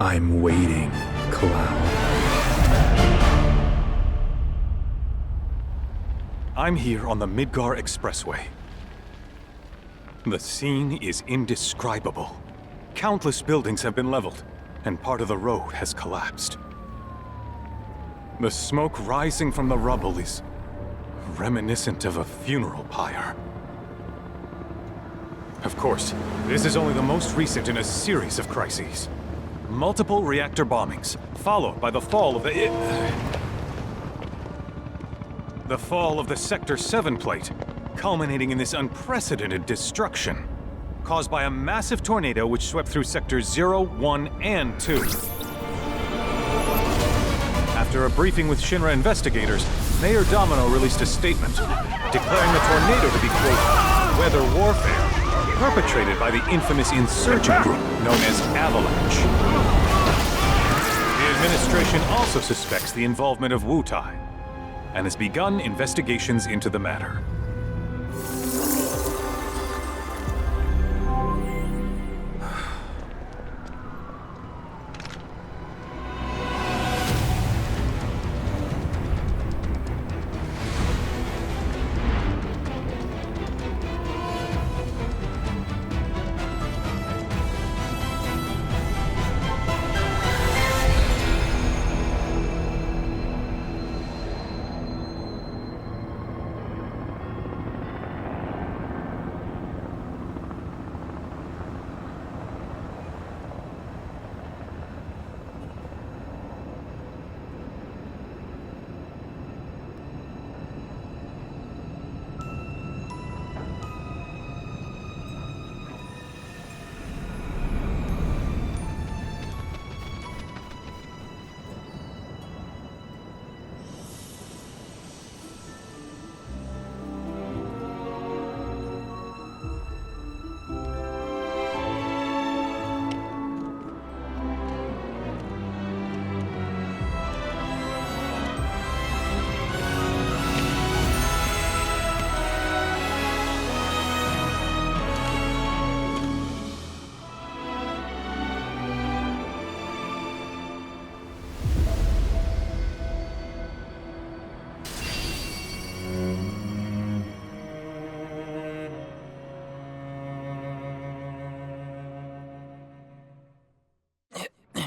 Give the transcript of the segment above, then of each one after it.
I'm waiting, Cloud. I'm here on the Midgar Expressway. The scene is indescribable. Countless buildings have been leveled, and part of the road has collapsed. The smoke rising from the rubble is reminiscent of a funeral pyre. Of course, this is only the most recent in a series of crises. Multiple reactor bombings, followed by the fall of the Sector 7 plate, culminating in this unprecedented destruction, caused by a massive tornado which swept through Sectors 0, 1, and 2. After a briefing with Shinra investigators, Mayor Domino released a statement, declaring the tornado to be, quote, weather warfare, perpetrated by the infamous insurgent group known as Avalanche. The administration also suspects the involvement of Wutai, and has begun investigations into the matter.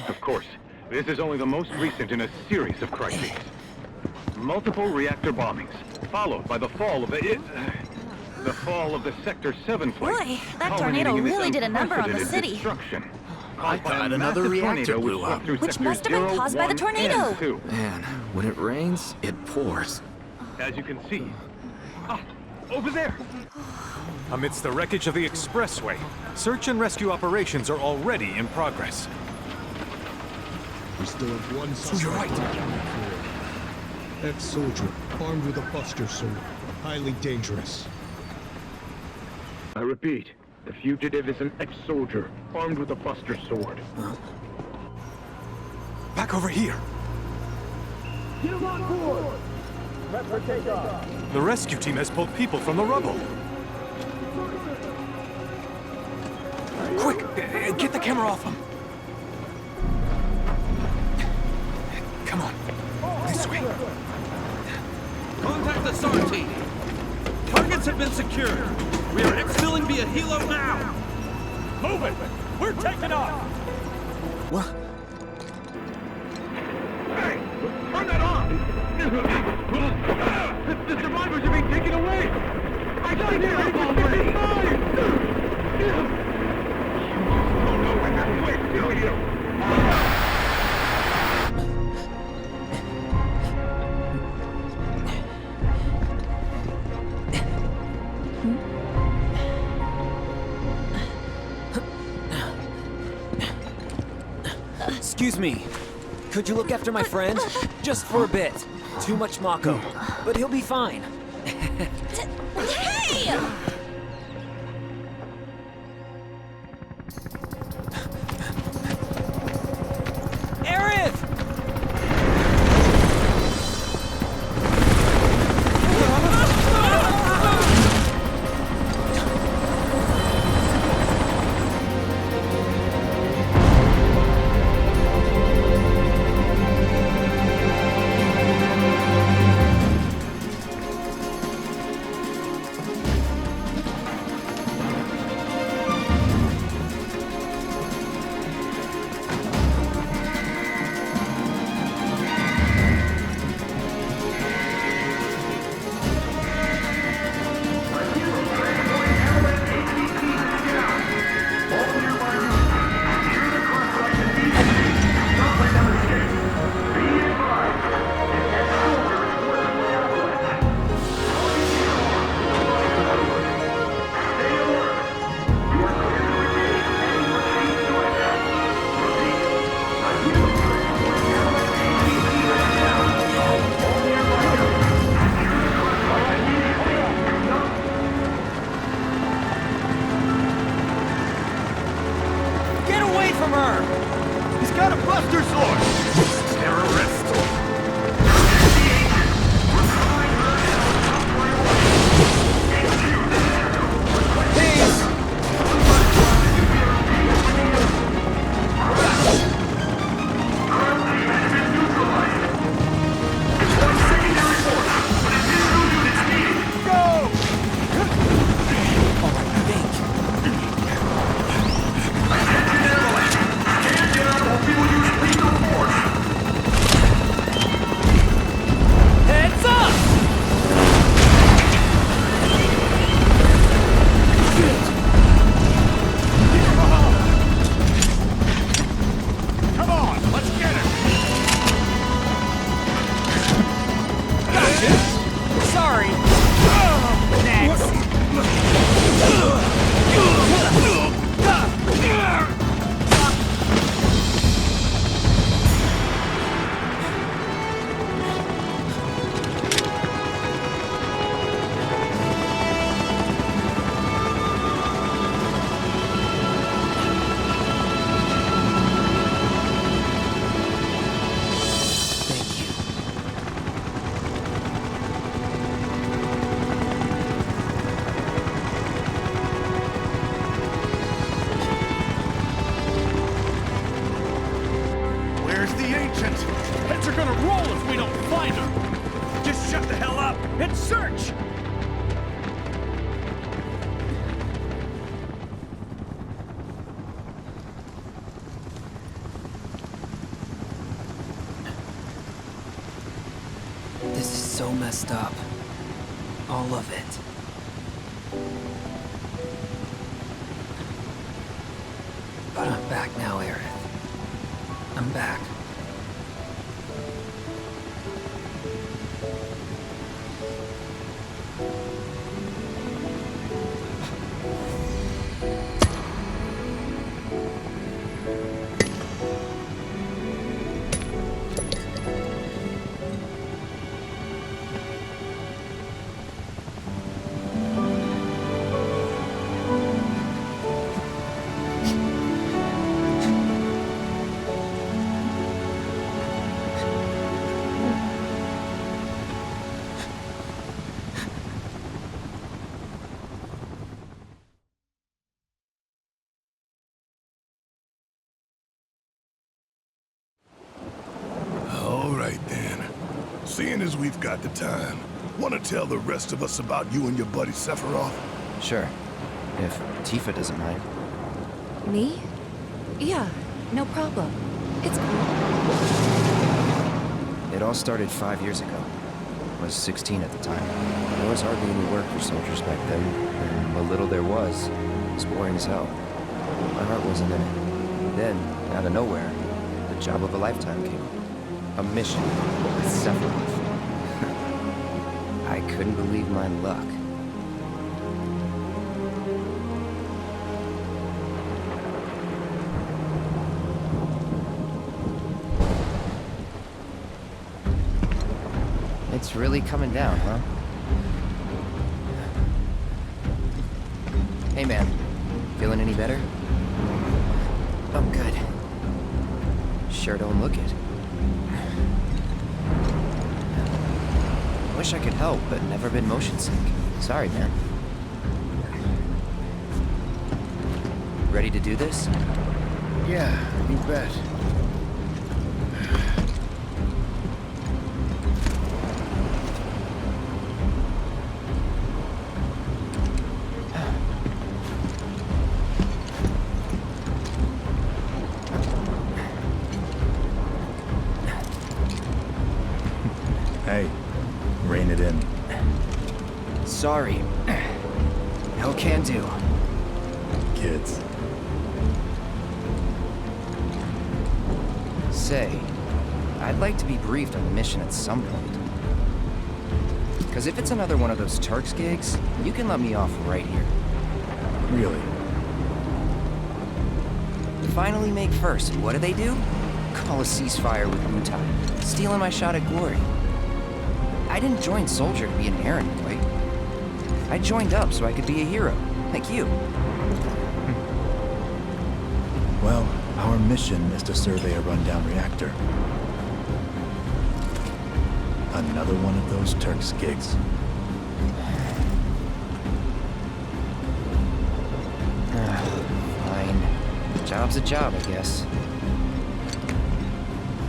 Of course, this is only the most recent in a series of crises. Multiple reactor bombings, followed by the fall of the Sector 7 plate. Boy, that tornado really did a number on the city. I thought another reactor blew up. Which must have been caused by the tornado. Man, when it rains, it pours. As you can see. Over there! Amidst the wreckage of the expressway, search and rescue operations are already in progress. We still have one suspect. You're right. Ex-soldier, armed with a buster sword. Highly dangerous. I repeat, the fugitive is an ex-soldier, armed with a buster sword. Back over here! Get him on board! Prep for takeoff! The rescue team has pulled people from the rubble. Quick! Get the camera off them! Come on. This way. Contact the SAR team. Targets have been secured. We are exfilling via helo now. Move it. We're taking off. What? Hey! Turn that off! The survivors are being taken away! I got it already! You don't know when they're quick, do you? Excuse me. Could you look after my friend? Just for a bit. Too much Mako. But he'll be fine. Hey! Aerith! armor! He's got a buster sword! Terrorist! Heads up! Come on, let's get it! Gotcha! Sorry. Next. Thank you. Where's the ancient? Heads are gonna roll if we don't find her! Just shut the hell up and search! This is so messed up. All of it. But I'm back now, Aerith. I'm back. All right then. Seeing as we've got the time, want to tell the rest of us about you and your buddy Sephiroth? Sure. If Tifa doesn't mind. Me? Yeah, no problem. It's cool. It all started 5 years ago. I was 16 at the time. There was hardly any work for soldiers back then, and what little there was boring as hell. My heart wasn't in it. Then, out of nowhere, the job of a lifetime came up. A mission with Sephiroth. I couldn't believe my luck. It's really coming down, huh? Hey man, feeling any better? I'm good. Sure don't look it. Wish I could help, but never been motion sick. Sorry, man. Ready to do this? Yeah, you bet. Hey, rein it in. Sorry. No can do. Kids. Say, I'd like to be briefed on the mission at some point. Because if it's another one of those Turks gigs, you can let me off right here. Really? Finally make first, and what do? Call a ceasefire with Wutai, stealing my shot at glory. I didn't join Soldier to be an errand boy. I joined up so I could be a hero, like you. Well, I Our mission is to survey a rundown reactor. Another one of those Turks gigs. Fine. Job's a job, I guess.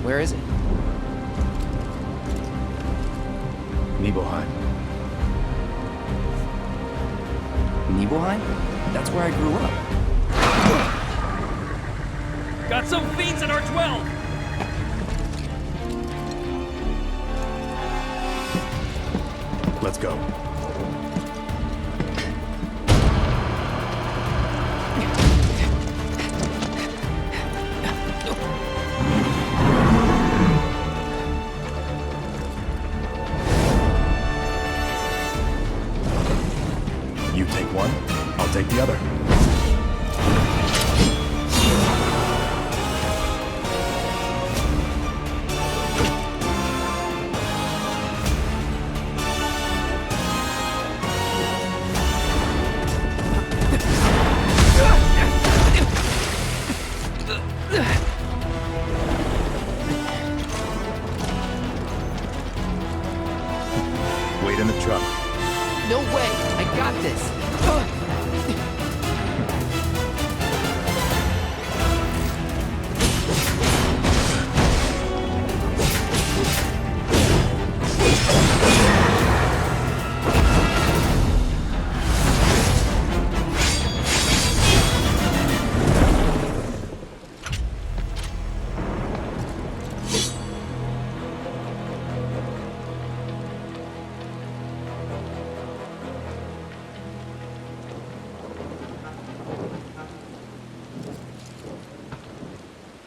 Where is it? Nibelheim. Nibelheim? That's where I grew up. Got some fiends at our 12! Let's go. You take one, I'll take the other. Wait in the truck. No way! I got this!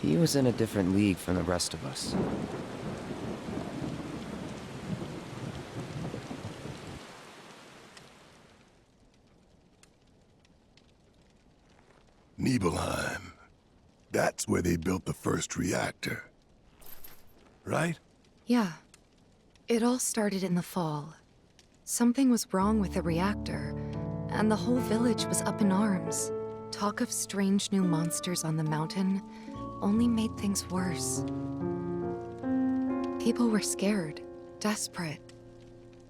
He was in a different league from the rest of us. Nibelheim. That's where they built the first reactor. Right? Yeah. It all started in the fall. Something was wrong with the reactor, and the whole village was up in arms. Talk of strange new monsters on the mountain only made things worse. People were scared, desperate.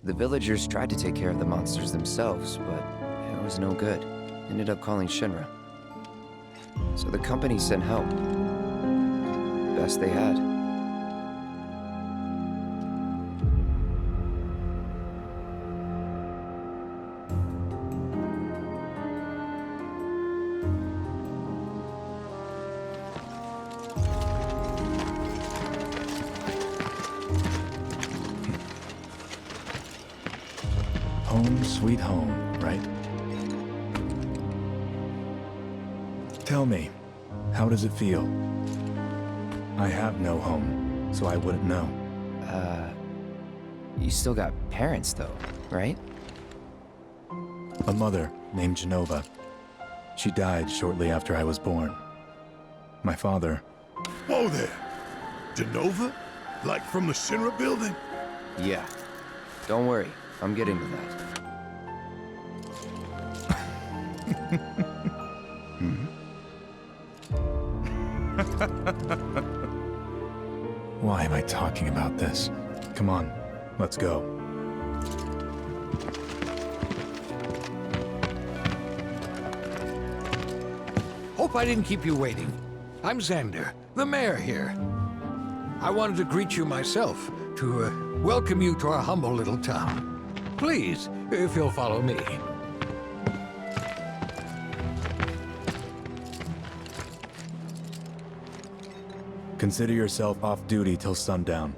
The villagers tried to take care of the monsters themselves, but it was no good. Ended up calling Shinra. So the company sent help. Best they had. Home sweet home, right? Tell me, how does it feel? I have no home, so I wouldn't know. You still got parents though, right? A mother named Genova. She died shortly after I was born. My father... Whoa there! Genova? Like from the Shinra building? Yeah. Don't worry, I'm getting to that. Why am I talking about this? Come on, let's go. Hope I didn't keep you waiting. I'm Xander, the mayor here. I wanted to greet you myself, to welcome you to our humble little town. Please, if you'll follow me. Consider yourself off duty till sundown.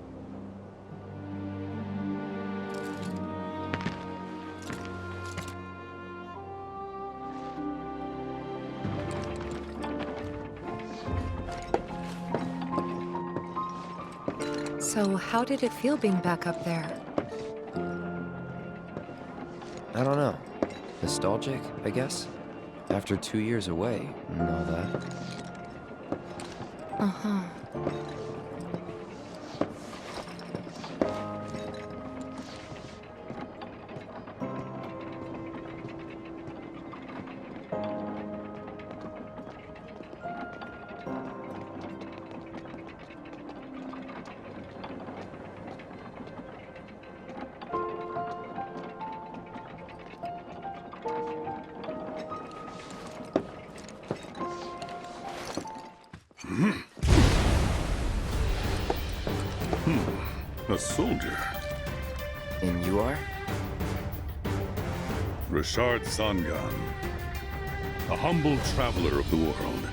So how did it feel being back up there? I don't know. Nostalgic, I guess? After 2 years away and all that. Uh-huh. A soldier. And you are? Richard Sangan. A humble traveler of the world.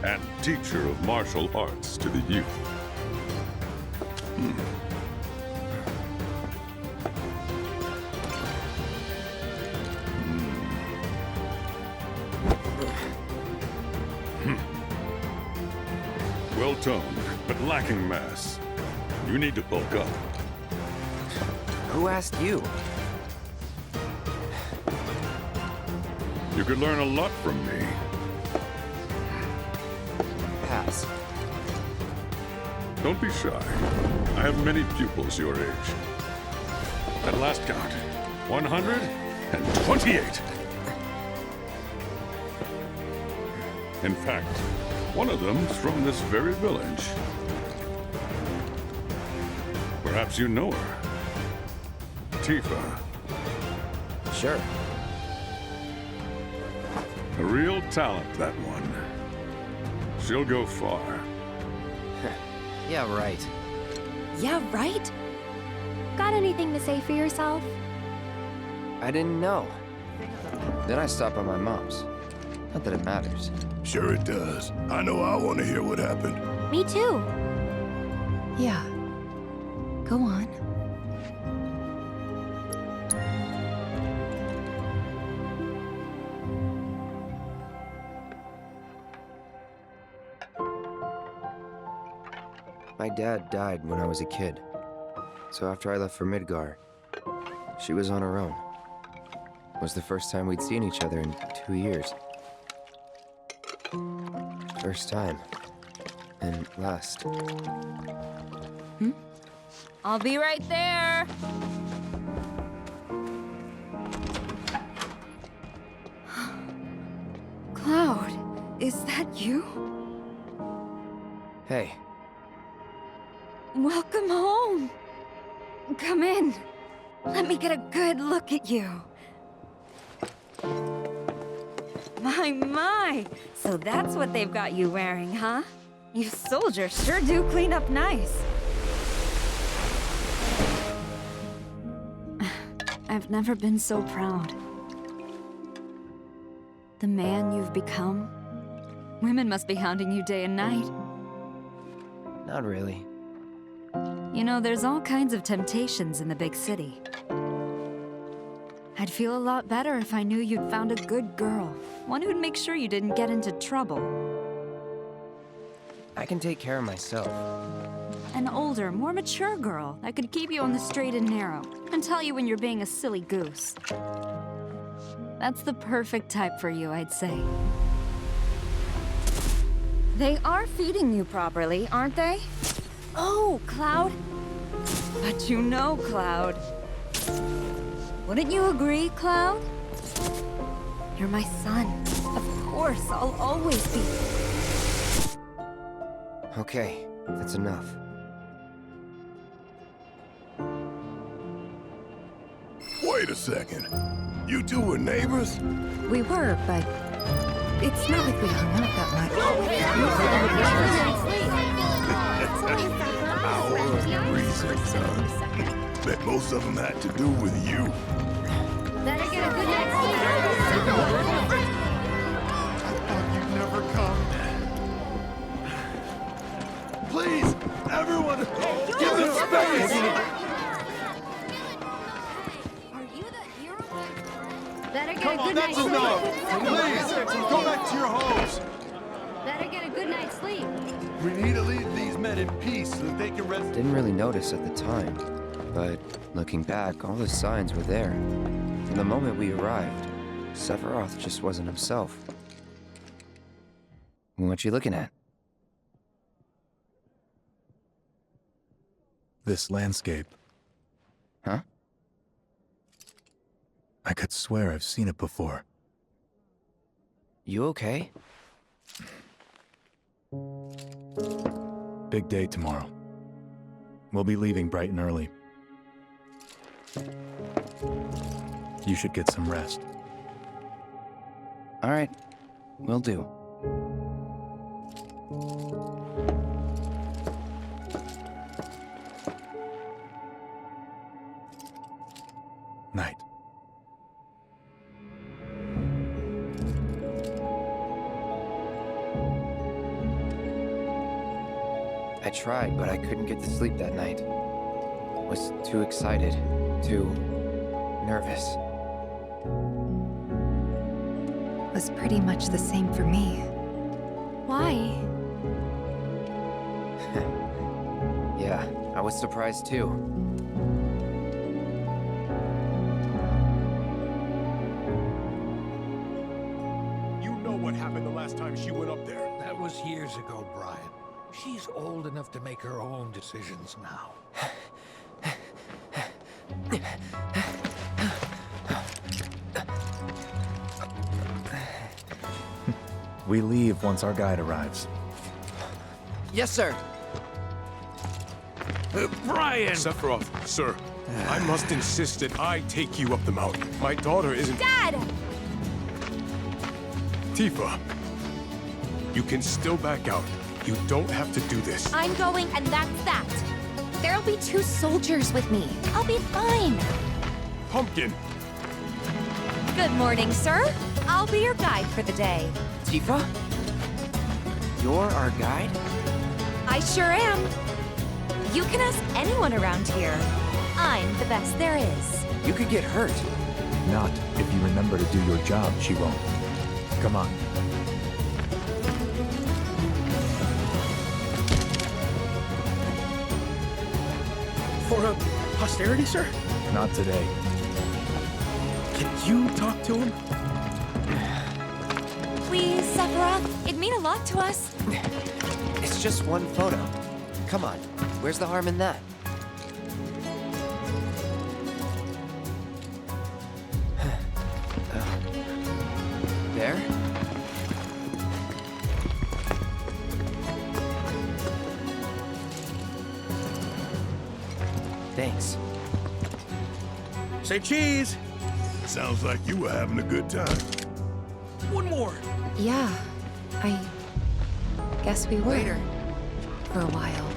And teacher of martial arts to the youth. Well-toned, but lacking mass. You need to bulk up. Who asked you? You could learn a lot from me. Pass. Don't be shy. I have many pupils your age. At last count, 128. In fact, one of them's from this very village. Perhaps you know her. Tifa. Sure. A real talent, that one. She'll go far. Yeah, right. Yeah, right? Got anything to say for yourself? I didn't know. Then I stopped by my mom's. Not that it matters. Sure it does. I know I want to hear what happened. Me too. Yeah. Go on. My dad died when I was a kid. So after I left for Midgar, she was on her own. It was the first time we'd seen each other in 2 years. First time. And last. I'll be right there. Cloud, is that you? Hey. Welcome home. Come in. Let me get a good look at you. My. So that's what they've got you wearing, huh? You soldiers sure do clean up nice. I've never been so proud. The man you've become. Women must be hounding you day and night. Not really. You know, there's all kinds of temptations in the big city. I'd feel a lot better if I knew you'd found a good girl. One who'd make sure you didn't get into trouble. I can take care of myself. An older, more mature girl that could keep you on the straight and narrow and tell you when you're being a silly goose. That's the perfect type for you, I'd say. They are feeding you properly, aren't they? Oh, Cloud. But you know, Cloud. Wouldn't you agree, Cloud? You're my son. Of course, I'll always be. Okay, that's enough. Wait a second. You two were neighbors? We were, but it's not like we hung out that Our reasons, son. Bet most of them had to do with you. Better get a good night's sleep. You'd never come. Please, everyone, give them space! Are you the hero? Better get Come a on, good that's night's enough! sleep. Please, go back to your homes! Better get a good night's sleep. We need to leave these men in peace so that they can rest. Didn't really notice at the time, but looking back, all the signs were there. From the moment we arrived, Sephiroth just wasn't himself. What you looking at? This landscape. Huh? I could swear I've seen it before. You okay? Big day tomorrow. We'll be leaving bright and early. You should get some rest. All right, will do. I tried, but I couldn't get to sleep that night. Was too excited, too nervous. Was pretty much the same for me. Why? Yeah, I was surprised too. You know what happened the last time she went up there. That was years ago, Brian. She's old enough to make her own decisions now. We leave once our guide arrives. Yes, sir. Brian! Sephiroth, sir, I must insist that I take you up the mountain. My daughter isn't... Dad! Tifa, you can still back out. You don't have to do this. I'm going, and that's that. There'll be 2 soldiers with me. I'll be fine. Pumpkin! Good morning, sir. I'll be your guide for the day. Tifa? You're our guide? I sure am. You can ask anyone around here. I'm the best there is. You could get hurt. Not if you remember to do your job, she won't. Come on. For posterity, sir? Not today. Can you talk to him? Please, Sephiroth. It'd mean a lot to us. It's just one photo. Come on, where's the harm in that? There? Thanks. Say cheese! Sounds like you were having a good time. One more! Yeah, I guess we were. Later. For a while.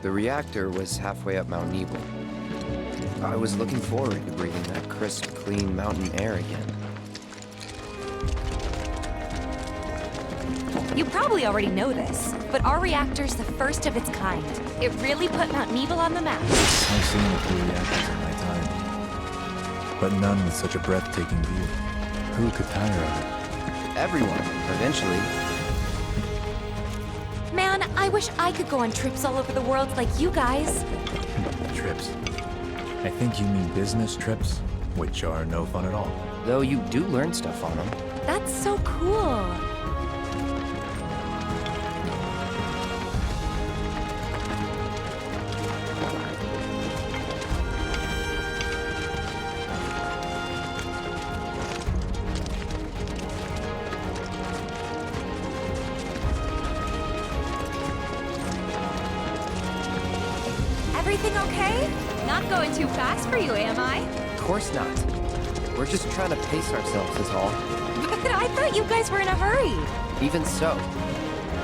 The reactor was halfway up Mount Nebel. I was looking forward to breathing that crisp, clean mountain air again. You probably already know this, but our reactor's the first of its kind. It really put Mount Nebel on the map. I've seen a few reactors in my time, but none with such a breathtaking view. Who could tire of it? Everyone, eventually. Man, I wish I could go on trips all over the world like you guys. Trips. I think you mean business trips, which are no fun at all. Though you do learn stuff on them. That's so cool. Everything okay? Not going too fast for you, am I? Of course not. We're just trying to pace ourselves is all. But I thought you guys were in a hurry. Even so,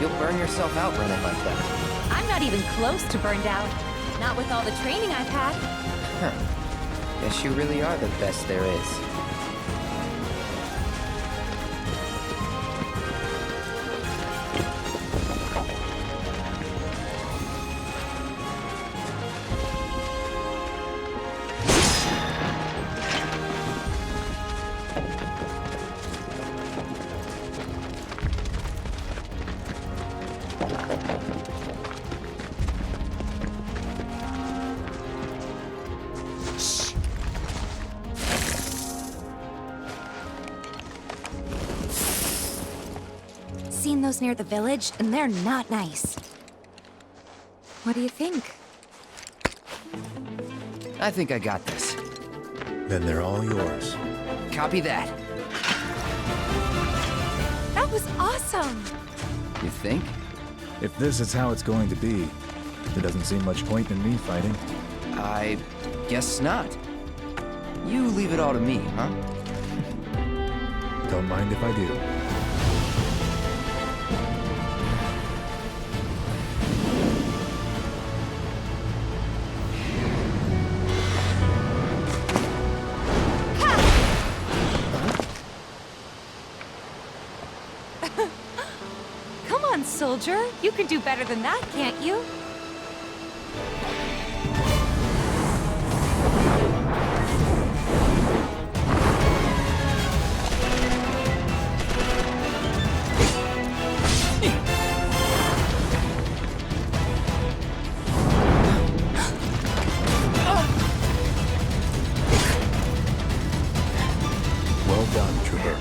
you'll burn yourself out running like that. I'm not even close to burned out. Not with all the training I've had. Huh. Guess you really are the best there is. Seen those near the village, and they're not nice. What do you think? I think I got this. Then they're all yours. Copy that. That was awesome! You think? If this is how it's going to be, there doesn't seem much point in me fighting. I guess not. You leave it all to me, huh? Don't mind if I do. Come on, soldier. You can do better than that, can't you? Well done, Trooper.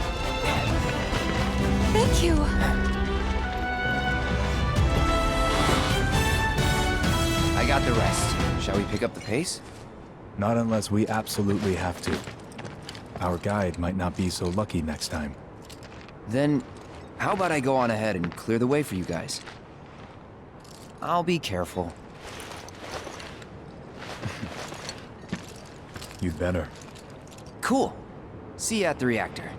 Thank you. I got the rest. Shall we pick up the pace? Not unless we absolutely have to. Our guide might not be so lucky next time. Then, how about I go on ahead and clear the way for you guys? I'll be careful. You'd better. Cool. See you at the reactor.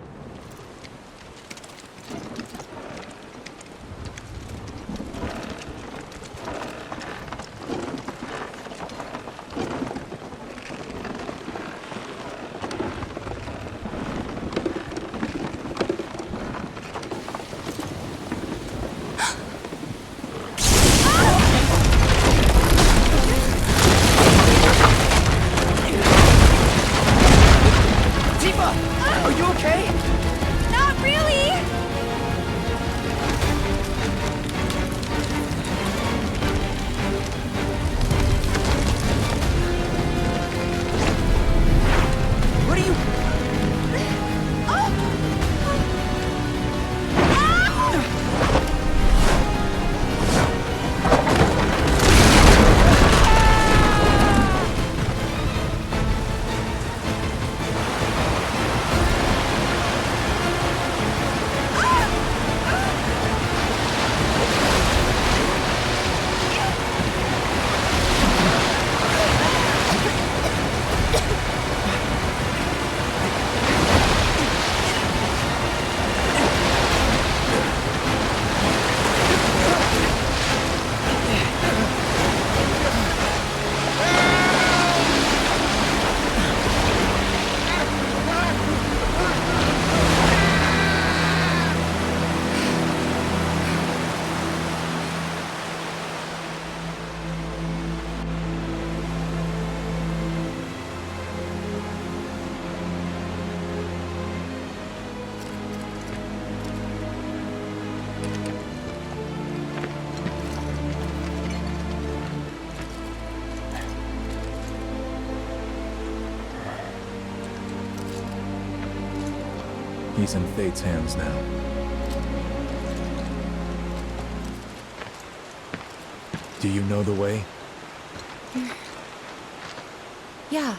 Are you okay? Not really! What are you... He's in Fate's hands now. Do you know the way? Yeah.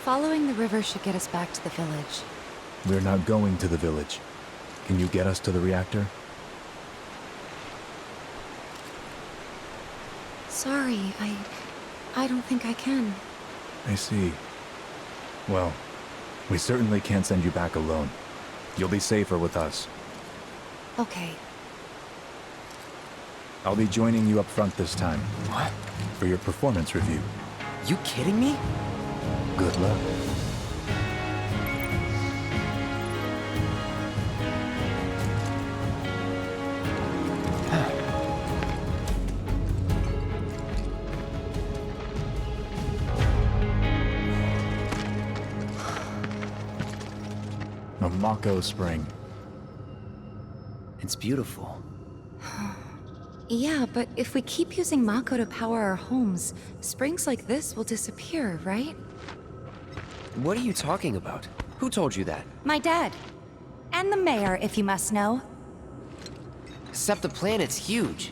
Following the river should get us back to the village. We're not going to the village. Can you get us to the reactor? Sorry, I don't think I can. I see. Well, we certainly can't send you back alone. You'll be safer with us. Okay. I'll be joining you up front this time. What? For your performance review. You kidding me? Good luck. A Mako Spring. It's beautiful. Yeah, but if we keep using Mako to power our homes, springs like this will disappear, right? What are you talking about? Who told you that? My dad. And the mayor, if you must know. Except the planet's huge.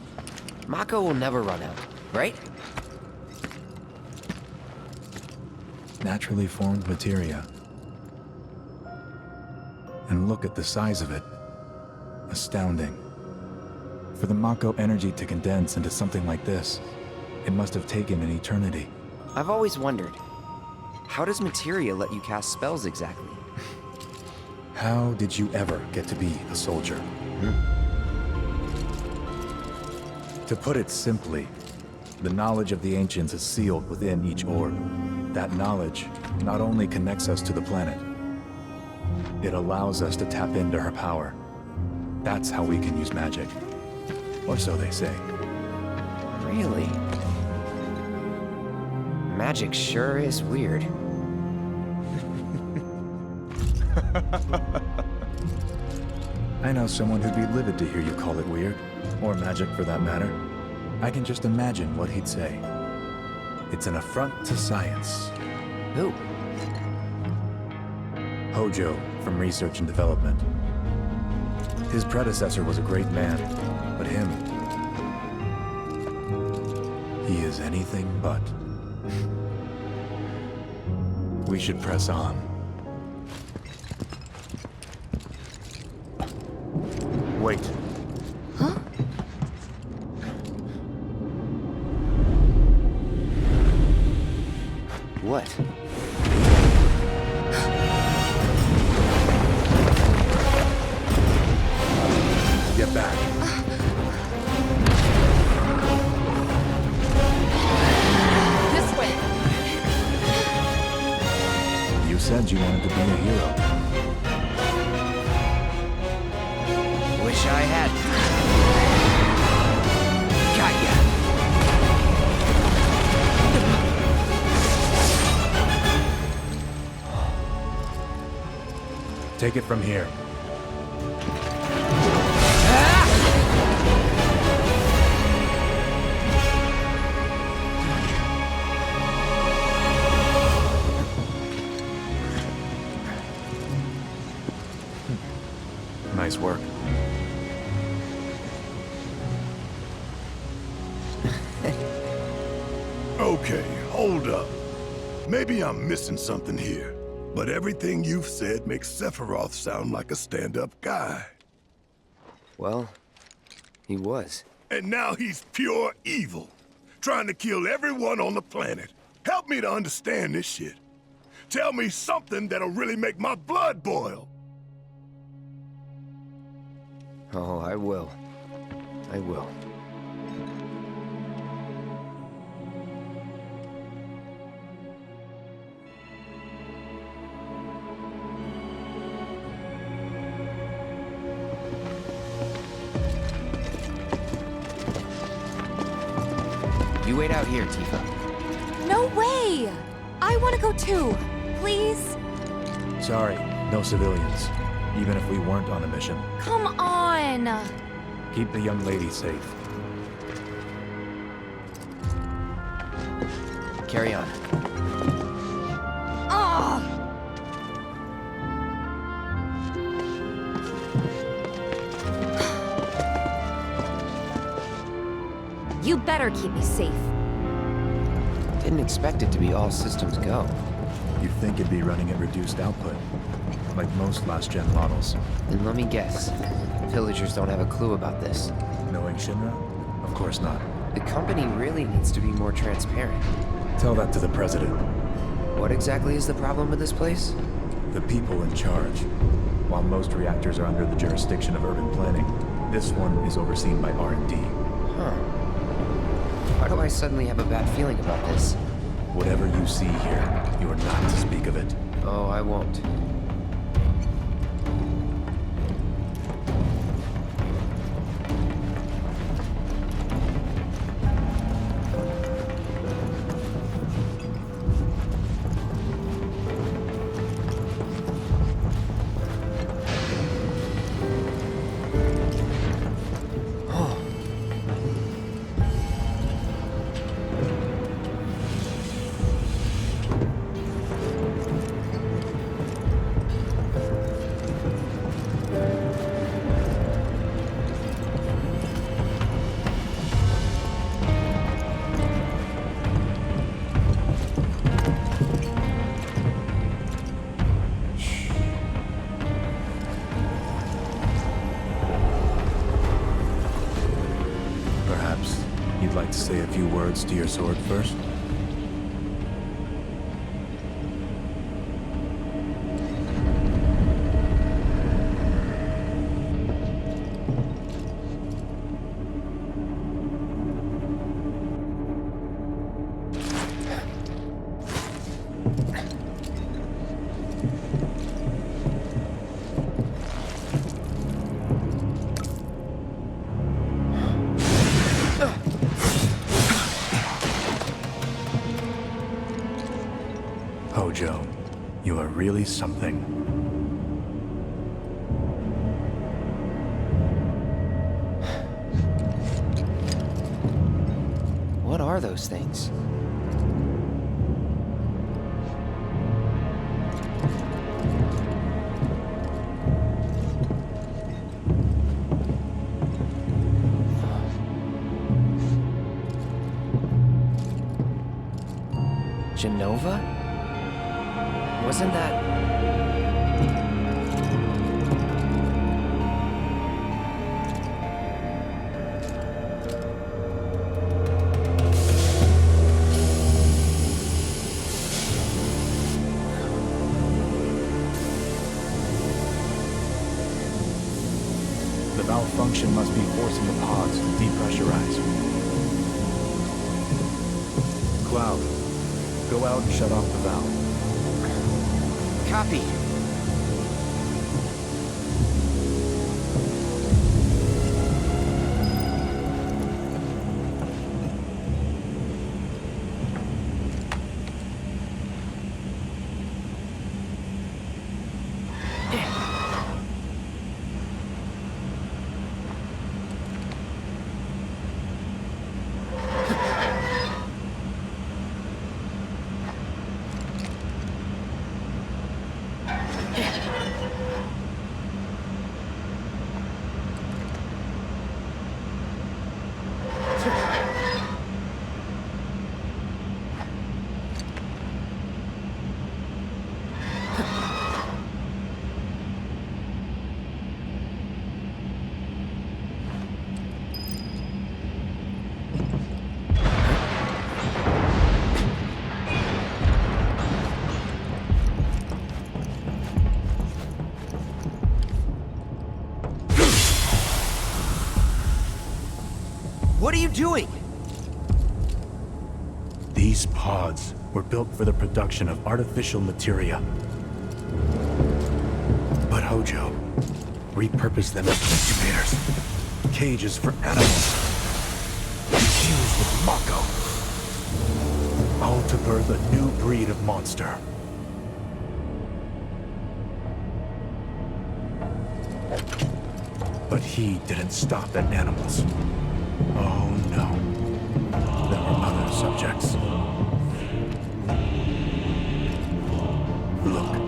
Mako will never run out, right? Naturally formed materia. And look at the size of it. Astounding. For the Mako energy to condense into something like this, it must have taken an eternity. I've always wondered, how does materia let you cast spells exactly? How did you ever get to be a soldier? To put it simply, the knowledge of the ancients is sealed within each orb. That knowledge not only connects us to the planet, It allows us to tap into her power. That's how we can use magic. Or so they say. Really? Magic sure is weird. I know someone who'd be livid to hear you call it weird, or magic for that matter. I can just imagine what he'd say. It's an affront to science. Who? Hojo, from Research and Development. His predecessor was a great man, but him... he is anything but. We should press on. Wait. Huh? What? Get back. This way. You said you wanted to be a hero. Wish I had. Got ya. Take it from here. Nice work. Okay, hold up. Maybe I'm missing something here, but everything you've said makes Sephiroth sound like a stand-up guy. Well, he was. And now he's pure evil, trying to kill everyone on the planet. Help me to understand this shit. Tell me something that'll really make my blood boil. Oh, I will. I will. You wait out here, Tifa. No way! I want to go too. Please? Sorry, no civilians. Even if we weren't on a mission. Come on! Keep the young lady safe. Carry on. Ugh! You better keep me safe. Didn't expect it to be all systems go. You'd think it'd be running at reduced output, like most last-gen models. Then let me guess. Villagers don't have a clue about this. Knowing Shinra? Of course not. The company really needs to be more transparent. Tell that to the president. What exactly is the problem with this place? The people in charge. While most reactors are under the jurisdiction of urban planning, this one is overseen by R&D. Huh. Why do I suddenly have a bad feeling about this? Whatever you see here, you are not to speak of it. Oh, I won't. You'd like to say a few words to your sword first? really something. What are those things? Genova? Wasn't that... The malfunction must be forcing the pods to depressurize. Cloud, go out and shut off the valve. Copy. What are you doing? These pods were built for the production of artificial materia. But Hojo repurposed them as incubators, cages for animals, infused with Mako, all to birth a new breed of monster. But he didn't stop at animals. Oh no. There were other subjects. Look.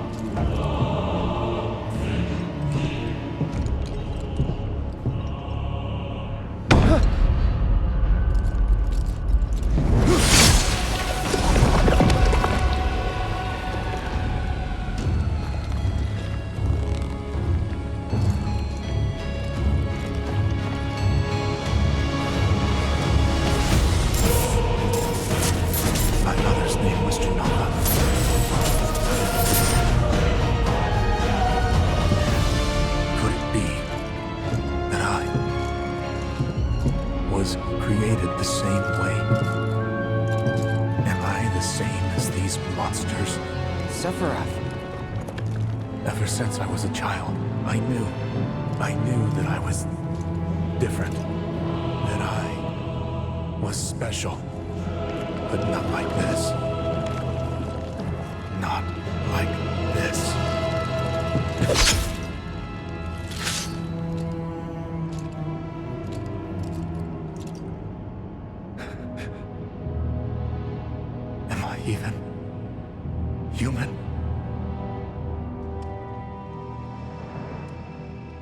Created the same way. Am I the same as these monsters? Sephiroth. Ever since I was a child, I knew that I was different. That I was special. But not like this. Not like this. Even human?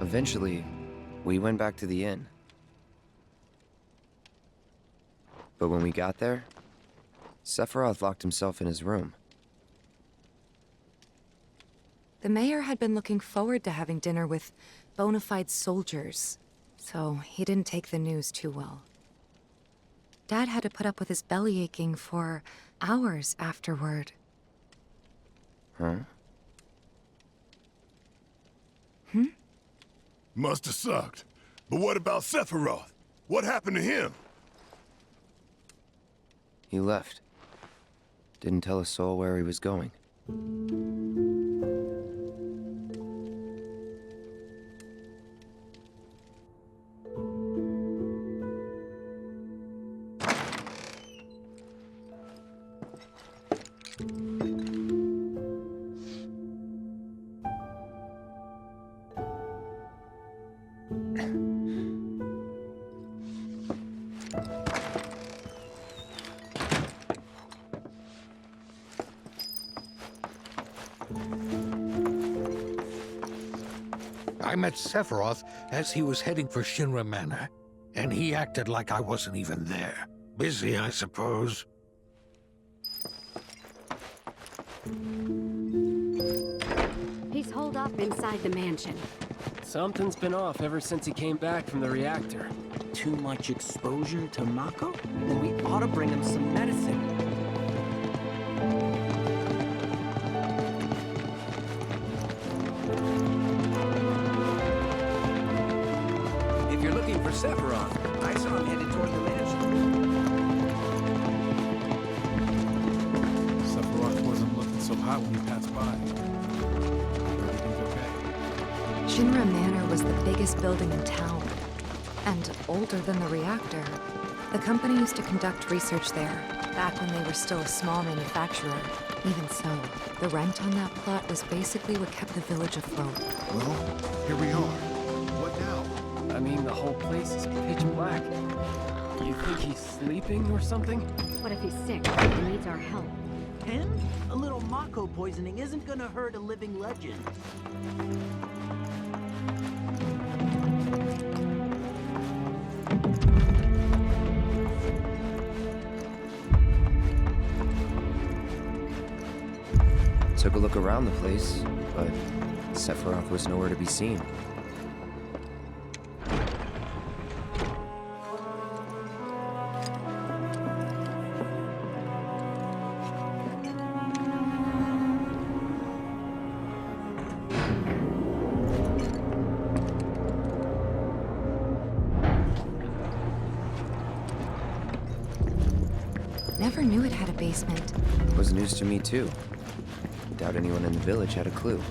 Eventually, we went back to the inn. But when we got there, Sephiroth locked himself in his room. The mayor had been looking forward to having dinner with bona fide soldiers, so he didn't take the news too well. Dad had to put up with his belly aching for hours afterward. Huh? Must have sucked. But what about Sephiroth? What happened to him? He left. Didn't tell a soul where he was going. I met Sephiroth as he was heading for Shinra Manor, and he acted like I wasn't even there. Busy, I suppose. He's holed up inside the mansion. Something's been off ever since he came back from the reactor. Too much exposure to Mako? Then we ought to bring him some medicine. If you're looking for Sephiroth, I saw him headed toward the mansion. Sephiroth wasn't looking so hot when he passed by. Everything's okay. Shinra Manor was the biggest building in town, and older than the reactor. The company used to conduct research there, back when they were still a small manufacturer. Even so, the rent on that plot was basically what kept the village afloat. Well, here we are. What now? I mean, the whole place is pitch black. You think he's sleeping or something? What if he's sick and needs our help? Him? A little Mako poisoning isn't gonna hurt a living legend. Took a look around the place, but Sephiroth was nowhere to be seen. Never knew it had a basement. Was news to me too. Doubt anyone in the village had a clue.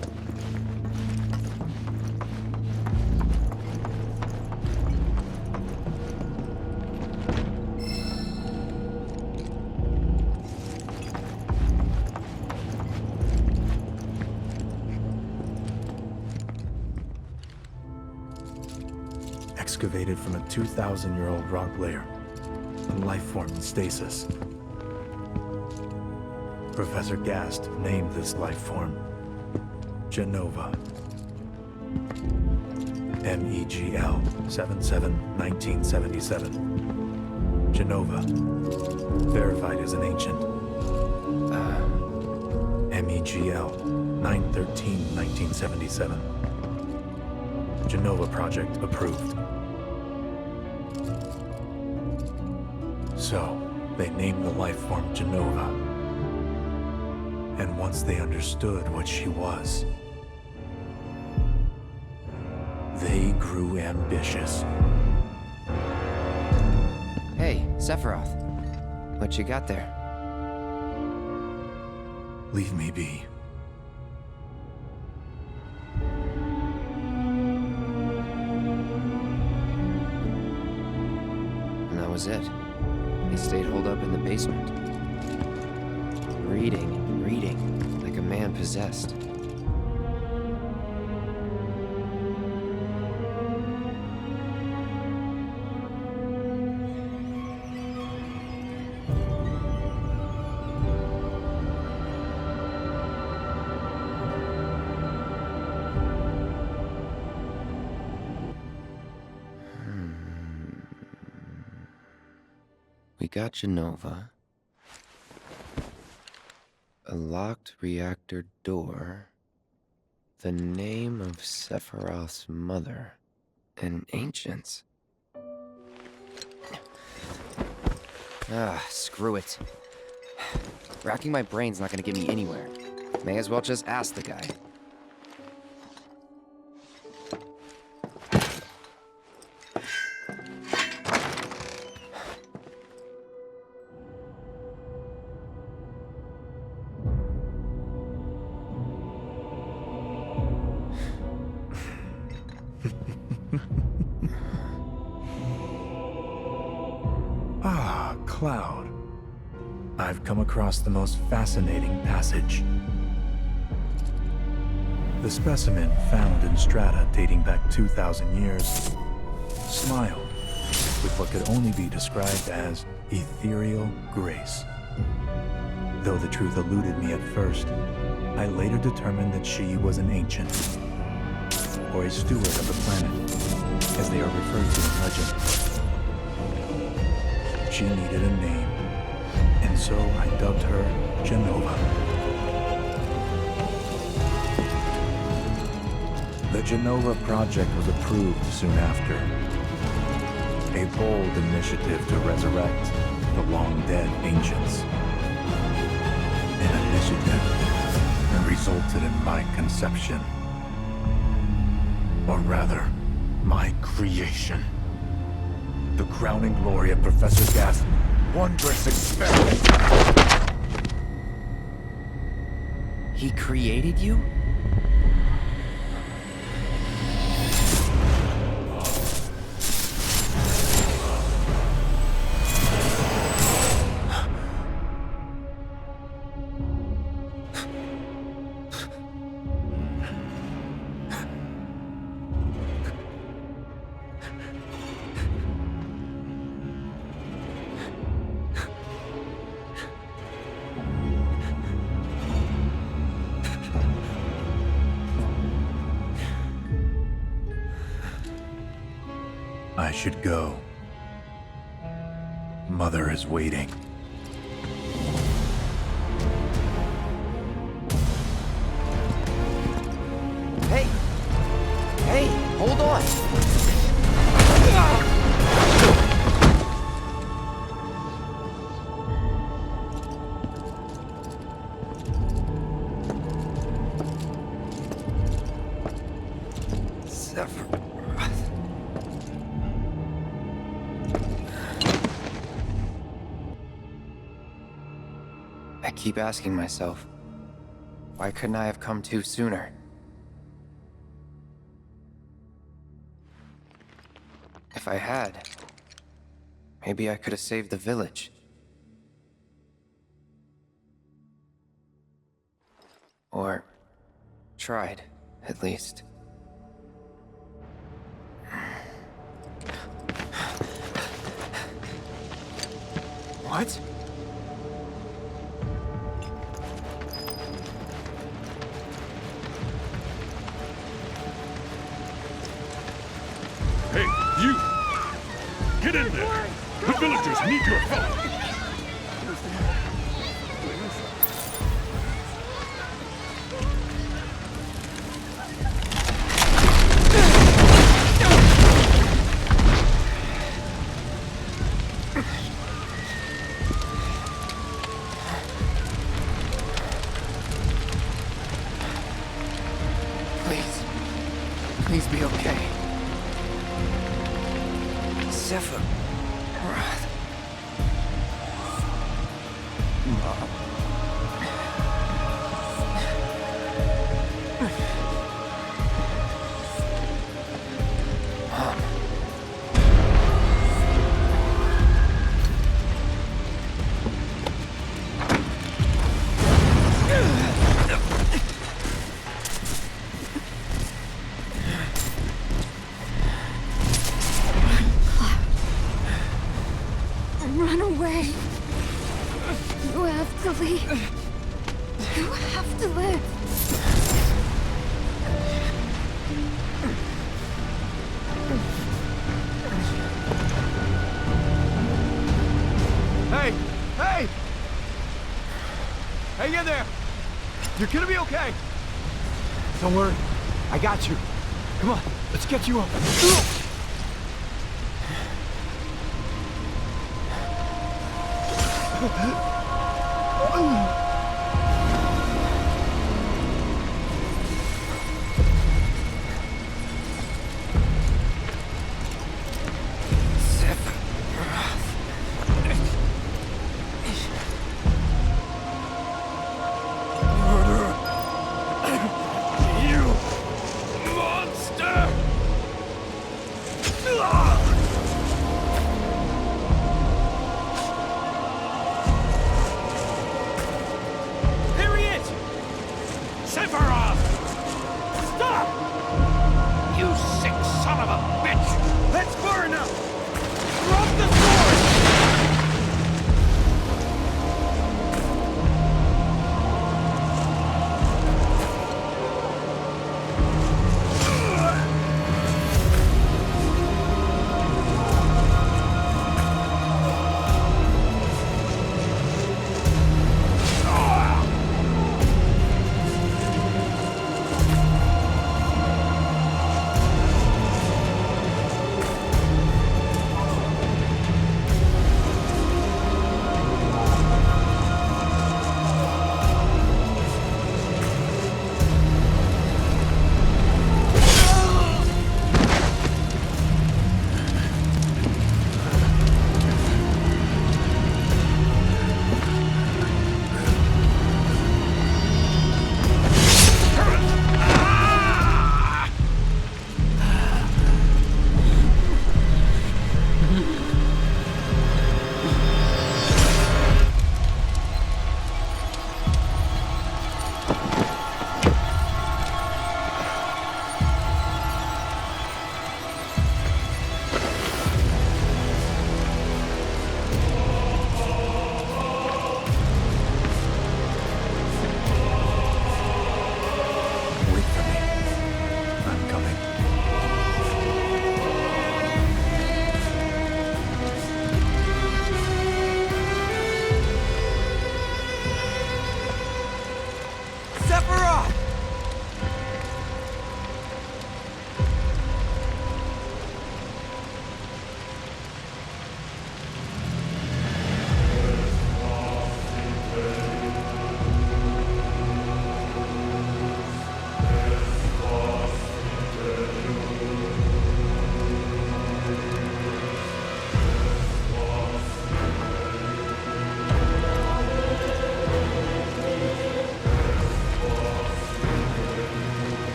Excavated from a 2,000-year-old rock layer. A life form in stasis. Professor Gast named this life form Genova. MEGL 77-1977. Genova. Verified as an ancient. MEGL 9/13/1977. Genova project approved. So, they named the life form Genova. And once they understood what she was, they grew ambitious. Hey, Sephiroth. What you got there? Leave me be. And that was it. He stayed holed up in the basement. Reading, like a man possessed. We got Genova. A locked reactor door. The name of Sephiroth's mother. And ancients. Screw it. Racking my brain's not gonna get me anywhere. May as well just ask the guy. Cloud. I've come across the most fascinating passage. The specimen found in strata dating back 2,000 years smiled with what could only be described as ethereal grace. Though the truth eluded me at first, I later determined that she was an ancient. or a steward of the planet, as they are referred to in legend. She needed a name, and so I dubbed her Genova. The Genova project was approved soon after. A bold initiative to resurrect the long-dead ancients. An initiative that resulted in my conception. Or rather, my creation. The crowning glory of Professor Gas' wondrous experiment. He created you? I should go. Mother is waiting. Hey! Hey, hold on! I keep asking myself, why couldn't I have come to sooner? If I had, maybe I could have saved the village. Or tried, at least. What? Hey, you! Get in there! The villagers need your help! Please be okay. Zephyr. Mom. Run away. You have to leave. You have to live. Hey! Hey! Hang in there! You're gonna be okay! Don't worry. I got you. Come on, let's get you up.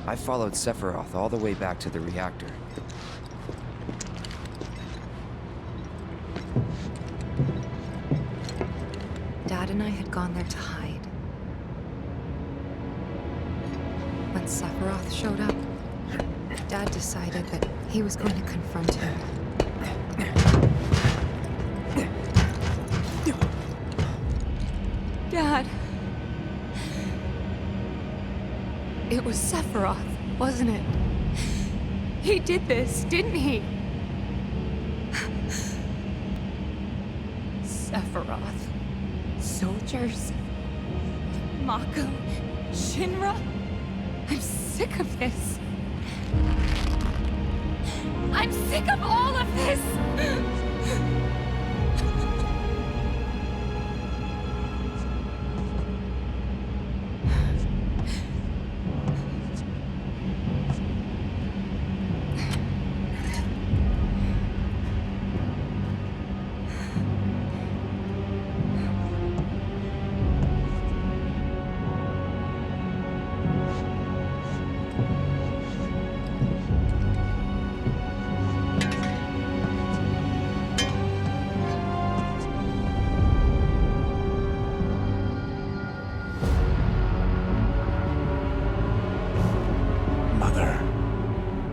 I followed Sephiroth all the way back to the reactor. Dad and I had gone there to hide. When Sephiroth showed up, Dad decided that he was going to confront him. Dad! It was Sephiroth, wasn't it? He did this, didn't he? Sephiroth. Soldiers. Mako. Shinra. I'm sick of this. I'm sick of all of this!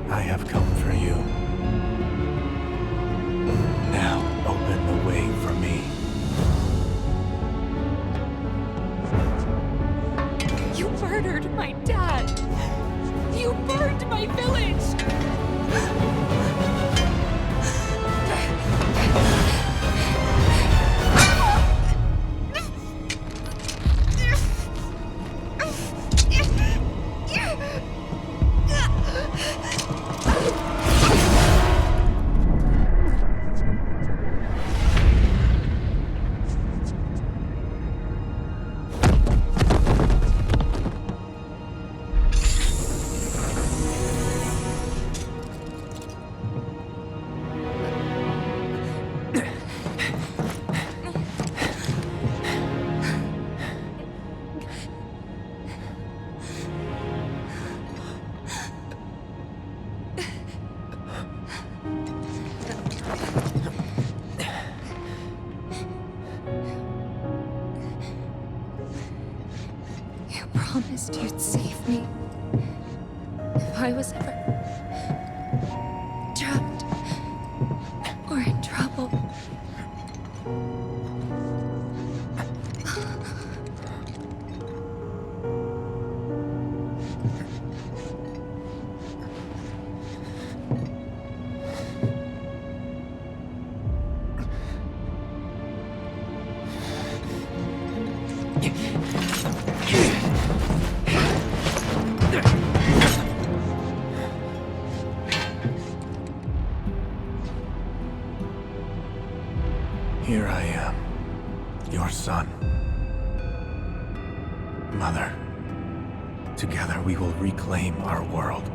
I have come for you. Now open the way for me. You murdered my dad! You burned my village! Promised you'd save me. If I was ever trapped or in trouble. Here I am, your son. Mother, together we will reclaim our world.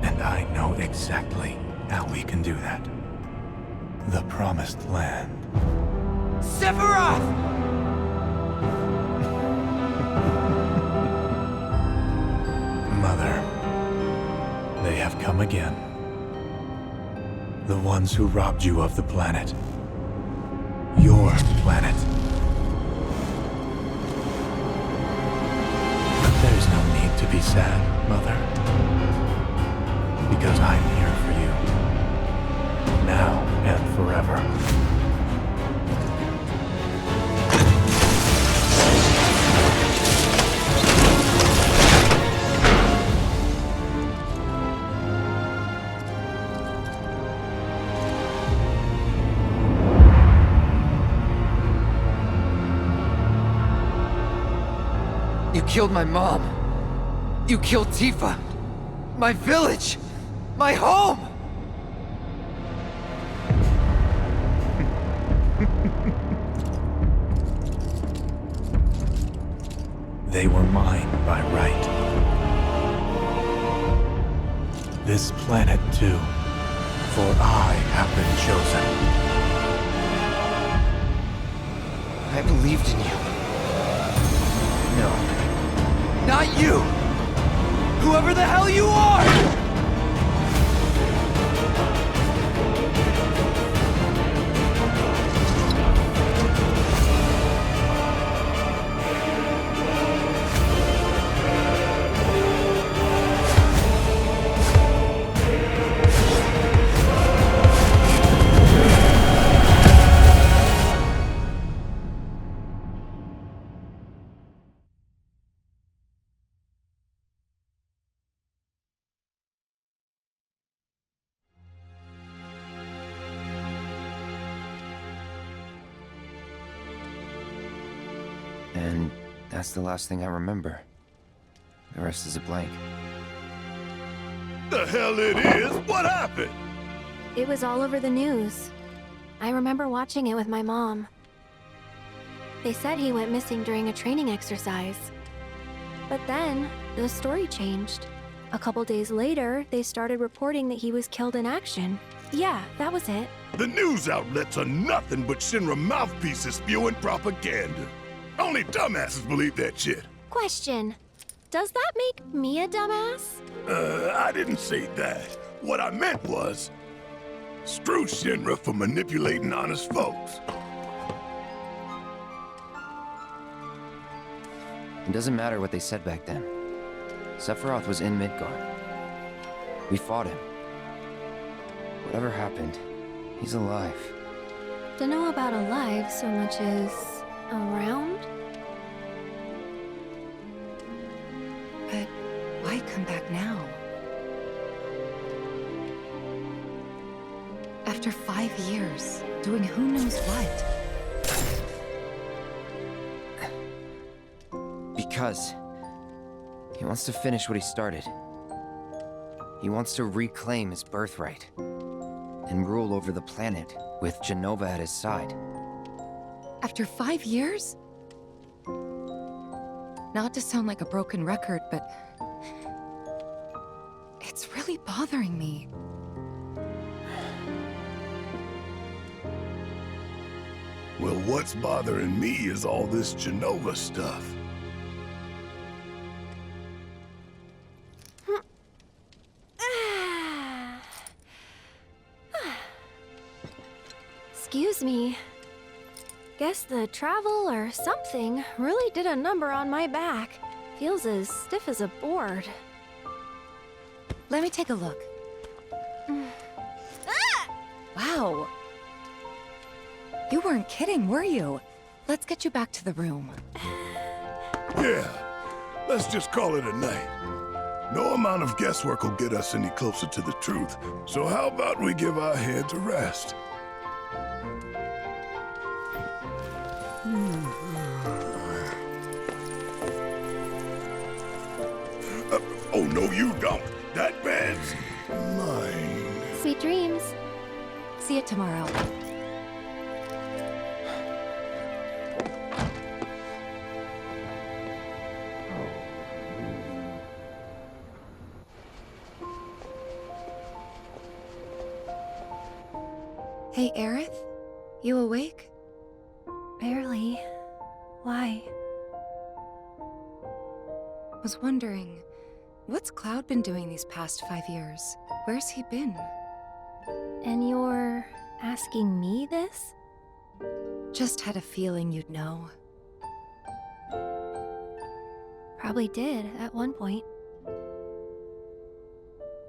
And I know exactly how we can do that. The Promised Land. Sephiroth! Mother, they have come again. The ones who robbed you of the planet. Your planet. There's no need to be sad, Mother. Because I'm here for you. Now and forever. You killed my mom. You killed Tifa. My village. My home. They were mine by right. This planet too, for I have been chosen. I believed in you. No. Not you! Whoever the hell you are! And that's the last thing I remember. The rest is a blank. The hell it is? What happened? It was all over the news. I remember watching it with my mom. They said he went missing during a training exercise. But then, the story changed. A couple days later, they started reporting that he was killed in action. Yeah, that was it. The news outlets are nothing but Shinra mouthpieces spewing propaganda. Only dumbasses believe that shit. Question. Does that make me a dumbass? I didn't say that. What I meant was, screw Shinra for manipulating honest folks. It doesn't matter what they said back then. Sephiroth was in Midgard. We fought him. Whatever happened, he's alive. Don't know about alive so much as around? But why come back now? After 5 years, doing who knows what? Because he wants to finish what he started. He wants to reclaim his birthright and rule over the planet with Jenova at his side. After 5 years? Not to sound like a broken record, but it's really bothering me. Well, what's bothering me is all this Jenova stuff. Excuse me. Guess the travel or something really did a number on my back. Feels as stiff as a board. Let me take a look. Wow. You weren't kidding, were you? Let's get you back to the room. Yeah, let's just call it a night. No amount of guesswork will get us any closer to the truth, so how about we give our heads a rest? Oh, no, you don't. That bed's mine. Sweet dreams. See you tomorrow. Hey, Aerith? You awake? Barely. Why? Was wondering, what's Cloud been doing these past 5 years? Where's he been? And you're asking me this? Just had a feeling you'd know. Probably did at one point.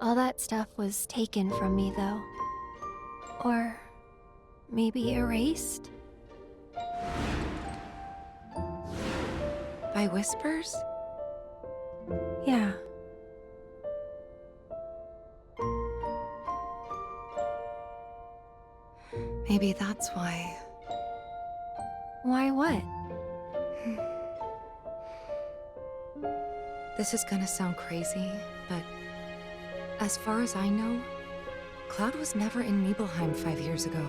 All that stuff was taken from me, though. Or maybe erased? By whispers? Yeah. Maybe that's why. Why what? This is gonna sound crazy, but as far as I know, Cloud was never in Nibelheim 5 years ago.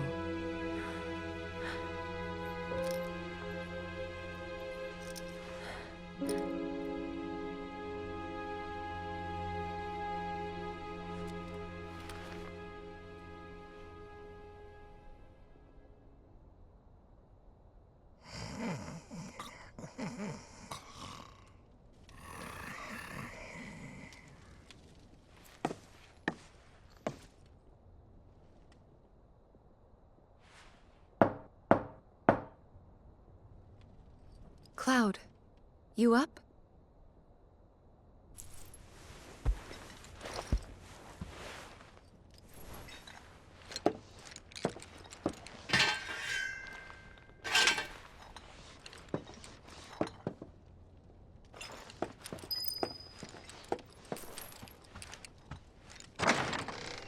Cloud, you up?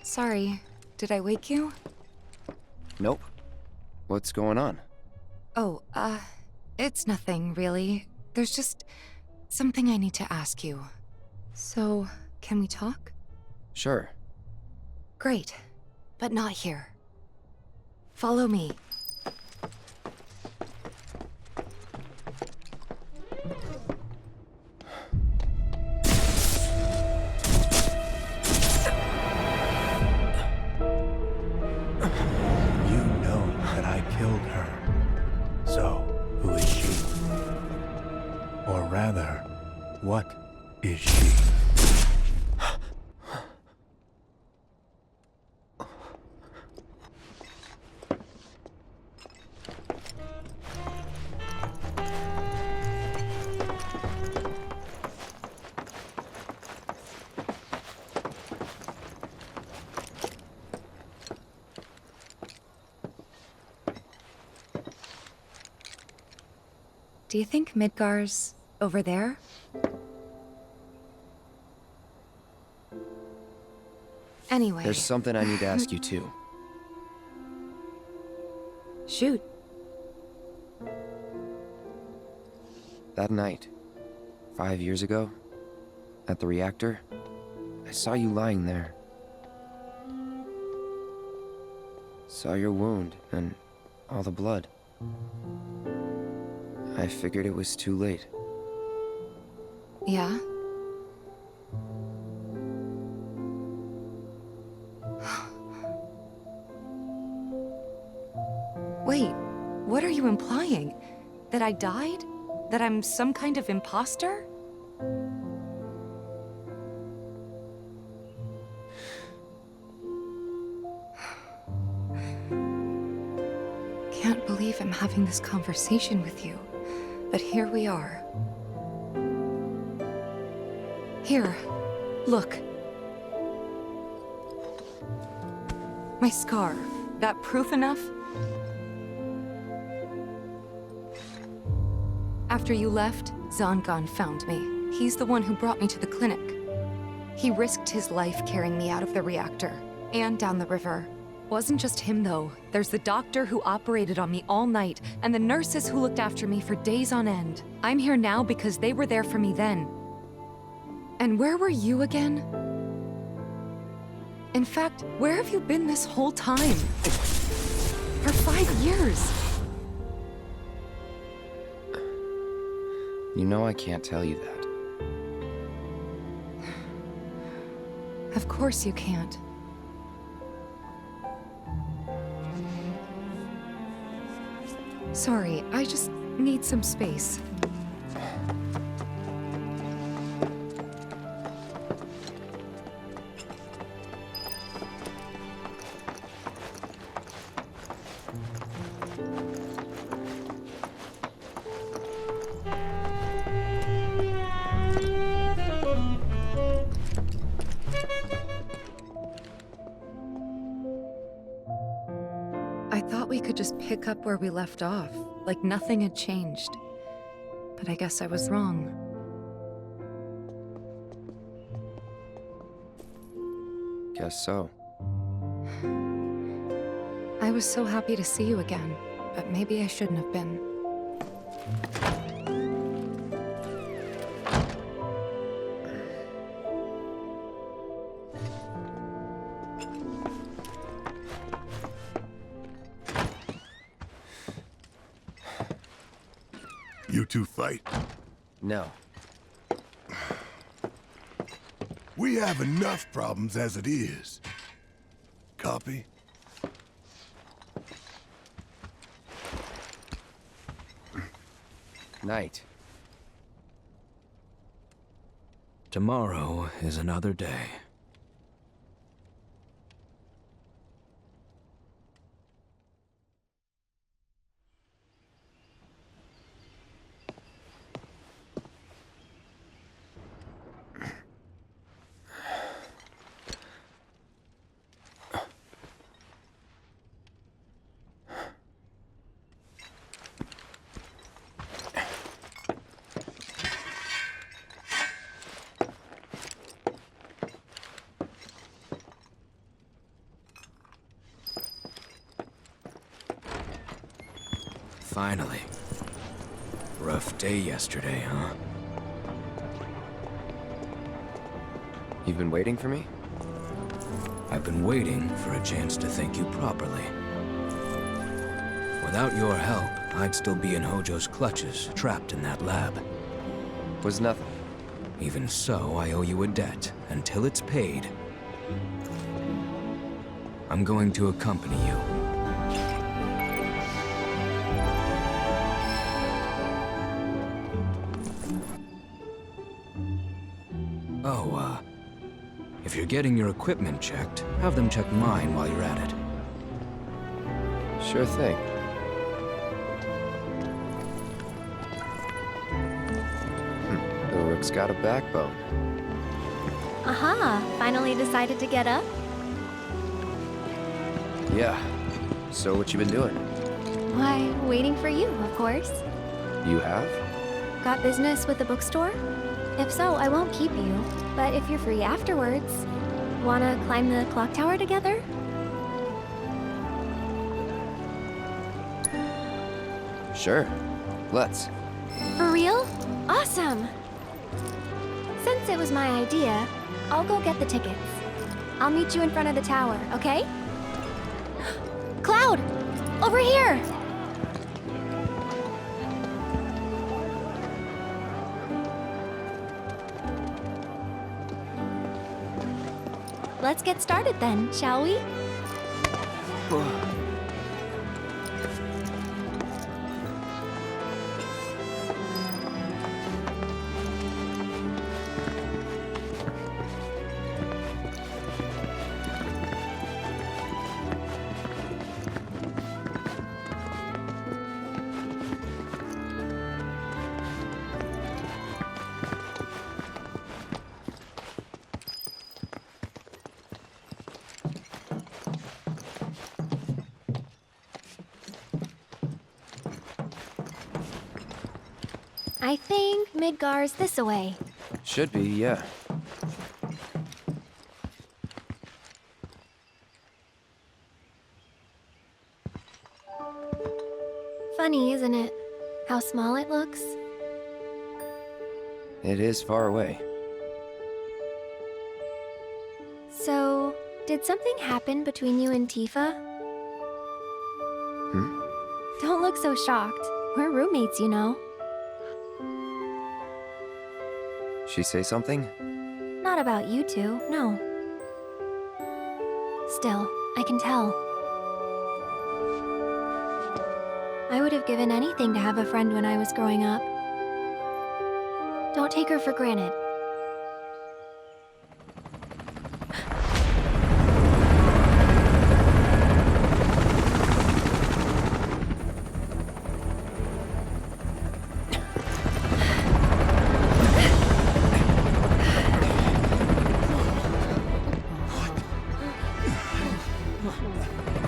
Sorry, did I wake you? Nope. What's going on? Oh, it's nothing, really. There's just something I need to ask you. So, can we talk? Sure. Great, but not here. Follow me. You know that I killed her. So, who is she? Or rather, what is she? Do you think Midgar's over there? Anyway. There's something I need to ask you too. Shoot. That night, 5 years ago, at the reactor, I saw you lying there. Saw your wound and all the blood. I figured it was too late. Yeah? Wait, what are you implying? That I died? That I'm some kind of imposter? Can't believe I'm having this conversation with you, but here we are. Here, look. My scar. That proof enough? After you left, Zangan found me. He's the one who brought me to the clinic. He risked his life carrying me out of the reactor, and down the river. Wasn't just him, though. There's the doctor who operated on me all night, and the nurses who looked after me for days on end. I'm here now because they were there for me then. And where were you again? In fact, where have you been this whole time? For 5 years! You know I can't tell you that. Of course you can't. Sorry, I just need some space. I thought we could just pick up where we left off, like nothing had changed. But I guess I was wrong. Guess so. I was so happy to see you again, but maybe I shouldn't have been. You two fight? No. We have enough problems as it is. Copy? Night. Tomorrow is another day. Finally. Rough day yesterday, huh? You've been waiting for me? I've been waiting for a chance to thank you properly. Without your help, I'd still be in Hojo's clutches, trapped in that lab. Was nothing. Even so, I owe you a debt. Until it's paid, I'm going to accompany you. Oh, if you're getting your equipment checked, have them check mine while you're at it. Sure thing. The rook's got a backbone. Aha! Finally decided to get up? Yeah. So what you been doing? Why, waiting for you, of course. You have? Got business with the bookstore? If so, I won't keep you. But if you're free afterwards, wanna climb the clock tower together? Sure. Let's. For real? Awesome! Since it was my idea, I'll go get the tickets. I'll meet you in front of the tower, okay? Cloud! Over here! Let's get started then, shall we? I think Midgar's this-a-way. Should be, yeah. Funny, isn't it? How small it looks? It is far away. So, did something happen between you and Tifa? Don't look so shocked. We're roommates, you know. She say something? Not about you two, no. Still, I can tell. I would have given anything to have a friend when I was growing up. Don't take her for granted.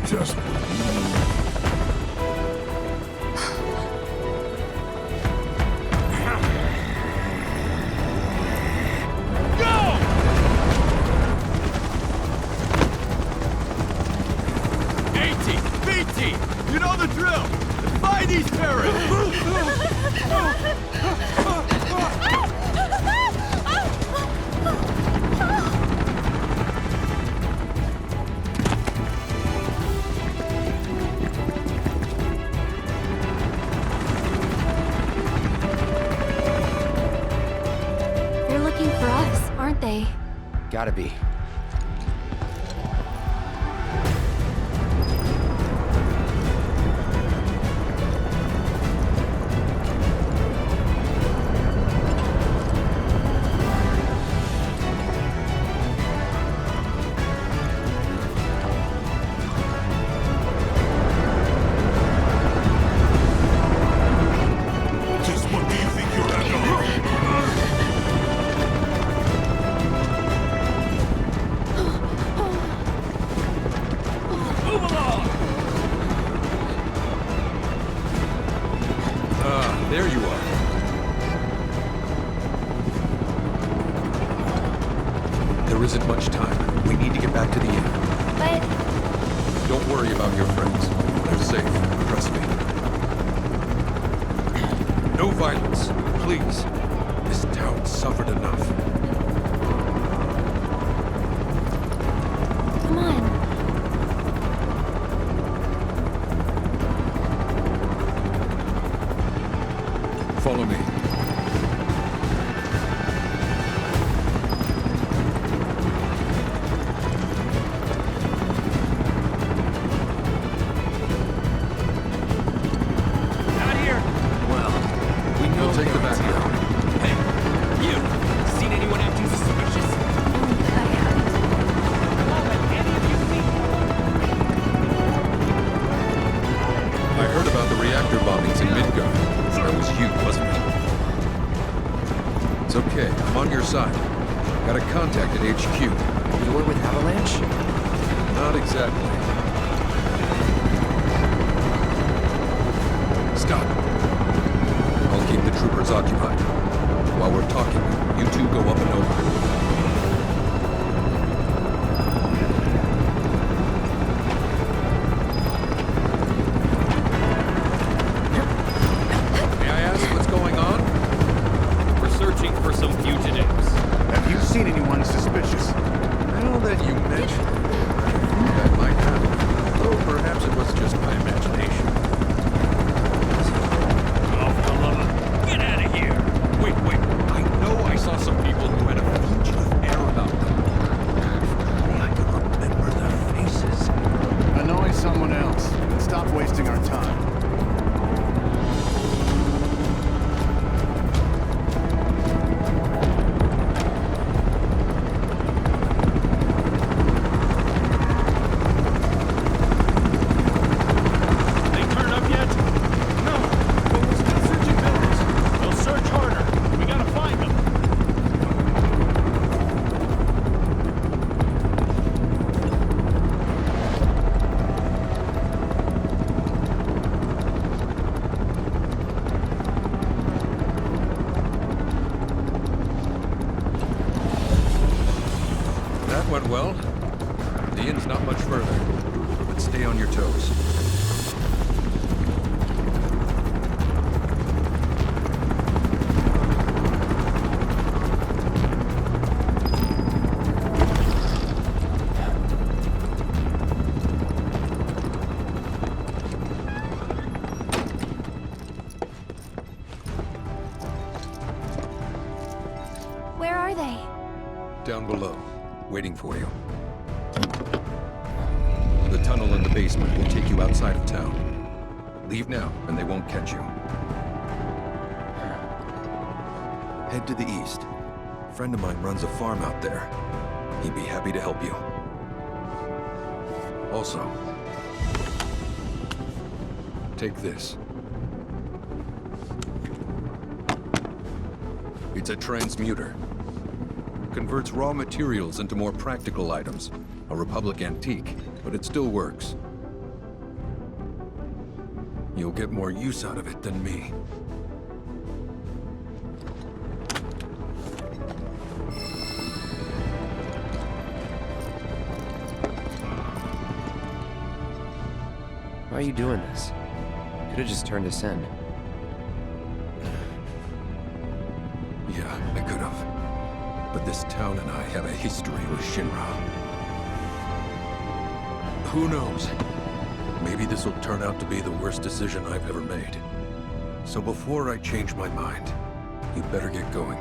Just You know the drill! Defy these terrorists! They're looking for us, aren't they? Gotta be. just what do you think you're at? Move along! There you are. There isn't much time. We need to get back to the inn. But Don't worry about your friends. They're safe. Trust me. No violence, please. This town suffered enough. Come on. Follow me. Out here! Well, we know We'll take the back down. Hey, you! Seen anyone acting suspicious? I haven't. Come on, have any of you seen I heard about the reactor bombings in Midgard. That was you, wasn't it? It's okay, I'm on your side. Got a contact at HQ. You were with Avalanche? Not exactly. Stop. I'll keep the troopers occupied. While we're talking, you two go up and over. May I ask what's going on? We're searching for some fugitives. Have you seen anyone suspicious? Now that you mention it, I think I might have. Though perhaps it was just my imagination. Oh, for the love of... Get out of here! Wait. I know I saw some people who had a fugitive air about them. I can remember their faces. Annoy someone else. Stop wasting our time. They turn up yet? No, but we're still searching buildings. We'll search harder. We gotta find them. That went well. The inn's not much further, but stay on your toes. Where are they? Down below, waiting for you. The tunnel in the basement will take you outside of town. Leave now, and they won't catch you. Head to the east. A friend of mine runs a farm out there. He'd be happy to help you. Also, take this. It's a transmuter. Converts raw materials into more practical items. A Republic antique, but it still works. You'll get more use out of it than me. Why are you doing this? Could have just turned us in. Yeah, I could have. But this town and I have a history with Shinra. Who knows? Maybe this will turn out to be the worst decision I've ever made. So before I change my mind, you better get going.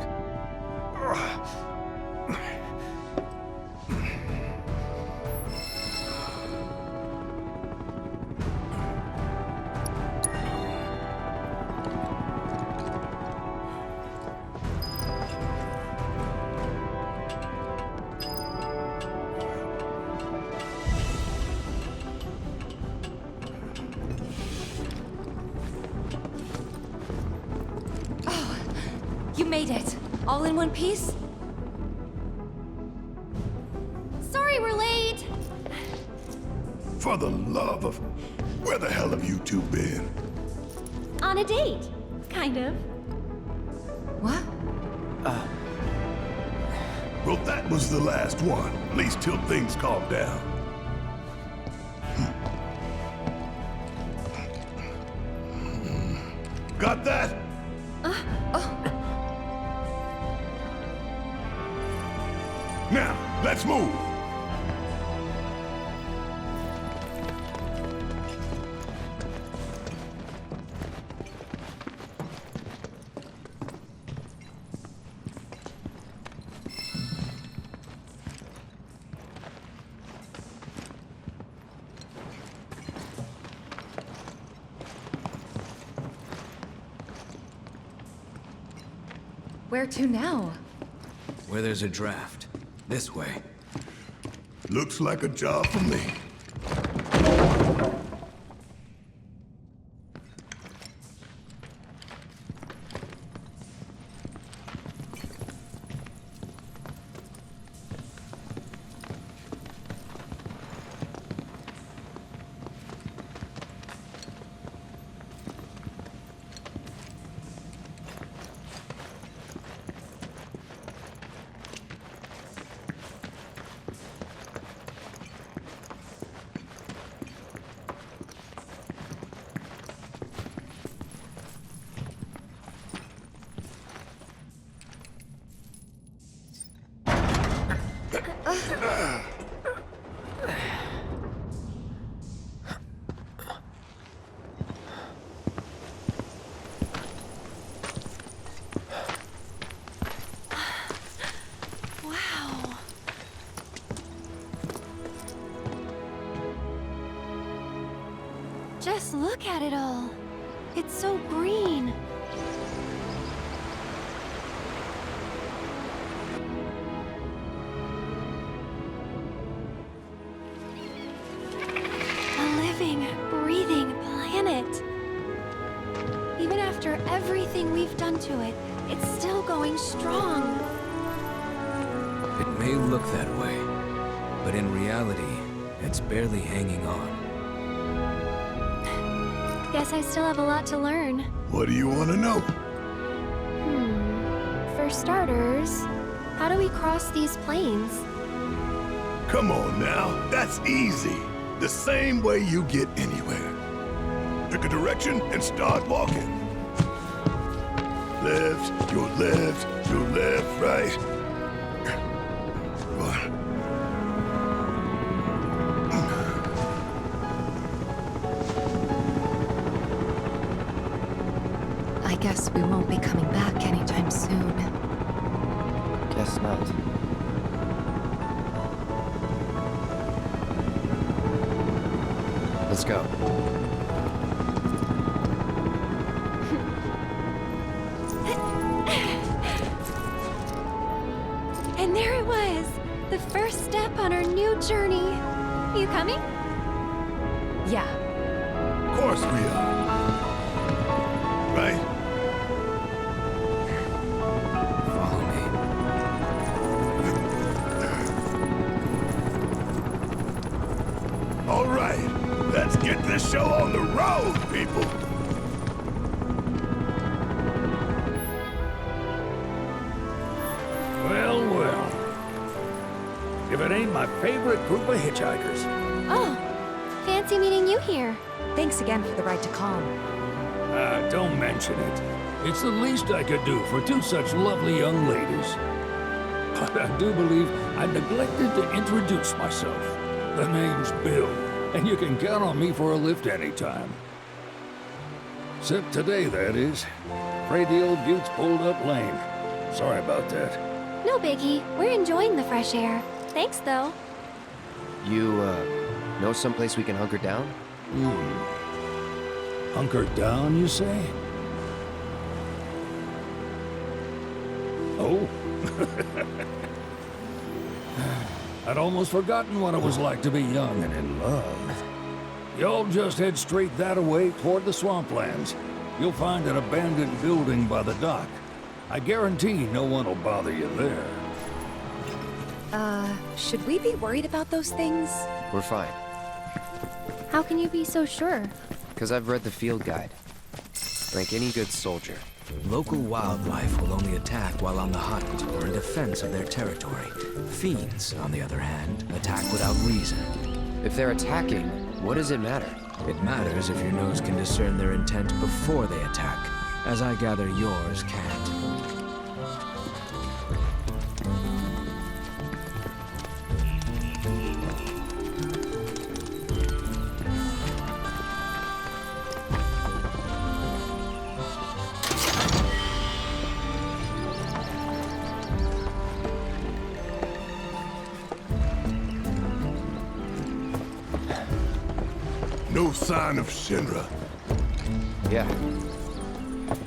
You made it. All in one piece? Sorry we're late. For the love of... Where the hell have you two been? On a date. Kind of. What? Well, that was the last one. At least till things calm down. Got that? Now, let's move! Where to now? Where there's a draft. This way. Looks like a job for me. Wow. Just look at it all. It's so green. A living, breathing planet. Even after everything we've done to it, it's still going strong. It may look that way, but in reality, it's barely hanging on. Guess I still have a lot to learn. What do you want to know? For starters, how do we cross these plains? Come on now, that's easy. The same way you get anywhere. Pick a direction and start walking. Left, your left, right. I guess we won't be coming back anytime soon. Guess not. Let's go. And there it was! The first step on our new journey. You coming? Yeah. Of course we are. Right? Follow me. All right, let's get this show on the road, people. Well, well. If it ain't my favorite group of hitchhikers. Oh, fancy meeting you here. Thanks again for the ride to Calm. Don't mention it. It's the least I could do for two such lovely young ladies. But I do believe I neglected to introduce myself. The name's Bill, and you can count on me for a lift anytime. Except today, that is. Afraid the old Butte's pulled up lame. Sorry about that. No biggie. We're enjoying the fresh air. Thanks, though. You, know someplace we can hunker down? Hunker down, you say? Oh? I'd almost forgotten what it was like to be young and in love. Y'all just head straight that away toward the swamplands. You'll find an abandoned building by the dock. I guarantee no one will bother you there. Should we be worried about those things? We're fine. How can you be so sure? Because I've read the field guide. Like any good soldier. Local wildlife will only attack while on the hunt or in defense of their territory. Fiends, on the other hand, attack without reason. If they're attacking, what does it matter? It matters if your nose can discern their intent before they attack. as I gather yours can't. No sign of Shinra. Yeah.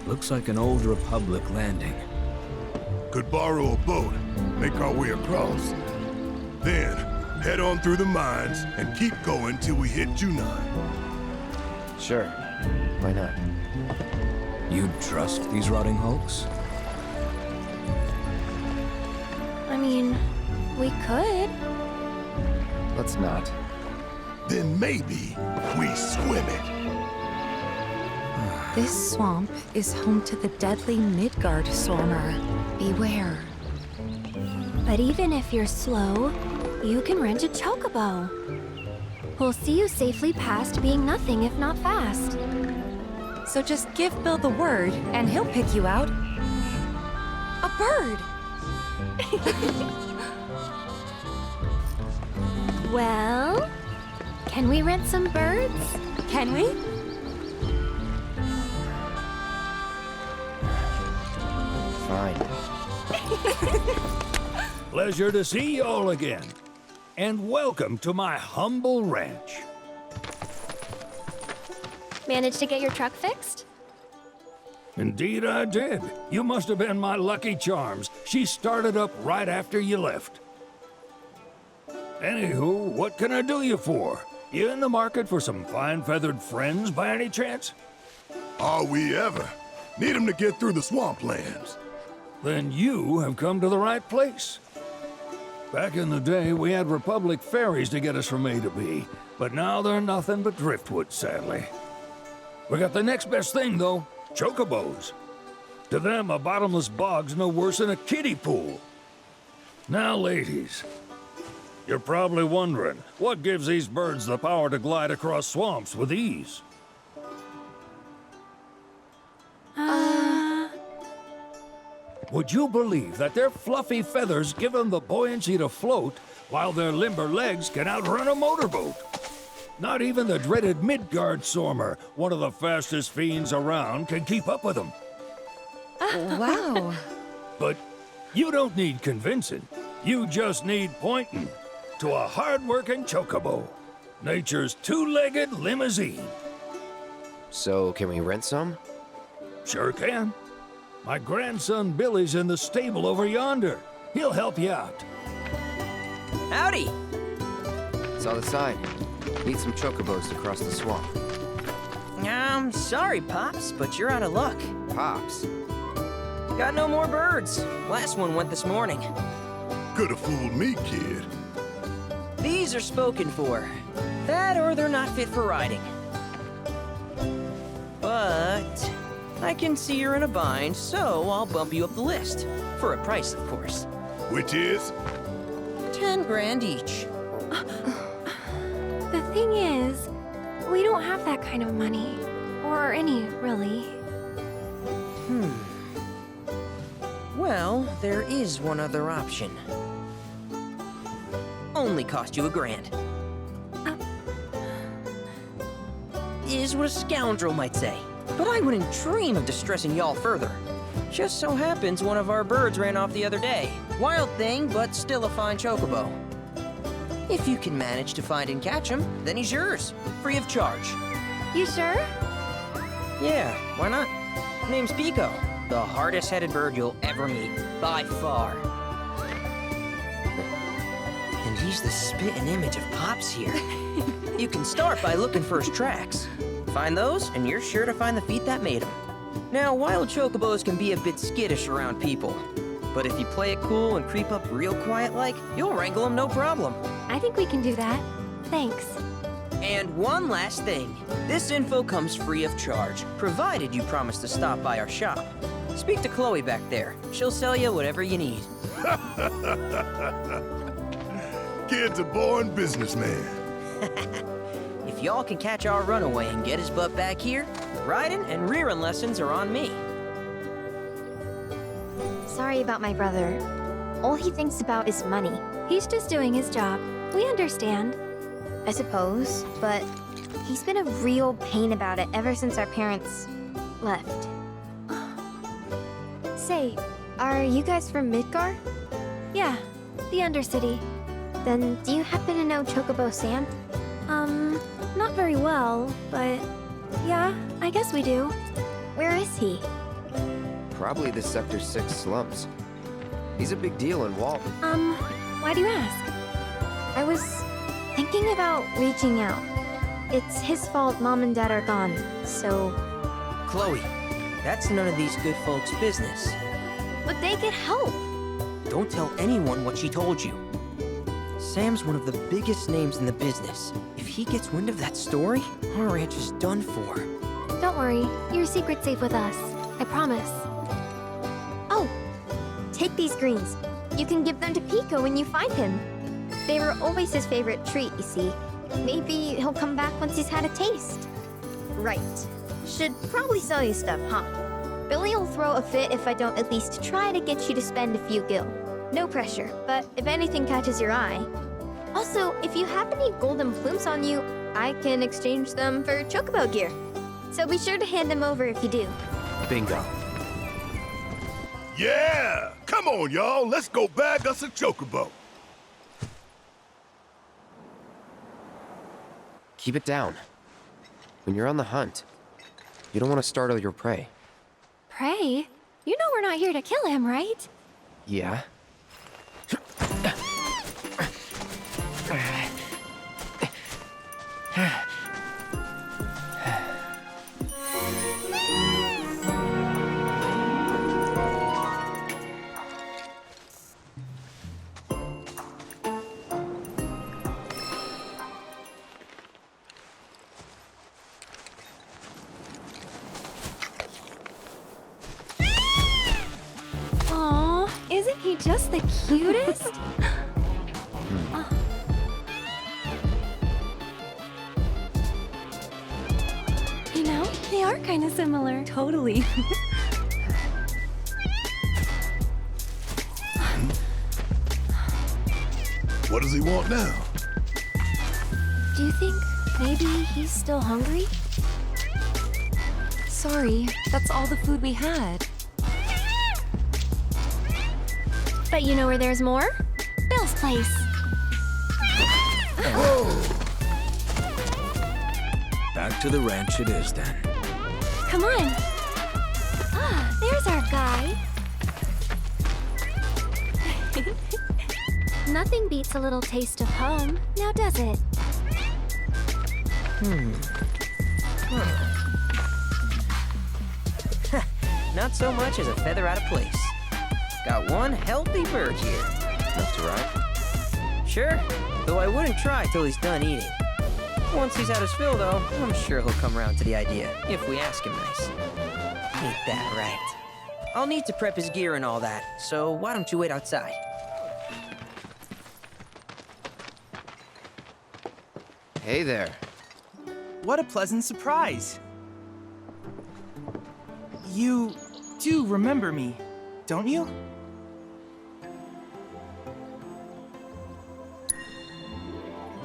Looks like an old Republic landing. Could borrow a boat, make our way across. Then, head on through the mines and keep going till we hit Junon. Sure. Why not? You'd trust these rotting hulks? I mean, we could. Let's not. Then maybe we swim it. This swamp is home to the deadly Midgard Swarmer. Beware. But even if you're slow, you can rent a chocobo. We'll see you safely past being nothing if not fast. So just give Bill the word, and he'll pick you out. A bird! Well, can we rent some birds? Can we? Fine. Pleasure to see you all again. And welcome to my humble ranch. Managed to get your truck fixed? Indeed I did. You must have been my lucky charms. She started up right after you left. Anywho, what can I do you for? You in the market for some fine-feathered friends by any chance? Are we ever? Need them to get through the swamplands. Then you have come to the right place. Back in the day, we had Republic ferries to get us from A to B, but now they're nothing but driftwood, sadly. We got the next best thing, though, chocobos. To them, a bottomless bog's no worse than a kiddie pool. Now, ladies, you're probably wondering, what gives these birds the power to glide across swamps with ease? Would you believe that their fluffy feathers give them the buoyancy to float, while their limber legs can outrun a motorboat? Not even the dreaded Midgard Swarmer, one of the fastest fiends around, can keep up with them. Wow. But you don't need convincing. You just need pointing to a hard-working chocobo. Nature's two-legged limousine. So, can we rent some? Sure can. My grandson Billy's in the stable over yonder. He'll help you out. Howdy! Saw the sign. Need some chocobos to cross the swamp. I'm sorry, Pops, but you're out of luck. Pops? Got no more birds. Last one went this morning. Could have fooled me, kid. These are spoken for. That or they're not fit for riding. But I can see you're in a bind, so I'll bump you up the list. For a price, of course. Which is? 10 grand each. The thing is, we don't have that kind of money. Or any, really. Well, there is one other option. Only cost you $1,000. Is what a scoundrel might say. But I wouldn't dream of distressing y'all further. Just so happens one of our birds ran off the other day. Wild thing, but still a fine chocobo. If you can manage to find and catch him, then he's yours. Free of charge. You sure? Yeah, why not? Name's Pico. The hardest-headed bird you'll ever meet. By far. And he's the spitting image of Pops here. You can start by looking for his tracks. Find those, and you're sure to find the feet that made him. Now, wild chocobos can be a bit skittish around people. But if you play it cool and creep up real quiet-like, you'll wrangle them no problem. I think we can do that. Thanks. And one last thing. This info comes free of charge, provided you promise to stop by our shop. Speak to Chloe back there. She'll sell you whatever you need. Kid's a born businessman. If y'all can catch our runaway and get his butt back here, riding and rearing lessons are on me. sorry about my brother. All he thinks about is money. He's just doing his job. We understand. I suppose, but he's been a real pain about it ever since our parents left. Say, are you guys from Midgar? Yeah, the Undercity. Then do you happen to know Chocobo Sam? Not very well, but yeah, I guess we do. Where is he? Probably the Sector 6 slums. He's a big deal in Walton. Why do you ask? I was thinking about reaching out. It's his fault Mom and Dad are gone, so... Chloe, that's none of these good folks' business. But they could help. Don't tell anyone what she told you. Sam's one of the biggest names in the business. If he gets wind of that story, our ranch is done for. Don't worry, your secret's safe with us. I promise. Oh, take these greens. You can give them to Pico when you find him. They were always his favorite treat, you see. Maybe he'll come back once he's had a taste. Right. Should probably sell you stuff, huh? Billy'll throw a fit if I don't at least try to get you to spend a few gil. No pressure, but if anything catches your eye. Also, if you have any golden plumes on you, I can exchange them for Chocobo gear. So be sure to hand them over if you do. Bingo. Yeah! Come on, y'all. Let's go bag us a Chocobo. Keep it down. When you're on the hunt, you don't want to startle your prey. Prey? You know we're not here to kill him, right? Yeah? Aw, isn't he just the cutest? You know, they are kind of similar. Totally. What does he want now? Do you think maybe he's still hungry? Sorry, that's all the food we had. But you know where there's more? Bill's place. Back to the ranch it is then. Come on. Ah, there's our guy. Nothing beats a little taste of home, now does it? Not so much as a feather out of place. Got one healthy bird here. Enough to ride? Sure, though I wouldn't try till he's done eating. Once he's had his fill, though, I'm sure he'll come around to the idea, if we ask him nice. Ain't that right? I'll need to prep his gear and all that, so why don't you wait outside? Hey there. What a pleasant surprise. You do remember me, don't you?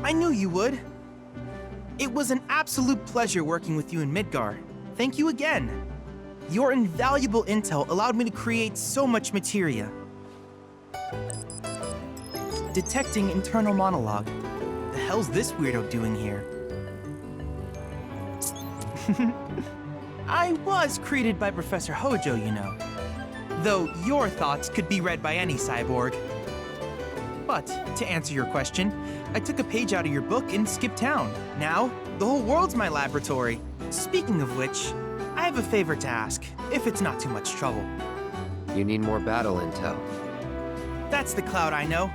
I knew you would. It was an absolute pleasure working with you in Midgar. Thank you again. Your invaluable intel allowed me to create so much materia. Detecting internal monologue. The hell's this weirdo doing here? I was created by Professor Hojo, you know. Though your thoughts could be read by any cyborg. But, to answer your question, I took a page out of your book and skipped town. Now, the whole world's my laboratory. Speaking of which, I have a favor to ask, if it's not too much trouble. You need more battle intel. That's the Cloud I know.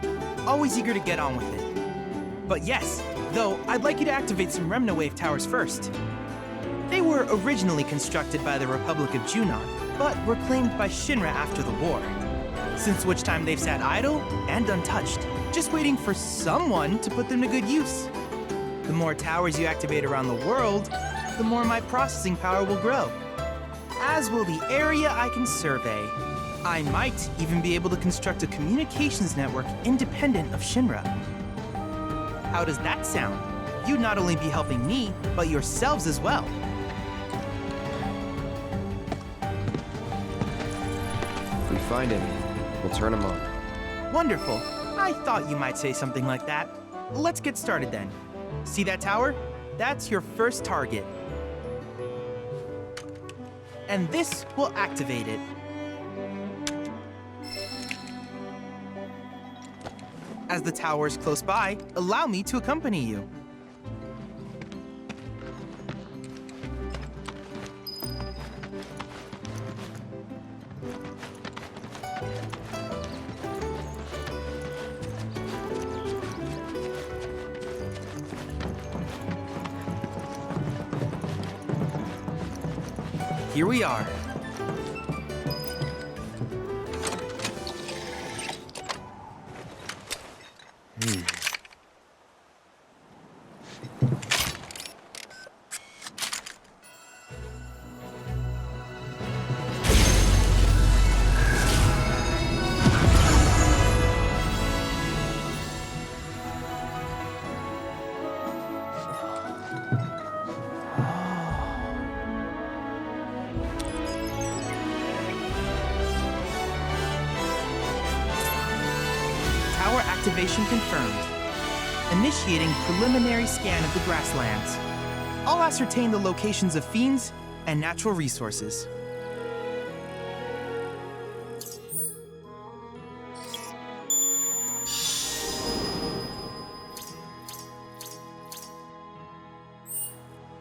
Always eager to get on with it. But yes, though, I'd like you to activate some Remna Wave towers first. They were originally constructed by the Republic of Junon, but were claimed by Shinra after the war. Since which time they've sat idle and untouched, just waiting for someone to put them to good use. The more towers you activate around the world, the more my processing power will grow. As will the area I can survey. I might even be able to construct a communications network independent of Shinra. How does that sound? You'd not only be helping me, but yourselves as well. If we find him, we'll turn him on. Wonderful. I thought you might say something like that. Let's get started then. See that tower? That's your first target. And this will activate it. As the tower is close by, allow me to accompany you. Here we are. Tower activation confirmed. Initiating preliminary scan of the grasslands. I'll ascertain the locations of fiends and natural resources.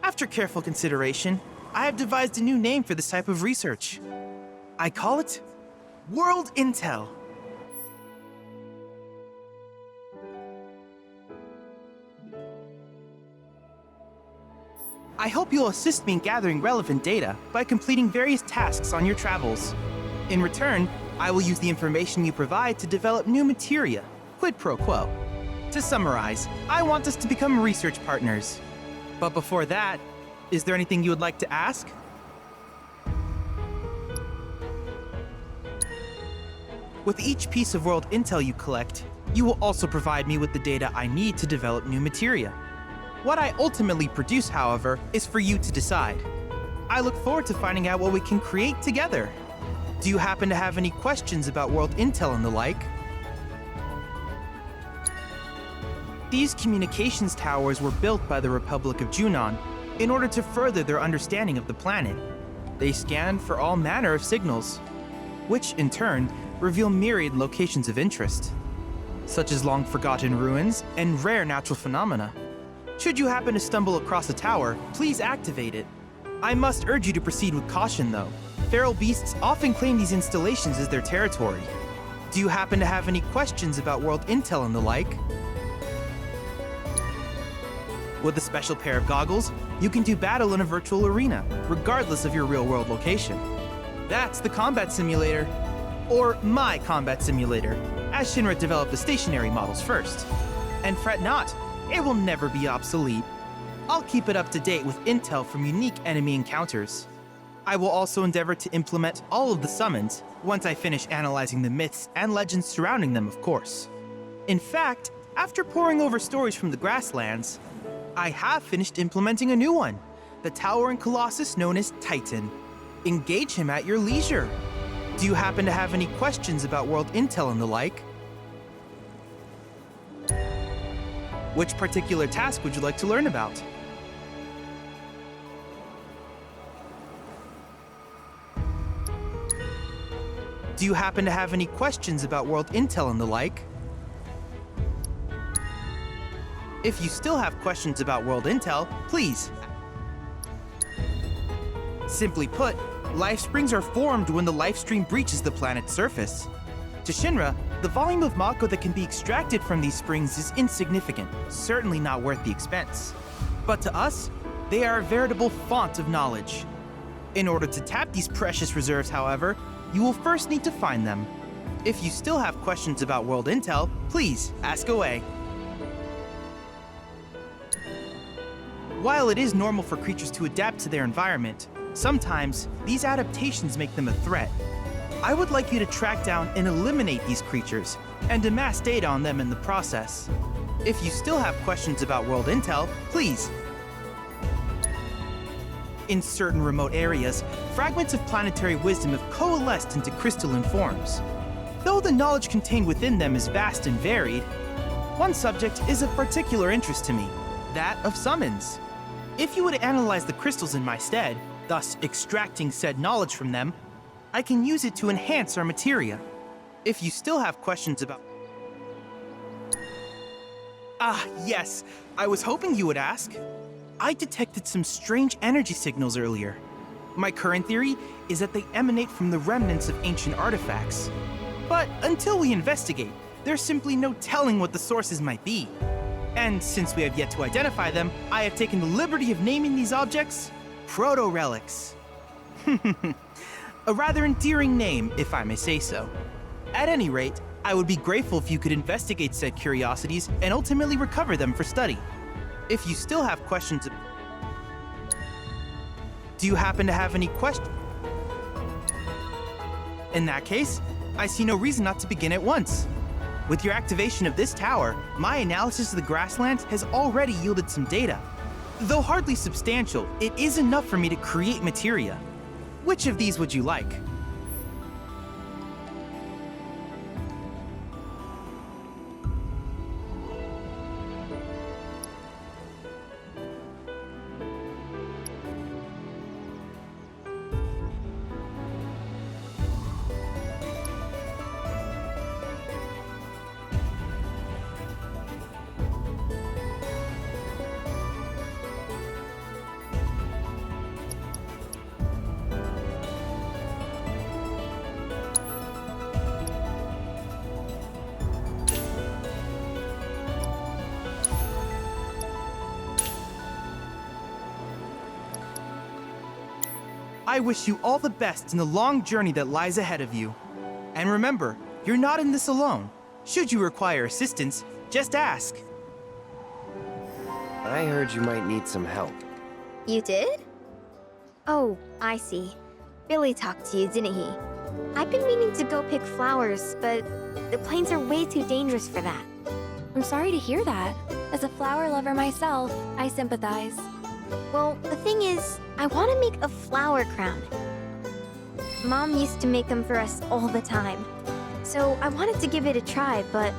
After careful consideration, I have devised a new name for this type of research. I call it World Intel. I hope you'll assist me in gathering relevant data by completing various tasks on your travels. In return, I will use the information you provide to develop new materia, quid pro quo. To summarize, I want us to become research partners. But before that, is there anything you would like to ask? With each piece of world intel you collect, you will also provide me with the data I need to develop new materia. What I ultimately produce, however, is for you to decide. I look forward to finding out what we can create together. Do you happen to have any questions about world intel and the like? These communications towers were built by the Republic of Junon in order to further their understanding of the planet. They scan for all manner of signals, which in turn reveal myriad locations of interest, such as long-forgotten ruins and rare natural phenomena. Should you happen to stumble across a tower, please activate it. I must urge you to proceed with caution, though. Feral beasts often claim these installations as their territory. Do you happen to have any questions about world intel and the like? With a special pair of goggles, you can do battle in a virtual arena, regardless of your real-world location. That's the combat simulator. Or my combat simulator, as Shinra developed the stationary models first. And fret not, it will never be obsolete. I'll keep it up to date with intel from unique enemy encounters. I will also endeavor to implement all of the summons once I finish analyzing the myths and legends surrounding them, of course. In fact, after poring over stories from the grasslands, I have finished implementing a new one, the towering colossus known as Titan. Engage him at your leisure. Do you happen to have any questions about world intel and the like? Which particular task would you like to learn about? Do you happen to have any questions about world intel and the like? If you still have questions about world intel, please. Simply put, life springs are formed when the life stream breaches the planet's surface. To Shinra, the volume of Mako that can be extracted from these springs is insignificant, certainly not worth the expense. But to us, they are a veritable font of knowledge. In order to tap these precious reserves, however, you will first need to find them. If you still have questions about world intel, please ask away. While it is normal for creatures to adapt to their environment, sometimes these adaptations make them a threat. I would like you to track down and eliminate these creatures, and amass data on them in the process. If you still have questions about world intel, please. In certain remote areas, fragments of planetary wisdom have coalesced into crystalline forms. Though the knowledge contained within them is vast and varied, one subject is of particular interest to me, that of summons. If you would analyze the crystals in my stead, thus extracting said knowledge from them, I can use it to enhance our materia. If you still have questions about... Ah, yes, I was hoping you would ask. I detected some strange energy signals earlier. My current theory is that they emanate from the remnants of ancient artifacts. But until we investigate, there's simply no telling what the sources might be. And since we have yet to identify them, I have taken the liberty of naming these objects proto-relics. A rather endearing name, if I may say so. At any rate, I would be grateful if you could investigate said curiosities and ultimately recover them for study. If you still have questions... Do you happen to have any questions? In that case, I see no reason not to begin at once. With your activation of this tower, my analysis of the grasslands has already yielded some data. Though hardly substantial, it is enough for me to create materia. Which of these would you like? I wish you all the best in the long journey that lies ahead of you. And remember, you're not in this alone. Should you require assistance, just ask. I heard you might need some help. You did? Oh, I see. Billy talked to you, didn't he? I've been meaning to go pick flowers, but the plains are way too dangerous for that. I'm sorry to hear that. As a flower lover myself, I sympathize. Well, the thing is, I want to make a flower crown. Mom used to make them for us all the time. So I wanted to give it a try, but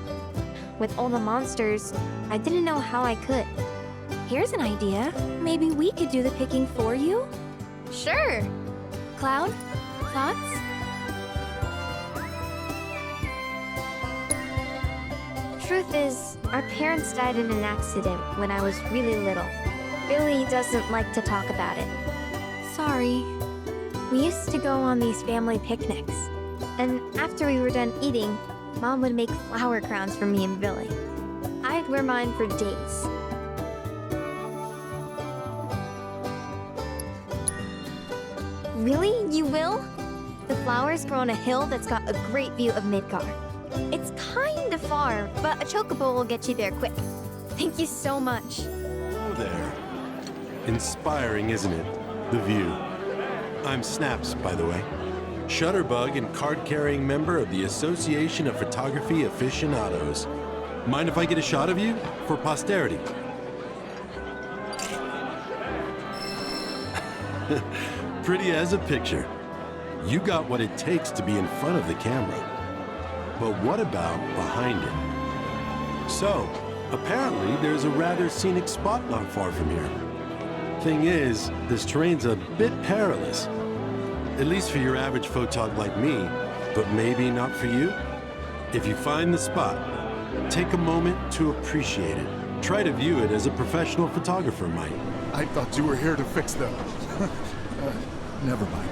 with all the monsters, I didn't know how I could. Here's an idea. Maybe we could do the picking for you? Sure. Cloud, thoughts? Truth is, our parents died in an accident when I was really little. Billy doesn't like to talk about it. Sorry. We used to go on these family picnics. And after we were done eating, Mom would make flower crowns for me and Billy. I'd wear mine for days. Really? You will? The flowers grow on a hill that's got a great view of Midgar. It's kind of far, but a chocobo will get you there quick. Thank you so much. Hello there. Inspiring, isn't it? The view. I'm Snaps, by the way. Shutterbug and card-carrying member of the Association of Photography Aficionados. Mind if I get a shot of you? For posterity. Pretty as a picture. You got what it takes to be in front of the camera. But what about behind it? So, apparently there's a rather scenic spot not far from here. Thing is, this terrain's a bit perilous. At least for your average photog like me, but maybe not for you. If you find the spot, take a moment to appreciate it. Try to view it as a professional photographer might. I thought you were here to fix them. Never mind.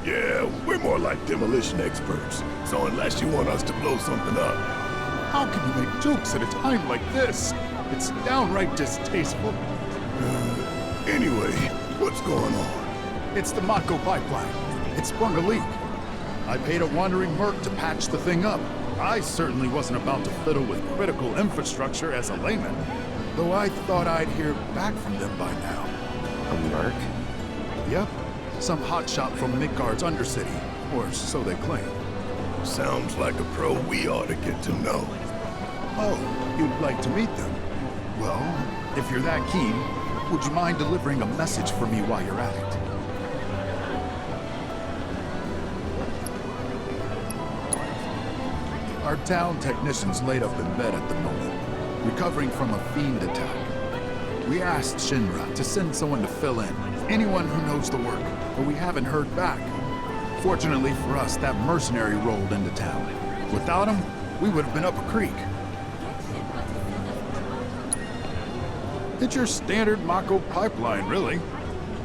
Yeah, we're more like demolition experts. So unless you want us to blow something up... How can you make jokes at a time like this? It's downright distasteful. Anyway, what's going on? It's the Mako pipeline. It sprung a leak. I paid a wandering merc to patch the thing up. I certainly wasn't about to fiddle with critical infrastructure as a layman, though I thought I'd hear back from them by now. A merc? Yep. Some hotshot from Midgard's Undercity. Or so they claim. Sounds like a pro we ought to get to know. Oh, you'd like to meet them? Well, if you're that keen, would you mind delivering a message for me while you're at it? Our town technician's laid up in bed at the moment, recovering from a fiend attack. We asked Shinra to send someone to fill in, anyone who knows the work, but we haven't heard back. Fortunately for us, that mercenary rolled into town. Without him, we would have been up a creek. It's your standard Mako pipeline, really.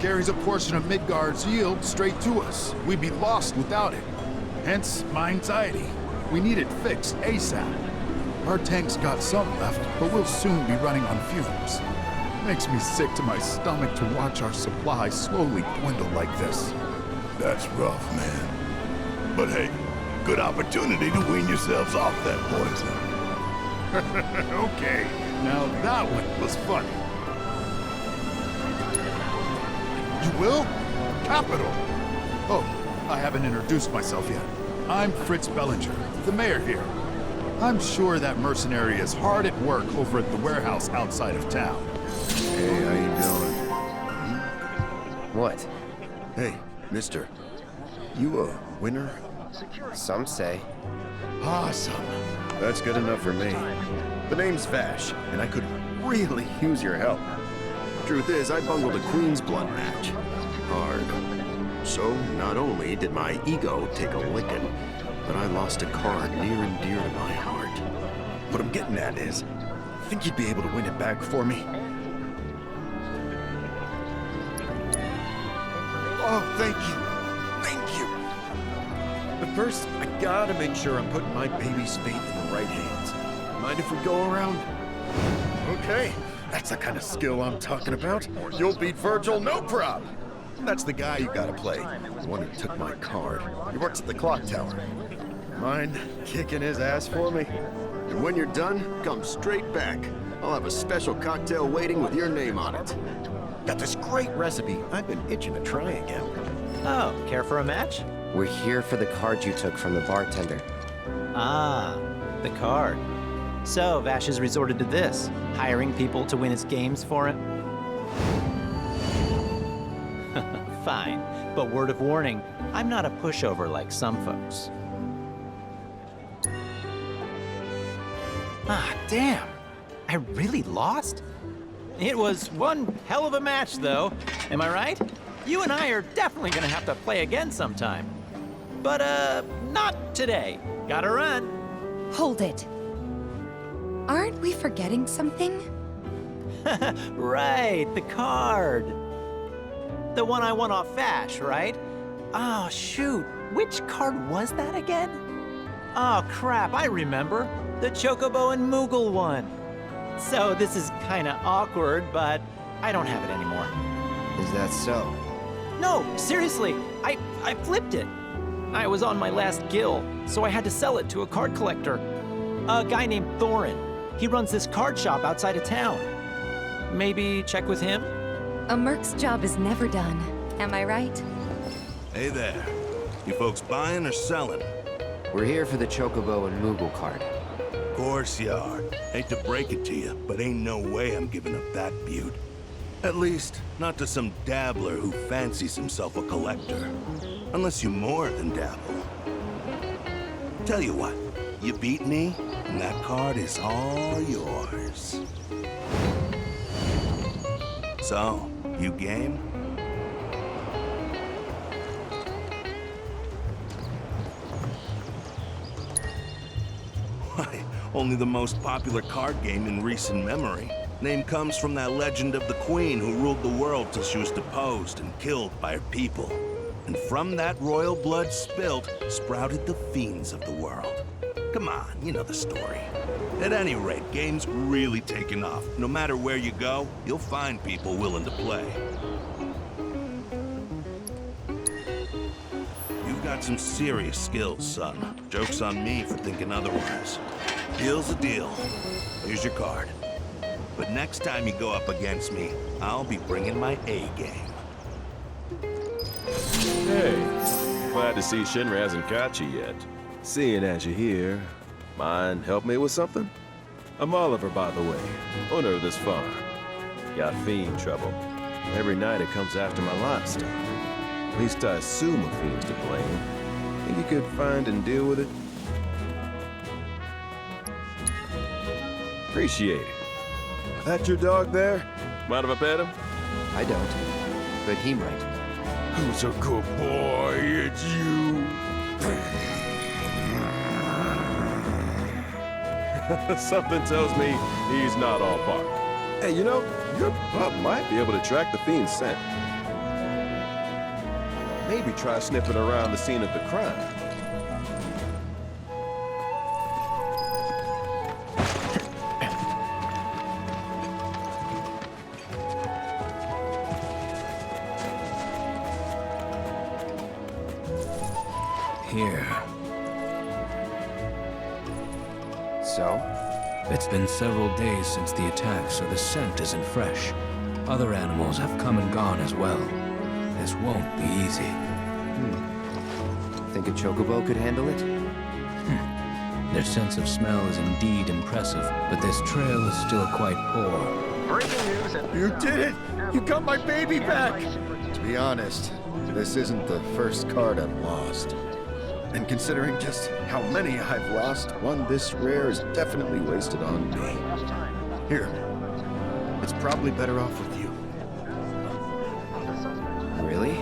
Carries a portion of Midgard's yield straight to us. We'd be lost without it. Hence, my anxiety. We need it fixed ASAP. Our tank's got some left, but we'll soon be running on fumes. Makes me sick to my stomach to watch our supply slowly dwindle like this. That's rough, man. But hey, good opportunity to wean yourselves off that poison. Okay, now that one was funny. You will? Capital! Oh, I haven't introduced myself yet. I'm Fritz Bellinger, the mayor here. I'm sure that mercenary is hard at work over at the warehouse outside of town. Hey, how you doing? What? Hey, mister. You a winner? Some say. Awesome. That's good enough for me. The name's Vash, and I could really use your help. Truth is, I bungled a Queen's Blood match. Hard. So, not only did my ego take a licking, but I lost a card near and dear to my heart. What I'm getting at is, think you'd be able to win it back for me? Oh, thank you. Thank you. But first, I gotta make sure I'm putting my baby's fate in the right hands. Mind if we go around? Okay, that's the kind of skill I'm talking about. You'll beat Virgil, no prob. That's the guy you gotta play. The one who took my card. He works at the clock tower. Mind kicking his ass for me? And when you're done, come straight back. I'll have a special cocktail waiting with your name on it. Got this great recipe I've been itching to try again. Oh, care for a match? We're here for the card you took from the bartender. Ah, the card. So, Vash has resorted to this, hiring people to win his games for him? Fine, but word of warning, I'm not a pushover like some folks. Ah, damn. I really lost? It was one hell of a match, though. Am I right? You and I are definitely gonna have to play again sometime. But, not today. Gotta run. Hold it. Aren't we forgetting something? Right, the card. The one I won off Vash, right? Oh, shoot. Which card was that again? Oh, crap, I remember. The Chocobo and Moogle one. So this is kinda awkward, but I don't have it anymore. Is that so? No, seriously, I flipped it. I was on my last gill, so I had to sell it to a card collector. A guy named Thorin. He runs this card shop outside of town. Maybe check with him? A merc's job is never done. Am I right? Hey there. You folks buying or selling? We're here for the Chocobo and Moogle card. Of course you are. Hate to break it to you, but ain't no way I'm giving up that beaut. At least, not to some dabbler who fancies himself a collector. Unless you more than dabble. Tell you what, you beat me, and that card is all yours. So, you game? Why, only the most popular card game in recent memory. Name comes from that legend of the queen who ruled the world till she was deposed and killed by her people. And from that royal blood spilt, sprouted the fiends of the world. Come on, you know the story. At any rate, game's really taken off. No matter where you go, you'll find people willing to play. You've got some serious skills, son. Joke's on me for thinking otherwise. Deal's a deal. Here's your card. But next time you go up against me, I'll be bringing my A game. Hey, Glad to see Shinra hasn't caught you yet. Seeing as you're here, mind help me with something? I'm Oliver, by the way, owner of this farm. Got fiend trouble. Every night it comes after my livestock. At least I assume a fiend's to blame. Think you could find and deal with it? Appreciate it. That your dog there? Mind if I pet him? I don't, but he might. Who's a good boy? It's you. Something tells me he's not all bark. Hey, you know, your pup might be able to track the fiend's scent. Maybe try sniffing around the scene of the crime. Here. So? It's been several days since the attack, so the scent isn't fresh. Other animals have come and gone as well. This won't be easy. Think a chocobo could handle it? Their sense of smell is indeed impressive, but this trail is still quite poor. You did it! You got my baby back! To be honest, this isn't the first card I've lost. And considering just how many I've lost, one this rare is definitely wasted on me. Here, it's probably better off with you. Really?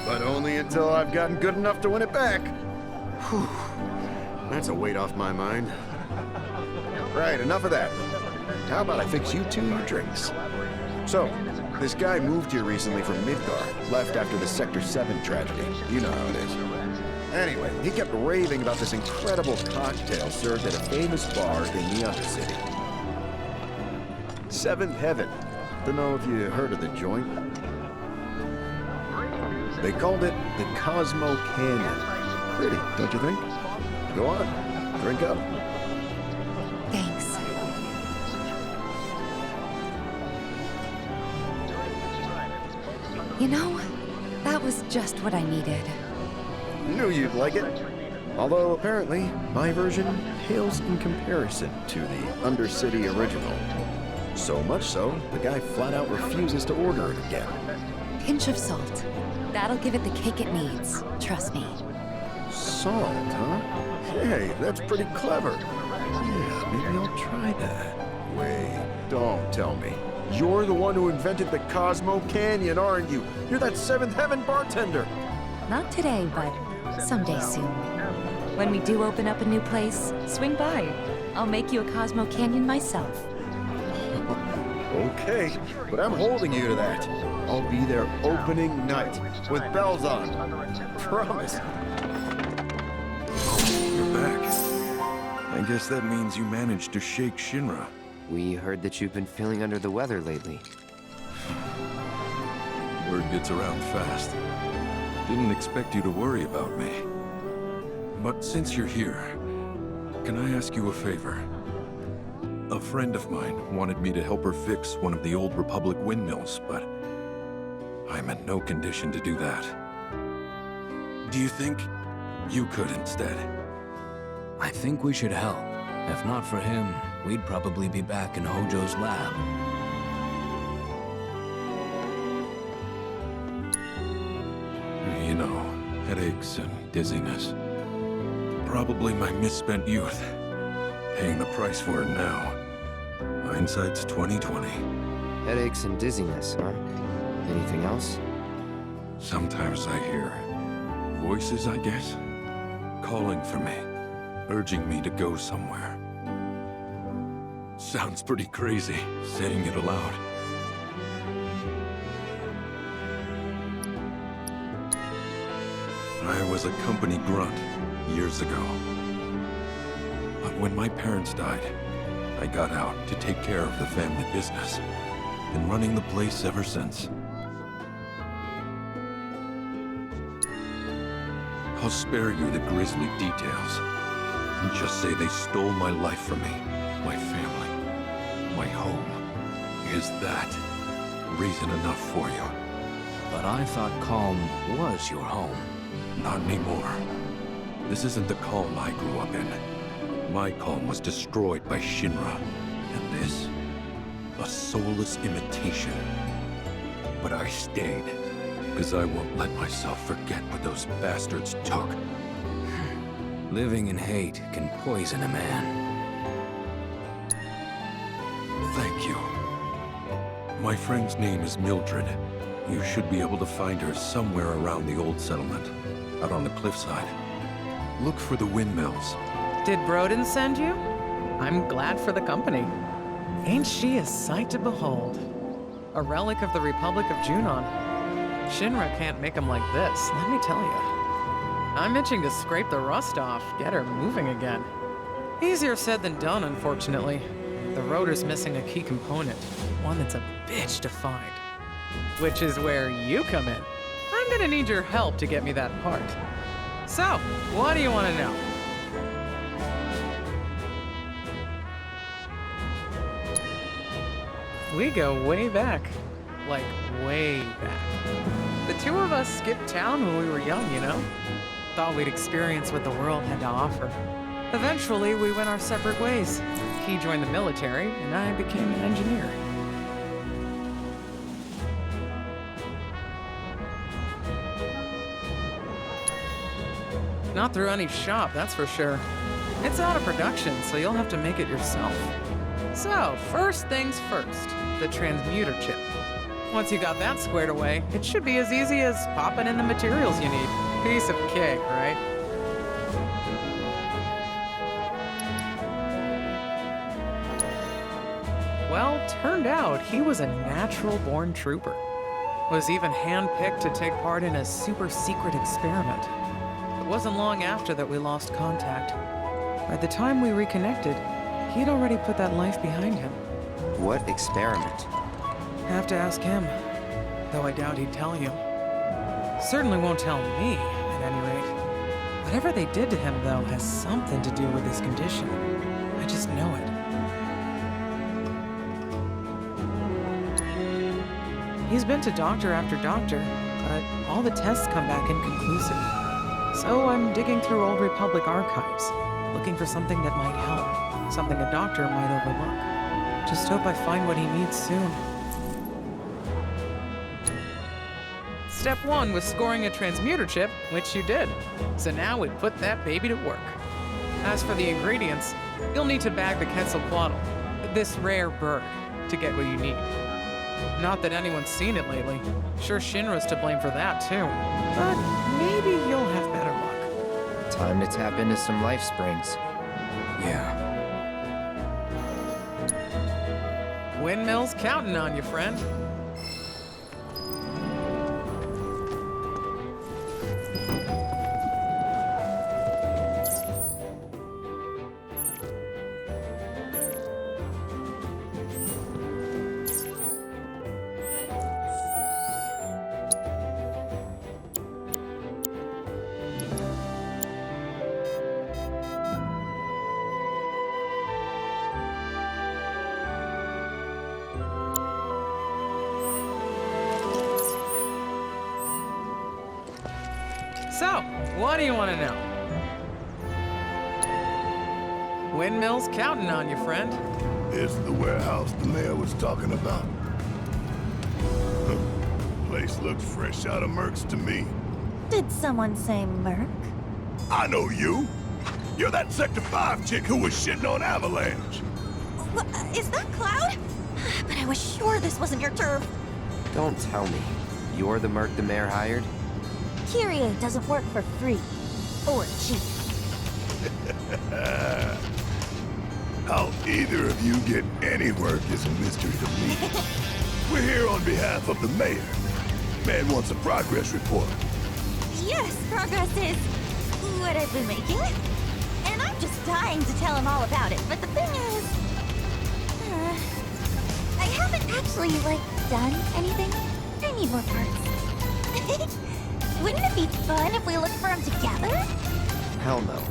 But only until I've gotten good enough to win it back. Whew. That's a weight off my mind. Right, enough of that. How about I fix you two your drinks? So, this guy moved here recently from Midgar, left after the Sector 7 tragedy. You know how it is. Anyway, he kept raving about this incredible cocktail served at a famous bar in the Undercity. Seventh Heaven. Don't know if you heard of the joint. They called it the Cosmo Canyon. Pretty, don't you think? Go on, drink up. Thanks. You know, that was just what I needed. Knew you'd like it. Although, apparently, my version pales in comparison to the Undercity original. So much so, the guy flat out refuses to order it again. Pinch of salt. That'll give it the kick it needs. Trust me. Salt, huh? Hey, that's pretty clever. Yeah, maybe I'll try that. Wait, don't tell me. You're the one who invented the Cosmo Canyon, aren't you? You're that Seventh Heaven bartender. Not today, but someday soon. When we do open up a new place, swing by. I'll make you a Cosmo Canyon myself. Okay, but I'm holding you to that. I'll be there opening night, with bells on. Promise. You're back. I guess that means you managed to shake Shinra. We heard that you've been feeling under the weather lately. Word gets around fast. Didn't expect you to worry about me. But since you're here, can I ask you a favor? A friend of mine wanted me to help her fix one of the old Republic windmills, but I'm in no condition to do that. Do you think you could instead? I think we should help. If not for him, we'd probably be back in Hojo's lab. You know, headaches and dizziness. Probably my misspent youth. Paying the price for it now. Hindsight's 20/20. Headaches and dizziness, huh? Anything else? Sometimes I hear voices, I guess, calling for me, urging me to go somewhere. Sounds pretty crazy, saying it aloud. I was a company grunt years ago. But when my parents died, I got out to take care of the family business. Been running the place ever since. I'll spare you the grisly details. And just say they stole my life from me, my family, my home. Is that reason enough for you? But I thought Calm was your home. Not anymore. This isn't the calm I grew up in. My calm was destroyed by Shinra. And this? A soulless imitation. But I stayed, because I won't let myself forget what those bastards took. Living in hate can poison a man. Thank you. My friend's name is Mildred. You should be able to find her somewhere around the old settlement, out on the cliffside. Look for the windmills. Did Broden send you? I'm glad for the company. Ain't she a sight to behold? A relic of the Republic of Junon. Shinra can't make 'em like this, let me tell you. I'm itching to scrape the rust off, get her moving again. Easier said than done, unfortunately. The rotor's missing a key component, one that's a bitch to find. Which is where you come in. I'm gonna need your help to get me that part. So, what do you want to know? We go way back. Like, way back. The two of us skipped town when we were young, you know? Thought we'd experience what the world had to offer. Eventually, we went our separate ways. He joined the military, and I became an engineer. Not through any shop, that's for sure. It's out of production, so you'll have to make it yourself. So, first things first, the transmuter chip. Once you got that squared away, it should be as easy as popping in the materials you need. Piece of cake, right? Well, turned out he was a natural-born trooper. Was even handpicked to take part in a super-secret experiment. It wasn't long after that we lost contact. By the time we reconnected, he'd already put that life behind him. What experiment? Have to ask him, though I doubt he'd tell you. Certainly won't tell me, at any rate. Whatever they did to him, though, has something to do with his condition. I just know it. He's been to doctor after doctor, but all the tests come back inconclusive. So I'm digging through old Republic archives, looking for something that might help, something a doctor might overlook. Just hope I find what he needs soon. Step 1 was scoring a transmuter chip, which you did. So now we put that baby to work. As for the ingredients, you'll need to bag the Quetzalcoatl, this rare bird, to get what you need. Not that anyone's seen it lately. Sure Shinra's to blame for that, too. But maybe you'll have better luck. Time to tap into some life springs. Yeah. Windmill's counting on you, friend. So, what do you want to know? Windmill's counting on you, friend. This the warehouse the mayor was talking about. Place looks fresh out of Merc's to me. Did someone say Merc? I know you. You're that Sector 5 chick who was shitting on Avalanche. What, is that Cloud? But I was sure this wasn't your turf. Don't tell me. You're the merc the mayor hired? Kyrie doesn't work for free. Or cheap. How either of you get any work is a mystery to me. We're here on behalf of the mayor. Man wants a progress report. Yes, progress is what I've been making. And I'm just dying to tell him all about it. But the thing is, I haven't actually, done anything. I need more parts. Wouldn't it be fun if we looked for them together? Hell no.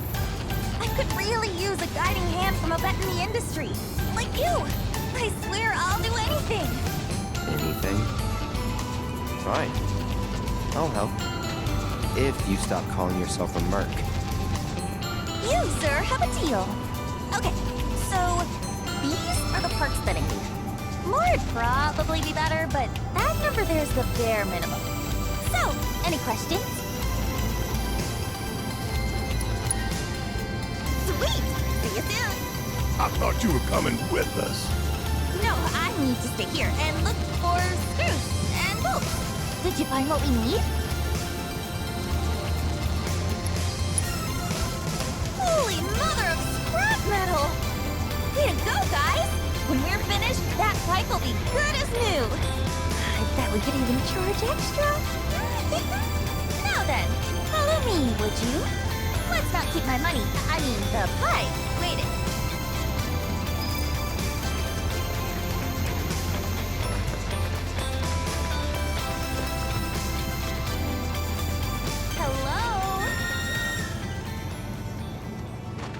I could really use a guiding hand from a vet in the industry. Like you. I swear I'll do anything. Anything? Fine. I'll help. If you stop calling yourself a merc. You, sir, have a deal. Okay, so these are the parts that I need. More'd probably be better, but that number there's the bare minimum. So, any questions? Sweet! See you soon! I thought you were coming with us. No, I need to stay here and look for screws and bolts. Did you find what we need? Holy mother of scrap metal! Way to go, guys! When we're finished, that pipe will be good as new. I bet we could even charge extra. Now then, follow me, would you? Let's not keep my money, I mean the pipe, waiting. Hello?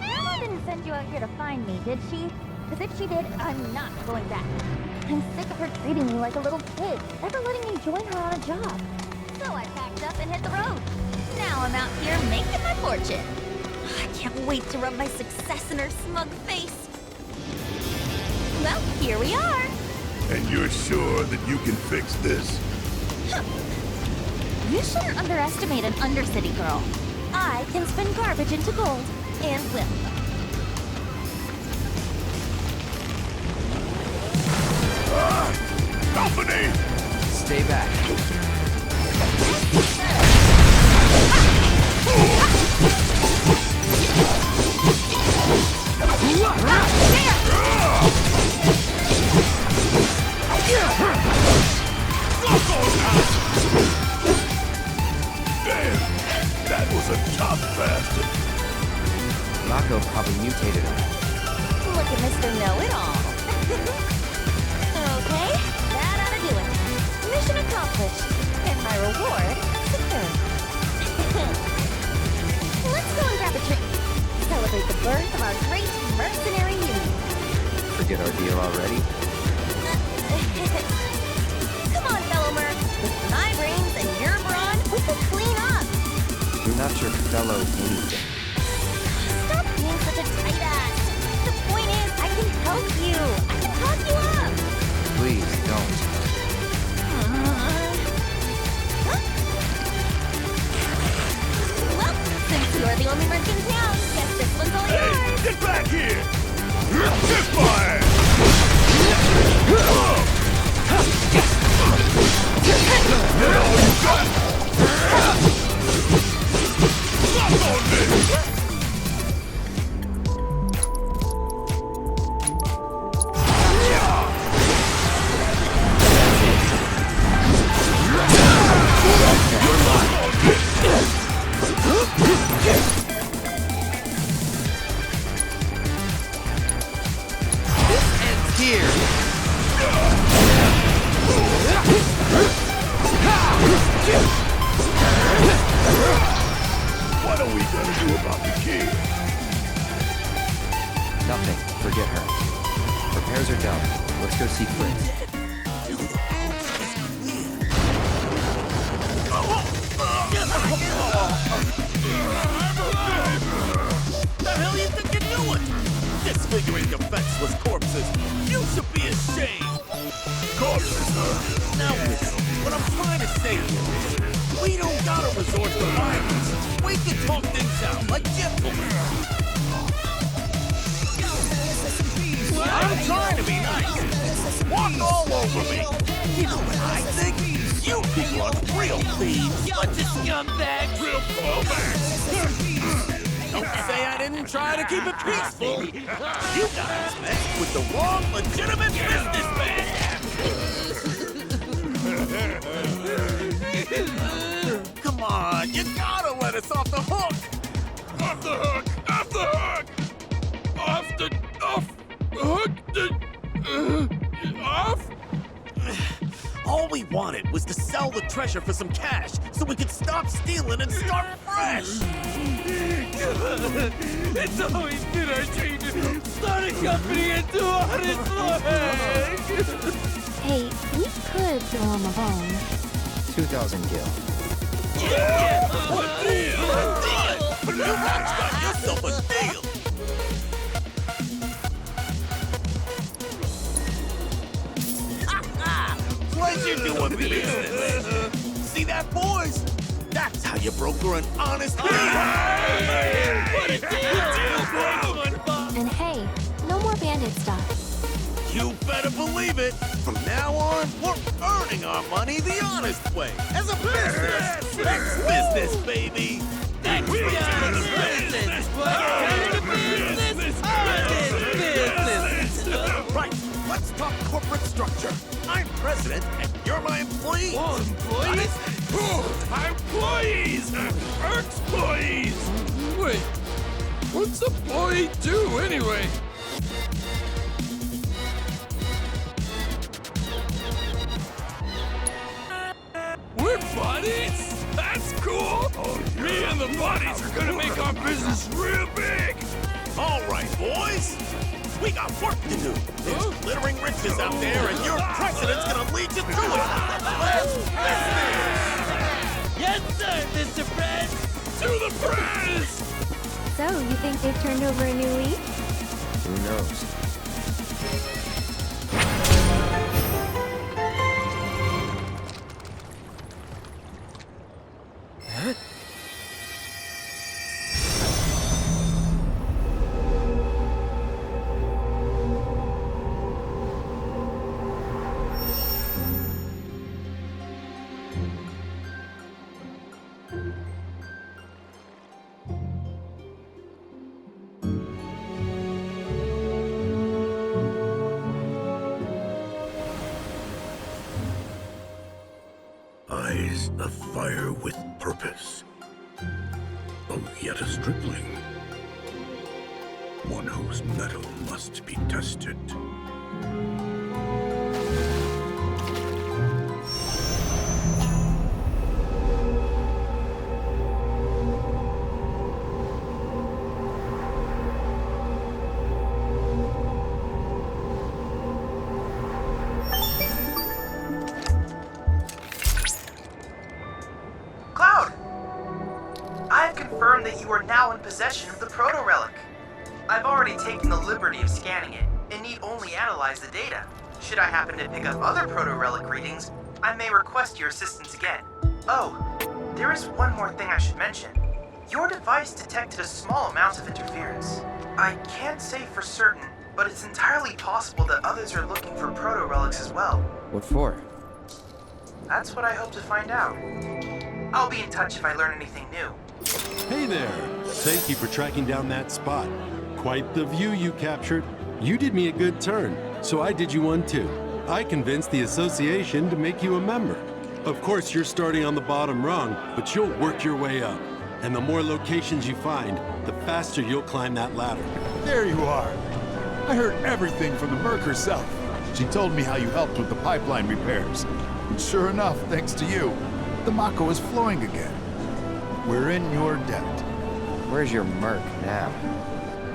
Mama didn't send you out here to find me, did she? Because if she did, I'm not going back. I'm sick of her treating me like a little kid, never letting me join her on a job. So I packed up and hit the road. Now I'm out here making my fortune. I can't wait to rub my success in her smug face. Well, here we are. And you're sure that you can fix this? Huh. You shouldn't underestimate an Undercity girl. I can spin garbage into gold, and will. Company! Stay back. Damn, that was a tough bastard. Mako probably mutated him. Look at Mr. Know-It-All. Okay, that ought to do it. Mission accomplished, and my reward secured. Let's go and grab a drink. Celebrate the birth of our great mercenary union. Forget our deal already? Come on, fellow mercs. With my brains and your brawn, we could clean up. You're not your fellow anything. Stop being such a tight ass. The point is, I can help you. I can talk you up. Please, don't. Well, since you're the only merc in town, guess this one's all yours. Get back here! Kiss my ass! Get all you got! Stop on this! What are we gonna do about the kid? Nothing. Forget her. Repairs are done. Let's go see Flint. The hell you think you're doing? Disfiguring defenseless corpses. You should be ashamed. Corpses, huh? Now listen, what I'm trying to say here is, we don't gotta resort to violence. We can talk things out like gentlemen. I'm trying to be nice. Walk all over me. You know what I think? You people are real thieves. Bunch of scumbags. Real fallbacks. Don't say I didn't try to keep it peaceful. You guys messed with the wrong legitimate businessman. Come on, you gotta let us off the hook. Off the hook! Off the hook! Off the... Off... Hook the... Off? All we wanted was to sell the treasure for some cash so we could stop stealing and start fresh. It's always been our dream to start a company and do honest work. Hey, we could throw him a bone. 2,000 gil. You rocks got yourself a deal! Pleasure doing business! See that, boys? That's how you broker an honest deal! What a deal, bro! And hey, no more bandit stuff. You better believe it! From now on, we're earning our money the honest way! As a business! It's business, baby! That's business! Right, let's talk corporate structure. I'm president, and you're my employee. Oh, employees? Employees! Ex-employees! Wait, what's a employee do anyway? We're buddies? That's cool! Me and the buddies are gonna make our business real big! All right, boys. We got work to do. There's glittering riches out there, and your president's gonna lead you to it. Let's business! Yes, sir, Mr. Prez! To the press! So, you think they've turned over a new leaf? Who knows? Eyes afire with purpose. Oh, yet a stripling. One whose mettle must be tested. Cloud! I have confirmed that you are now in possession of the proto-relic. I've already taken the liberty of scanning it, and need only analyze the data. Should I happen to pick up other proto-relic readings, I may request your assistance again. Oh, there is one more thing I should mention. Your device detected a small amount of interference. I can't say for certain, but it's entirely possible that others are looking for proto-relics as well. What for? That's what I hope to find out. I'll be in touch if I learn anything new. Hey there! Thank you for tracking down that spot. Quite the view you captured. You did me a good turn, so I did you one too. I convinced the association to make you a member. Of course, you're starting on the bottom rung, but you'll work your way up. And the more locations you find, the faster you'll climb that ladder. There you are. I heard everything from the Merc herself. She told me how you helped with the pipeline repairs. And sure enough, thanks to you, the Mako is flowing again. We're in your debt. Where's your Merc now?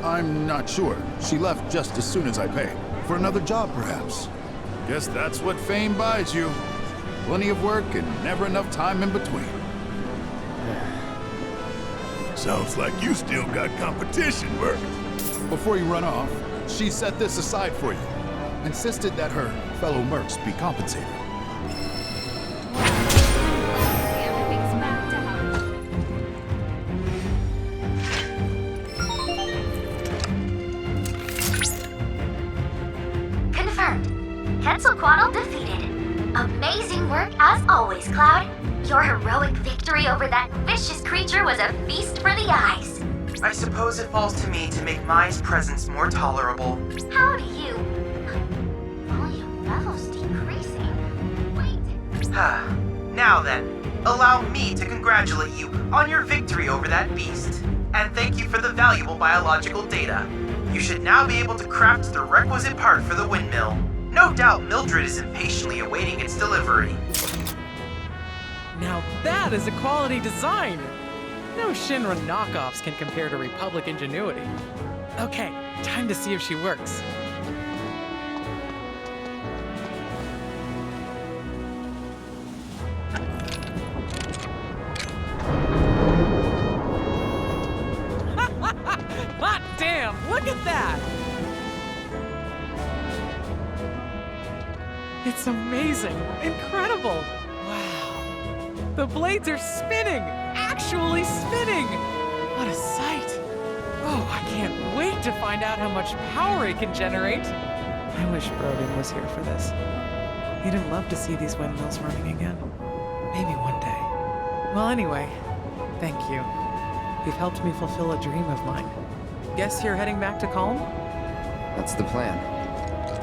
I'm not sure. She left just as soon as I paid. For another job, perhaps. Guess that's what fame buys you. Plenty of work and never enough time in between. Sounds like you still got competition, Merc. Before you run off, she set this aside for you. Insisted that her fellow Mercs be compensated. Quetzalcoatl defeated. Amazing work as always, Cloud. Your heroic victory over that vicious creature was a feast for the eyes. I suppose it falls to me to make Mai's presence more tolerable. How do you... Volume levels decreasing. Wait. Now then, allow me to congratulate you on your victory over that beast. And thank you for the valuable biological data. You should now be able to craft the requisite part for the windmill. No doubt Mildred is impatiently awaiting its delivery. Now that is a quality design! No Shinra knockoffs can compare to Republic ingenuity. Okay, time to see if she works. damn, look at that! It's amazing, incredible. Wow. The blades are spinning, actually spinning. What a sight. Oh, I can't wait to find out how much power it can generate. I wish Broden was here for this. He'd have loved to see these windmills running again. Maybe one day. Well, anyway, thank you. You've helped me fulfill a dream of mine. Guess you're heading back to Calm? That's the plan.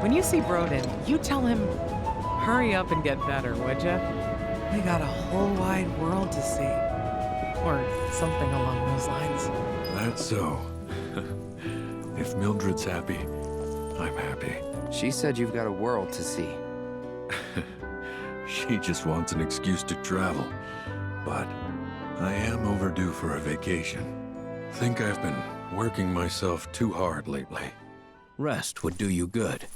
When you see Broden, you tell him, hurry up and get better, would ya? We got a whole wide world to see. Or something along those lines. That's so. If Mildred's happy, I'm happy. She said you've got a world to see. She just wants an excuse to travel. But I am overdue for a vacation. Think I've been working myself too hard lately. Rest would do you good.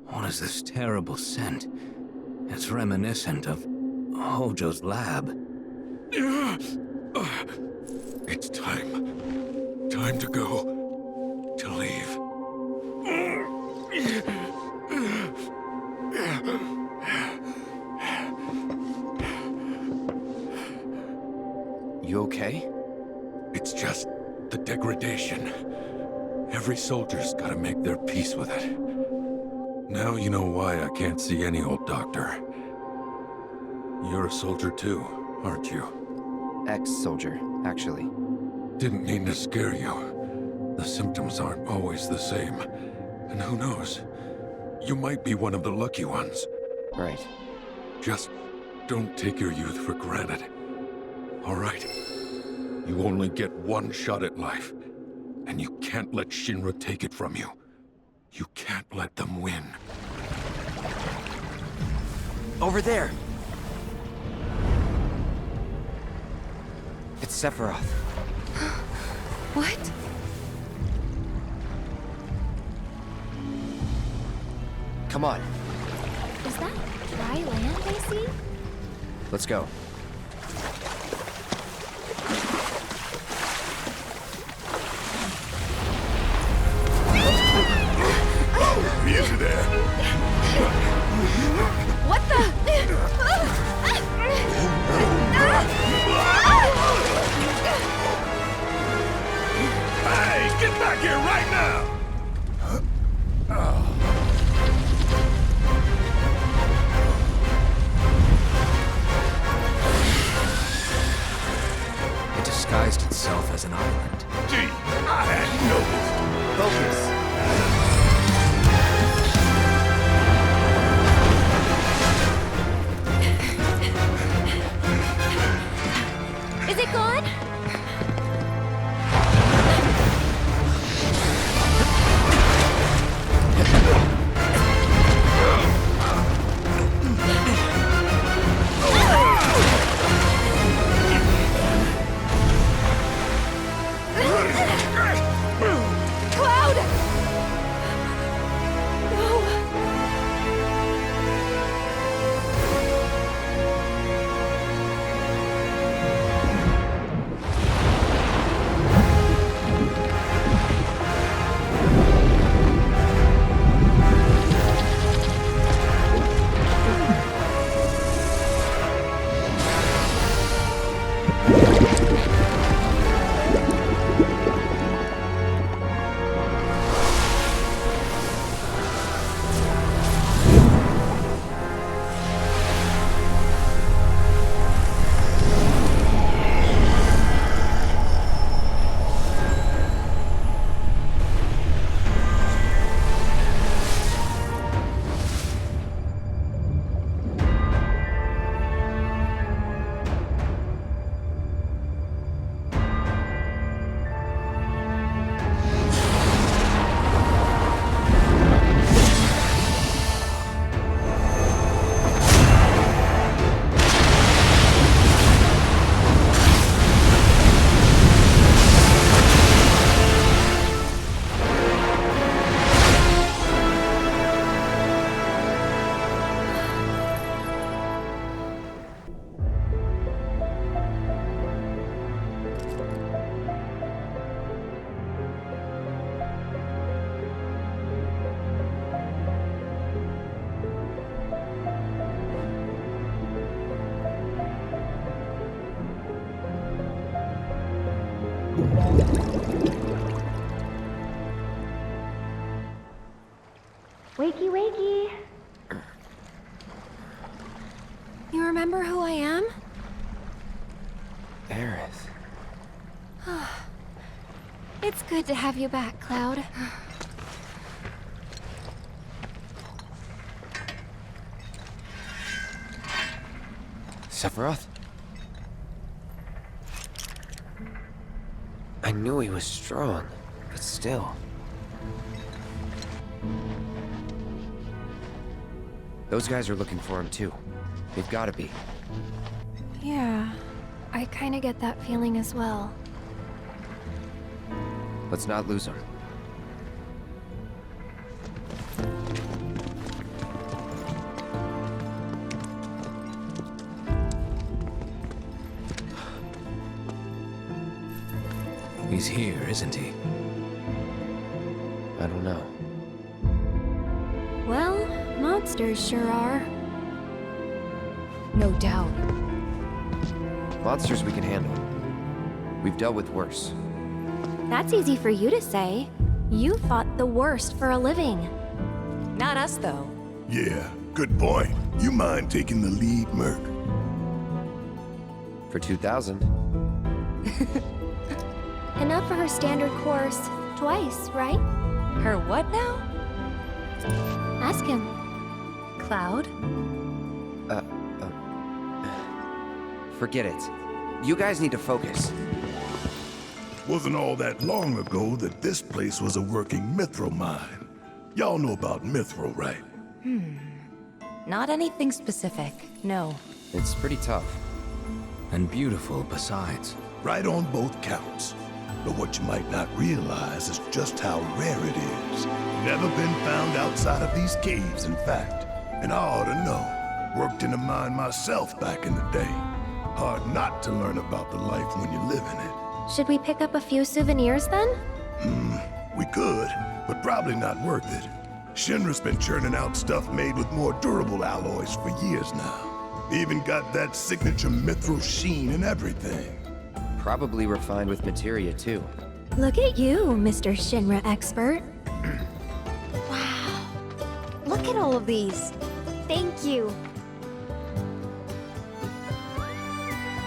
What is this terrible scent? It's reminiscent of Hojo's lab. It's time. Time to go. To leave. You okay? It's just the degradation. Every soldier's gotta make their peace with it. Now you know why I can't see any old doctor. You're a soldier too, aren't you? Ex-soldier, actually. Didn't mean to scare you. The symptoms aren't always the same. And who knows? You might be one of the lucky ones. Right. Just don't take your youth for granted. All right? You only get one shot at life. And you can't let Shinra take it from you. You can't let them win. Over there! It's Sephiroth. What? Come on. Is that dry land I see? Let's go. Easy there. What the? Hey, get back here right now! It disguised itself as an island. Gee, I hadn't noticed. Focus. Is it gone? Wakey, wakey. You remember who I am? Aerith. It's good to have you back, Cloud. Sephiroth? I knew he was strong, but still. Those guys are looking for him too. They've gotta be. Yeah, I kinda get that feeling as well. Let's not lose him. He's here, isn't he? I don't know. Well, monsters sure are. No doubt. Monsters we can handle. We've dealt with worse. That's easy for you to say. You fought the worst for a living. Not us, though. Yeah, good point. You mind taking the lead, Merc? For 2,000. Enough for her standard course twice, right? Her what now? Ask him. Cloud? Forget it. You guys need to focus. Wasn't all that long ago that this place was a working mithril mine. Y'all know about mithril, right? Not anything specific, no. It's pretty tough. And beautiful besides. Right on both counts. But what you might not realize is just how rare it is. Never been found outside of these caves, in fact. And I ought to know. Worked in a mine myself back in the day. Hard not to learn about the life when you live in it. Should we pick up a few souvenirs then? We could, but probably not worth it. Shinra's been churning out stuff made with more durable alloys for years now. Even got that signature mithril sheen and everything. Probably refined with materia too. Look at you, Mr. Shinra expert. Wow. Look at all of these. Thank you.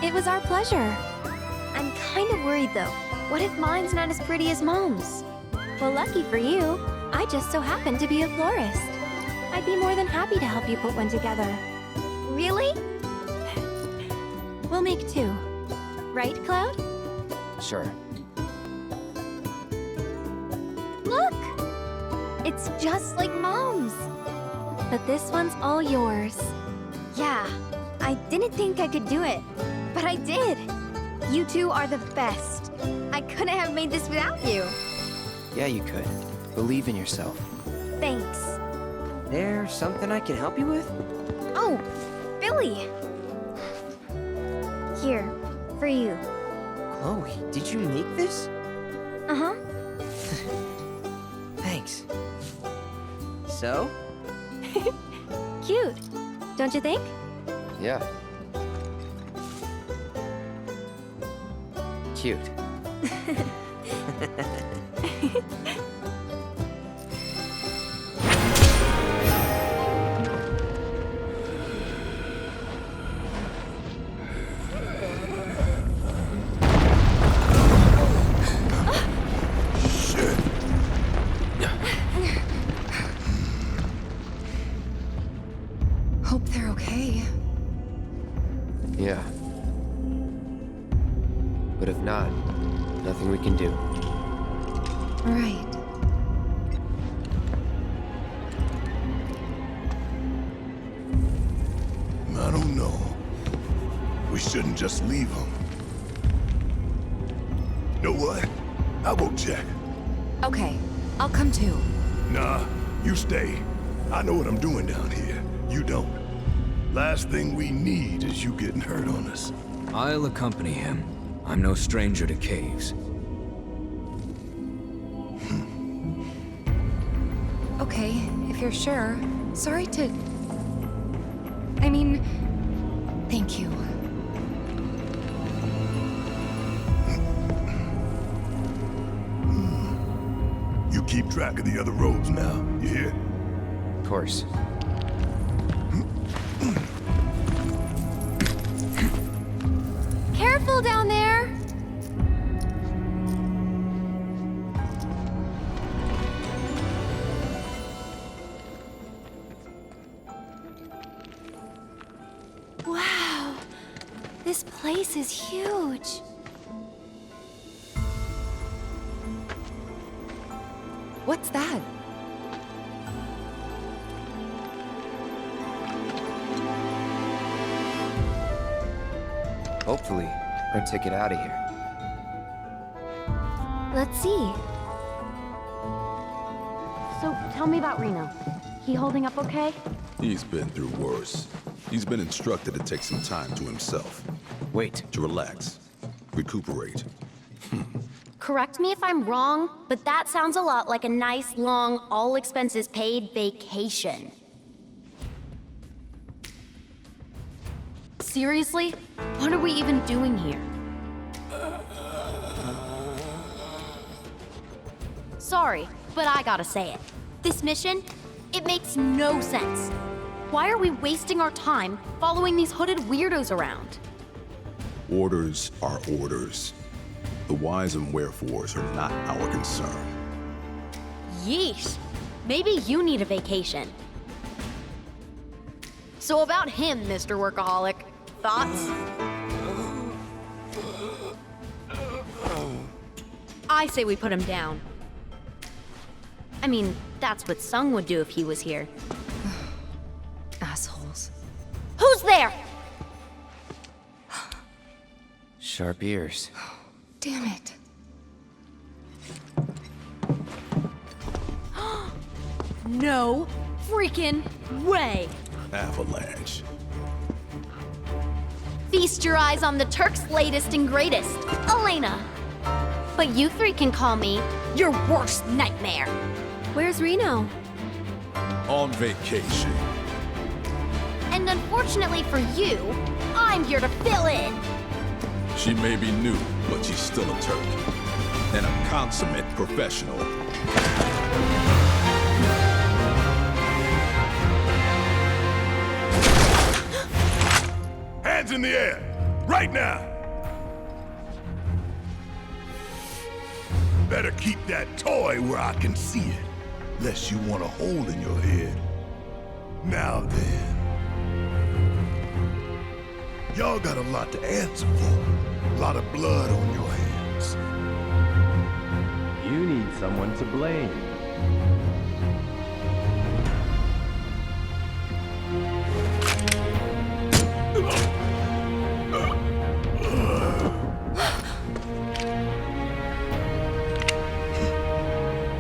It was our pleasure. I'm kind of worried though. What if mine's not as pretty as Mom's? Well, lucky for you, I just so happen to be a florist. I'd be more than happy to help you put one together. Really? We'll make two. Right, Cloud? Sure. Look! It's just like Mom's. But this one's all yours. Yeah, I didn't think I could do it, but I did. You two are the best. I couldn't have made this without you. Yeah, you could. Believe in yourself. Thanks. There's something I can help you with? Oh, Billy! Here, for you. Chloe, did you make this? Uh-huh. Thanks. So? Cute, don't you think? Yeah. Cute. Hope they're okay. Yeah. But if not, nothing we can do. Right. I don't know. We shouldn't just leave them. Know what? I'll go check. Okay, I'll come too. Nah, you stay. I know what I'm doing down here. You don't. Last thing we need is you getting hurt on us. I'll accompany him. I'm no stranger to caves. Okay, if you're sure. Sorry to... I mean, thank you. You keep track of the other roads now, you hear? Of course. Careful down there! Wow, this place is huge. What's that? Hopefully, our ticket out of here. Let's see. So, tell me about Reno. He holding up okay? He's been through worse. He's been instructed to take some time to himself. Wait. To relax. Recuperate. Correct me if I'm wrong, but that sounds a lot like a nice, long, all-expenses-paid vacation. Seriously? What are we even doing here? Sorry, but I gotta say it. This mission, it makes no sense. Why are we wasting our time following these hooded weirdos around? Orders are orders. The whys and wherefores are not our concern. Yeesh. Maybe you need a vacation. So about him, Mr. Workaholic. Thoughts? I say we put him down. I mean, that's what Sung would do if he was here. Assholes. Who's there? Sharp ears. Damn it. No freaking way! Avalanche. Feast your eyes on the Turk's latest and greatest, Elena. But you three can call me your worst nightmare. Where's Reno? On vacation. And unfortunately for you, I'm here to fill in. She may be new, but she's still a Turk. And a consummate professional. Hands in the air, right now! Better keep that toy where I can see it, lest you want a hole in your head. Now then. Y'all got a lot to answer for. A lot of blood on your hands. You need someone to blame.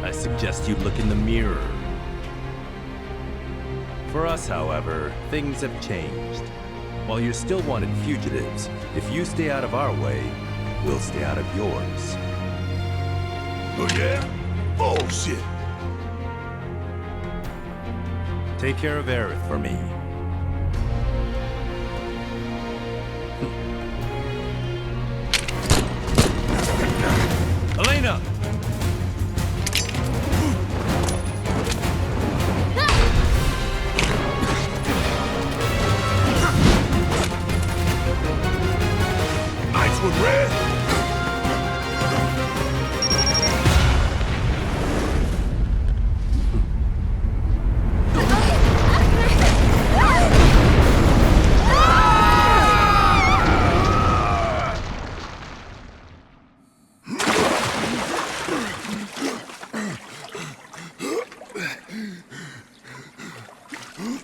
I suggest you look in the mirror. For us, however, things have changed. While you're still wanted fugitives, if you stay out of our way, we'll stay out of yours. Oh yeah? Bullshit! Take care of Aerith for me. Elena! Nice one, Red!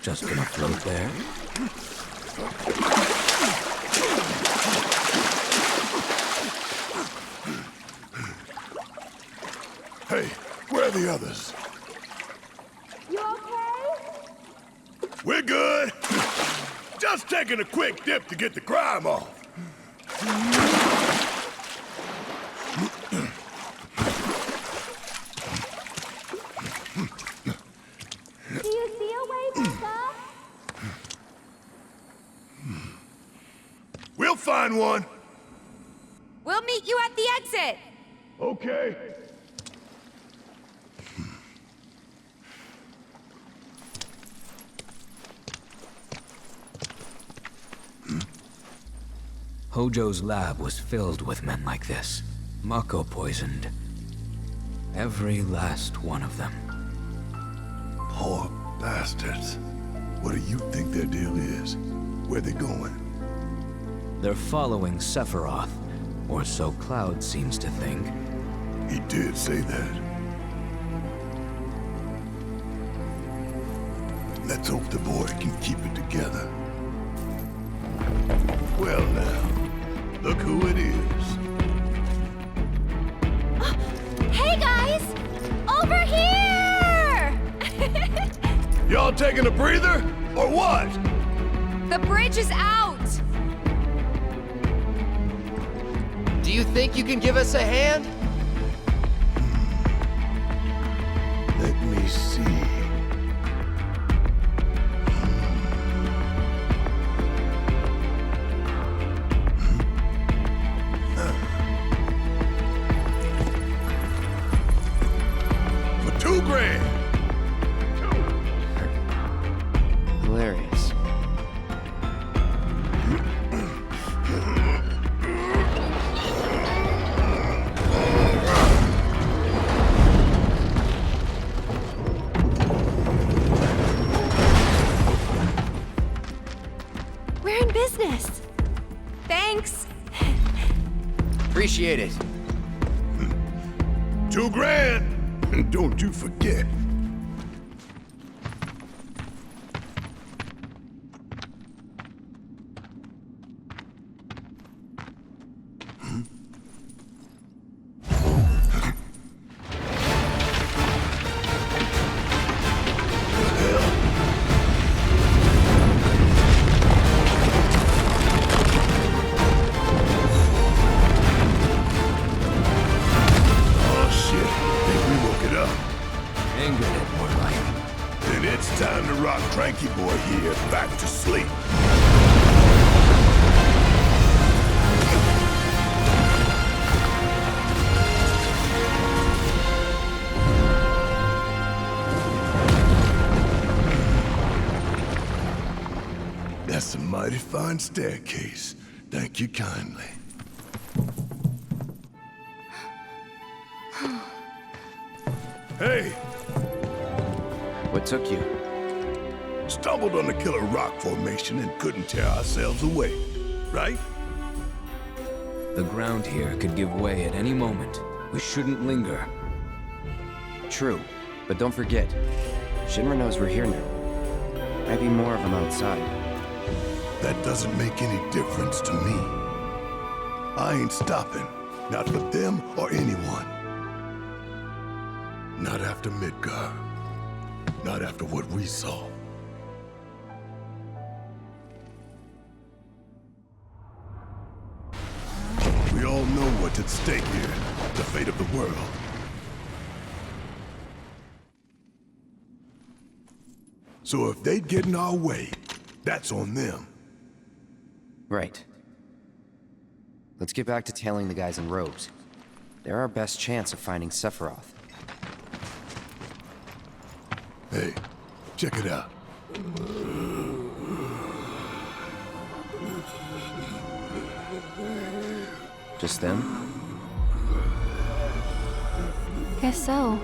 Just gonna float there? Hey, where are the others? You okay? We're good. Just taking a quick dip to get the crime off. Do you see a way back up? We'll find one. We'll meet you at the exit. Okay. Hojo's lab was filled with men like this. Mako poisoned. Every last one of them. Poor bastards. What do you think their deal is? Where they going? They're following Sephiroth, or so Cloud seems to think. He did say that. Let's hope the boy can keep it together. Well now, look who it is. Hey guys! Over here! Y'all taking a breather, or what? The bridge is out! Do you think you can give us a hand? Let me see. For $2,000. Hilarious. We're in business. Thanks. Appreciate it. $2,000. And don't you forget. Time to rock Cranky Boy here back to sleep. That's a mighty fine staircase. Thank you kindly. Hey! What took you? Stumbled on the killer rock formation and couldn't tear ourselves away, right? The ground here could give way at any moment. We shouldn't linger. True, but don't forget, Shinra knows we're here now. Might be more of them outside. That doesn't make any difference to me. I ain't stopping, not for them or anyone. Not after Midgar. Not after what we saw. We all know what's at stake here. The fate of the world. So if they get in our way, that's on them. Right. Let's get back to tailing the guys in robes. They're our best chance of finding Sephiroth. Hey, check it out. Just them? Guess so.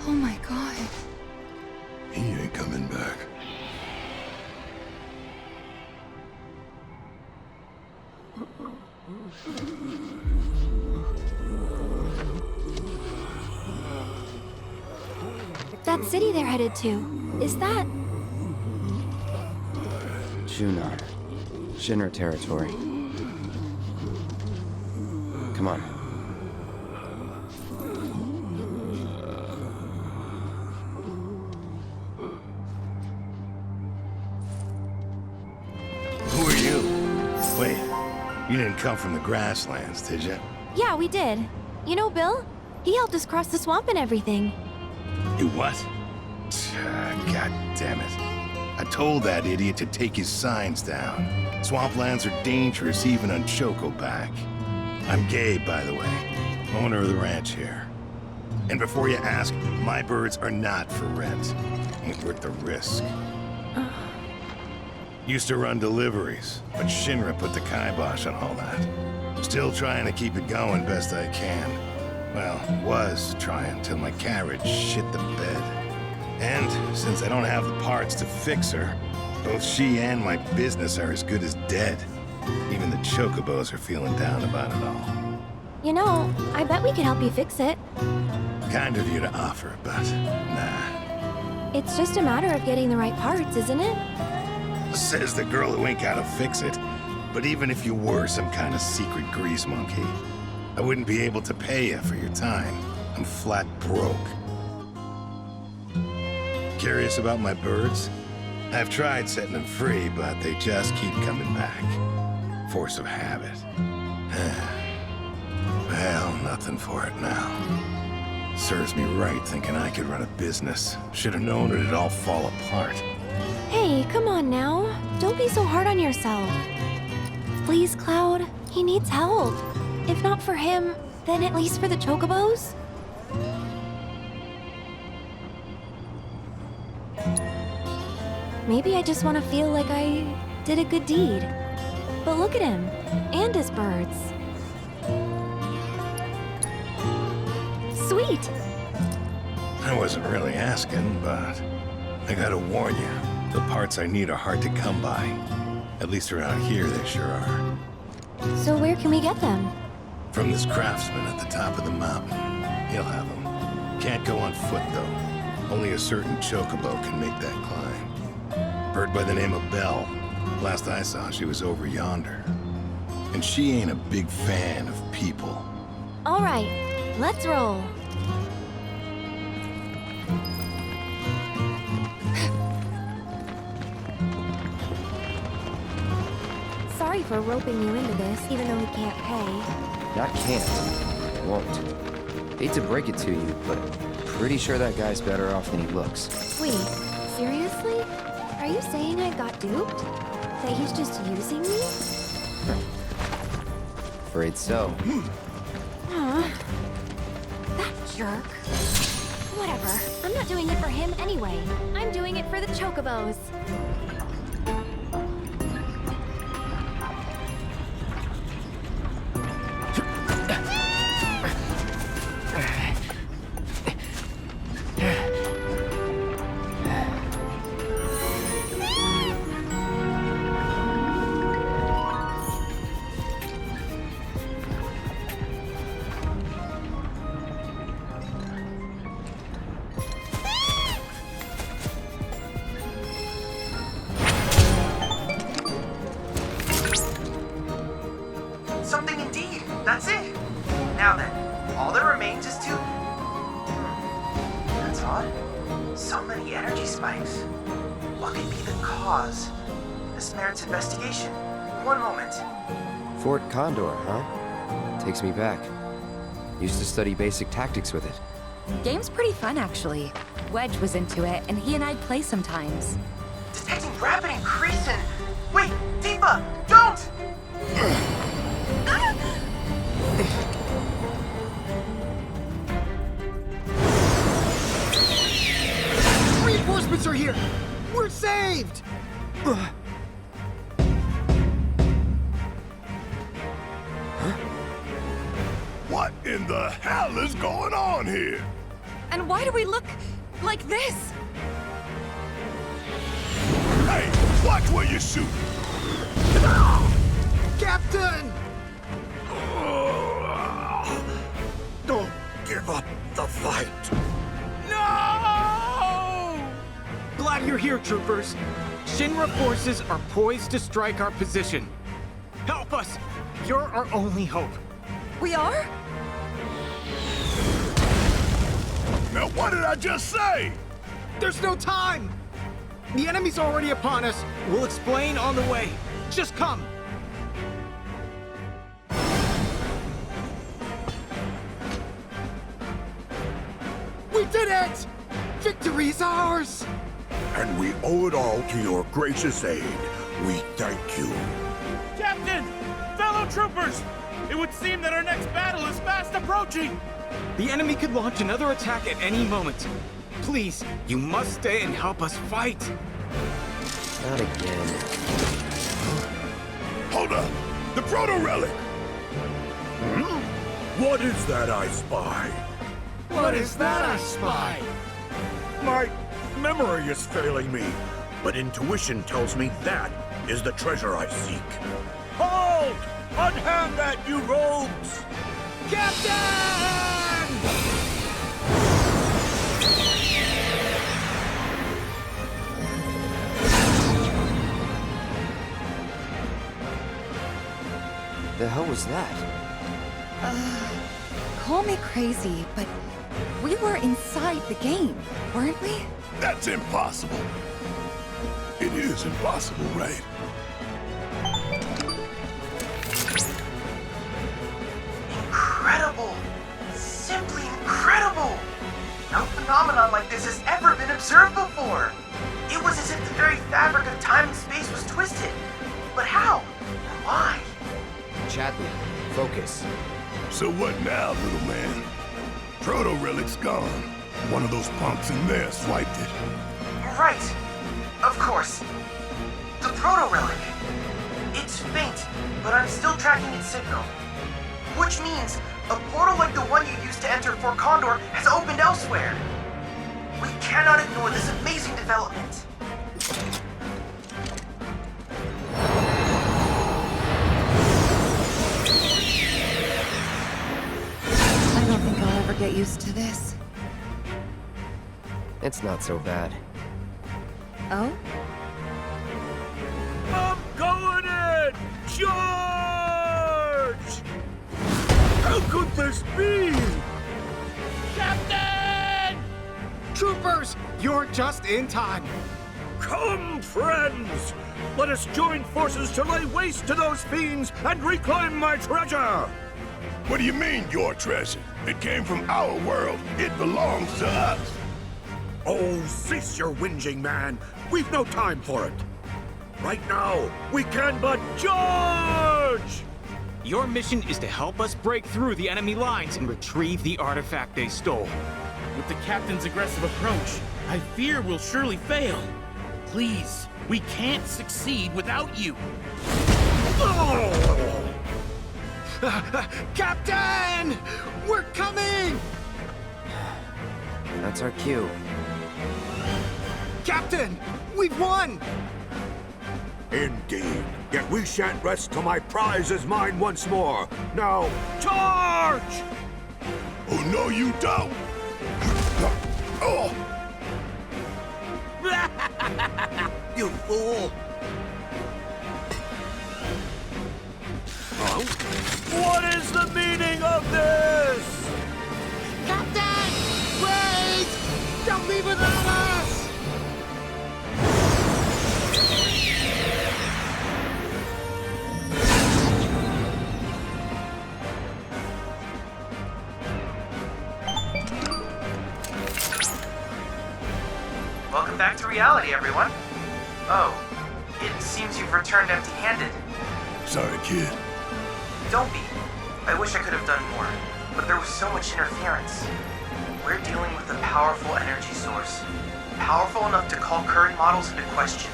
Oh my god. He ain't coming back. That city they're headed to, is that... Junar. Shinra territory. Come on. Who are you? Wait, you didn't come from the grasslands, did you? Yeah, we did. You know Bill? He helped us cross the swamp and everything. You what? God damn it. I told that idiot to take his signs down. Swamplands are dangerous even on Chocoback. I'm Gabe, by the way, owner of the ranch here. And before you ask, my birds are not for rent. Ain't worth the risk. Used to run deliveries, but Shinra put the kibosh on all that. Still trying to keep it going best I can. Well, was trying till my carriage shit the bed. And since I don't have the parts to fix her, both she and my business are as good as dead. Even the chocobos are feeling down about it all. You know, I bet we could help you fix it. Kind of you to offer, but nah. It's just a matter of getting the right parts, isn't it? Says the girl who ain't gotta fix it. But even if you were some kind of secret grease monkey, I wouldn't be able to pay you for your time. I'm flat broke. Curious about my birds? I've tried setting them free, but they just keep coming back. Force of habit. Well, nothing for it now. Serves me right thinking I could run a business. Should have known it'd all fall apart. Hey, come on now. Don't be so hard on yourself. Please, Cloud. He needs help. If not for him, then at least for the chocobos. Maybe I just want to feel like I did a good deed. But look at him, and his birds. Sweet! I wasn't really asking, but I gotta warn you, the parts I need are hard to come by. At least around here they sure are. So where can we get them? From this craftsman at the top of the mountain. He'll have them. Can't go on foot, though. Only a certain chocobo can make that climb. Bird by the name of Belle. Last I saw, she was over yonder. And she ain't a big fan of people. All right, let's roll. Sorry for roping you into this, even though we can't pay. Not can't. Won't. Hate to break it to you, but pretty sure that guy's better off than he looks. Wait, seriously? Are you saying I got duped? That he's just using me? Afraid so. Huh. That jerk. Whatever. I'm not doing it for him anyway. I'm doing it for the chocobos. Something indeed. That's it. Now then, all that remains is to... That's odd. So many energy spikes. What could be the cause? This merits investigation. One moment. Fort Condor, huh? Takes me back. Used to study basic tactics with it. Game's pretty fun, actually. Wedge was into it, and he and I'd play sometimes. Detecting rapid increase in... Wait, Tifa, don't! Reinforcements are here! We're saved! What in the hell is going on here? And why do we look like this? Hey, watch where you shoot! Captain! Don't give up the fight! No! Glad you're here, troopers. Shinra forces are poised to strike our position. Help us! You're our only hope. We are? Now what did I just say? There's no time! The enemy's already upon us. We'll explain on the way. Just come. We did it! Victory's ours! And we owe it all to your gracious aid. We thank you. Captain! Fellow troopers! It would seem that our next battle is fast approaching! The enemy could launch another attack at any moment. Please, you must stay and help us fight. Not again. Hold up! The proto-relic! What is that I spy? What is that I spy? My memory is failing me, but intuition tells me that is the treasure I seek. Hold! Unhand that, you rogues! Captain! The hell was that? Call me crazy, but we were inside the game, weren't we? That's impossible. It is impossible, right? Incredible! Simply incredible! No phenomenon like this has ever been observed before! It was as if the very fabric of time and space was twisted. But how? And why? Chadley, focus. So what now, little man? Proto-relic's gone. One of those punks in there swiped it. Right. Of course. The proto-relic. It's faint, but I'm still tracking its signal. Which means a portal like the one you used to enter Fort Condor has opened elsewhere. We cannot ignore this amazing development. I don't think I'll ever get used to this. It's not so bad. Oh? I'm going in! Charge! How could this be? Captain! Troopers, you're just in time. Come, friends! Let us join forces to lay waste to those fiends and reclaim my treasure! What do you mean, your treasure? It came from our world. It belongs to us. Oh, cease your whinging, man. We've no time for it. Right now, we can but charge! Your mission is to help us break through the enemy lines and retrieve the artifact they stole. With the captain's aggressive approach, I fear we'll surely fail. Please, we can't succeed without you. Oh! Captain! We're coming! That's our cue. Captain! We've won! Indeed. Yet we shan't rest till my prize is mine once more. Now, charge! Oh, no, you don't! Oh! You fool! Huh? What is the meaning of this? Captain! Wait! Don't leave without us! Welcome back to reality, everyone. Oh, it seems you've returned empty-handed. Sorry, kid. Don't be. I wish I could have done more, but there was so much interference. We're dealing with a powerful energy source. Powerful enough to call current models into question.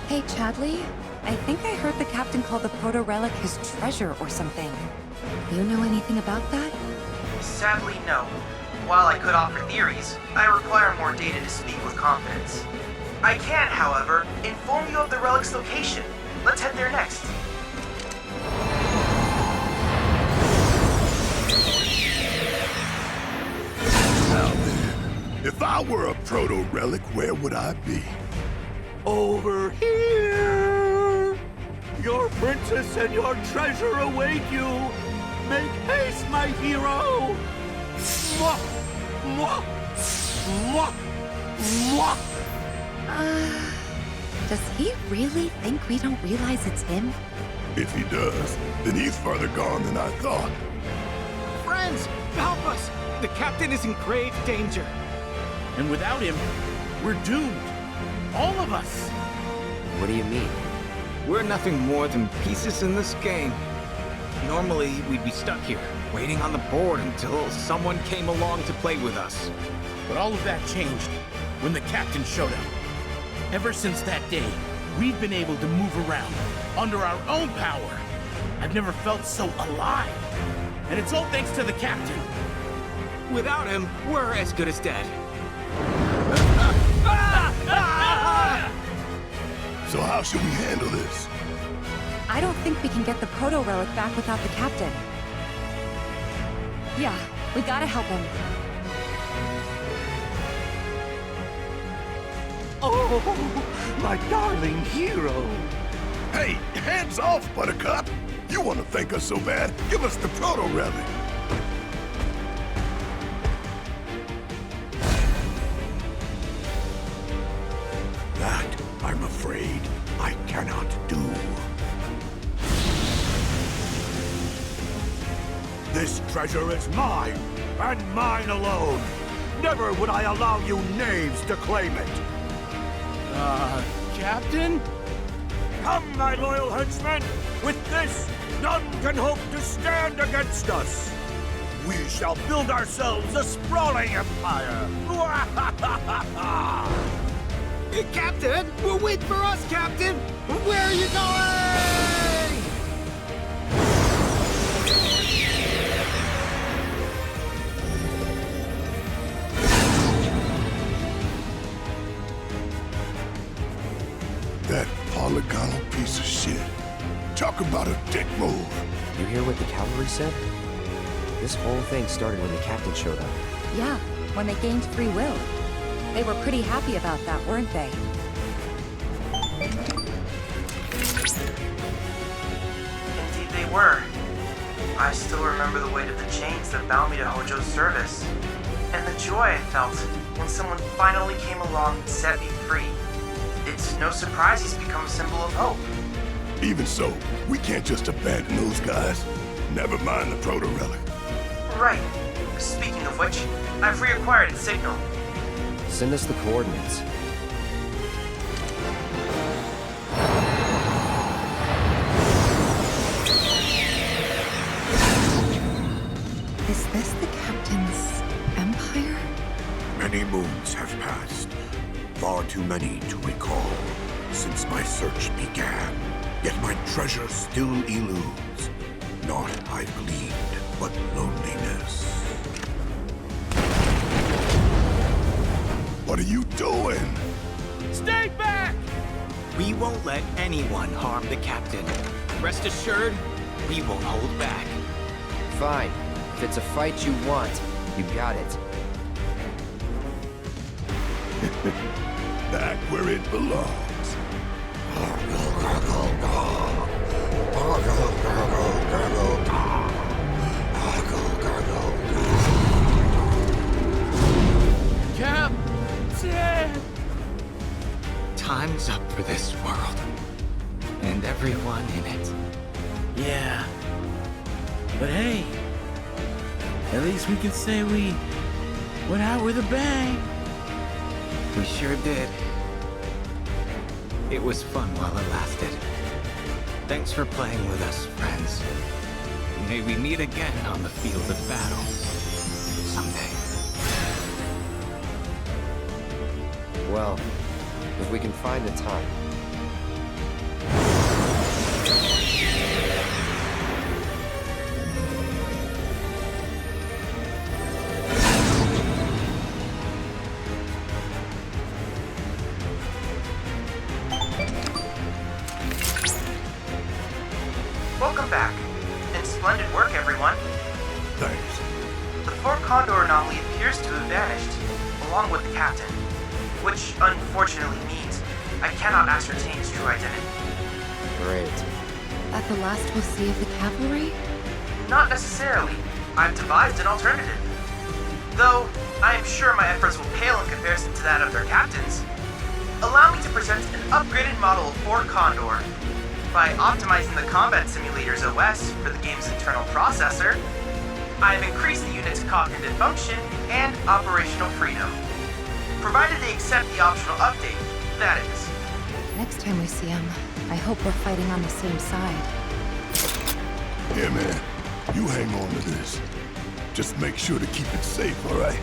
Hey, Chadley, I think I heard the captain call the proto-relic his treasure or something. You know anything about that? Sadly, no. While I could offer theories, I require more data to speak with confidence. I can, however, inform you of the relic's location. Let's head there next. Now then, if I were a proto-relic, where would I be? Over here! Your princess and your treasure await you! Make haste, my hero! Mwah! Mwah! Mwah! Mwah! Does he really think we don't realize it's him? If he does, then he's further gone than I thought. Friends, help us! The captain is in grave danger. And without him, we're doomed. All of us. What do you mean? We're nothing more than pieces in this game. Normally, we'd be stuck here, waiting on the board until someone came along to play with us. But all of that changed when the captain showed up. Ever since that day, we've been able to move around under our own power. I've never felt so alive. And it's all thanks to the captain. Without him, we're as good as dead. So how should we handle this? I don't think we can get the proto-relic back without the captain. Yeah, we gotta help him. Oh, my darling hero. Hey, hands off, Buttercup. You want to thank us so bad? Give us the proto-relic. That, I'm afraid, I cannot do. This treasure is mine, and mine alone. Never would I allow you knaves to claim it. Captain? Come, my loyal henchmen! With this, none can hope to stand against us! We shall build ourselves a sprawling empire! Captain! Well, wait for us, Captain! Where are you going? That polygonal piece of shit. Talk about a dick move. You hear what the cavalry said? This whole thing started when the captain showed up. Yeah, when they gained free will. They were pretty happy about that, weren't they? Indeed they were. I still remember the weight of the chains that bound me to Hojo's service, and the joy I felt when someone finally came along and set me free. It's no surprise he's become a symbol of hope. Even so, we can't just abandon those guys. Never mind the proto-relic. Right. Speaking of which, I've reacquired its signal. Send us the coordinates. Is this the captain's empire? Many moons have passed. Far too many to recall since my search began. Yet my treasure still eludes. Naught I've gleaned but loneliness. What are you doing? Stay back! We won't let anyone harm the captain. Rest assured, we won't hold back. Fine. If it's a fight you want, you got it. Back where it belongs. Captain! Time's up for this world. And everyone in it. Yeah. But hey, at least we can say we went out with a bang. We sure did. It was fun while it lasted. Thanks for playing with us, friends. May we meet again on the field of battle. Someday. Well, if we can find the time. Welcome back. And splendid work, everyone. Thanks. The Fort Condor anomaly appears to have vanished, along with the captain. Which, unfortunately, means I cannot ascertain his true identity. Great. That the last we'll see of the cavalry? Not necessarily. I've devised an alternative. Though, I am sure my efforts will pale in comparison to that of their captains. Allow me to present an upgraded model of Fort Condor. By optimizing the combat simulator's OS for the game's internal processor, I have increased the unit's cognitive function and operational freedom. Provided they accept the optional update, that is. Next time we see him, I hope we're fighting on the same side. Here, man. You hang on to this. Just make sure to keep it safe, all right?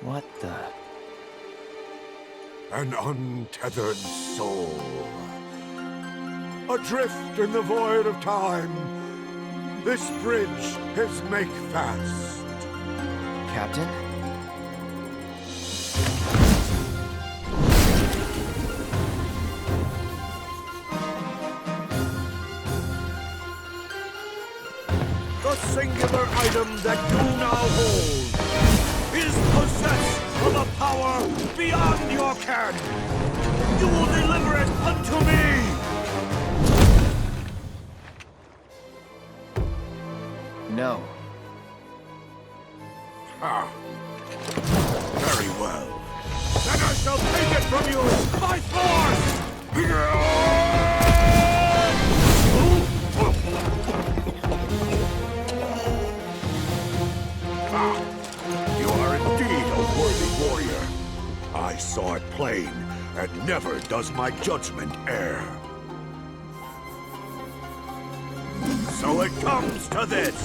What the? An untethered soul. Adrift in the void of time. This bridge is make fast. Captain? The singular item that you now hold is possessed of a power beyond your ken. You will deliver it unto me. No. Ah. Very well. Then I shall take it from you by force! You are indeed a worthy warrior. I saw it plain, and never does my judgment err. So it comes to this.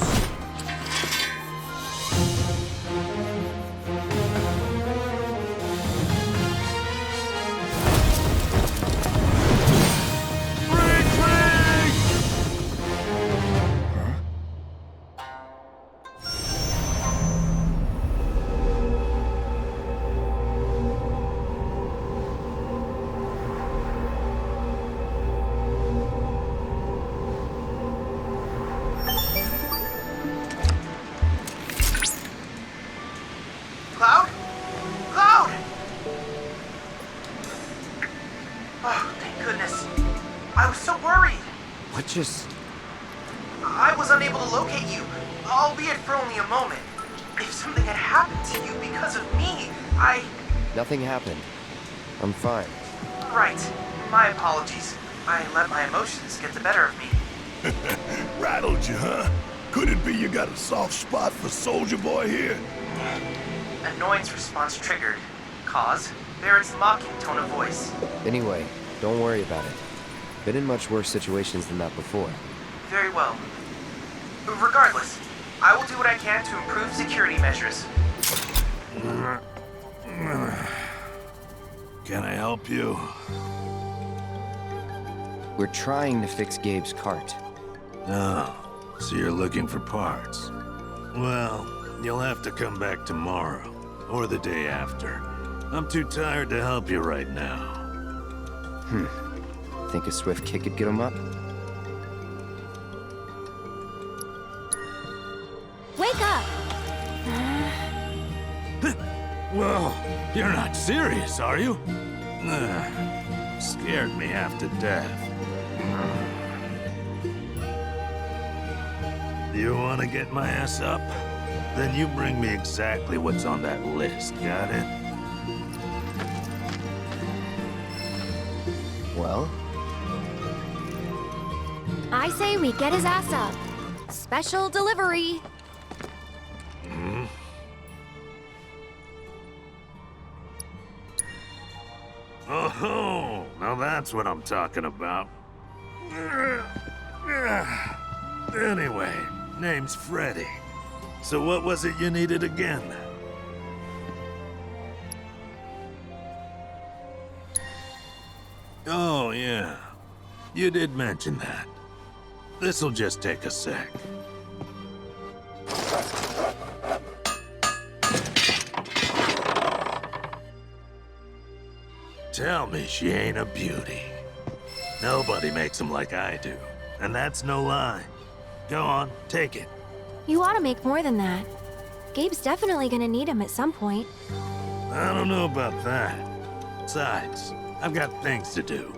Cloud? Cloud! Oh, thank goodness. I was so worried. What just... I was unable to locate you, albeit for only a moment. If something had happened to you because of me, Nothing happened. I'm fine. Right. My apologies. I let my emotions get the better of me. Rattled you, huh? Could it be you got a soft spot for Soldier Boy here? Annoyance response triggered. Cause? Barrett's mocking tone of voice. Anyway, don't worry about it. Been in much worse situations than that before. Very well. Regardless, I will do what I can to improve security measures. Can I help you? We're trying to fix Gabe's cart. Oh, so you're looking for parts. Well, you'll have to come back tomorrow, or the day after. I'm too tired to help you right now. Think a swift kick could get him up? Wake up! Whoa, you're not serious, are you? Scared me half to death. You want to get my ass up? Then you bring me exactly what's on that list, got it? Well? I say we get his ass up. Special delivery. Oh, now that's what I'm talking about. Anyway, name's Freddy. So what was it you needed again? Oh, yeah. You did mention that. This'll just take a sec. Tell me she ain't a beauty. Nobody makes them like I do. And that's no lie. Go on, take it. You ought to make more than that. Gabe's definitely gonna need him at some point. I don't know about that. Besides, I've got things to do.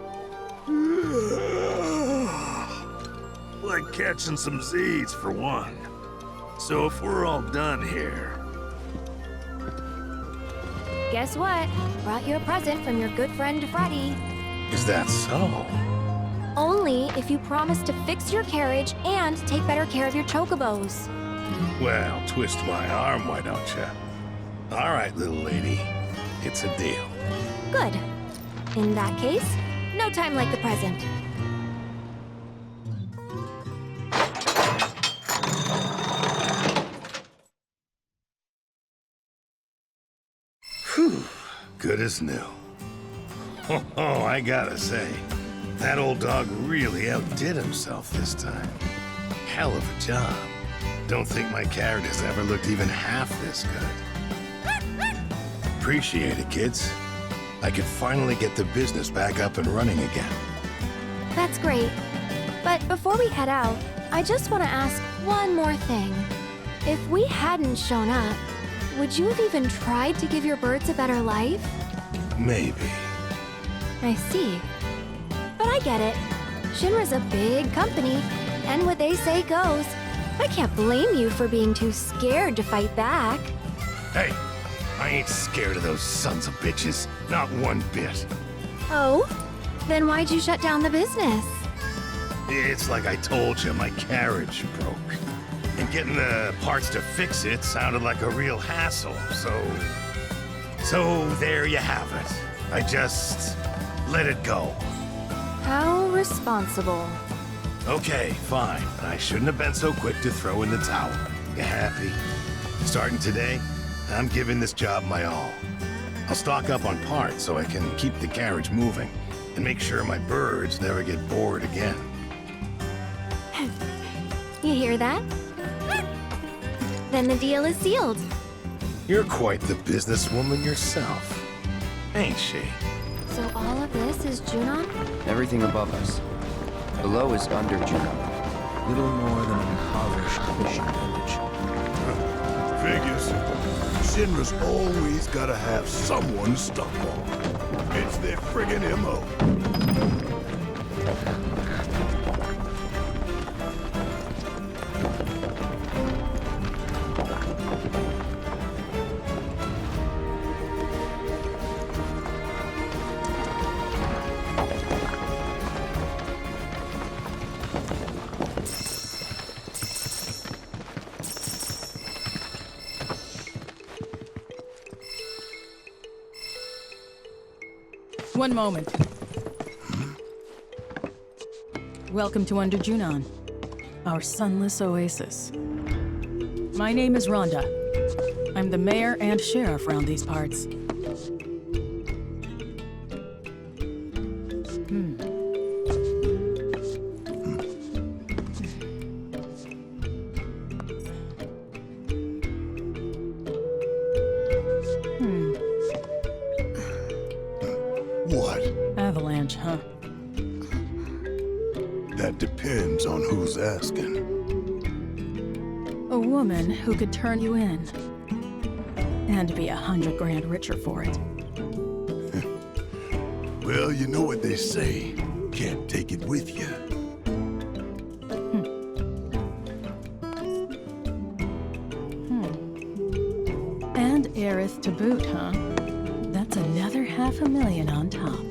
like catching some Z's for one. So if we're all done here... Guess what? Brought you a present from your good friend Freddy. Is that so? Only if you promise to fix your carriage and take better care of your chocobos. Well, twist my arm, why don't you? All right, little lady. It's a deal. Good. In that case, no time like the present. Whew, good as new. Oh, I gotta say, that old dog really outdid himself this time. Hell of a job. Don't think my carrot has ever looked even half this good. Appreciate it, kids. I could finally get the business back up and running again. That's great. But before we head out, I just want to ask one more thing. If we hadn't shown up, would you have even tried to give your birds a better life? Maybe. I see. But I get it. Shinra's a big company, and what they say goes. I can't blame you for being too scared to fight back. Hey, I ain't scared of those sons of bitches. Not one bit. Oh? Then why'd you shut down the business? It's like I told you, my carriage broke. And getting the parts to fix it sounded like a real hassle, So there you have it. I just let it go. How responsible. Okay, fine. I shouldn't have been so quick to throw in the towel. You happy? Starting today, I'm giving this job my all. I'll stock up on parts so I can keep the carriage moving and make sure my birds never get bored again. You hear that? Then the deal is sealed. You're quite the businesswoman yourself, ain't she? So all of this is Junon? Everything above us. Below is under Junon. Little more than an impoverished fishing village. Figures. Shinra's always gotta have someone to stomp on. It's their friggin' MO. One moment. Welcome to Under Junon, our sunless oasis. My name is Rhonda. I'm the mayor and sheriff around these parts. What? Avalanche, huh? That depends on who's asking. A woman who could turn you in. And be 100 grand richer for it. Well, you know what they say. Can't take it with you. And heiress to boot, huh? That's another $500,000 on top.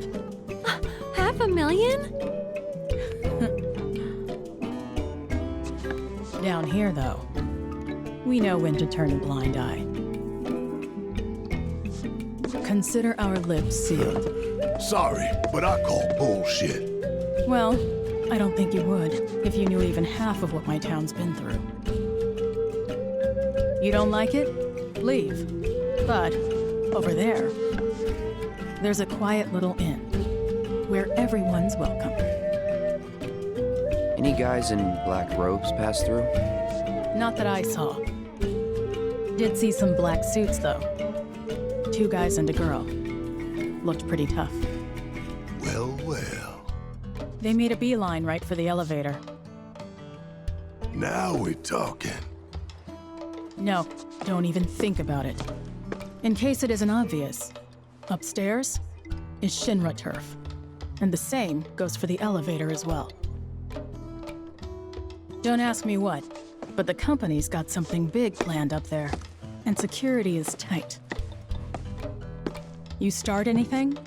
$500,000? Down here, though, we know when to turn a blind eye. Consider our lips sealed. Sorry, but I call bullshit. Well, I don't think you would if you knew even half of what my town's been through. You don't like it? Leave. But over there, there's a quiet little inn where everyone's welcome. Any guys in black robes pass through? Not that I saw. Did see some black suits, though. 2 guys and a girl. Looked pretty tough. Well, well. They made a beeline right for the elevator. Now we're talking. No, don't even think about it. In case it isn't obvious, upstairs is Shinra turf. And the same goes for the elevator as well. Don't ask me what, but the company's got something big planned up there, and security is tight. You start anything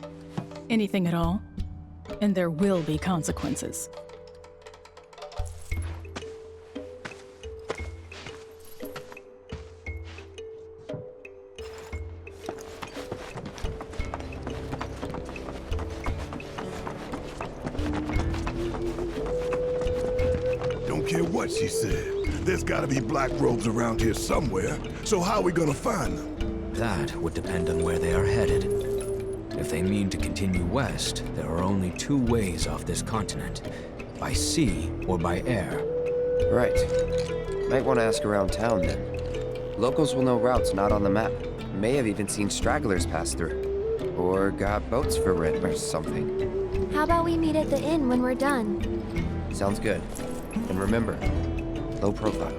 at all, and there will be consequences. Don't care what she said. There's gotta be black robes around here somewhere, so how are we gonna find them? That would depend on where they are headed. If they mean to continue west, there are only two ways off this continent. By sea or by air. Right. Might want to ask around town then. Locals will know routes not on the map. May have even seen stragglers pass through. Or got boats for rent or something. How about we meet at the inn when we're done? Sounds good. And remember, low profile.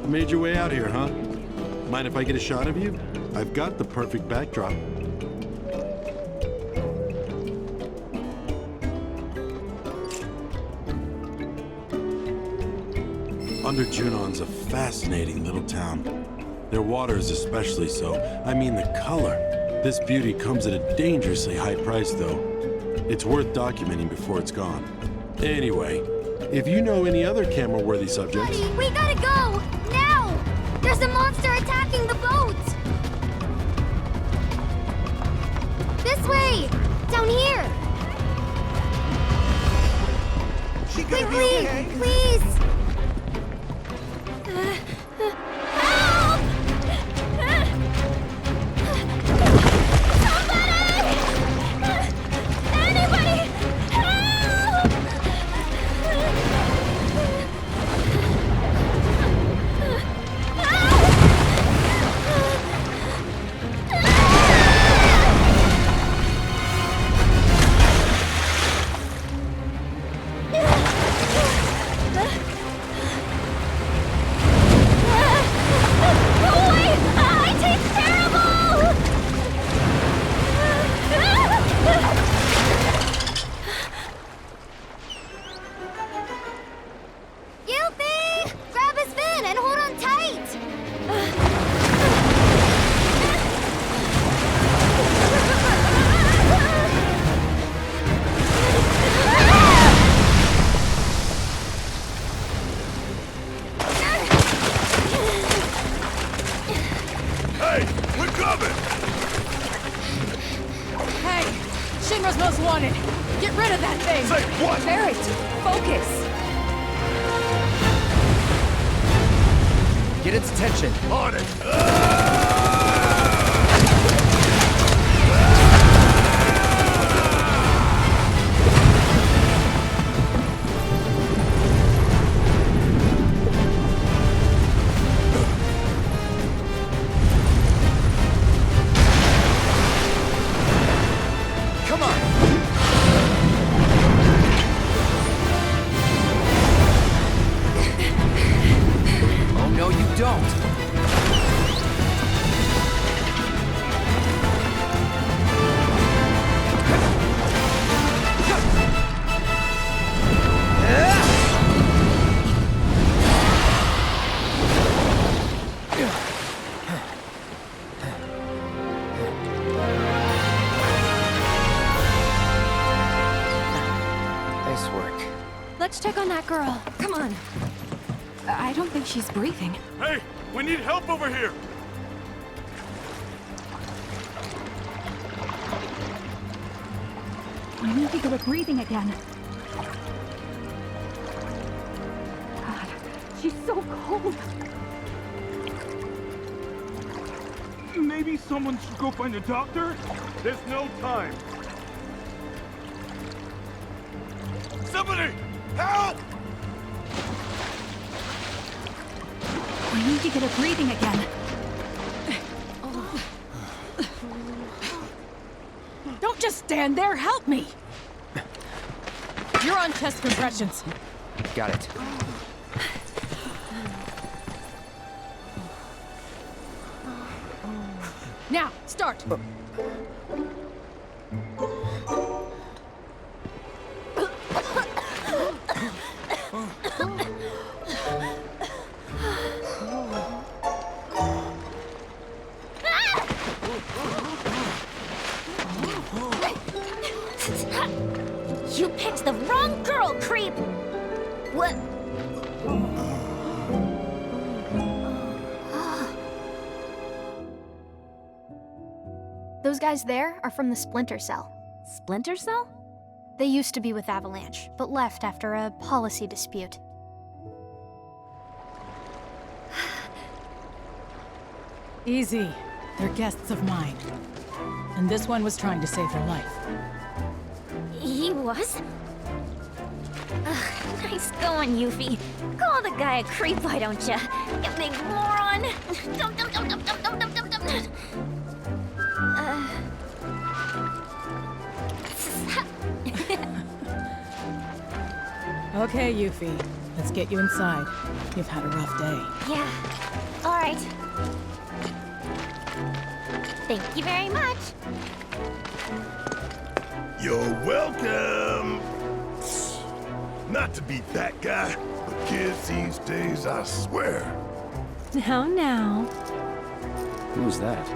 Made your way out here, huh? Mind if I get a shot of you? I've got the perfect backdrop. Under Junon's a fascinating little town. Their water is especially so. I mean the color. This beauty comes at a dangerously high price, though. It's worth documenting before it's gone. Anyway, if you know any other camera-worthy subjects... Buddy, we gotta go! Now! There's a monster attacking the boat! This way! Down here! Quickly! Please! Help! Somebody! Anybody! Help! Gilfie! Grab his fin and hold on tight! Hey, we're coming! Hey! Shinra's most wanted! Get rid of that thing! Say what? Barrett! Focus! Get its attention. On it! Come on! Oh no, you don't! Nice work. Let's check on that girl. Come on. I don't think she's breathing. Hey, we need help over here! I need to get her breathing again. God, she's so cold. Maybe someone should go find a doctor? There's no time. Somebody! Help! I need to get her breathing again. Don't just stand there, help me! You're on chest compressions. Got it. Now, start! You picked the wrong girl, creep! What? Those guys there are from the Splinter Cell. Splinter Cell? They used to be with Avalanche, but left after a policy dispute. Easy. They're guests of mine. And this one was trying to save her life. He was? Nice going, Yuffie. Call the guy a creep, why don't ya? You big moron! Dum dum dum dum dum dum dum dum dum. Okay, Yuffie. Let's get you inside. You've had a rough day. Yeah. All right. Thank you very much. You're welcome. Not to be that guy, but kids these days, I swear. Now. Who's that?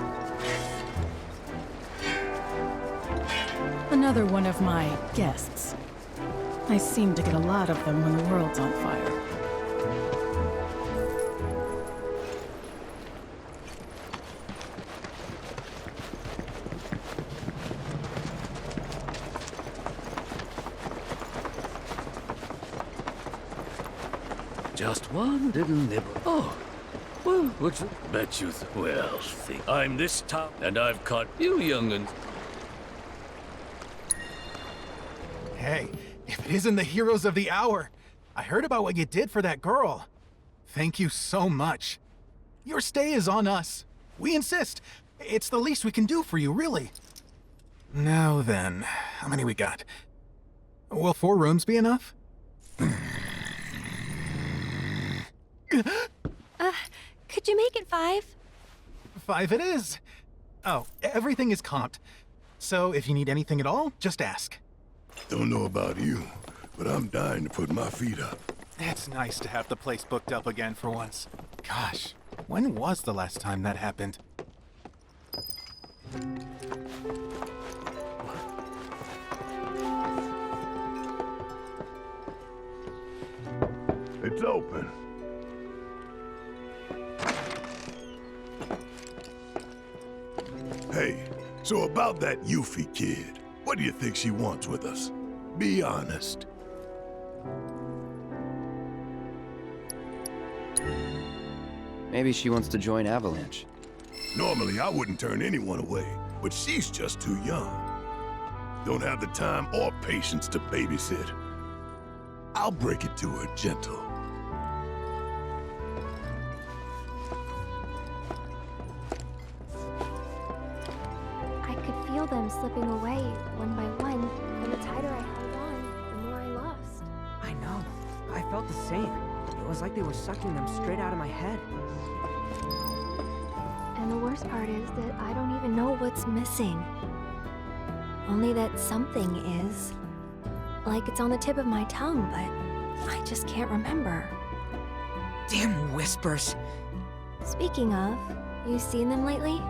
Another one of my guests. I seem to get a lot of them when the world's on fire. Just one little nibble. Oh, well, what's it? Bet you well, see, I'm this top, and I've caught you young'uns. Hey, if it isn't the heroes of the hour, I heard about what you did for that girl. Thank you so much. Your stay is on us. We insist. It's the least we can do for you, really. Now then, how many we got? Will 4 rooms be enough? Could you make it 5? 5 it is. Oh, everything is comped. So if you need anything at all, just ask. Don't know about you, but I'm dying to put my feet up. It's nice to have the place booked up again for once. Gosh, when was the last time that happened? It's open. Hey, so about that Yuffie kid, what do you think she wants with us? Be honest. Maybe she wants to join Avalanche. Normally, I wouldn't turn anyone away, but she's just too young. Don't have the time or patience to babysit. I'll break it to her gentle. I could feel them slipping away, one by one, and the tighter I held on, the more I lost. I know. I felt the same. It was like they were sucking them straight out of my head. And the worst part is that I don't even know what's missing. Only that something is. Like it's on the tip of my tongue, but I just can't remember. Damn whispers. Speaking of, you seen them lately?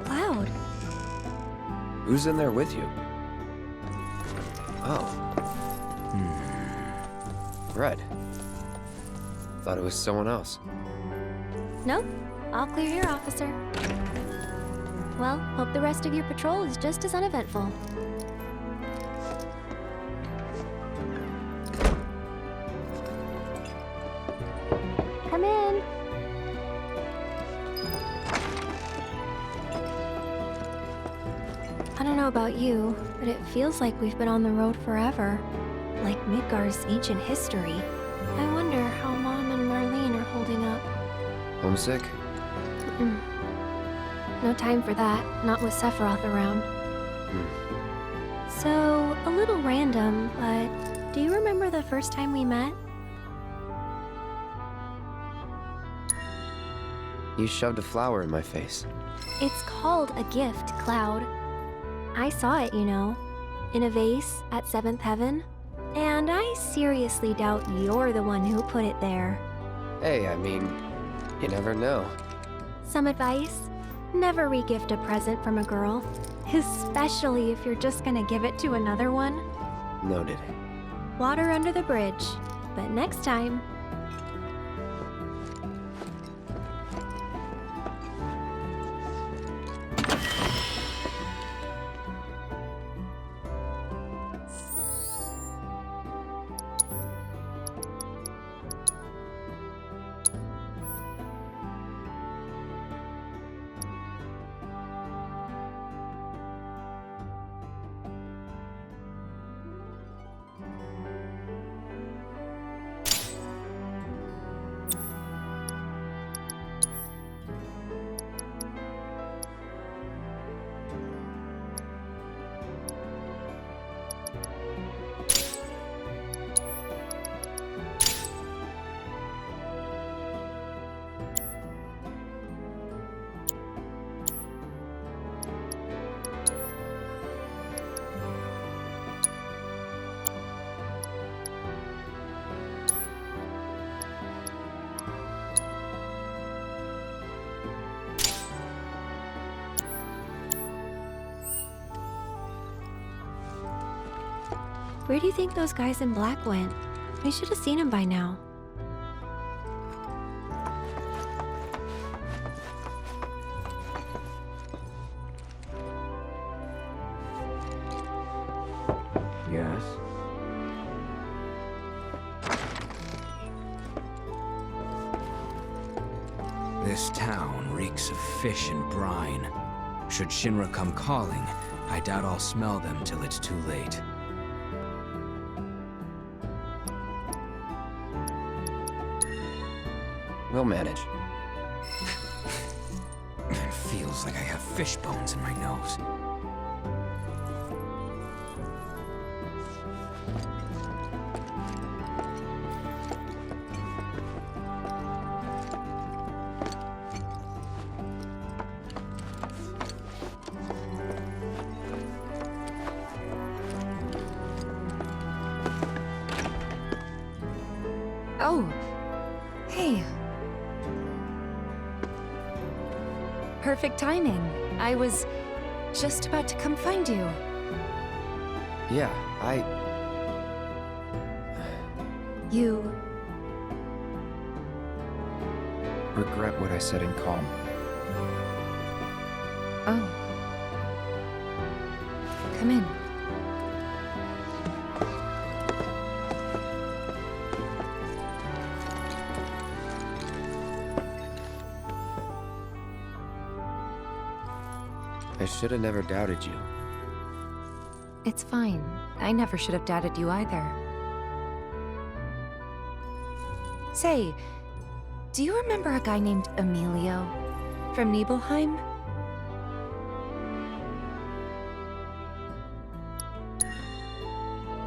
Cloud. Who's in there with you? Oh. Red. Thought it was someone else. Nope. All clear here, officer. Well, hope the rest of your patrol is just as uneventful. Come in. I don't know about you, but it feels like we've been on the road forever. Like Midgar's ancient history. I wonder how Mom and Marlene are holding up. Homesick? No time for that, not with Sephiroth around. So, a little random, but do you remember the first time we met? You shoved a flower in my face. It's called a gift, Cloud. I saw it, you know, in a vase at 7th Heaven. And I seriously doubt you're the one who put it there. Hey, I mean, you never know. Some advice? Never re-gift a present from a girl, especially if you're just gonna give it to another one. Noted. Water under the bridge, but next time. Where do you think those guys in black went? We should have seen them by now. Yes? This town reeks of fish and brine. Should Shinra come calling, I doubt I'll smell them till it's too late. We'll manage. It feels like I have fish bones in my nose. Oh, hey. Perfect timing. I was just about to come find you. Yeah, You... regret what I said in calm. Oh. Come in. I should have never doubted you. It's fine. I never should have doubted you either. Say, do you remember a guy named Emilio from Nibelheim?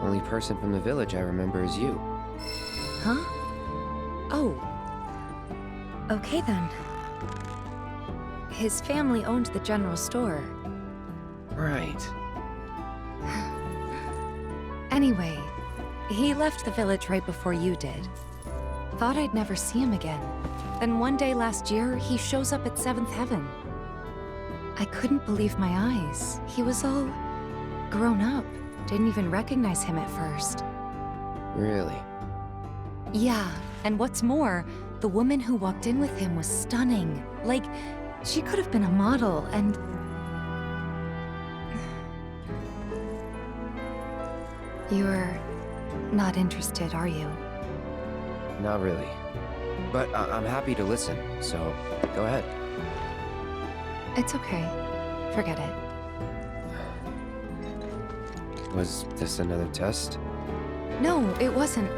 Only person from the village I remember is you. Huh? Oh. Okay then. His family owned the general store. Right. Anyway, he left the village right before you did. Thought I'd never see him again. Then one day last year, he shows up at 7th Heaven. I couldn't believe my eyes. He was all grown up. Didn't even recognize him at first. Really? Yeah, and what's more, the woman who walked in with him was stunning. Like, she could have been a model, and... You're not interested, are you? Not really. But I'm happy to listen, so go ahead. It's okay. Forget it. Was this another test? No, it wasn't.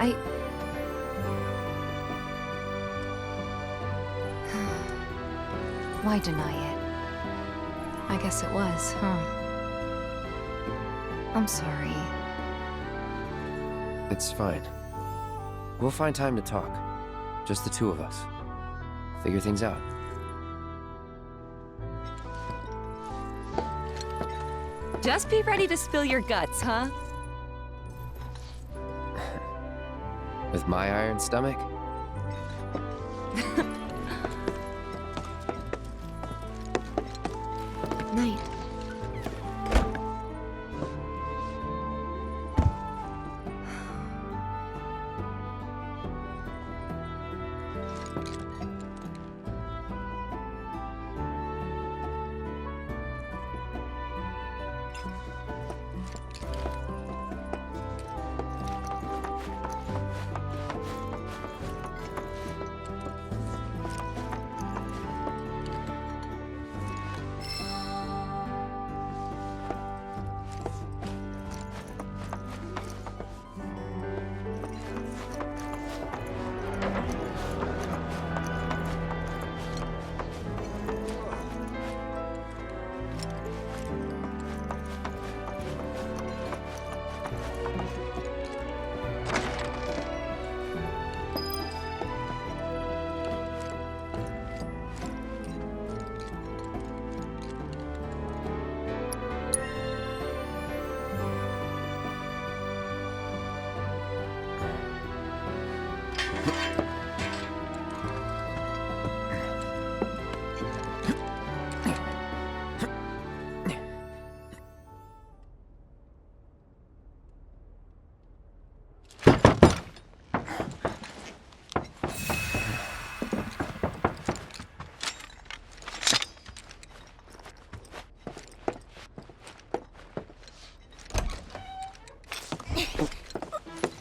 Why deny it? I guess it was, huh? I'm sorry. It's fine. We'll find time to talk. Just the two of us. Figure things out. Just be ready to spill your guts, huh? With my iron stomach? Night.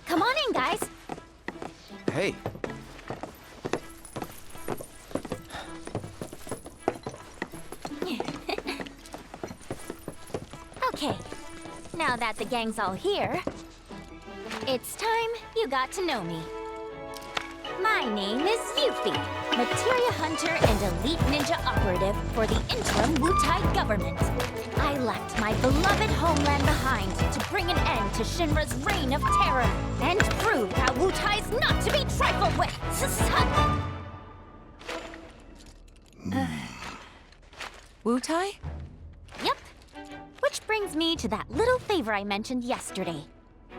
Come on in, guys. Hey. Okay, now that the gang's all here, it's time you got to know me. My name is Yuffie, materia hunter and elite ninja operative for the interim Wutai government. I left my beloved homeland behind to bring an end to Shinra's reign of terror and prove how Wutai's not to be trifled with. Wutai? Yep. Which brings me to that little favor I mentioned yesterday.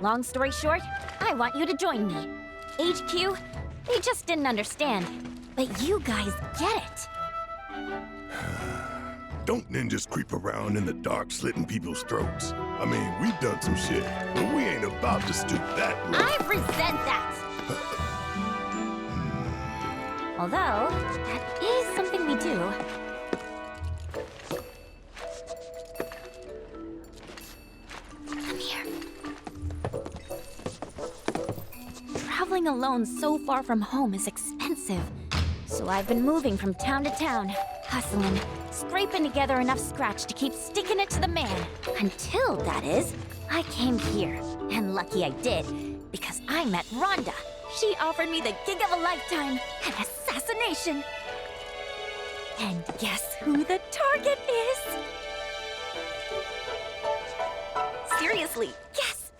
Long story short, I want you to join me. HQ, they just didn't understand. But you guys get it. Don't ninjas creep around in the dark slitting people's throats. I mean, we've done some shit, but we ain't about to stoop that low. I resent that. Although, that is something we do. Come here. Traveling alone so far from home is expensive. So I've been moving from town to town, hustling, scraping together enough scratch to keep sticking it to the man. Until, that is, I came here. And lucky I did, because I met Rhonda. She offered me the gig of a lifetime, an assassination. And guess who the target is? Seriously, guess.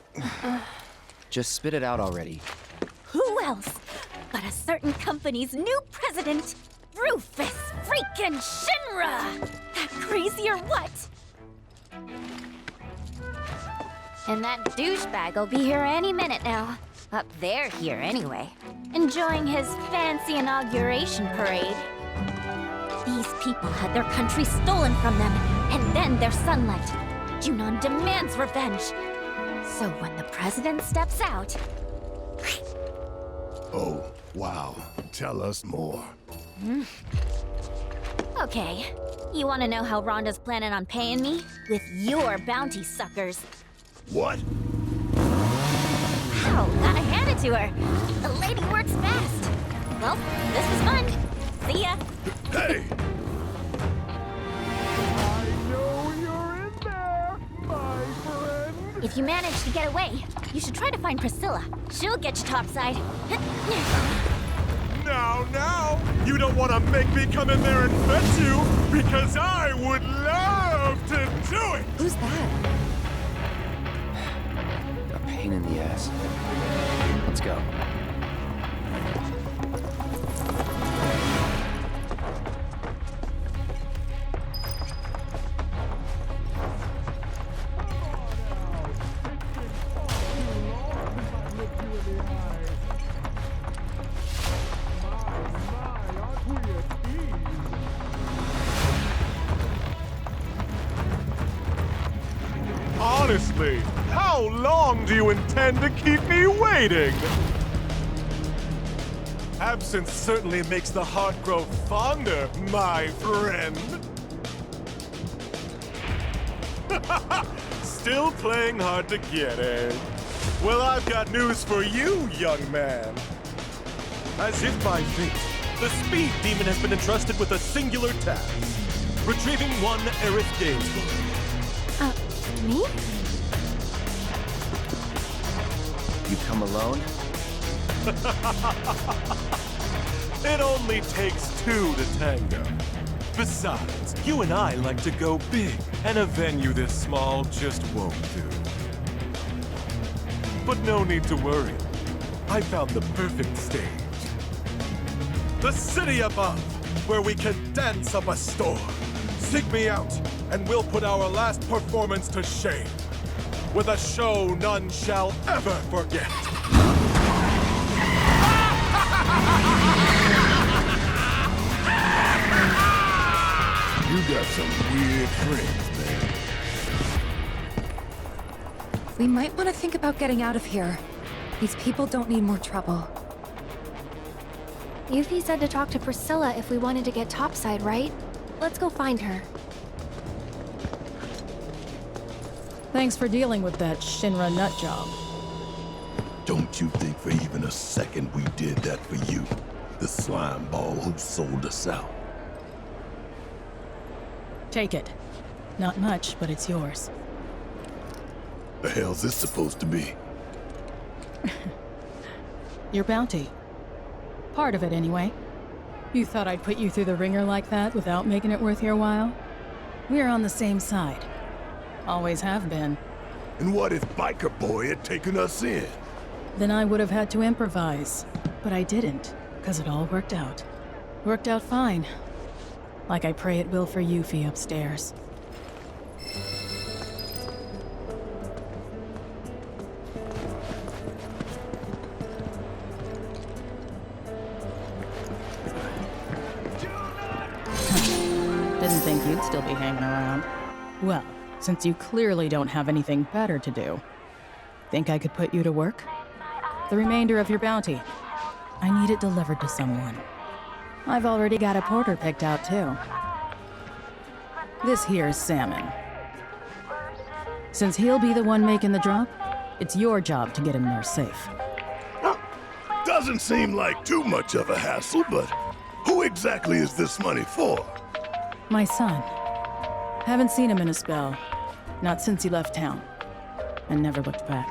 Just spit it out already. Who else but a certain company's new president, Rufus freaking Shinra! That crazy or what? And that douchebag will be here any minute now. Up there here anyway. Enjoying his fancy inauguration parade. These people had their country stolen from them, and then their sunlight. Junon demands revenge. So when the president steps out... Oh, wow. Tell us more. Okay. You want to know how Rhonda's planning on paying me? With your bounty suckers. What? Wow, gotta hand it to her. The lady works fast. Well, this was fun. See ya. Hey! If you manage to get away, you should try to find Priscilla. She'll get you topside. Now, you don't want to make me come in there and fetch you, because I would love to do it! Who's that? A pain in the ass. Let's go. Honestly, how long do you intend to keep me waiting? Absence certainly makes the heart grow fonder, my friend. Still playing hard to get, eh? Well, I've got news for you, young man. As if by fate, the Speed Demon has been entrusted with a singular task. Retrieving one Aerith Gainsborough. Me? You come alone? It only takes two to tango. Besides, you and I like to go big, and a venue this small just won't do. But no need to worry. I found the perfect stage. The city above, where we can dance up a storm. Seek me out, and we'll put our last performance to shame. With a show none shall ever forget. You got some weird friends, man. We might want to think about getting out of here. These people don't need more trouble. Yuffie said to talk to Priscilla if we wanted to get topside, right? Let's go find her. Thanks for dealing with that Shinra nut job. Don't you think for even a second we did that for you? The slime ball who sold us out. Take it. Not much, but it's yours. The hell's this supposed to be? Your bounty. Part of it, anyway. You thought I'd put you through the ringer like that without making it worth your while? We're on the same side. Always have been. And what if Biker Boy had taken us in? Then I would have had to improvise. But I didn't, because it all worked out. Worked out fine. Like I pray it will for Yuffie upstairs. Didn't think you'd still be hanging around. Well, since you clearly don't have anything better to do, think I could put you to work? The remainder of your bounty. I need it delivered to someone. I've already got a porter picked out, too. This here's Salmon. Since he'll be the one making the drop, it's your job to get him there safe. Doesn't seem like too much of a hassle, but who exactly is this money for? My son. Haven't seen him in a spell. Not since he left town. And never looked back.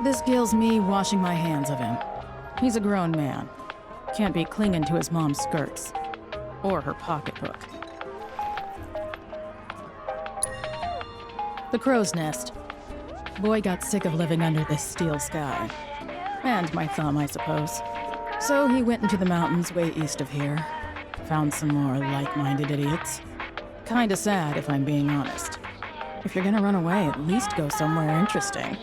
This gills me washing my hands of him. He's a grown man. Can't be clinging to his mom's skirts. Or her pocketbook. The crow's nest. Boy got sick of living under this steel sky. And my thumb, I suppose. So he went into the mountains way east of here. Found some more like-minded idiots. Kinda sad, if I'm being honest. If you're gonna run away, at least go somewhere interesting.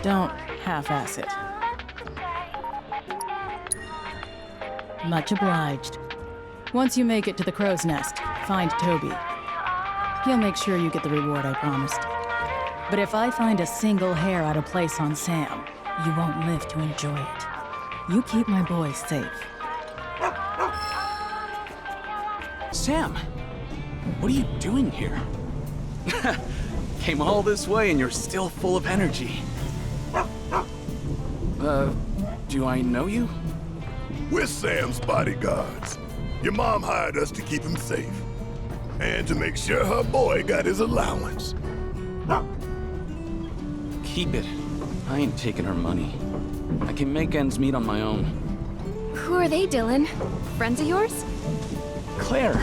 Don't half-ass it. Much obliged. Once you make it to the crow's nest, find Toby. He'll make sure you get the reward I promised. But if I find a single hair out of place on Sam, you won't live to enjoy it. You keep my boy safe. Sam, what are you doing here? Came all this way and you're still full of energy. Do I know you? We're Sam's bodyguards. Your mom hired us to keep him safe. And to make sure her boy got his allowance. Keep it. I ain't taking her money. I can make ends meet on my own. Who are they, Dylan? Friends of yours? Claire,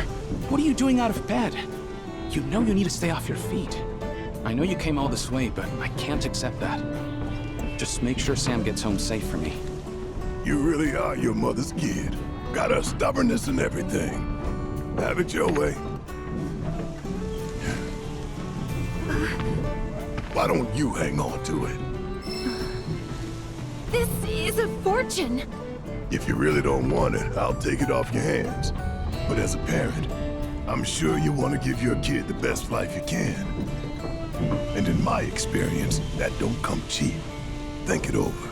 what are you doing out of bed? You know you need to stay off your feet. I know you came all this way, but I can't accept that. Just make sure Sam gets home safe for me. You really are your mother's kid. Got her stubbornness and everything. Have it your way. Why don't you hang on to it? This is a fortune! If you really don't want it, I'll take it off your hands. But as a parent, I'm sure you want to give your kid the best life you can. And in my experience, that don't come cheap. Think it over.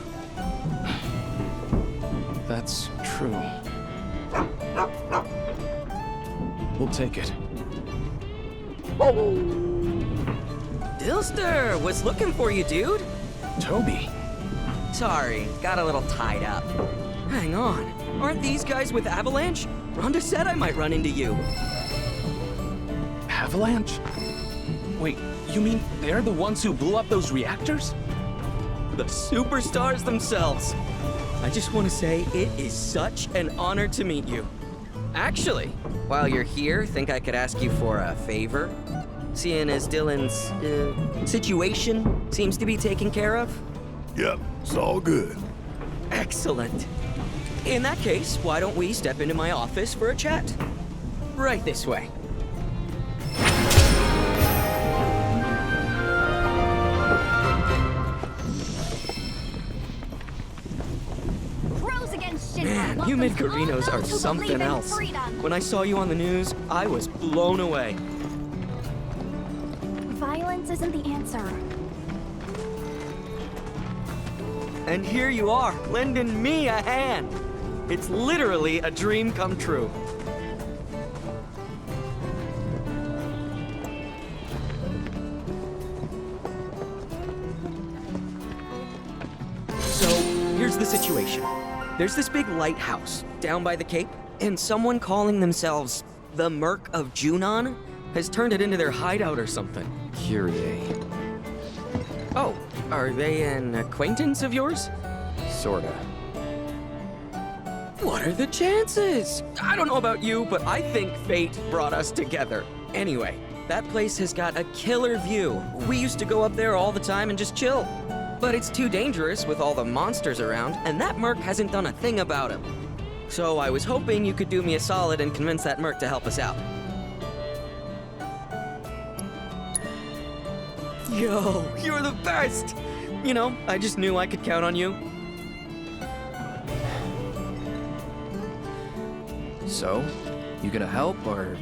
That's true. We'll take it. Dilster, was looking for you, dude. Toby. Sorry, got a little tied up. Hang on, aren't these guys with Avalanche? Rhonda said I might run into you. Avalanche? Wait, you mean they're the ones who blew up those reactors? The superstars themselves. I just want to say it is such an honor to meet you. Actually, while you're here, think I could ask you for a favor? Seeing as Dylan's, situation seems to be taken care of? Yep, it's all good. Excellent. In that case, why don't we step into my office for a chat? Right this way. Man, you Midgarinos are something else. When I saw you on the news, I was blown away. Violence isn't the answer. And here you are, lending me a hand. It's literally a dream come true. So, here's the situation. There's this big lighthouse down by the Cape, and someone calling themselves the Merc of Junon has turned it into their hideout or something. Kyrie. Oh, are they an acquaintance of yours? Sorta. What are the chances? I don't know about you, but I think fate brought us together. Anyway, that place has got a killer view. We used to go up there all the time and just chill. But it's too dangerous with all the monsters around, and that merc hasn't done a thing about him. So I was hoping you could do me a solid and convince that merc to help us out. Yo, you're the best! You know, I just knew I could count on you. So, you gonna help, or...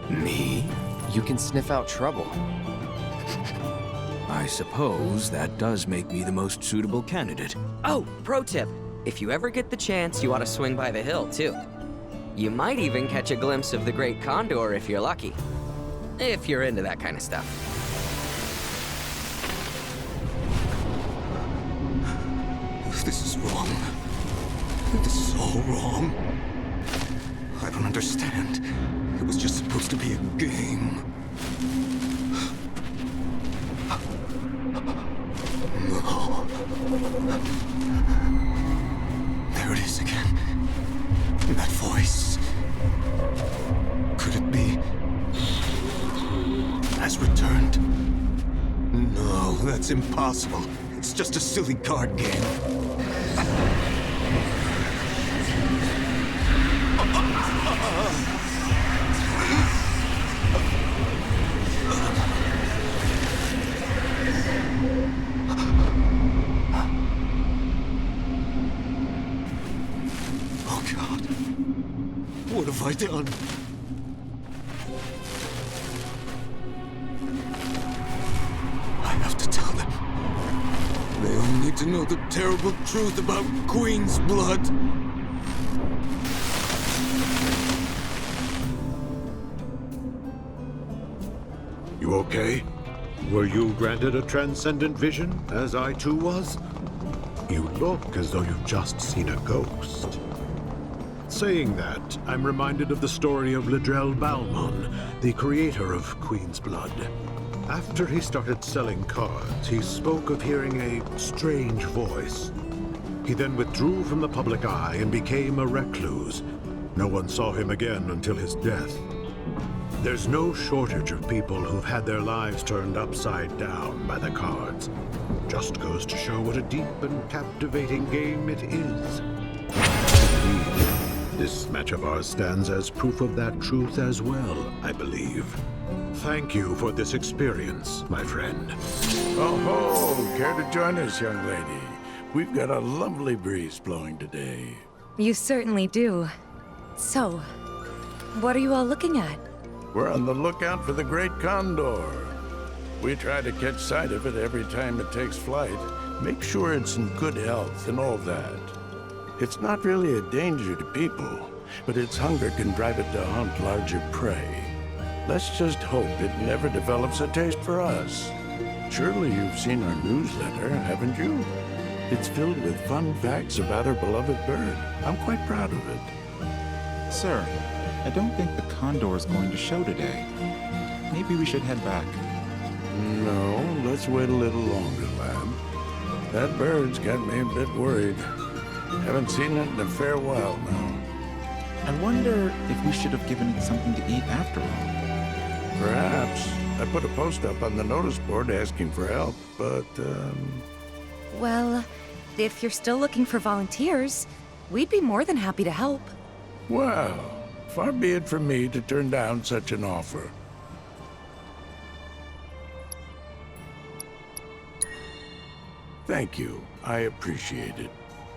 Me? You can sniff out trouble. I suppose that does make me the most suitable candidate. Oh, pro tip. If you ever get the chance, you ought to swing by the hill, too. You might even catch a glimpse of the Great Condor if you're lucky. If you're into that kind of stuff. This is wrong. This is all wrong. I don't understand. It was just supposed to be a game. No. There it is again. That voice. Could it be? Has returned? No, that's impossible. It's just a silly card game. Oh God. What have I done? I have to tell them. They all need to know the terrible truth about Queen's blood. You okay? Were you granted a transcendent vision, as I too was? You look as though you've just seen a ghost. Saying that, I'm reminded of the story of Ledrell Balmon, the creator of Queen's Blood. After he started selling cards, he spoke of hearing a strange voice. He then withdrew from the public eye and became a recluse. No one saw him again until his death. There's no shortage of people who've had their lives turned upside down by the cards. Just goes to show what a deep and captivating game it is. Indeed, this match of ours stands as proof of that truth as well, I believe. Thank you for this experience, my friend. Oh ho! Care to join us, young lady? We've got a lovely breeze blowing today. You certainly do. So, what are you all looking at? We're on the lookout for the Great Condor. We try to catch sight of it every time it takes flight. Make sure it's in good health and all that. It's not really a danger to people, but its hunger can drive it to hunt larger prey. Let's just hope it never develops a taste for us. Surely you've seen our newsletter, haven't you? It's filled with fun facts about our beloved bird. I'm quite proud of it. Sir, I don't think the condor is going to show today. Maybe we should head back. No, let's wait a little longer, lad. That bird's got me a bit worried. Haven't seen it in a fair while now. I wonder if we should have given it something to eat after all. Perhaps. I put a post up on the notice board asking for help, but, Well, if you're still looking for volunteers, we'd be more than happy to help. Well, far be it from me to turn down such an offer. Thank you. I appreciate it.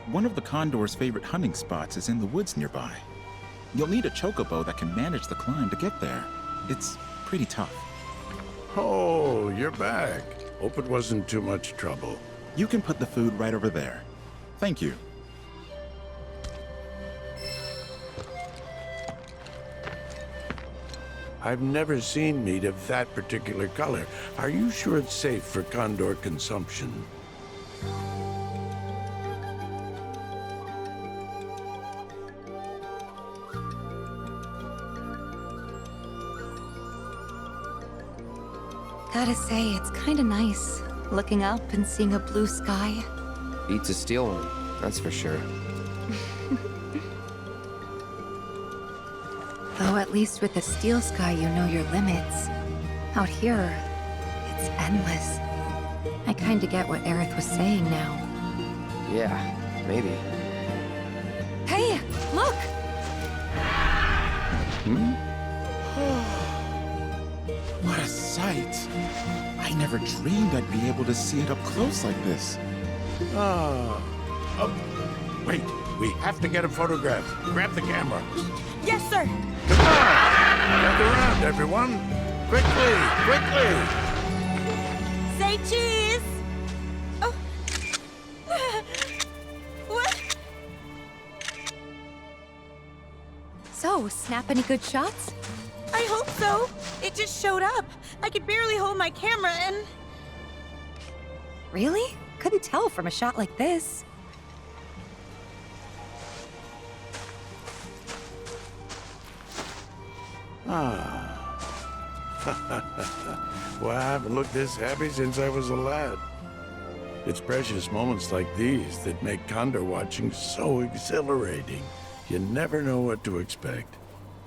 One of the condor's favorite hunting spots is in the woods nearby. You'll need a chocobo that can manage the climb to get there. It's pretty tough. Oh, you're back. Hope it wasn't too much trouble. You can put the food right over there. Thank you. I've never seen meat of that particular color. Are you sure it's safe for condor consumption? Gotta say, it's kinda nice, looking up and seeing a blue sky. Beats a steel one, that's for sure. Though at least with the steel sky, you know your limits. Out here, it's endless. I kinda get what Aerith was saying now. Yeah, maybe. Hey, look! What a sight! I never dreamed I'd be able to see it up close like this. Wait, we have to get a photograph. Grab the camera. Yes, sir! Come on! Gather around, everyone! Quickly, quickly! Say cheese! Oh. What? So, snap any good shots? I hope so. It just showed up. I could barely hold my camera and... Really? Couldn't tell from a shot like this. Well, I haven't looked this happy since I was a lad. It's precious moments like these that make condor watching so exhilarating. You never know what to expect.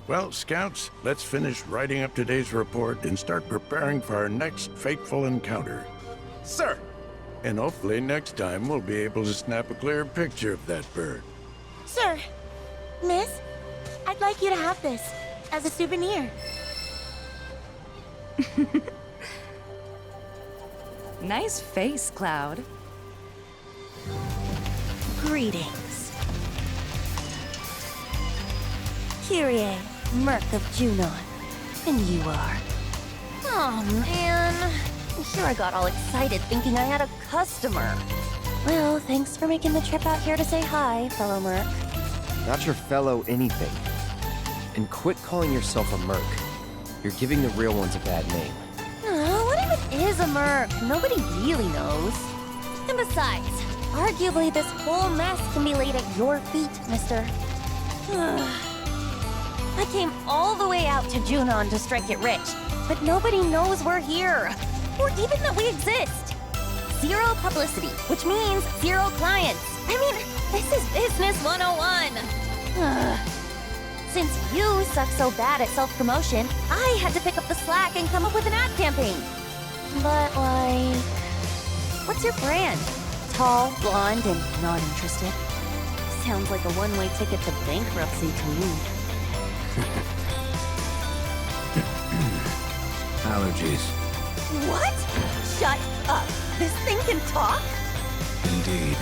Well, Scouts, let's finish writing up today's report and start preparing for our next fateful encounter. Sir! And hopefully next time we'll be able to snap a clear picture of that bird. Sir, miss, I'd like you to have this as a souvenir. Nice face, Cloud. Greetings. Kyrie, Merc of Junon. And you are? Oh, man. I'm sure I got all excited thinking I had a customer. Well, thanks for making the trip out here to say hi, fellow Merc. Not your fellow anything. And quit calling yourself a merc. You're giving the real ones a bad name. What even is a merc? Nobody really knows. And besides, arguably this whole mess can be laid at your feet, mister. I came all the way out to Junon to strike it rich, but nobody knows we're here, or even that we exist. Zero publicity, which means zero clients. I mean, this is business 101. Since you suck so bad at self-promotion, I had to pick up the slack and come up with an ad campaign. But, like... what's your brand? Tall, blonde, and not interested? Sounds like a one-way ticket to bankruptcy to me. Allergies. What? Shut up. This thing can talk? Indeed.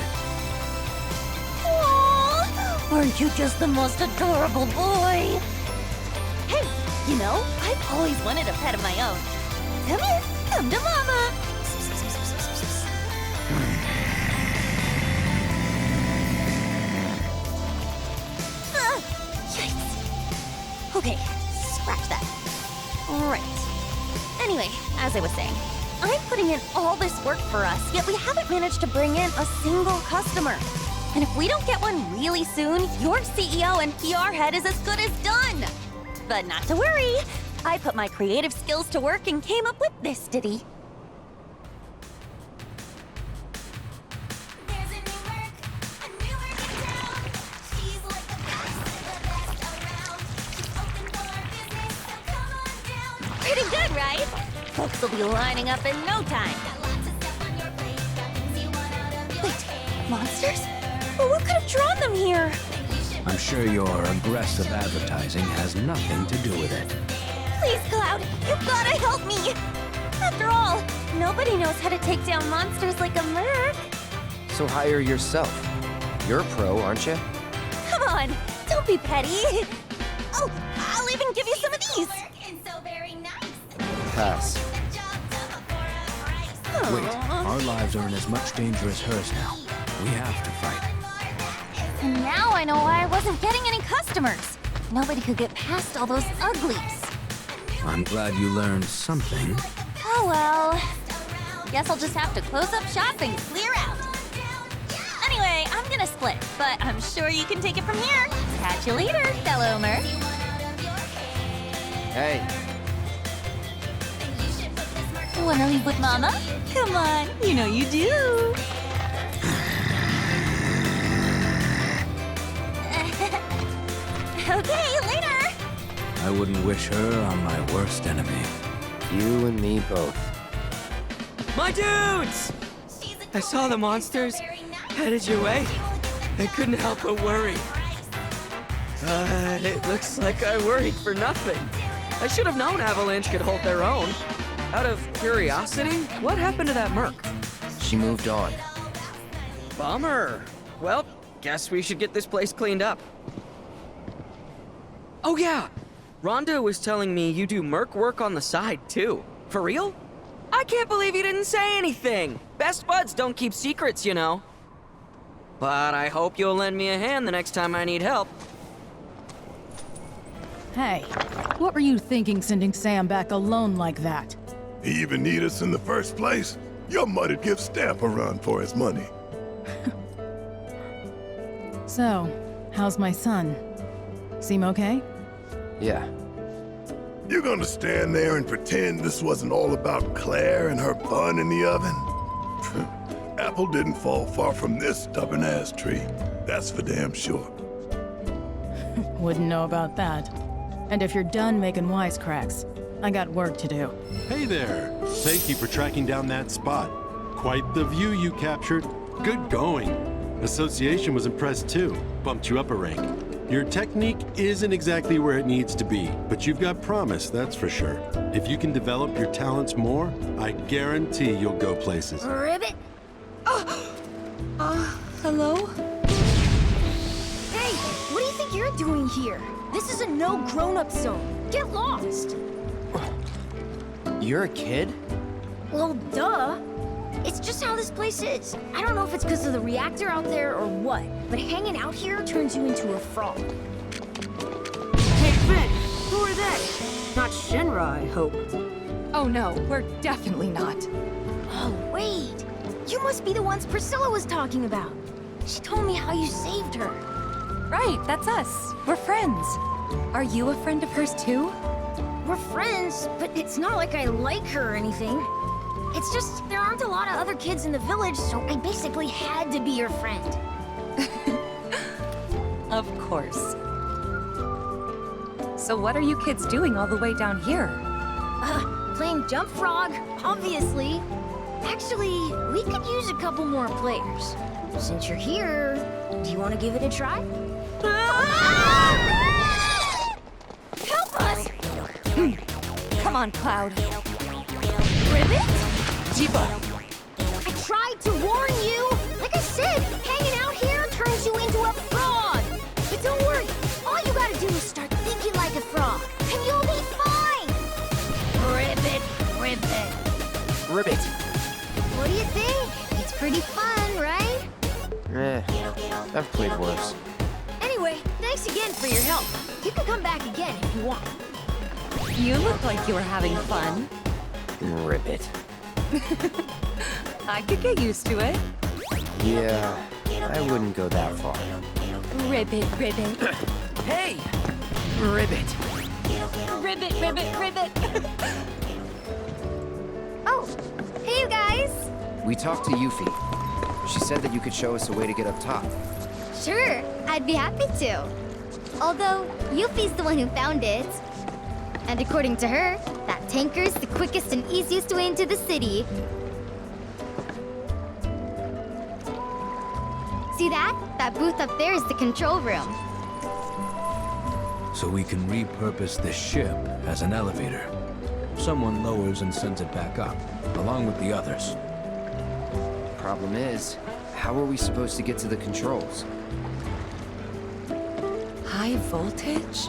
Aww, aren't you just the most adorable boy? Hey, you know, I've always wanted a pet of my own. Come here. Come to mama! Yikes. Okay, scratch that. Right. Anyway, as I was saying, I'm putting in all this work for us, yet we haven't managed to bring in a single customer. And if we don't get one really soon, your CEO and PR head is as good as done. But not to worry. I put my creative skills to work and came up with this ditty. Pretty good, right? Folks will be lining up in no time. Wait, monsters? Well, what could have drawn them here? I'm sure your aggressive advertising has nothing to do with it. Please, Cloud, you gotta help me! After all, nobody knows how to take down monsters like a merc. So hire yourself. You're a pro, aren't you? Come on, don't be petty. Oh, I'll even give you some of these. Pass. Wait, our lives are in as much danger as hers now. We have to fight. And now I know why I wasn't getting any customers. Nobody could get past all those uglies. I'm glad you learned something. Oh well. Guess I'll just have to close up shop and clear out. Anyway, I'm gonna split, but I'm sure you can take it from here. Catch you later, fellow merc. Hey. Wanna leave with Mama? Come on, you know you do. Okay, later. I wouldn't wish her on my worst enemy. You and me both. My dudes! I saw the monsters headed your way. I couldn't help but worry. But it looks like I worried for nothing. I should have known Avalanche could hold their own. Out of curiosity, what happened to that merc? She moved on. Bummer. Well, guess we should get this place cleaned up. Oh yeah! Rhonda was telling me you do merc work on the side, too. For real? I can't believe you didn't say anything! Best buds don't keep secrets, you know. But I hope you'll lend me a hand the next time I need help. Hey, what were you thinking sending Sam back alone like that? He even need us in the first place? Your mother'd give Stamp a run for his money. So, how's my son? Seem okay? Yeah. You gonna stand there and pretend this wasn't all about Claire and her bun in the oven? Apple didn't fall far from this stubborn-ass tree. That's for damn sure. Wouldn't know about that. And if you're done making wisecracks, I got work to do. Hey there! Thank you for tracking down that spot. Quite the view you captured. Good going. Association was impressed too. Bumped you up a rank. Your technique isn't exactly where it needs to be, but you've got promise, that's for sure. If you can develop your talents more, I guarantee you'll go places. Ribbit? Hello? Hey, what do you think you're doing here? This is a no grown-up zone. Get lost! You're a kid? Well, duh. It's just how this place is. I don't know if it's because of the reactor out there or what, but hanging out here turns you into a frog. Hey, Finn, who are they? Not Shinra, I hope. Oh no, we're definitely not. Oh, wait. You must be the ones Priscilla was talking about. She told me how you saved her. Right, that's us. We're friends. Are you a friend of hers too? We're friends, but it's not like I like her or anything. It's just, there aren't a lot of other kids in the village, so I basically had to be your friend. Of course. So what are you kids doing all the way down here? Playing Jump Frog, obviously. Actually, we could use a couple more players. Since you're here, do you want to give it a try? Help us! Come on, Cloud. Ribbit? Tifa! I tried to warn you! Like I said, hanging out here turns you into a frog! But don't worry, all you gotta do is start thinking like a frog, and you'll be fine! Ribbit, ribbit. Ribbit. What do you think? It's pretty fun, right? I've played worse. Anyway, thanks again for your help. You can come back again if you want. You look like you were having fun. Ribbit. I could get used to it. Yeah, I wouldn't go that far. Ribbit, ribbit. Hey! Ribbit. Ribbit, ribbit, ribbit. Oh, hey you guys! We talked to Yuffie. She said that you could show us a way to get up top. Sure, I'd be happy to. Although, Yuffie's the one who found it. And according to her, that tanker's the quickest and easiest way into the city. See that? That booth up there is the control room. So we can repurpose this ship as an elevator. Someone lowers and sends it back up, along with the others. Problem is, how are we supposed to get to the controls? High voltage?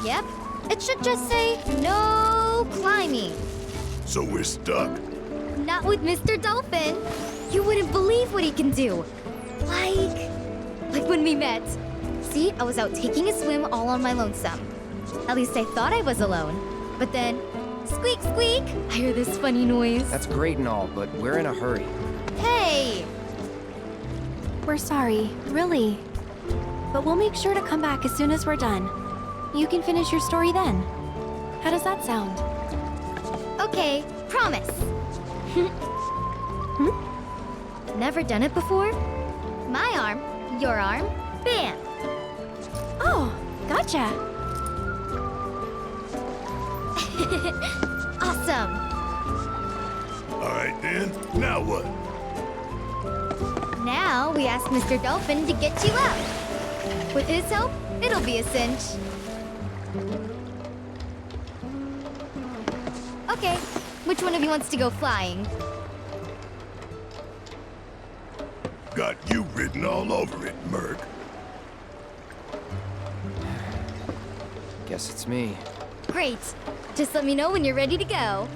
Yep, it should just say, no climbing. So we're stuck. Not with Mr. Dolphin. You wouldn't believe what he can do. Like when we met. See, I was out taking a swim all on my lonesome. At least I thought I was alone. But then, squeak, squeak, I hear this funny noise. That's great and all, but we're in a hurry. Hey! We're sorry, really. But we'll make sure to come back as soon as we're done. You can finish your story then. How does that sound? Okay, promise. Never done it before? My arm, your arm, bam! Oh, gotcha. Awesome. All right then, now what? Now we ask Mr. Dolphin to get you out. With his help, it'll be a cinch. Okay, which one of you wants to go flying? Got you written all over it, Merc. Guess it's me. Great. Just let me know when you're ready to go.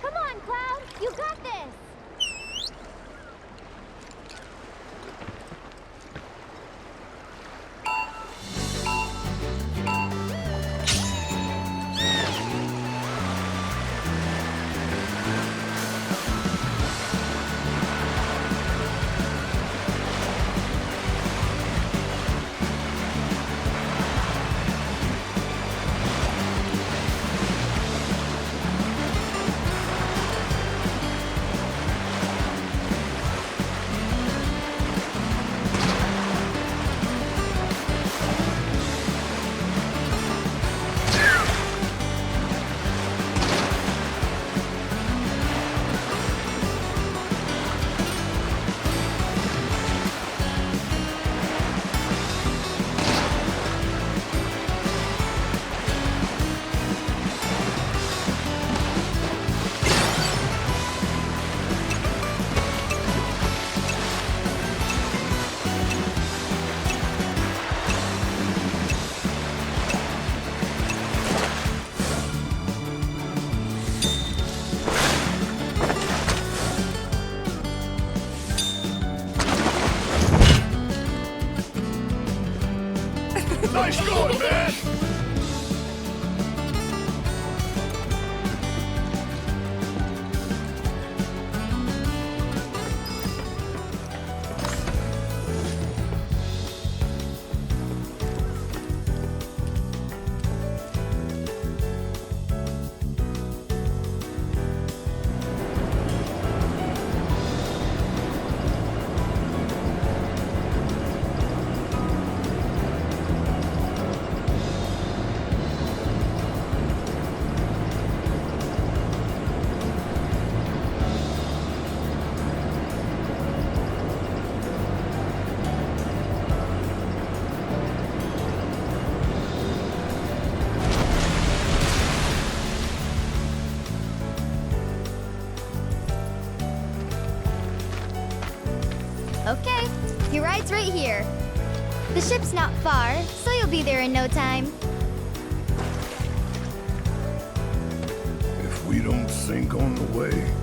Come on, Cloud! You got this! Nice going, man! Okay, your ride's right here. The ship's not far, so you'll be there in no time. If we don't sink on the way...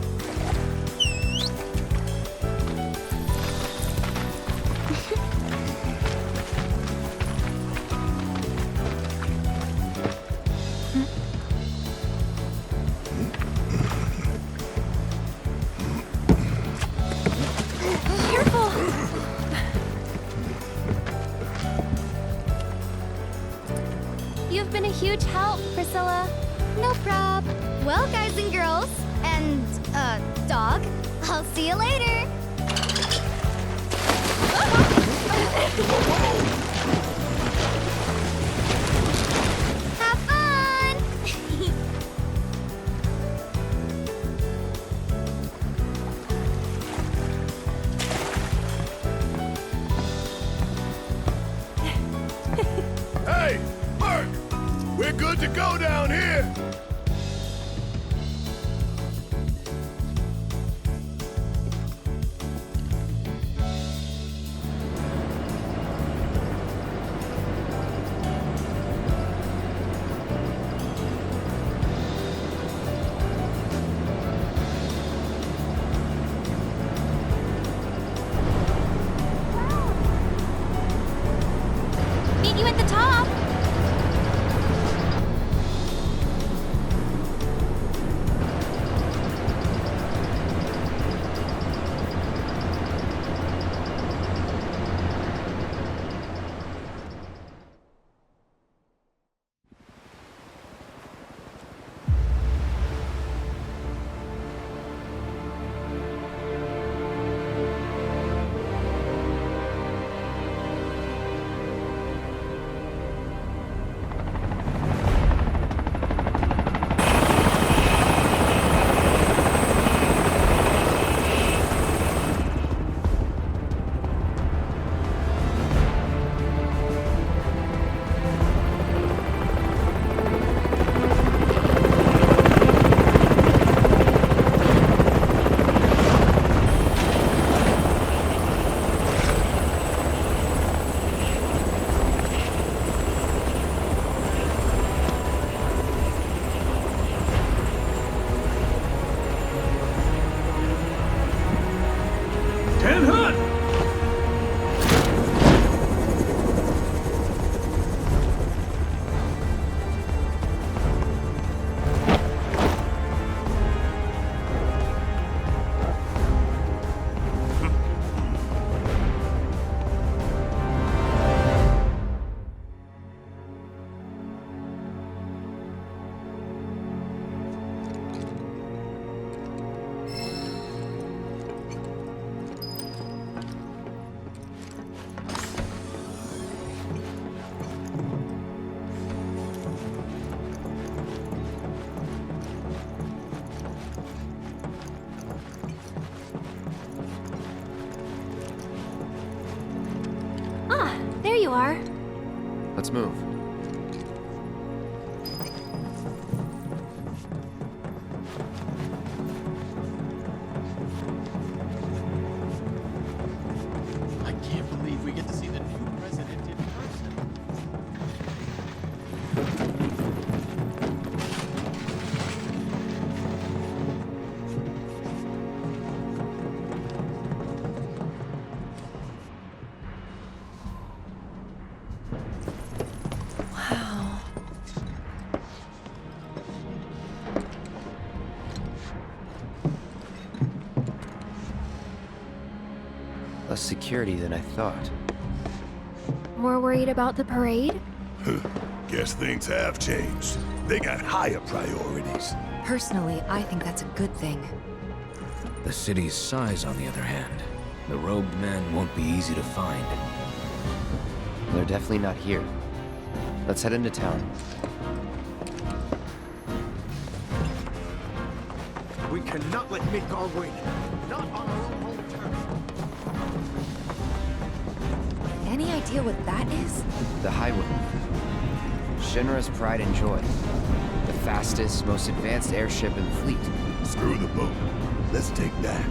Careful! You've been a huge help, Priscilla. No prob. Well, guys and girls, and, dog, I'll see you later. Have fun! Hey, Mark! We're good to go down here! Meet you at the top. Ah, there you are. Let's move. I can't believe we get to see the new president in person. Wow. Less security than I thought. More worried about the parade? Guess things have changed. They got higher priorities. Personally, I think that's a good thing. The city's size, on the other hand, the robed men won't be easy to find. They're definitely not here. Let's head into town. We cannot let Midgar win. Not on our own home turf. Any idea what that is? The Highway. Shinra's pride and joy. The fastest, most advanced airship in the fleet. Screw the boat. Let's take that.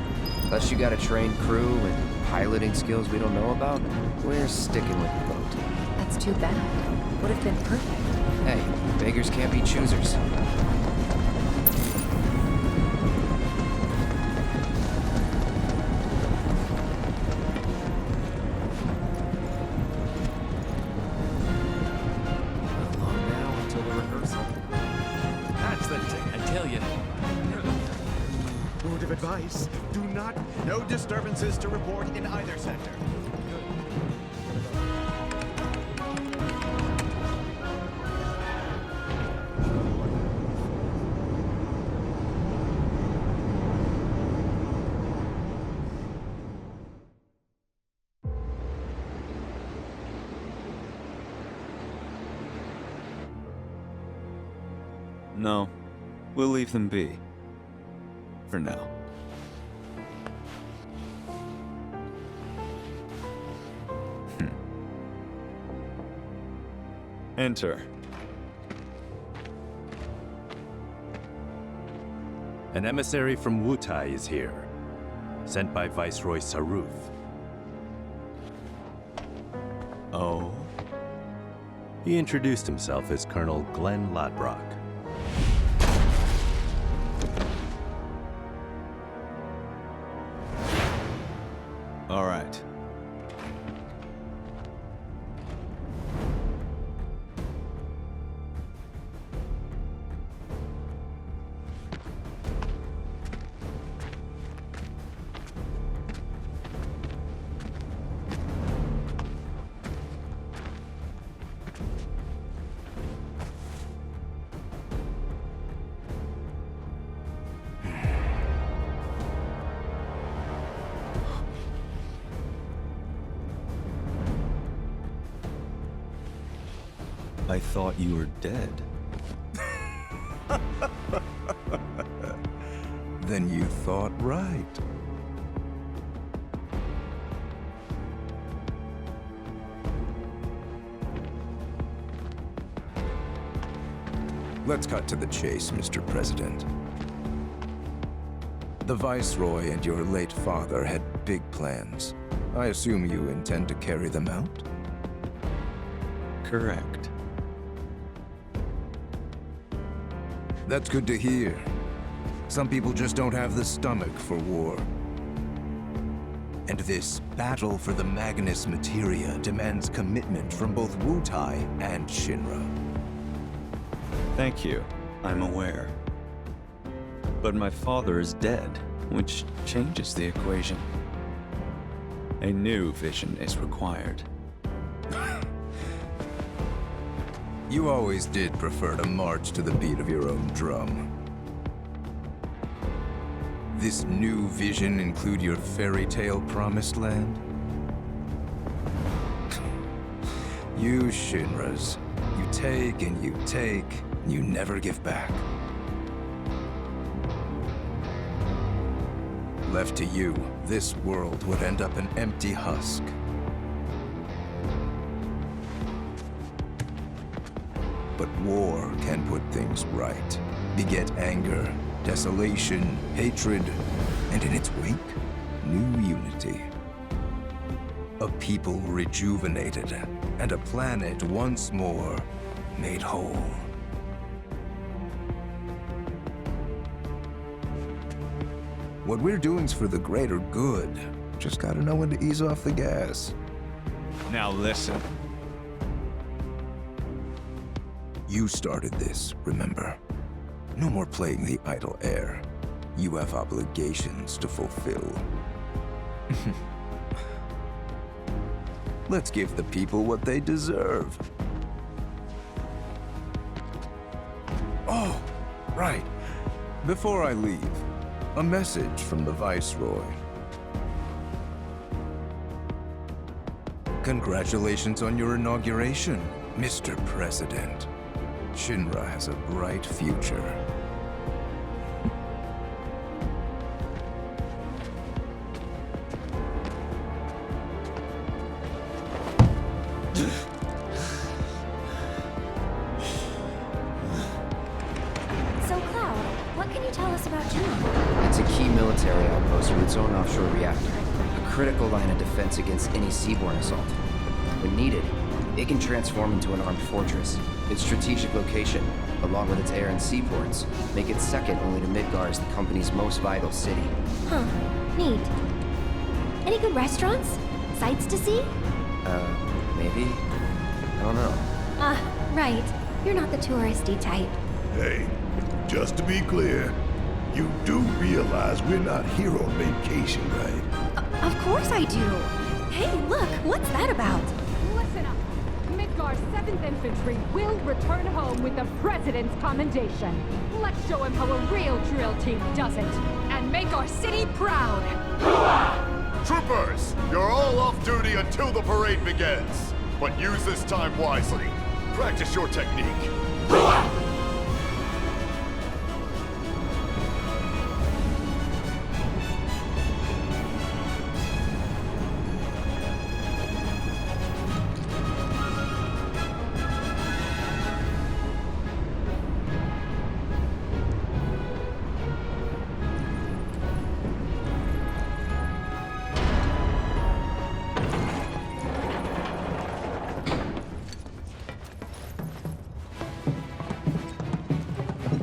Unless you got a trained crew and piloting skills we don't know about, we're sticking with the boat. That's too bad. Would have been perfect. Hey, beggars can't be choosers. That's the thing, I tell you. Word of advice, do not... No disturbances to report in either sector. No, we'll leave them be. For now. Enter. An emissary from Wutai is here, sent by Viceroy Saruth. Oh? He introduced himself as Colonel Glenn Lodbrok. All right. I thought you were dead. Then you thought right. Let's cut to the chase, Mr. President. The Viceroy and your late father had big plans. I assume you intend to carry them out? Correct. That's good to hear. Some people just don't have the stomach for war. And this battle for the Magnus Materia demands commitment from both Wutai and Shinra. Thank you. I'm aware. But my father is dead, which changes the equation. A new vision is required. You always did prefer to march to the beat of your own drum. This new vision include your fairy tale promised land? You Shinras, you take and you never give back. Left to you, this world would end up an empty husk. But war can put things right, beget anger, desolation, hatred, and in its wake, new unity. A people rejuvenated, and a planet once more made whole. What we're doing's for the greater good. Just gotta know when to ease off the gas. Now listen. You started this, remember? No more playing the idle heir. You have obligations to fulfill. Let's give the people what they deserve. Oh, right. Before I leave, a message from the Viceroy. Congratulations on your inauguration, Mr. President. Shinra has a bright future. So, Cloud, what can you tell us about Shinra? It's a key military outpost with its own offshore critical line of defense against any seaborne assault. When needed, it can transform into an armed fortress. Its strategic location, along with its air and seaports, make it second only to Midgar as the company's most vital city. Huh. Neat. Any good restaurants? Sights to see? Maybe? I don't know. Right. You're not the touristy type. Hey, just to be clear, you do realize we're not here on vacation, right? Of course I do. Hey, look, what's that about? Listen up. Midgar's 7th Infantry will return home with the President's commendation. Let's show him how a real drill team does it, and make our city proud. Troopers, you're all off duty until the parade begins. But use this time wisely. Practice your technique.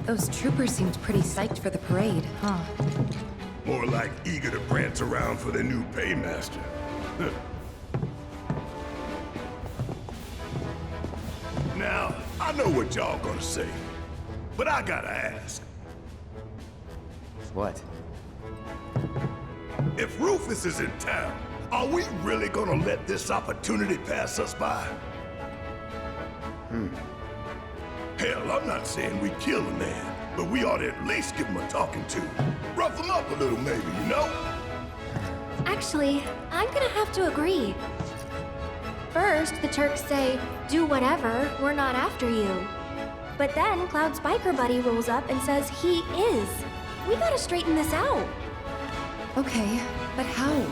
Those troopers seemed pretty psyched for the parade, huh? More like eager to prance around for their new paymaster. Now, I know what y'all gonna say, but I gotta ask. What? If Rufus is in town, are we really gonna let this opportunity pass us by? Hell, I'm not saying we kill a man, but we ought to at least give him a talking to. Rough him up a little maybe, you know? Actually, I'm gonna have to agree. First, the Turks say, do whatever, we're not after you. But then Cloud's biker buddy rolls up and says he is. We gotta straighten this out. Okay, but how?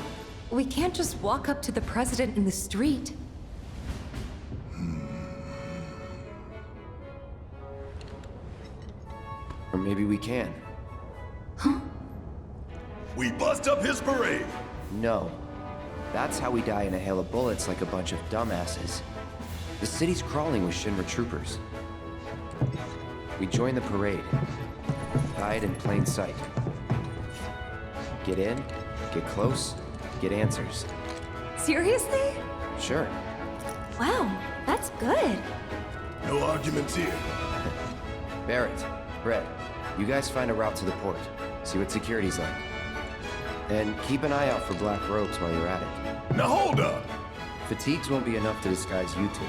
We can't just walk up to the President in the street. Or maybe we can. We bust up his parade! No. That's how we die in a hail of bullets like a bunch of dumbasses. The city's crawling with Shinra troopers. We join the parade. Hide in plain sight. Get in, get close, get answers. Seriously? Sure. Wow, that's good. No arguments here. Barrett, Brett, you guys find a route to the port. See what security's like. And keep an eye out for black robes while you're at it. Now hold up! Fatigues won't be enough to disguise you two.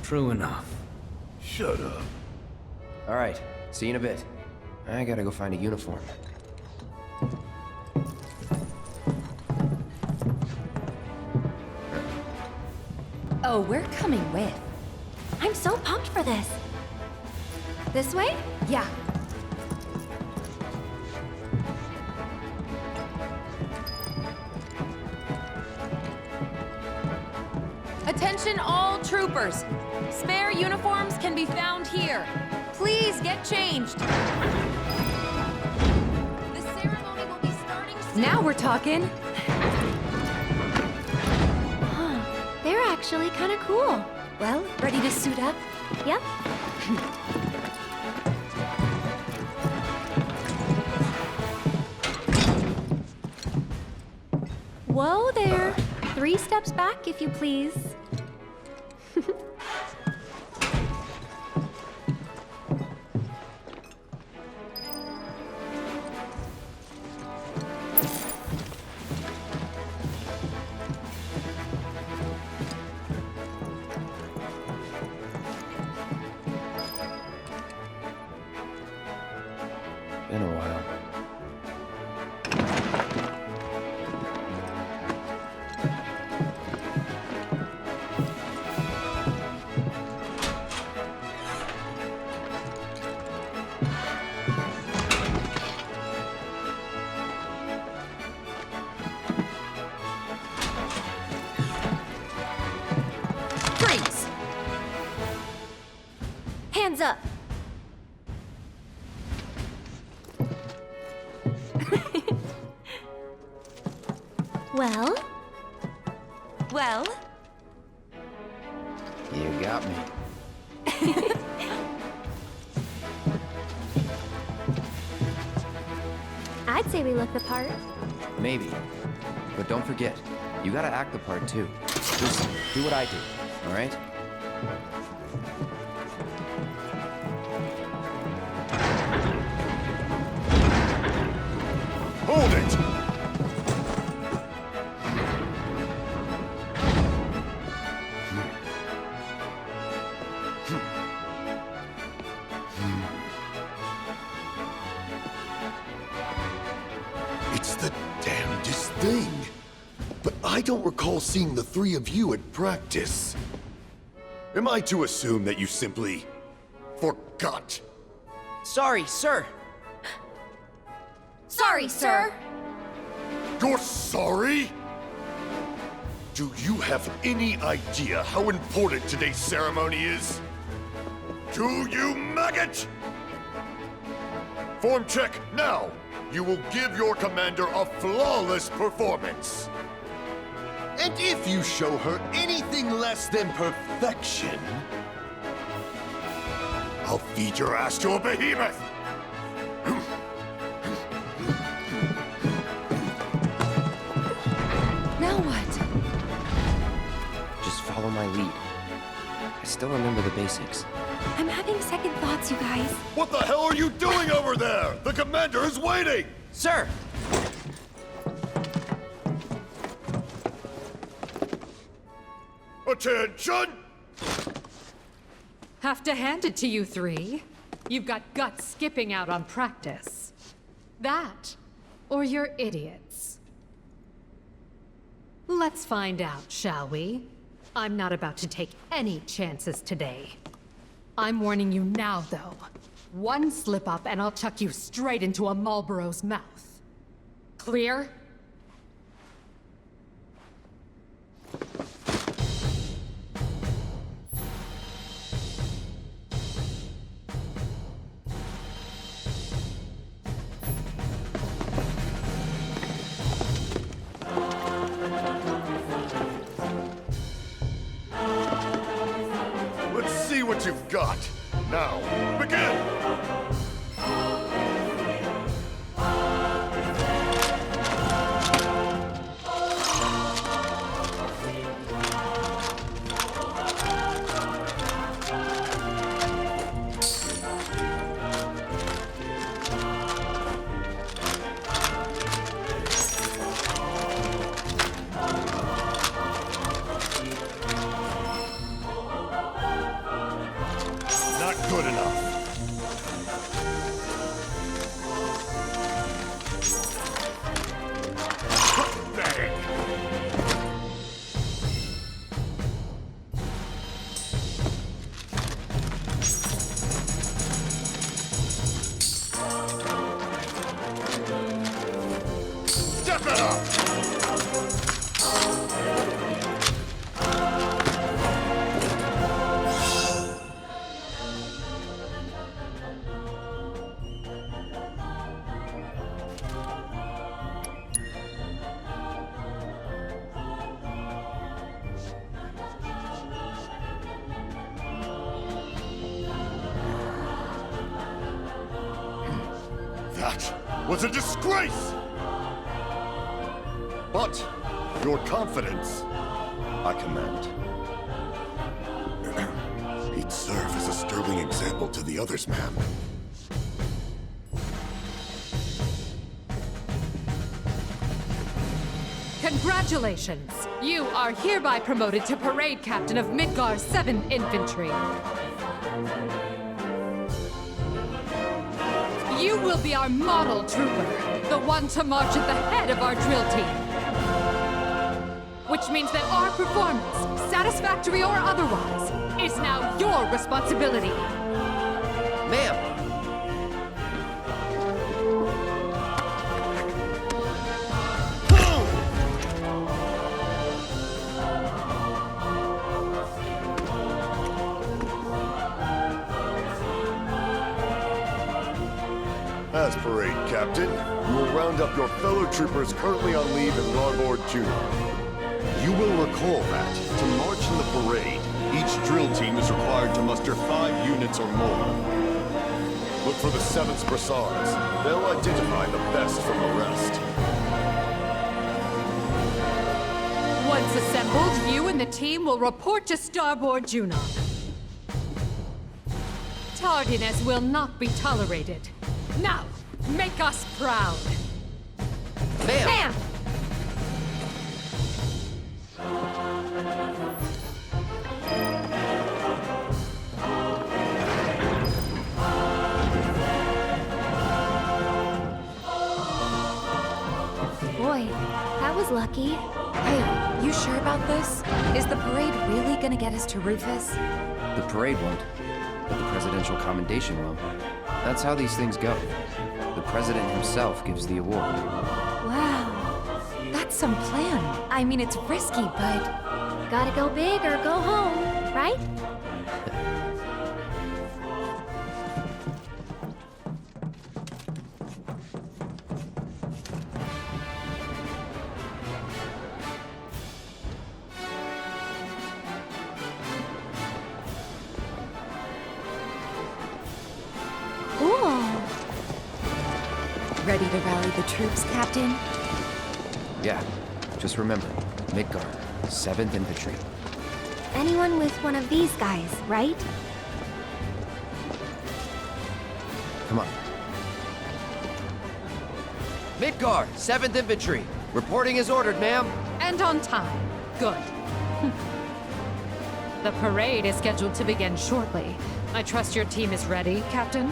True enough. Shut up. All right, see you in a bit. I gotta go find a uniform. Oh, we're coming with. I'm so pumped for this. This way? Yeah. Attention all troopers. Spare uniforms can be found here. Please get changed. The ceremony will be starting soon. Now we're talking. They're actually kind of cool. Well, ready to suit up? Yep. Whoa there. 3 steps back, if you please. Been a while. Freeze! Hands up. Well? Well? You got me. I'd say we look the part. Maybe. But don't forget, you gotta act the part too. Just do what I do, alright? Hold it! It's the damnedest thing. But I don't recall seeing the three of you at practice. Am I to assume that you simply forgot? Sorry, sir! Sorry, sir. You're sorry? Do you have any idea how important today's ceremony is? Do you, maggot? Form check now! You will give your commander a flawless performance. And if you show her anything less than perfection, I'll feed your ass to a behemoth! Now what? Just follow my lead. I still remember the basics. I'm having second thoughts, you guys. What the hell are you doing over there? The commander is waiting! Sir! Attention! Have to hand it to you three. You've got guts skipping out on practice. That, or you're idiots. Let's find out, shall we? I'm not about to take any chances today. I'm warning you now, though. One slip up and I'll chuck you straight into a Marlboro's mouth. Clear? Let's see what you've got. Now, begin! Not good enough. Pathetic. Step it up! That was a disgrace! But your confidence, I commend. He'd serve as a sterling example to the others, ma'am. Congratulations! You are hereby promoted to Parade Captain of Midgar's 7th Infantry. You will be our model trooper, the one to march at the head of our drill team. Which means that our performance, satisfactory or otherwise, is now your responsibility. Ma'am! As parade captain, you will round up your fellow troopers currently on leave in Larboard Junior. You will recall that, to march in the parade, each drill team is required to muster 5 units or more. Look for the 7th Brassards. They'll identify the best from the rest. Once assembled, you and the team will report to Starboard Juno. Tardiness will not be tolerated. Now, make us proud. Ma'am! Boy, that was lucky. Hey, you sure about this? Is the parade really gonna get us to Rufus? The parade won't, but the presidential commendation will. That's how these things go. The president himself gives the award. Wow. That's some plan. I mean, it's risky, but... Gotta go big or go home, right? Ready to rally the troops, Captain? Yeah, just remember, Midgard, 7th Infantry. Anyone with one of these guys, right? Come on. Midgard, 7th Infantry. Reporting as ordered, ma'am. And on time. Good. The parade is scheduled to begin shortly. I trust your team is ready, Captain?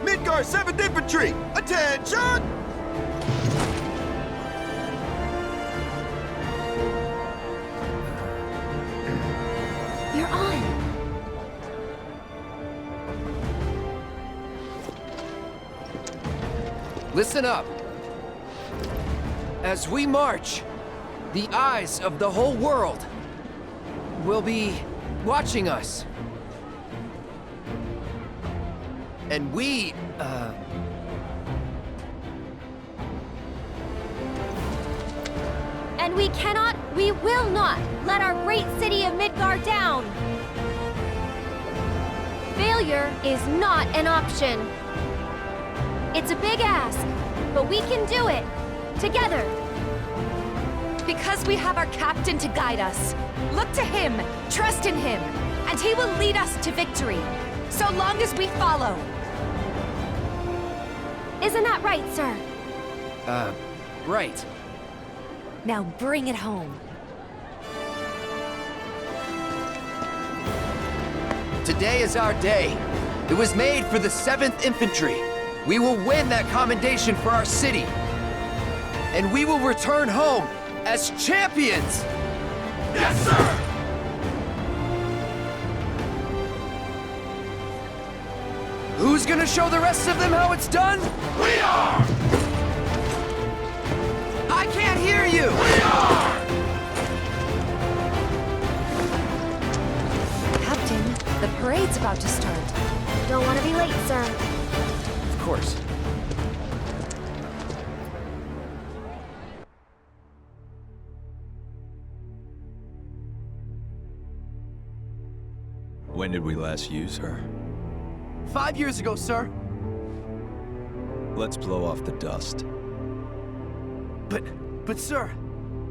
Midgard 7th Infantry! Attention! You're on! Listen up. As we march, the eyes of the whole world will be watching us. And we, And we cannot, we will not, let our great city of Midgard down! Failure is not an option. It's a big ask, but we can do it. Together. Because we have our captain to guide us. Look to him, trust in him, and he will lead us to victory. So long as we follow. Isn't that right, sir? Right. Now bring it home. Today is our day. It was made for the 7th Infantry. We will win that commendation for our city. And we will return home as champions! Yes, sir! Who's gonna show the rest of them how it's done? We are! I can't hear you! We are! Captain, the parade's about to start. Don't want to be late, sir. Of course. When did we last use her? 5 years ago, sir. Let's blow off the dust. But sir...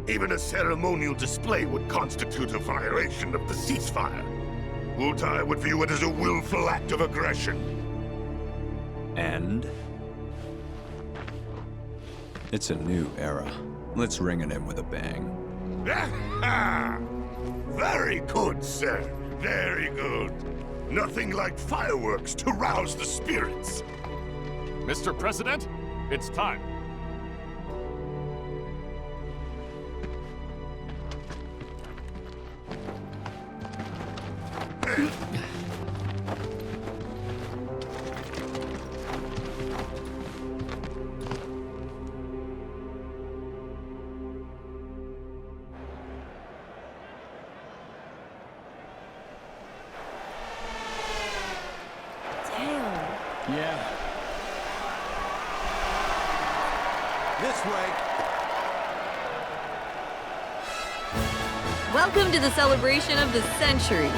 Even a ceremonial display would constitute a violation of the ceasefire. Wutai would view it as a willful act of aggression. And? It's a new era. Let's ring it in with a bang. Very good, sir. Very good. Nothing like fireworks to rouse the spirits. Mr. President, it's time. Yeah. This way. Welcome to the celebration of the century.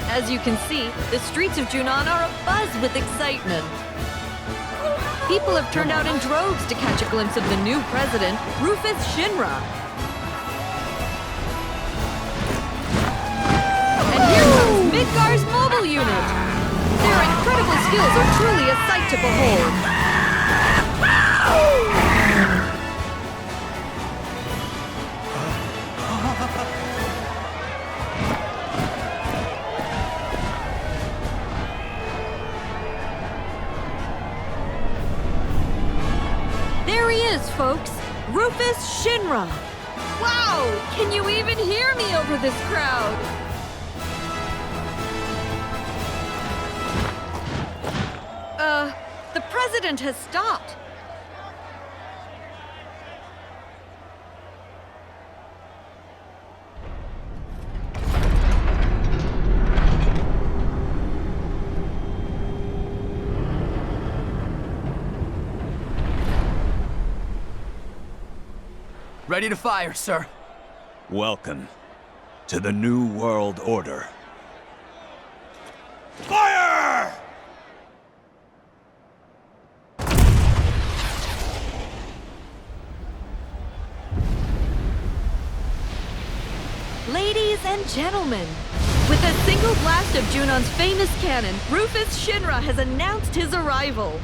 As you can see, the streets of Junon are abuzz with excitement. People have turned out in droves to catch a glimpse of the new president, Rufus Shinra. And here comes Midgar's mobile unit. Their incredible skills are truly a sight to behold. There he is, folks. Rufus Shinra. Wow! Can you even hear me over this crowd? The president has stopped. Ready to fire, sir. Welcome to the New World Order. Fire! Ladies and gentlemen, with a single blast of Junon's famous cannon, Rufus Shinra has announced his arrival.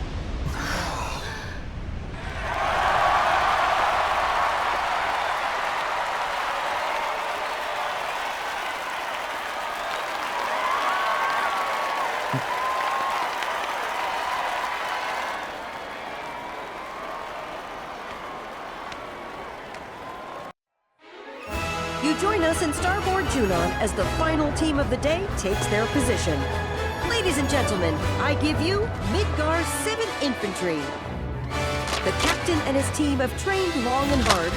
You join us in Starboard Junon as the final team of the day takes their position. Ladies and gentlemen, I give you Midgar's 7th Infantry. The captain and his team have trained long and hard,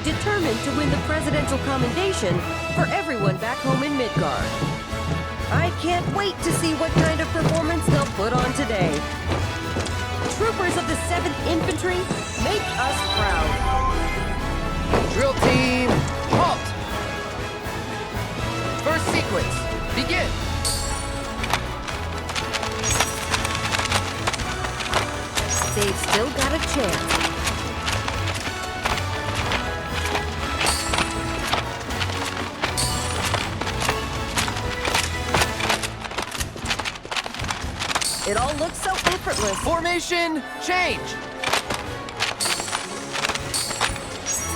determined to win the presidential commendation for everyone back home in Midgar. I can't wait to see what kind of performance they'll put on today. Troopers of the 7th Infantry, make us proud. Drill team, halt! First sequence, begin! They've still got a chance. It all looks so effortless. Formation, change!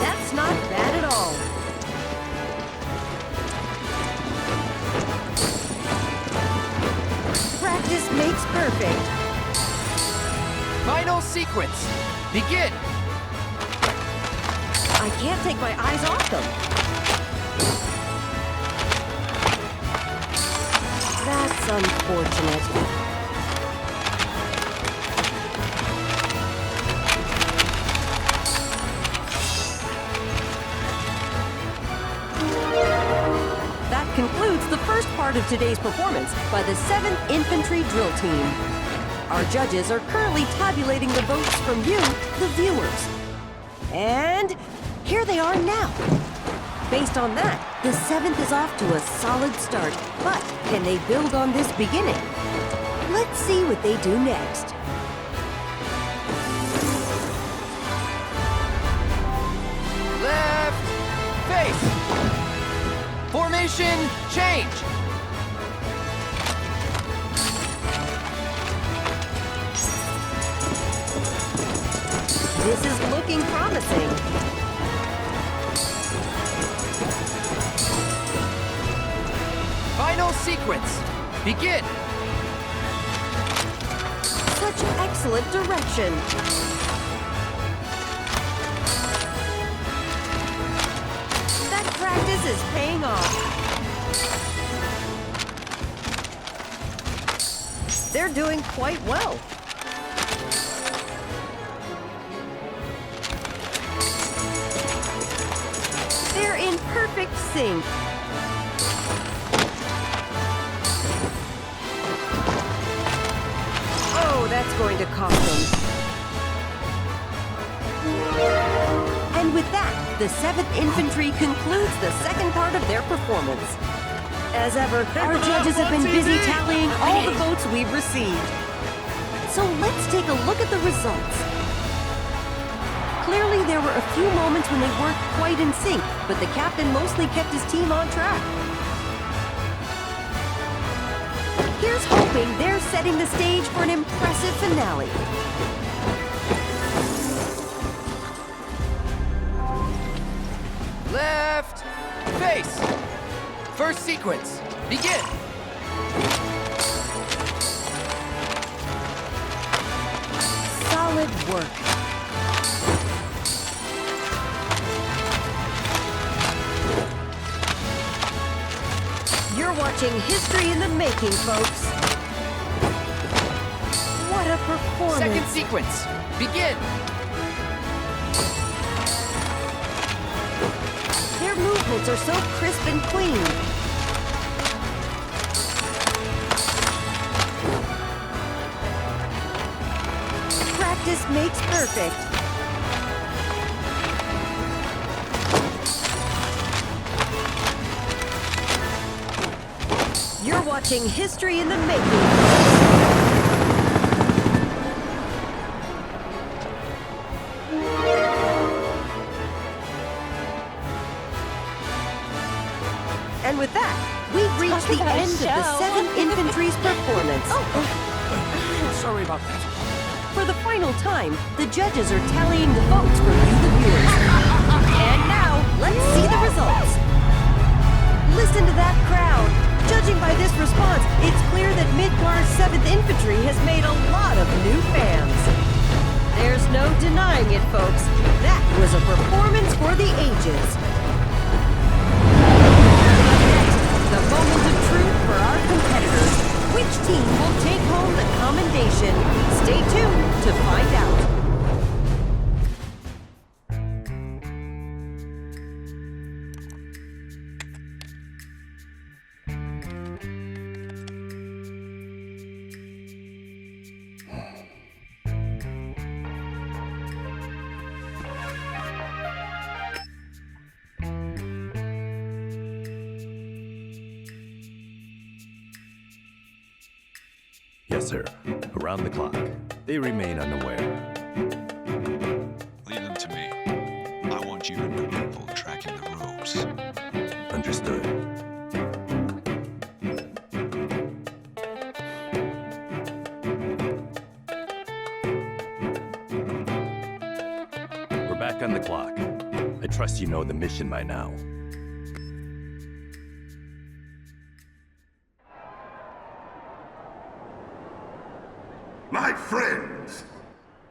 That's not bad at all. Practice makes perfect. Final sequence, begin! I can't take my eyes off them. That's unfortunate. That concludes the first part of today's performance by the 7th Infantry Drill Team. Our judges are currently tabulating the votes from you, the viewers. And here they are now. Based on that, the 7th is off to a solid start. But can they build on this beginning? Let's see what they do next. Left, face! Formation, change! This is looking promising. Final sequence, begin! Such excellent direction. That practice is paying off. They're doing quite well. They're in perfect sync. Oh, that's going to cost them. And with that, the 7th Infantry concludes the second part of their performance. As ever, our judges have been busy tallying all the votes we've received. So let's take a look at the results. Clearly, there were a few moments when they weren't quite in sync, but the captain mostly kept his team on track. Here's hoping they're setting the stage for an impressive finale. Left, face. First sequence, begin. Solid work. You're watching history in the making, folks. What a performance. Second sequence, begin. Their movements are so crisp and clean. Practice makes perfect. You're watching history in the making. And with that, we've reached the end of the 7th Infantry's performance. Sorry about that. For the final time, the judges are tallying the votes for you, the viewers. And now, let's see the results. Listen to that crowd. Judging by this response, it's clear that Midgar's 7th Infantry has made a lot of new fans. There's no denying it, folks. That was a performance for the ages. The moment of truth for our competitors. Which team will take home the commendation? Stay tuned to find out. Yes, sir. Around the clock. They remain unaware. Leave them to me. I want you and your people tracking the robes. Understood. We're back on the clock. I trust you know the mission by now. My friends,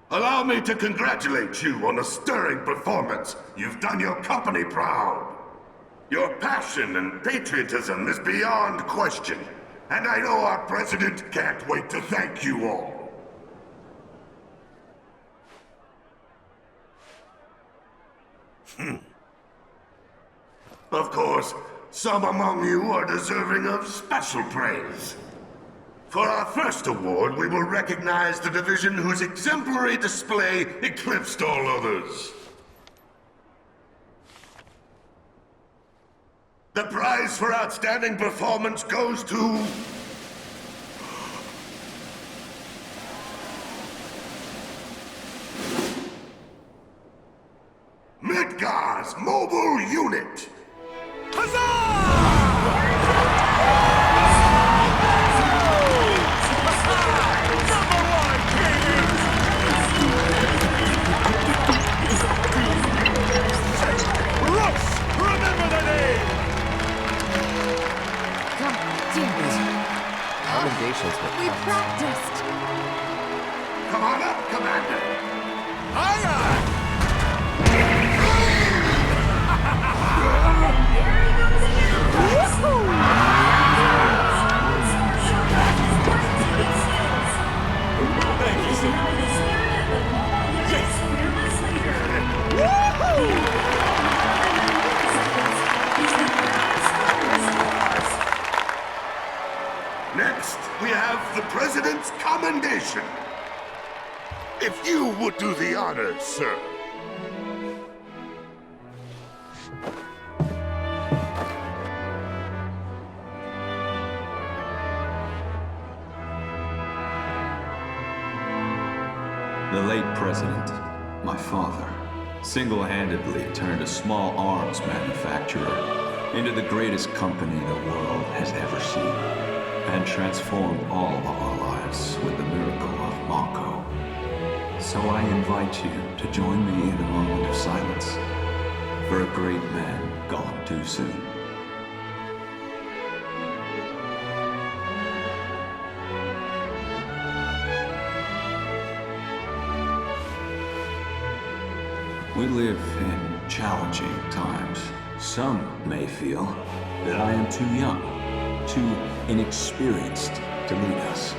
allow me to congratulate you on a stirring performance. You've done your company proud. Your passion and patriotism is beyond question, and I know our president can't wait to thank you all. Of course, some among you are deserving of special praise. For our first award, we will recognize the division whose exemplary display eclipsed all others. The prize for outstanding performance goes to... Midgar's Mobile Unit! Commendations were We practiced. Come on up, Commander! Thank you, sir. Next, we have the President's Commendation. If you would do the honors, sir. The late president, my father, single-handedly turned a small arms manufacturer into the greatest company the world has ever seen, and transformed all of our lives with the miracle of Mako. So I invite you to join me in a moment of silence for a great man gone too soon. We live in challenging times. Some may feel that I am too young, too inexperienced to lead us.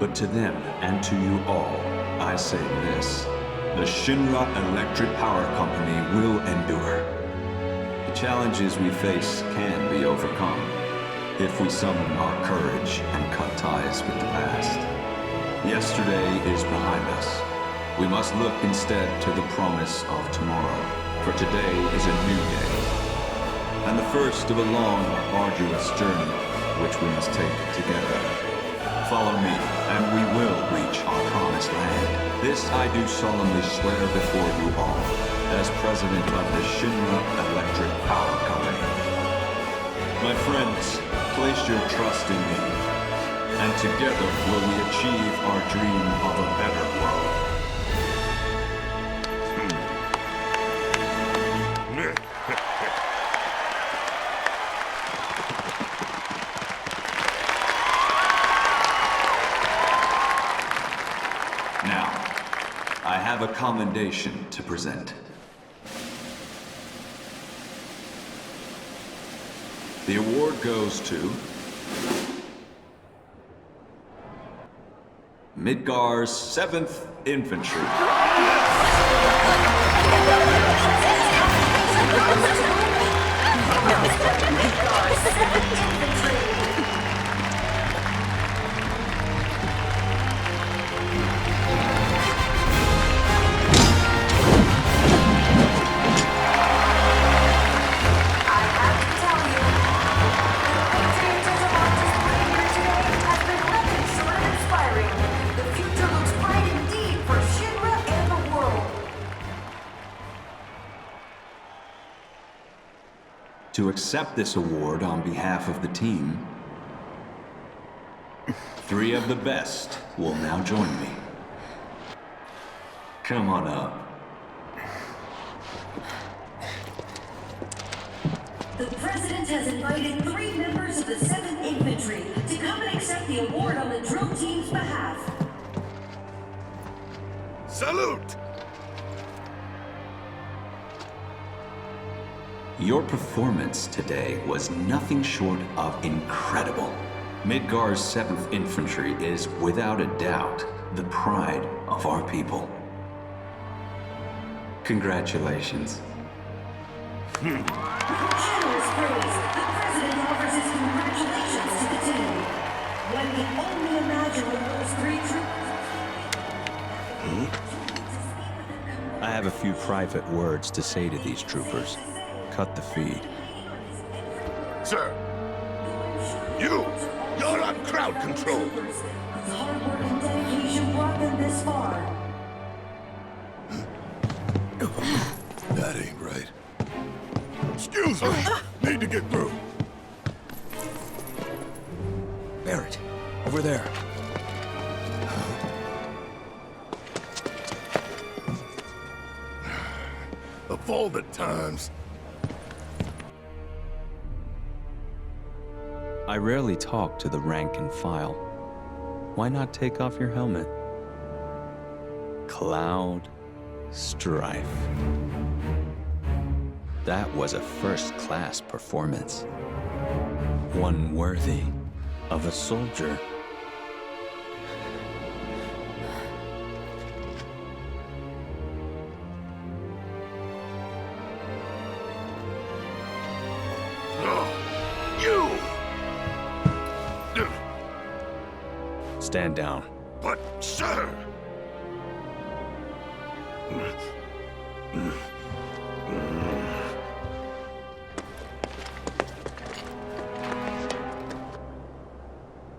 But to them and to you all, I say this: the Shinra Electric Power Company will endure. The challenges we face can be overcome if we summon our courage and cut ties with the past. Yesterday is behind us. We must look instead to the promise of tomorrow, for today is a new day, and the first of a long, arduous journey, which we must take together. Follow me, and we will reach our promised land. This I do solemnly swear before you all, as president of the Shinra Electric Power Company. My friends, place your trust in me, and together will we achieve our dream of a better world. I have a commendation to present. The award goes to Midgar's 7th Infantry. To accept this award on behalf of the team, 3 of the best will now join me. Come on up. The President has invited 3 members of the 7th Infantry to come and accept the award on the drill team's behalf. Salute! Your performance today was nothing short of incredible. Midgar's 7th Infantry is, without a doubt, the pride of our people. Congratulations. With generous praise, the President offers his congratulations to the team. One can only imagine what those 3 troopers... I have a few private words to say to these troopers. Cut the feed. Sir, you're on crowd control. Hard work and dedication brought them this far. That ain't right. Excuse me. Need to get through. Barrett, over there. Of all the times. I rarely talk to the rank and file. Why not take off your helmet? Cloud Strife. That was a first-class performance. One worthy of a soldier. You! Stand down. But, sir!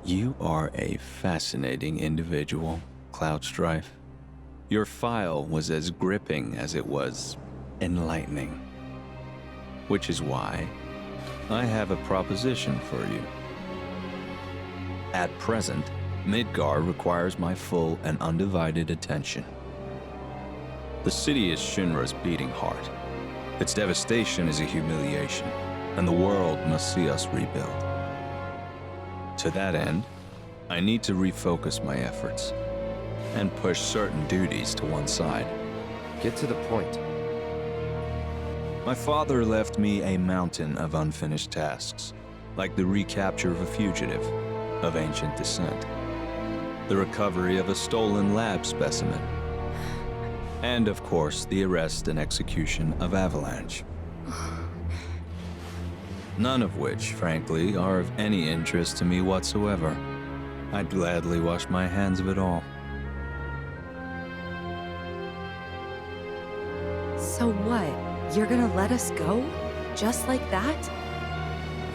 You are a fascinating individual, Cloudstrife. Your file was as gripping as it was enlightening. Which is why I have a proposition for you. At present, Midgar requires my full and undivided attention. The city is Shinra's beating heart. Its devastation is a humiliation, and the world must see us rebuild. To that end, I need to refocus my efforts and push certain duties to one side. Get to the point. My father left me a mountain of unfinished tasks, like the recapture of a fugitive of ancient descent, the recovery of a stolen lab specimen, and of course, the arrest and execution of Avalanche. None of which, frankly, are of any interest to me whatsoever. I'd gladly wash my hands of it all. So what? You're gonna let us go? Just like that?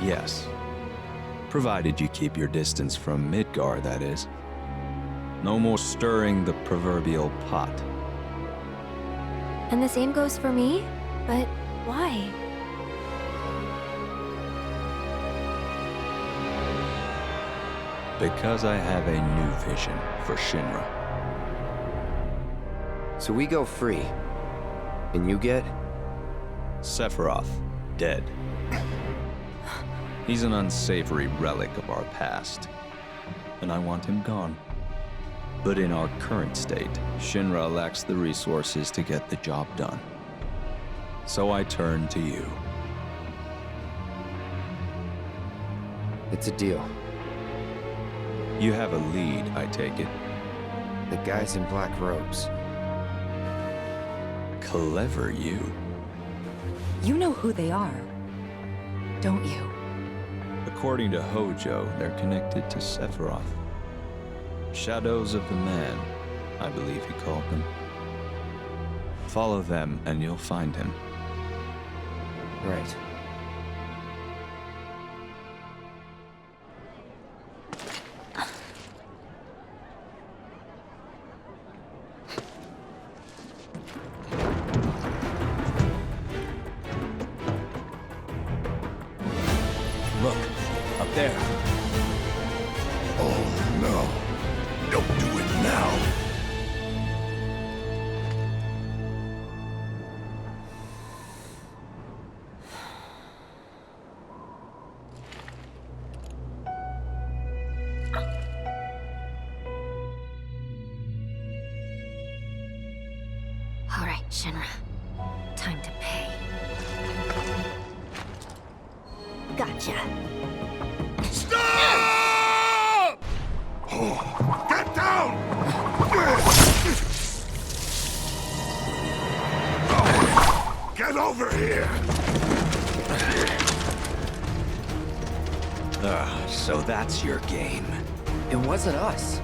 Yes. Provided you keep your distance from Midgar, that is. No more stirring the proverbial pot. And the same goes for me? But why? Because I have a new vision for Shinra. So we go free. And you get? Sephiroth, dead. He's an unsavory relic of our past, and I want him gone. But in our current state, Shinra lacks the resources to get the job done. So I turn to you. It's a deal. You have a lead, I take it. The guys in black robes. Clever you. You know who they are, don't you? According to Hojo, they're connected to Sephiroth. Shadows of the Man, I believe he called them. Follow them and you'll find him. Right. Look, up there. Oh no. Don't do it now. All right, Shinra. Time to pay. Gotcha. Stop! Oh, get down! Oh, get over here! So that's your game. It wasn't us.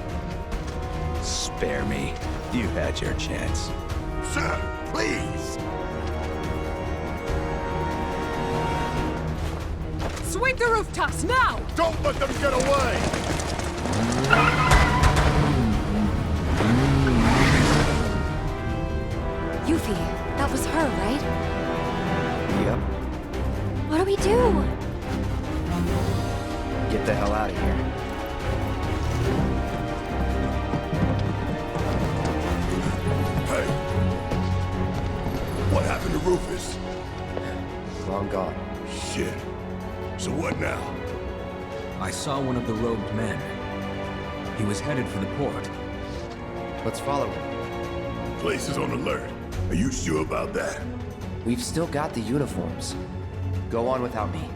Spare me. You had your chance. Sir, please! Sweep the rooftops now! Don't let them get away! Yuffie, that was her, right? Yep. What do we do? Get the hell out of here. Hey! What happened to Rufus? Long gone. Shit. So what now? I saw one of the robed men. He was headed for the port. Let's follow him. Place is on alert. Are you sure about that? We've still got the uniforms. Go on without me.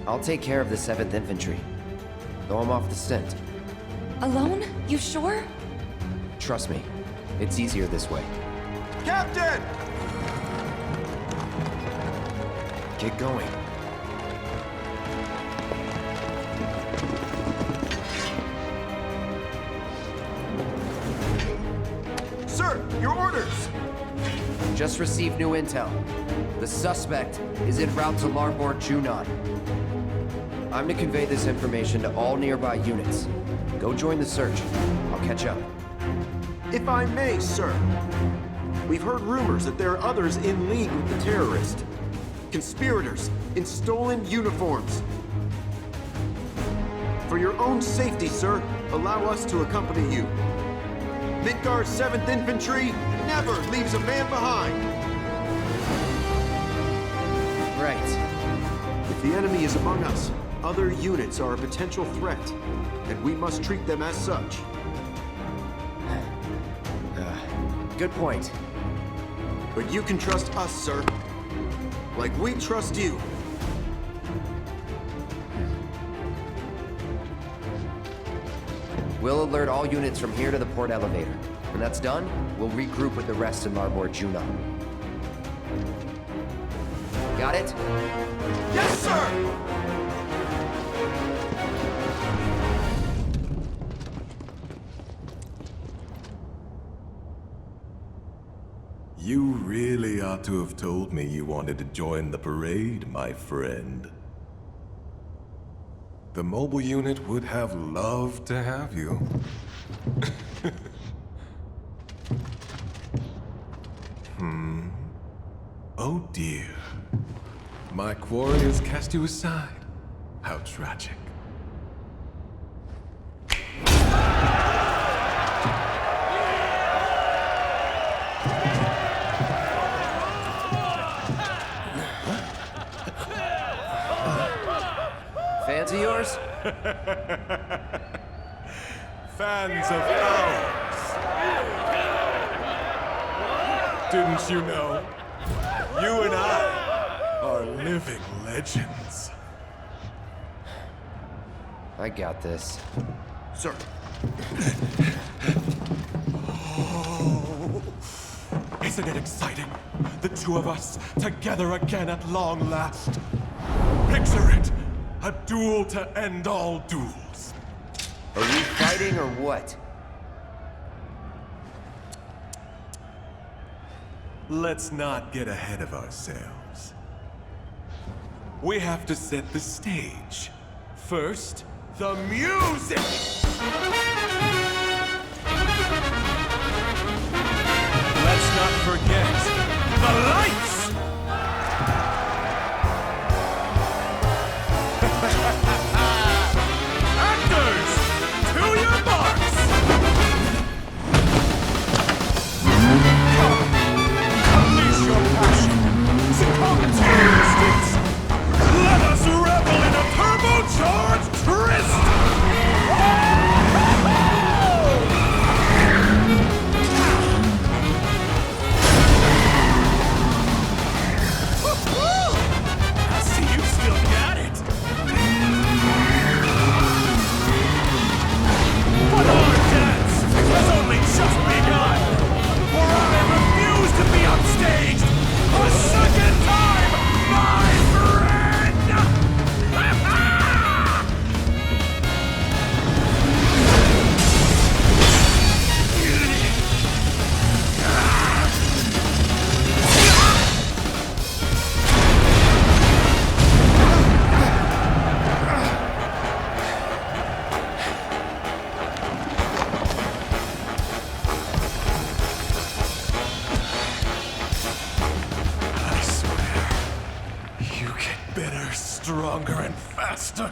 I'll take care of the 7th Infantry. Though I'm off the stint. Alone? You sure? Trust me, it's easier this way. Captain! Get going. Sir, your orders! Just received new intel. The suspect is en route to Larboard Junon. I'm to convey this information to all nearby units. Go join the search. I'll catch up. If I may, sir. We've heard rumors that there are others in league with the terrorist. Conspirators in stolen uniforms. For your own safety, sir, allow us to accompany you. Midgard's 7th Infantry never leaves a man behind. Right. If the enemy is among us, other units are a potential threat, and we must treat them as such. Good point. But you can trust us, sir. Like we trust you. We'll alert all units from here to the port elevator. When that's done, we'll regroup with the rest in Larboard Junon. Got it? Yes, sir! You really ought to have told me you wanted to join the parade, my friend. The mobile unit would have loved to have you. Oh dear. My quarry has cast you aside. How tragic. Fans of yours? Fans of ours. Didn't you know? You and I are living legends. I got this. Sir. Oh, isn't it exciting? The two of us together again at long last. Picture it. A duel to end all duels. Are we fighting or what? Let's not get ahead of ourselves. We have to set the stage. First, the music! Let's not forget the lights! Actors, to your marks! Unleash your passion! Succumb to your instincts! Let us revel in a turbocharged tryst! I see you still got it! But our dance has only just begun! For I refuse to be upstaged a second time, my friend! I swear, you get better, stronger, and faster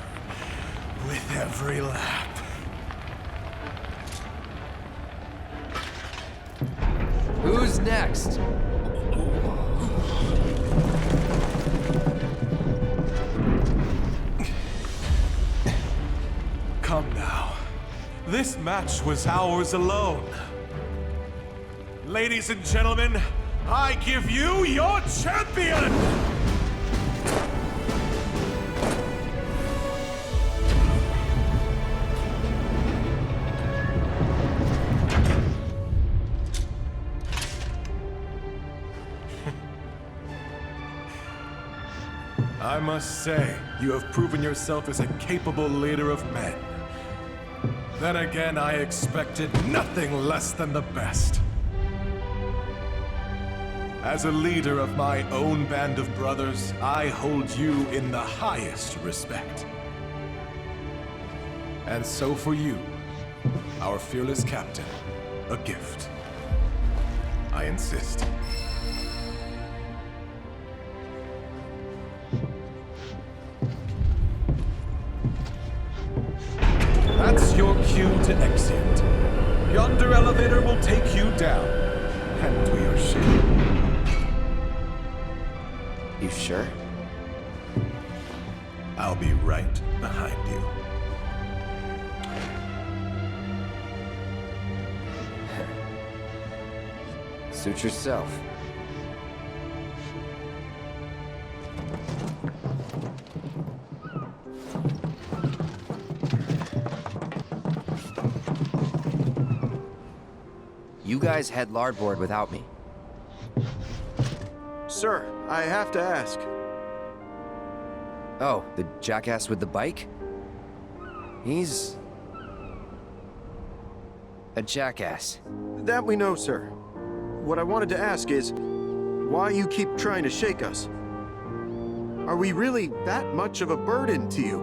with every lap. Who's next? Come now. This match was ours alone. Ladies and gentlemen, I give you your champion! I must say, you have proven yourself as a capable leader of men. Then again, I expected nothing less than the best. As a leader of my own band of brothers, I hold you in the highest respect. And so for you, our fearless captain, a gift. I insist. That's your cue to exit. Yonder elevator will take you down, and to your ship. You sure? I'll be right behind you. Suit yourself. You guys head larboard without me. Sir, I have to ask. Oh, the jackass with the bike? He's... a jackass. That we know, sir. What I wanted to ask is, why you keep trying to shake us? Are we really that much of a burden to you?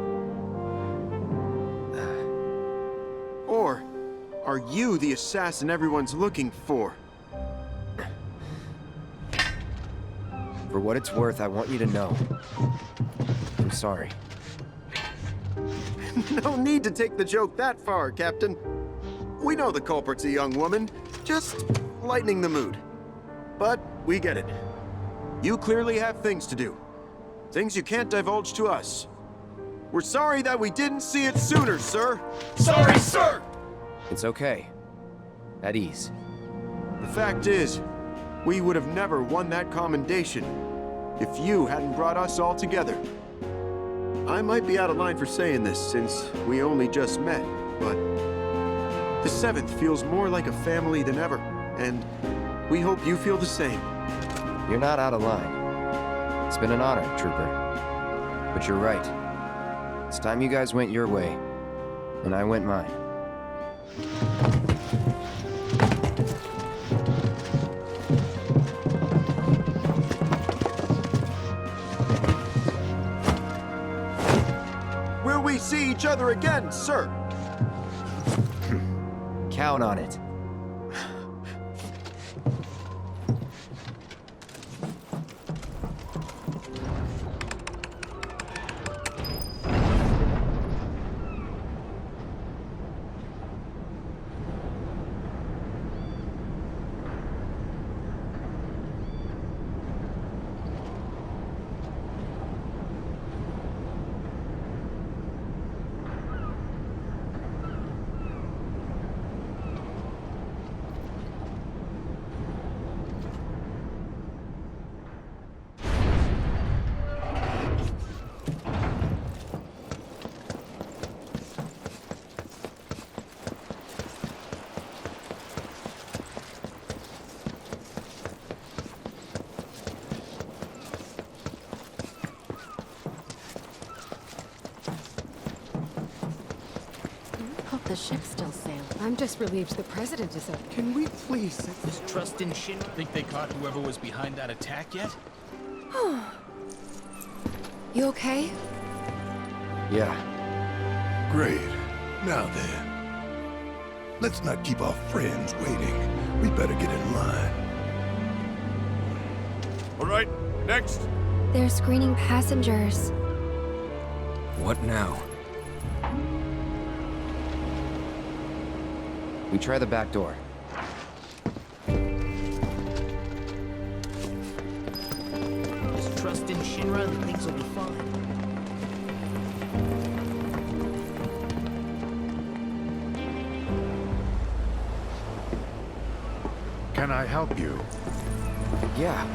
Or are you the assassin everyone's looking for? For what it's worth, I want you to know. I'm sorry. No need to take the joke that far, Captain. We know the culprit's a young woman, just lightening the mood. But we get it. You clearly have things to do. Things you can't divulge to us. We're sorry that we didn't see it sooner, sir. Sorry, sir! It's okay. At ease. The fact is, we would have never won that commendation if you hadn't brought us all together. I might be out of line for saying this since we only just met, but the 7th feels more like a family than ever, and we hope you feel the same. You're not out of line. It's been an honor, Trooper. But you're right. It's time you guys went your way, and I went mine. Will we see each other again, sir? Count on it. Hope the ship's still sailing. I'm just relieved the president is okay. Can we please set this trust in shit? Think they caught whoever was behind that attack yet? You okay? Yeah. Great. Now then, let's not keep our friends waiting. We better get in line. All right, next. They're screening passengers. What now? We try the back door. Just trust in Shinra and things will be fine. Can I help you? Yeah,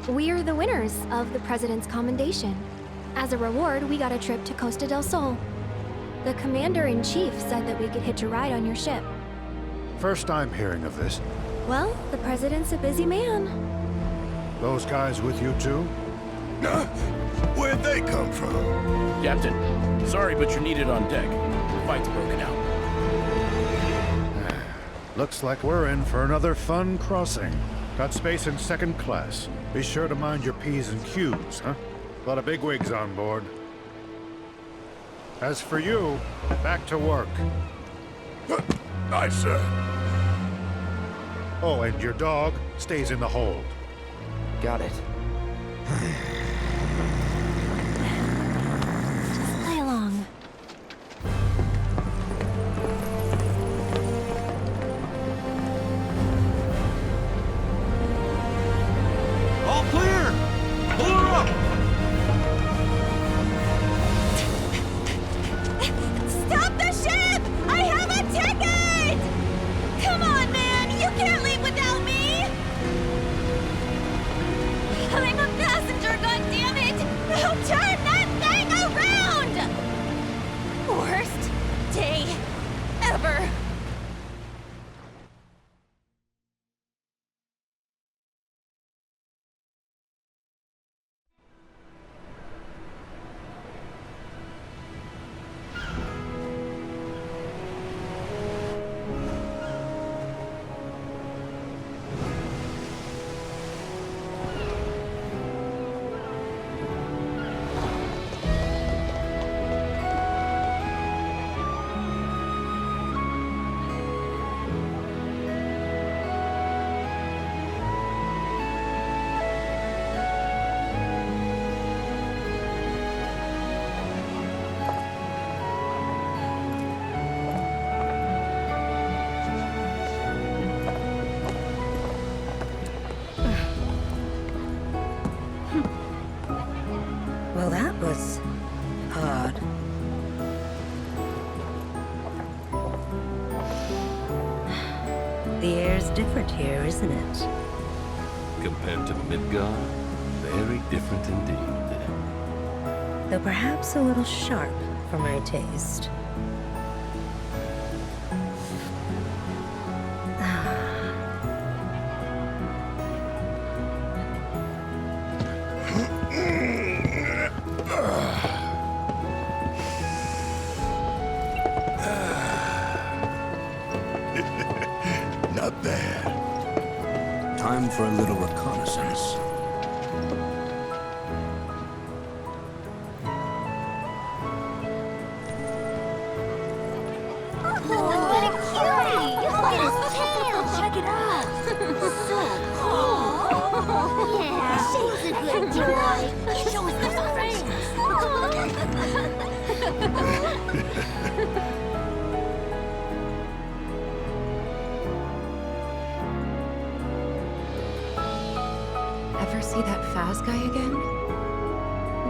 We're the winners of the President's Commendation. As a reward, we got a trip to Costa del Sol. The Commander-in-Chief said that we could hitch a ride on your ship. First I'm hearing of this. Well, the President's a busy man. Those guys with you too? Where'd they come from? Captain, sorry, but you're needed on deck. The fight's broken out. Looks like we're in for another fun crossing. Got space in second class. Be sure to mind your P's and Q's, huh? A lot of bigwigs on board. As for you, back to work. Aye, sir. Oh, and your dog stays in the hold. Got it. Just play along. All clear! Pull her up! Stop the ship! I have a ticket! Come on, man! You can't leave without me! I'm a passenger, goddammit! Now turn that thing around! Worst day ever. Well, that was odd. The air's different here, isn't it? Compared to Midgard, very different indeed. Though perhaps a little sharp for my taste. Not bad. Time for a little reconnaissance. What a cutie! Look at his tail! Check it out! So cool! Yeah, she's a good boy. Show us those Ever see that Faz guy again?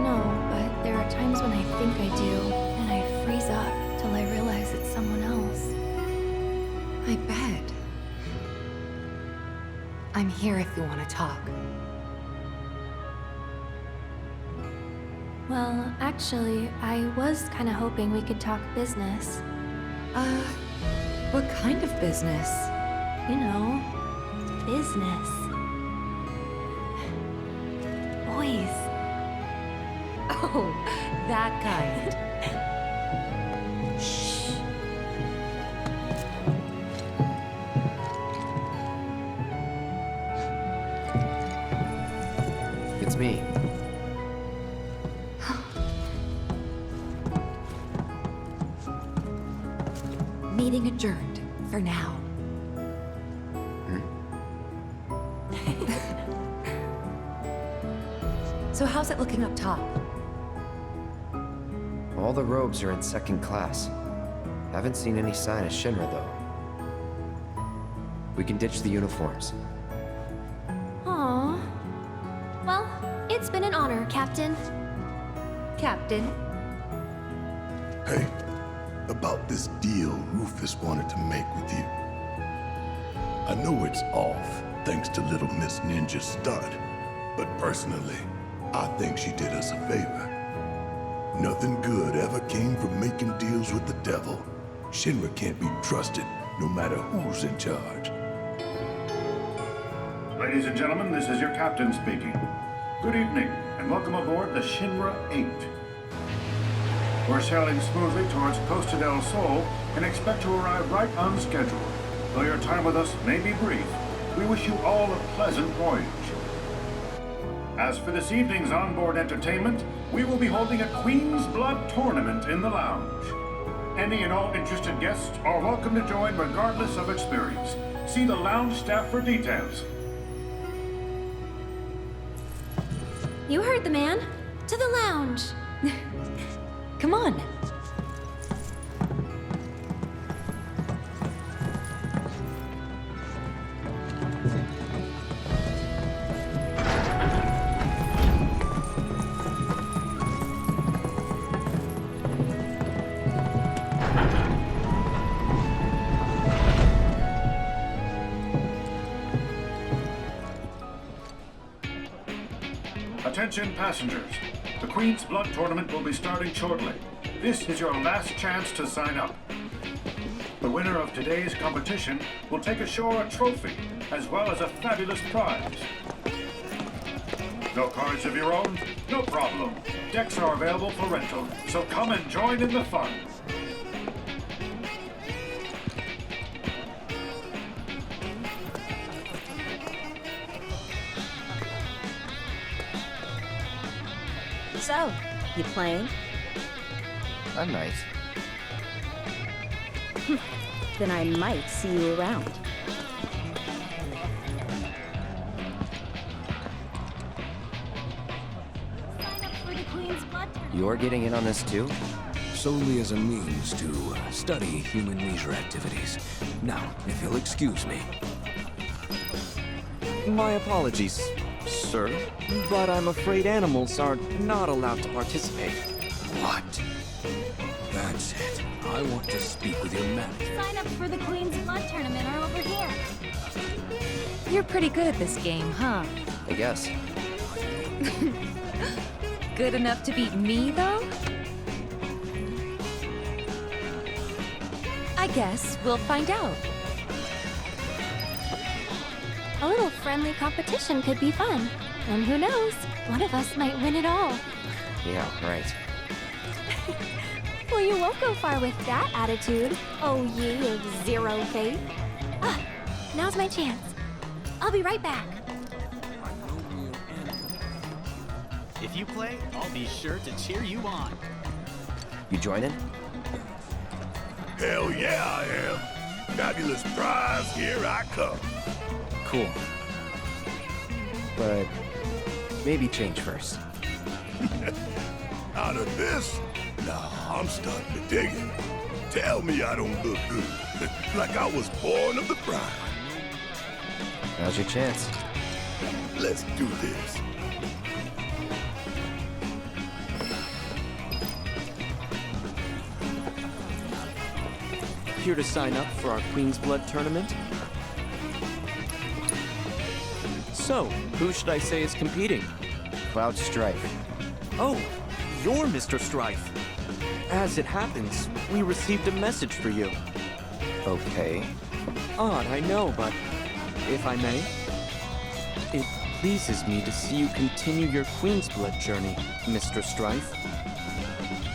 No, but there are times when I think I do, and I freeze up till I realize it's someone else. I bet. I'm here if you want to talk. Well, actually, I was kind of hoping we could talk business. What kind of business? You know, business. Boys. Oh, that kind. Shh. It's me. Meeting adjourned, for now. So how's it looking up top? All the robes are in second class. Haven't seen any sign of Shinra, though. We can ditch the uniforms. Aww. Well, it's been an honor, Captain. Captain. Hey, about this deal Rufus wanted to make with you. I know it's off, thanks to Little Miss Ninja's stud, but personally, I think she did us a favor. Nothing good ever came from making deals with the devil. Shinra can't be trusted, no matter who's in charge. Ladies and gentlemen, this is your captain speaking. Good evening, and welcome aboard the Shinra 8. We're sailing smoothly towards Costa del Sol and expect to arrive right on schedule. Though your time with us may be brief, we wish you all a pleasant voyage. As for this evening's onboard entertainment, we will be holding a Queen's Blood tournament in the lounge. Any and all interested guests are welcome to join regardless of experience. See the lounge staff for details. You heard the man. To the lounge. Come on. Attention passengers. The Queen's Blood tournament will be starting shortly. This is your last chance to sign up. The winner of today's competition will take ashore a trophy, as well as a fabulous prize. No cards of your own? No problem. Decks are available for rental, so come and join in the fun. So, you playing? I might. Then I might see you around. You're getting in on this too? Solely as a means to study human leisure activities. Now, if you'll excuse me. My apologies, sir, but I'm afraid animals are not allowed to participate. What? That's it. I want to speak with your manager. Sign up for the Queen's Blood tournament are over here. You're pretty good at this game, huh? I guess. Good enough to beat me, though? I guess we'll find out. A little friendly competition could be fun. And who knows, one of us might win it all. Yeah, right. Well, you won't go far with that attitude, oh ye of zero faith. Ah, now's my chance. I'll be right back. If you play, I'll be sure to cheer you on. You joining? Hell yeah, I am. Fabulous prize, here I come. Cool. But maybe change first. Out of this? Nah, I'm starting to dig it. Tell me I don't look good. Like I was born of the pride. Now's your chance. Let's do this. Here to sign up for our Queen's Blood tournament? So, who should I say is competing? Cloud Strife. Oh, you're Mr. Strife. As it happens, we received a message for you. Okay. Odd, I know, but if I may, it pleases me to see you continue your Queen's Blood journey, Mr. Strife.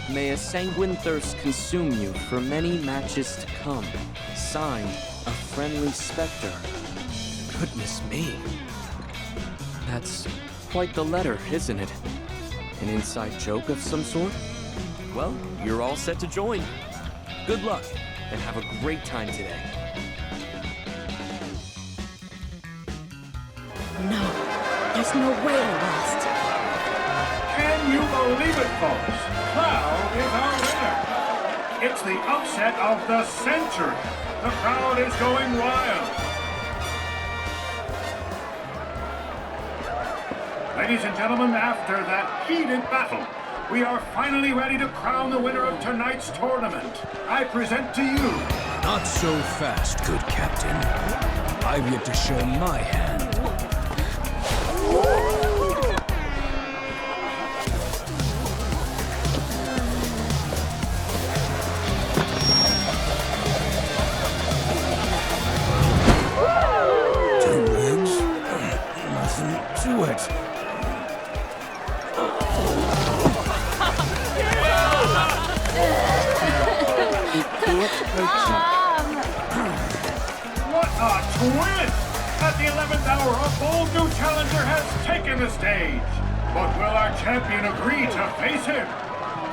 May a sanguine thirst consume you for many matches to come. Signed, a friendly specter. Goodness me. That's quite the letter, isn't it? An inside joke of some sort? Well, you're all set to join. Good luck, and have a great time today. No, there's no way I lost. Can you believe it, folks? Cloud is our winner. It's the upset of the century. The crowd is going wild. Ladies and gentlemen, after that heated battle, we are finally ready to crown the winner of tonight's tournament. I present to you... Not so fast, good captain. I've yet to show my hand. Two legs? Nothing to it. What a twist! At the 11th hour, a bold new challenger has taken the stage. But will our champion agree to face him?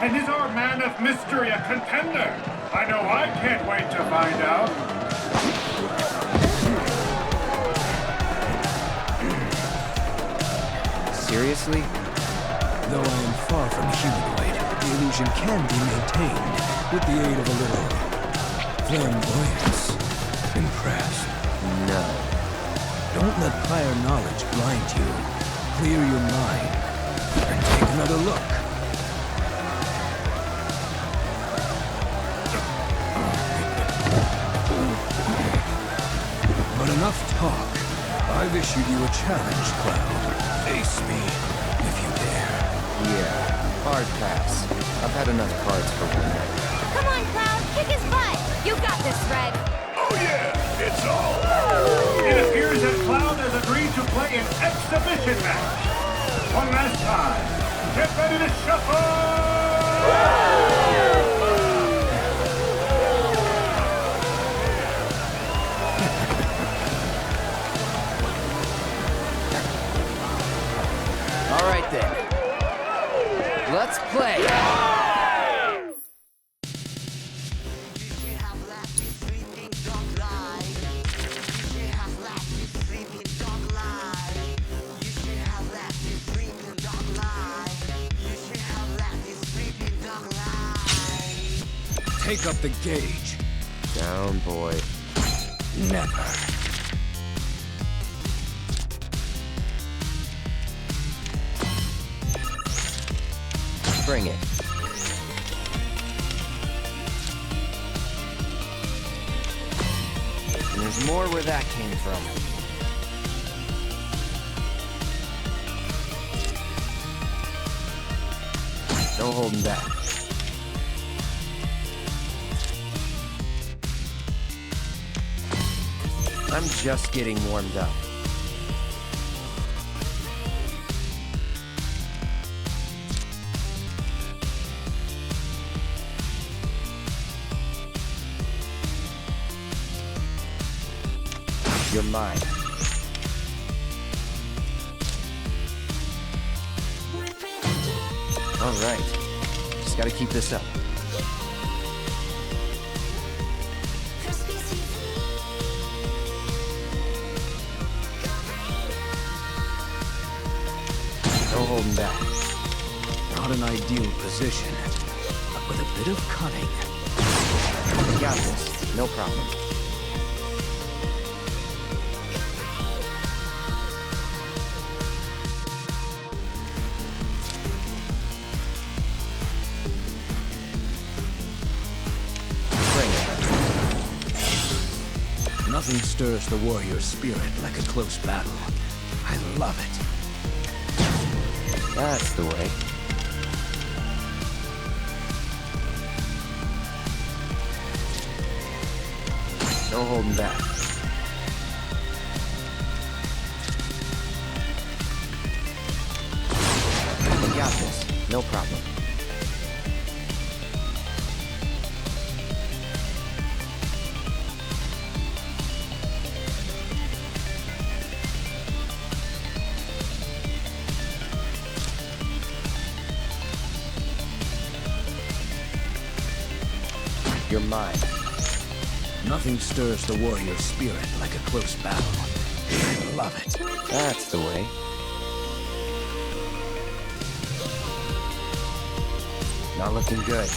And is our man of mystery a contender? I know I can't wait to find out. Seriously? Though I am far from humanoid, the illusion can be maintained with the aid of a little flamboyance. Impressed? No. Don't let prior knowledge blind you. Clear your mind and take another look. But enough talk. I've issued you a challenge, Cloud. Face me, if you dare. Yeah, hard pass. I've had enough cards for one night. Come on, Cloud, kick his butt! You got this, Red! Oh yeah, it's all. It appears that Cloud has agreed to play an exhibition match. One last time. Get ready to shuffle! All right then. Let's play. Take up the gauge. Down, boy. Never. Bring it. And there's more where that came from. No holding back. I'm just getting warmed up. You're mine. All right. Just gotta keep this up. No holding back. Not an ideal position, but with a bit of cunning. You got this. No problem. Nothing stirs the warrior's spirit like a close battle. I love it. That's the way. No holding back. You got this. No problem. You're mine. Nothing stirs the warrior's spirit like a close battle. I love it. That's the way. Not looking good.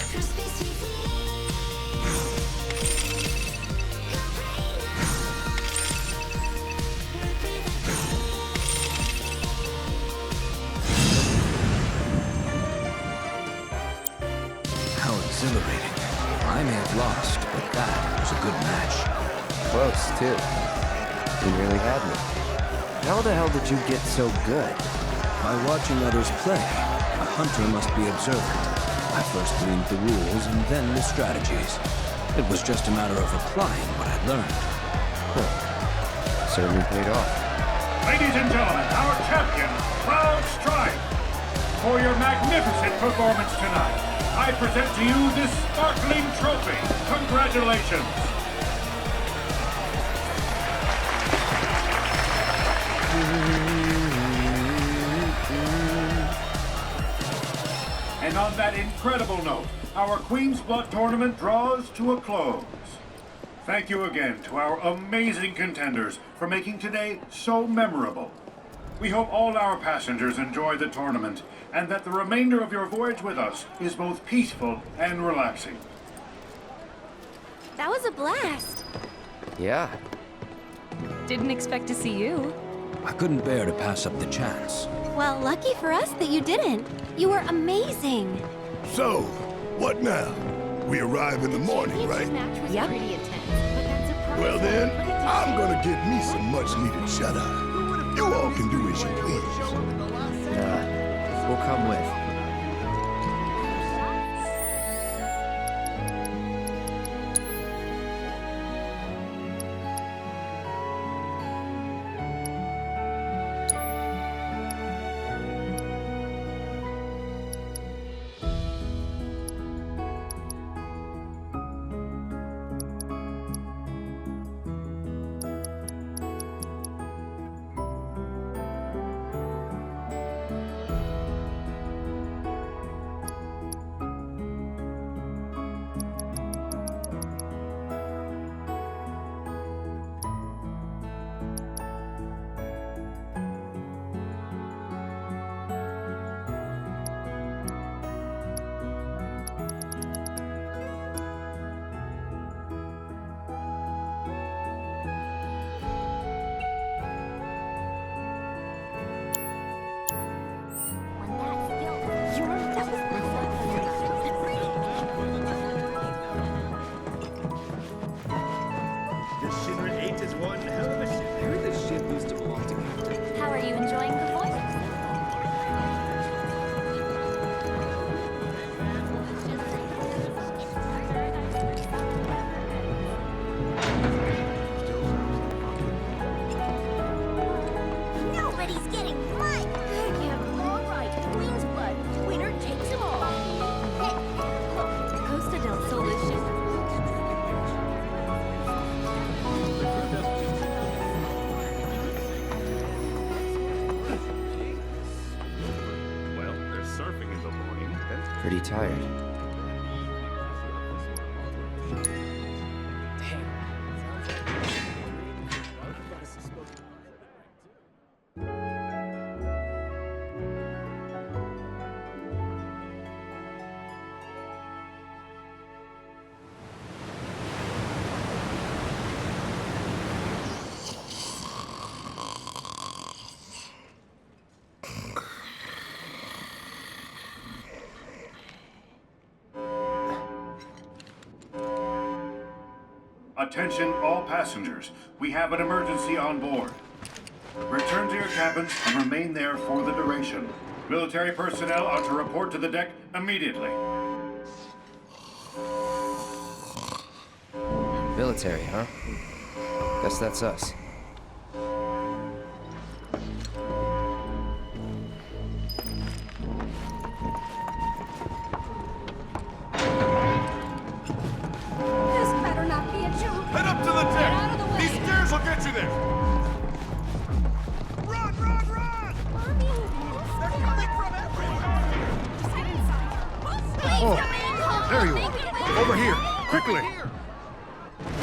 How exhilarating. I may have lost, but that was a good match. Close, too. You nearly had me. How the hell did you get so good? By watching others play, a hunter must be observant. I first gleaned the rules and then the strategies. It was just a matter of applying what I learned. Certainly paid off. Ladies and gentlemen, our champion, Cloud Strife. For your magnificent performance tonight, I present to you this sparkling trophy. Congratulations. And on that incredible note, our Queen's Blood tournament draws to a close. Thank you again to our amazing contenders for making today so memorable. We hope all our passengers enjoy the tournament and that the remainder of your voyage with us is both peaceful and relaxing. That was a blast. Yeah. Didn't expect to see you. I couldn't bear to pass up the chance. Well, lucky for us that you didn't. You were amazing. So, what now? We arrive in the morning, right? Yep. Well then, I'm gonna get me some much-needed shut-eye. You all can do as you please. We'll come with. How are you enjoying the voyage? Nobody's getting mud. Yeah, all right. Queen's blood. Winner takes them all. Costa del Sol is ship. Well, they're surfing in the morning. Pretty tired. Attention all passengers. We have an emergency on board. Return to your cabins and remain there for the duration. Military personnel are to report to the deck immediately. Military, huh? Guess that's us. This better not be a joke. Head up to the deck! Get out of the way. These stairs will get you there! Run, run, run! Mommy! They're coming from everywhere! Just get inside. Please Oh, come in! there you are. Over here, quickly!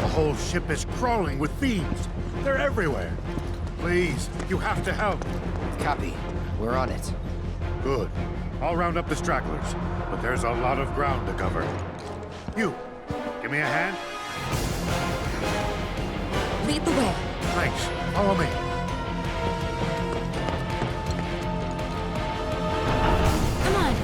The whole ship is crawling with thieves. They're everywhere. Please, you have to help. Copy. We're on it. Good. I'll round up the stragglers, but there's a lot of ground to cover. You, give me a hand. Lead the way. Thanks. Follow me. Come on.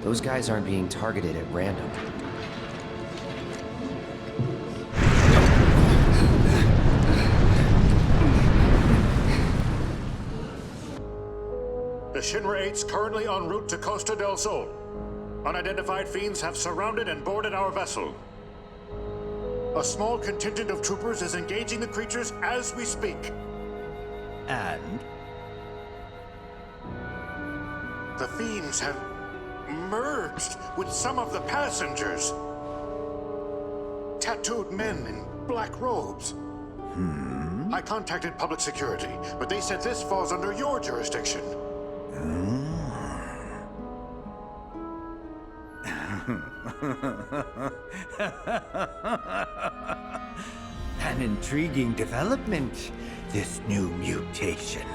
Those guys aren't being targeted at random. The Shinra 8's currently en route to Costa del Sol. Unidentified fiends have surrounded and boarded our vessel. A small contingent of troopers is engaging the creatures as we speak. And? The fiends have merged with some of the passengers. Tattooed men in black robes. I contacted public security, but they said this falls under your jurisdiction. An intriguing development, this new mutation.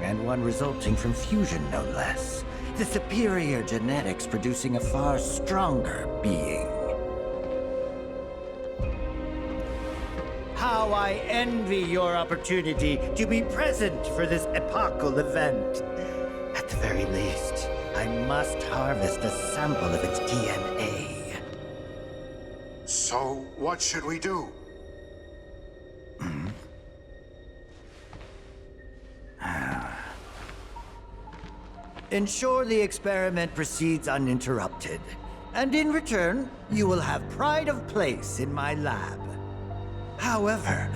And one resulting from fusion, no less. The superior genetics producing a far stronger being. How I envy your opportunity to be present for this epochal event. At the very least, I must harvest a sample of its DNA. So, what should we do? Ensure the experiment proceeds uninterrupted. And in return, you will have pride of place in my lab. However,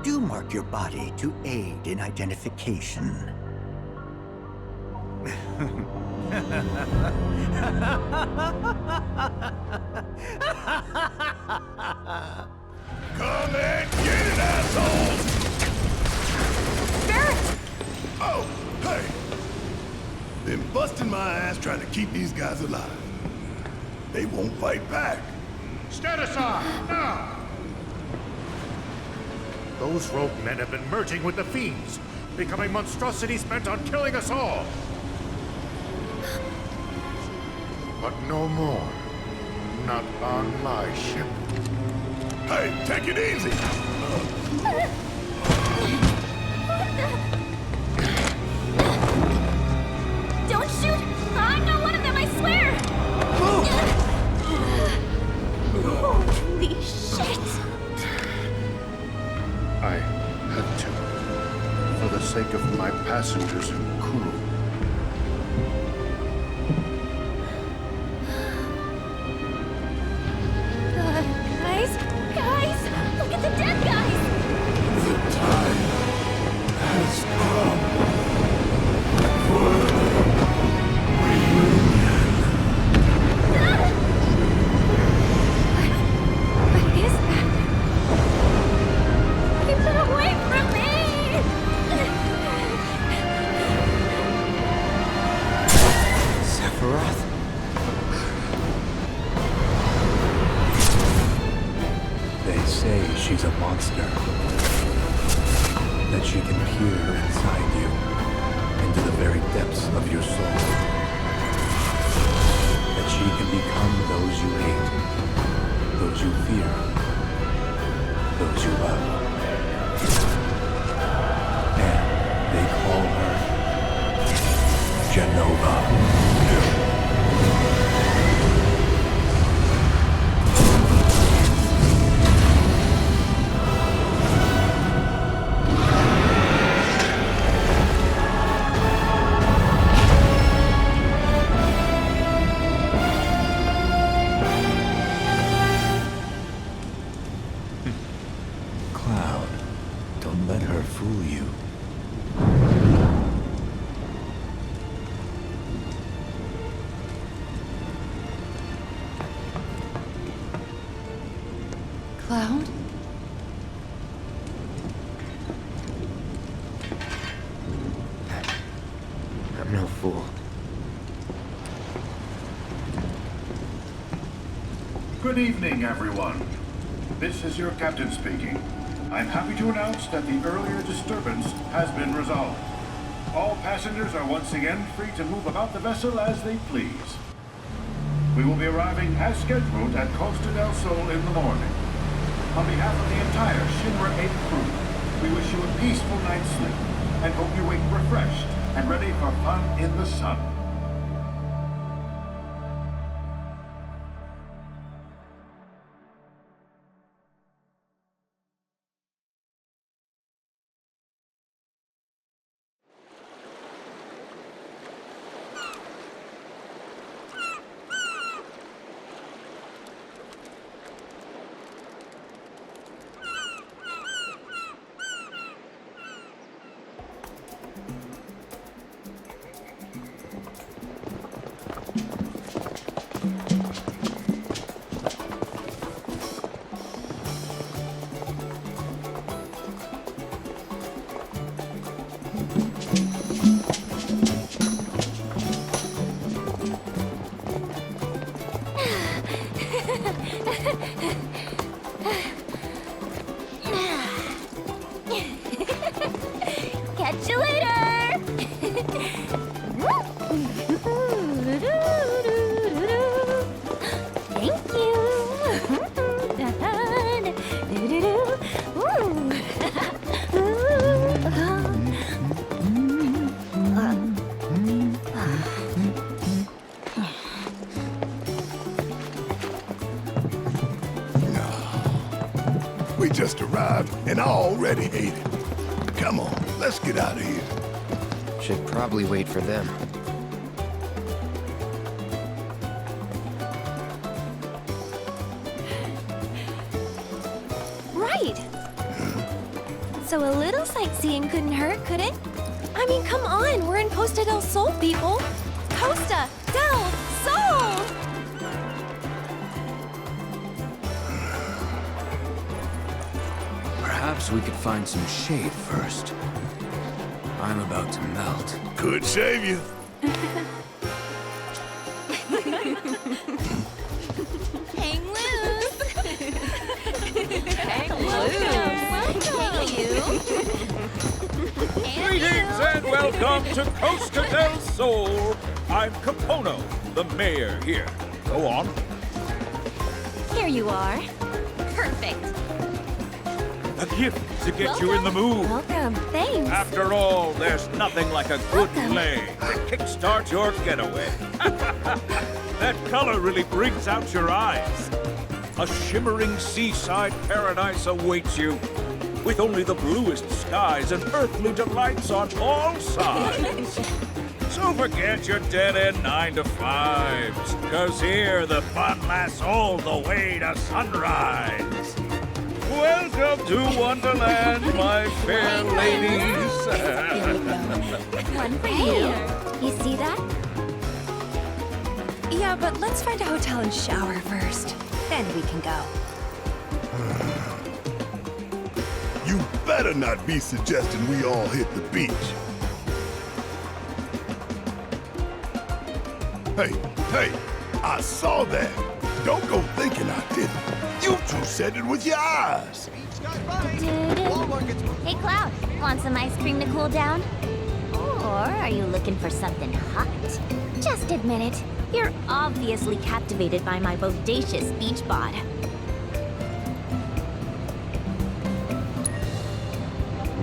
do mark your body to aid in identification. Come and get it, assholes! Barrett! Oh, hey! Been busting my ass trying to keep these guys alive. They won't fight back. Stand aside, now! Those rogue men have been merging with the fiends, becoming monstrosities bent on killing us all. But no more. Not on my ship. Hey, take it easy! Don't shoot! I'm not one of them, I swear! Holy shit! I had to. For the sake of my passengers and crew. Guys! Look at the dead guys! The time has come for reunion. What is that? Keep it away from me! Sephiroth? They say she's a monster. That she can peer inside you, into the very depths of your soul. That she can become those you hate, those you fear, those you love. And they call her Genova. Cloud, don't let her fool you. Cloud? I'm no fool. Good evening, everyone. This is your captain speaking. I'm happy to announce that the earlier disturbance has been resolved. All passengers are once again free to move about the vessel as they please. We will be arriving as scheduled at Costa del Sol in the morning. On behalf of the entire Shinra 8 crew, we wish you a peaceful night's sleep and hope you wake refreshed and ready for fun in the sun. Catch you later! Thank We just arrived and I already hate it. Come on, let's get out of here. Should probably wait for them. Right! So a little sightseeing couldn't hurt, could it? I mean, come on, we're in Costa del Sol, people! Costa del Sol! Perhaps we could find some shade first. I'm about to melt. Could shave you. Hang loose! Hang Greetings and welcome to Costa del Sol. I'm Capono, the mayor here. Go on. Here you are. Perfect. A gift to get you in the mood. Welcome. Thanks. After all, there's nothing like a good play to kickstart your getaway. That color really brings out your eyes. A shimmering seaside paradise awaits you, with only the bluest skies and earthly delights on all sides. So forget your dead-end 9-to-5s, 'cause here the fun lasts all the way to sunrise. Welcome to Wonderland, my fair ladies. One for you. You see that? Yeah, but let's find a hotel and shower first. Then we can go. You better not be suggesting we all hit the beach. Hey, I saw that. Don't go thinking I didn't. You two said it with your eyes. Hey, Cloud, want some ice cream to cool down? Or are you looking for something hot? Just admit it. You're obviously captivated by my bodacious beach bod.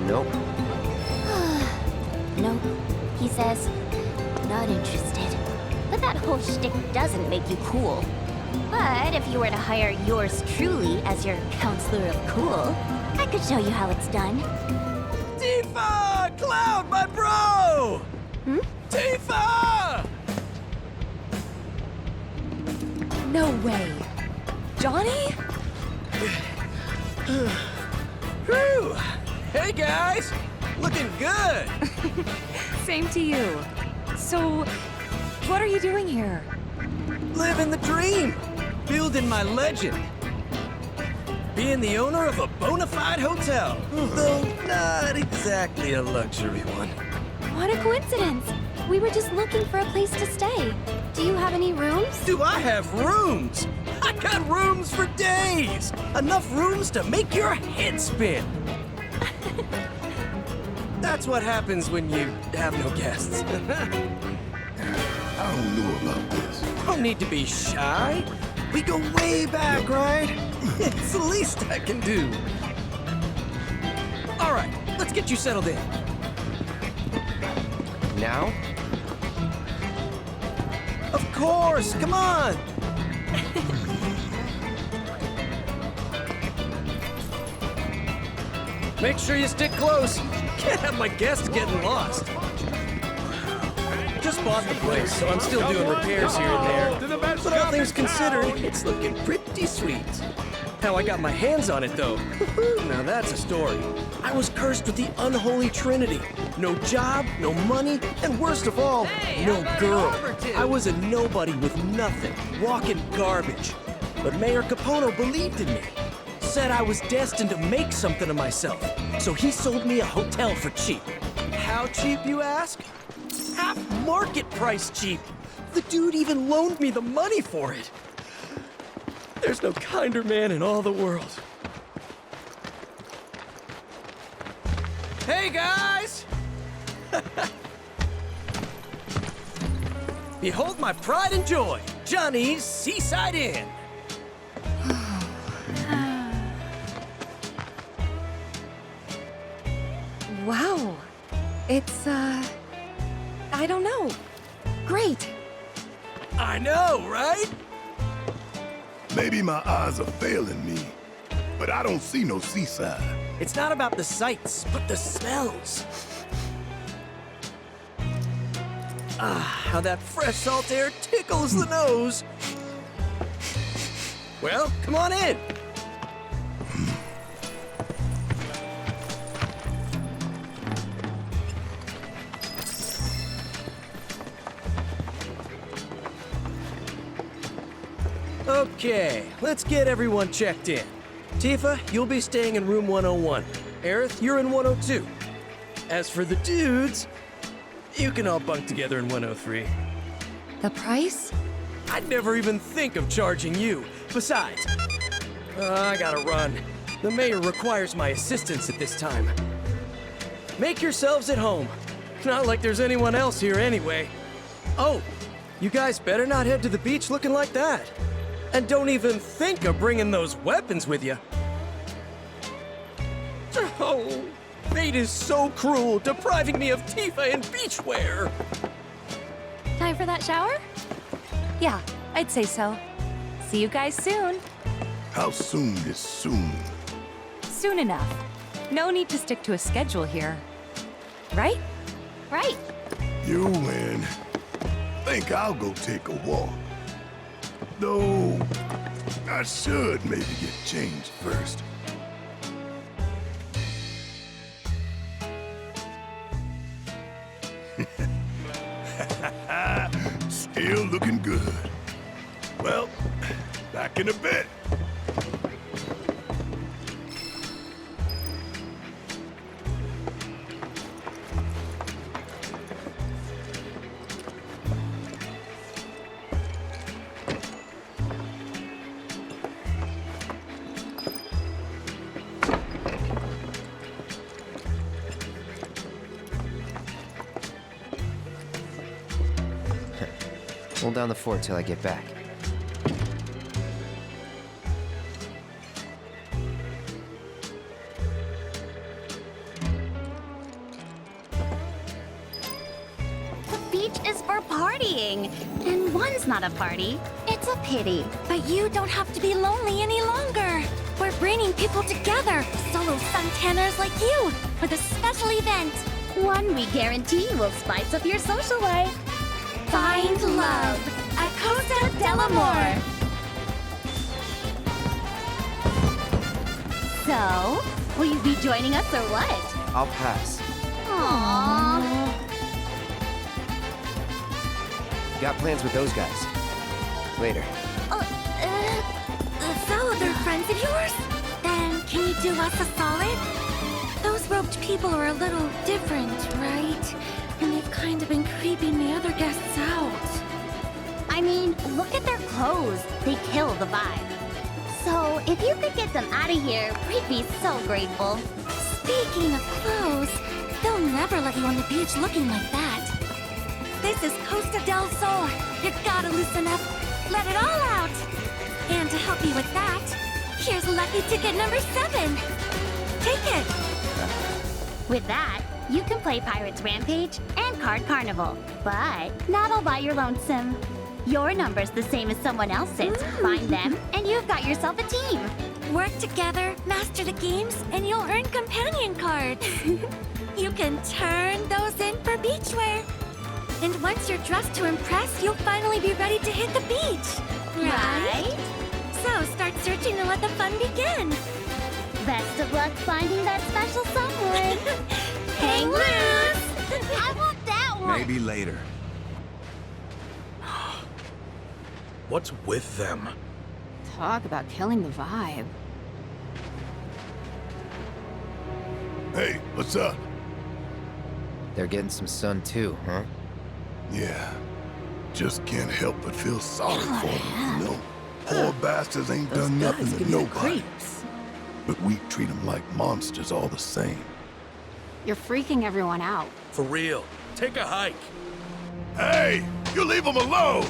Nope. Nope. He says, not interested. But that whole shtick doesn't make you cool. But if you were to hire yours truly as your counselor of cool, I could show you how it's done. Tifa! Cloud, my bro! Tifa! No way. Johnny? Whew! Hey guys! Looking good! Same to you. So, what are you doing here? Living the dream! Building my legend! Being the owner of a bona fide hotel. Though not exactly a luxury one. What a coincidence. We were just looking for a place to stay. Do you have any rooms? Do I have rooms? I got rooms for days! Enough rooms to make your head spin! That's what happens when you have no guests. I don't know about this. Don't need to be shy. We go way back, right? It's the least I can do. All right, let's get you settled in. Now? Of course, come on! Make sure you stick close. Can't have my guests getting lost. Just bought the place, so I'm still doing repairs here and there. But all things considered, it's looking pretty sweet. How I got my hands on it, though. Now that's a story. I was cursed with the unholy trinity. No job, no money, and worst of all, no girl. I was a nobody with nothing, walking garbage. But Mayor Capono believed in me. Said I was destined to make something of myself. So he sold me a hotel for cheap. How cheap, you ask? Half market price cheap. The dude even loaned me the money for it. There's no kinder man in all the world. Hey guys! Behold my pride and joy, Johnny's Seaside Inn. Wow. It's, I don't know. Great. I know, right? Maybe my eyes are failing me, but I don't see no seaside. It's not about the sights, but the smells. Ah, how that fresh salt air tickles the nose. Well, come on in. Okay, let's get everyone checked in. Tifa, you'll be staying in room 101. Aerith, you're in 102. As for the dudes, you can all bunk together in 103. The price? I'd never even think of charging you. Besides, I gotta run. The mayor requires my assistance at this time. Make yourselves at home. Not like there's anyone else here anyway. Oh, you guys better not head to the beach looking like that. And don't even think of bringing those weapons with you. Oh, fate is so cruel, depriving me of Tifa and beachwear. Time for that shower? Yeah, I'd say so. See you guys soon. How soon is soon? Soon enough. No need to stick to a schedule here. Right? Right. You win. Think I'll go take a walk. Though, I should maybe get changed first. Still looking good. Well, back in a bit. Hold down the fort till I get back. The beach is for partying, and one's not a party. It's a pity. But you don't have to be lonely any longer. We're bringing people together, solo suntanners like you, for the special event. One we guarantee will spice up your social life. Find love at Costa del Amor. So, will you be joining us or what? I'll pass. Aww. Got plans with those guys. Later. So they're friends of yours? Then can you do us a solid? Those robed people are a little different, right? And they've kind of been creeping the other guests out. I mean, look at their clothes. They kill the vibe. So, if you could get them out of here, we'd be so grateful. Speaking of clothes, they'll never let you on the beach looking like that. This is Costa del Sol. You gotta loosen up. Let it all out. And to help you with that, here's lucky ticket number 7. Take it. With that, you can play Pirates Rampage and Card Carnival, but not all by your lonesome. Your number's the same as someone else's. Find them, and you've got yourself a team. Work together, master the games, and you'll earn companion cards. You can turn those in for beachwear. And once you're dressed to impress, you'll finally be ready to hit the beach. Right? So start searching and let the fun begin. Best of luck finding that special someone. Hang loose! I want that one! Maybe later. What's with them? Talk about killing the vibe. Hey, what's up? They're getting some sun too, huh? Yeah. Just can't help but feel sorry for them, you know? Poor bastards ain't done nothing to nobody. But we treat them like monsters all the same. You're freaking everyone out. For real. Take a hike. Hey! You leave him alone!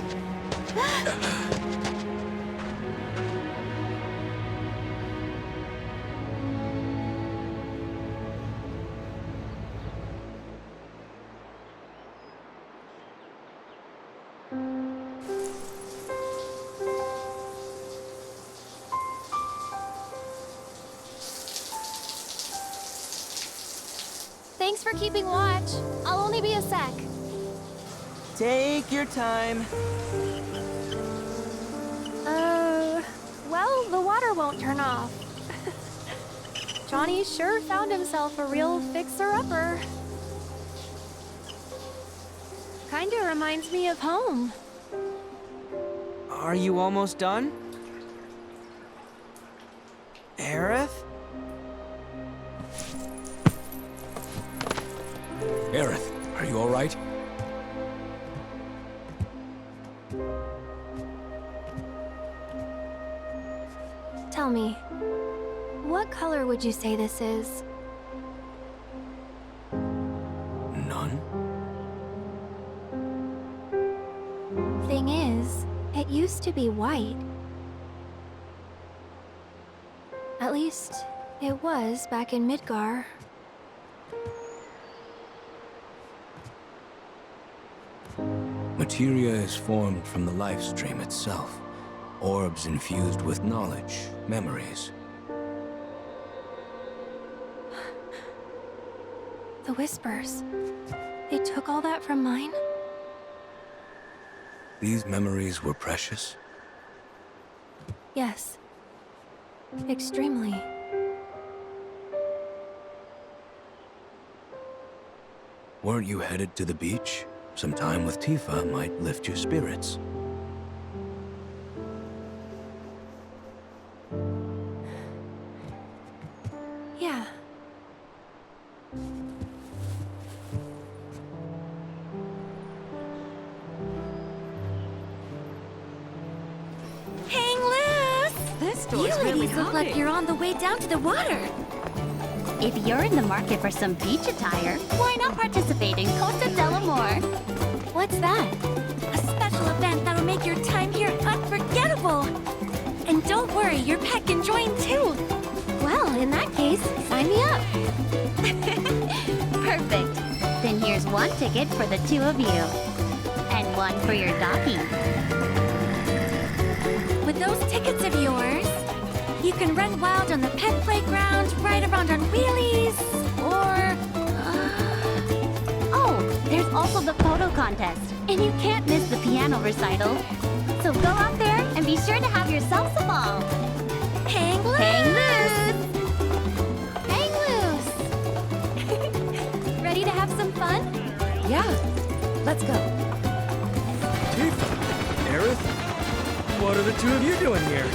Thanks for keeping watch. I'll only be a sec. Take your time. Well, the water won't turn off. Johnny sure found himself a real fixer-upper. Kinda reminds me of home. Are you almost done? Aerith? Aerith, are you alright? Tell me, what color would you say this is? None? Thing is, it used to be white. At least, it was back in Midgar. Materia is formed from the life stream itself. Orbs infused with knowledge, memories. The whispers. They took all that from mine? These memories were precious. Yes. Extremely. Weren't you headed to the beach? Some time with Tifa might lift your spirits. Yeah. Hang loose! This You story's really ladies look like humming. you're on the way down to the water. If you're in the market for some beach attire, why not participate in Costa del Amor? What's that? A special event that'll make your time here unforgettable. And don't worry, your pet can join too. Well, in that case, sign me up. Perfect. Then here's one ticket for the two of you. And one for your doggy. With those tickets of yours, you can run wild on the pet playground, ride around on wheelies, or... Oh, there's also the photo contest. And you can't miss the piano recital. So go out there and be sure to have yourselves a ball. Hang loose! Hang loose! Ready to have some fun? Yeah, let's go. Tifa? Aerith? What are the two of you doing here?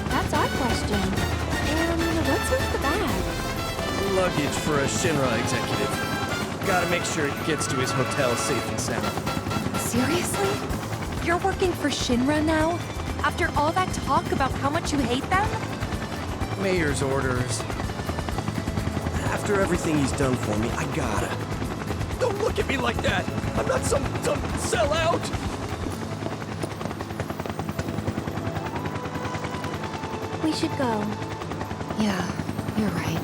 That's our question. And what's with the bag? Luggage for a Shinra executive. Gotta make sure it gets to his hotel safe and sound. Seriously? You're working for Shinra now? After all that talk about how much you hate them? Mayor's orders. After everything he's done for me, I gotta. Don't look at me like that! I'm not some sellout! We should go. Yeah, you're right.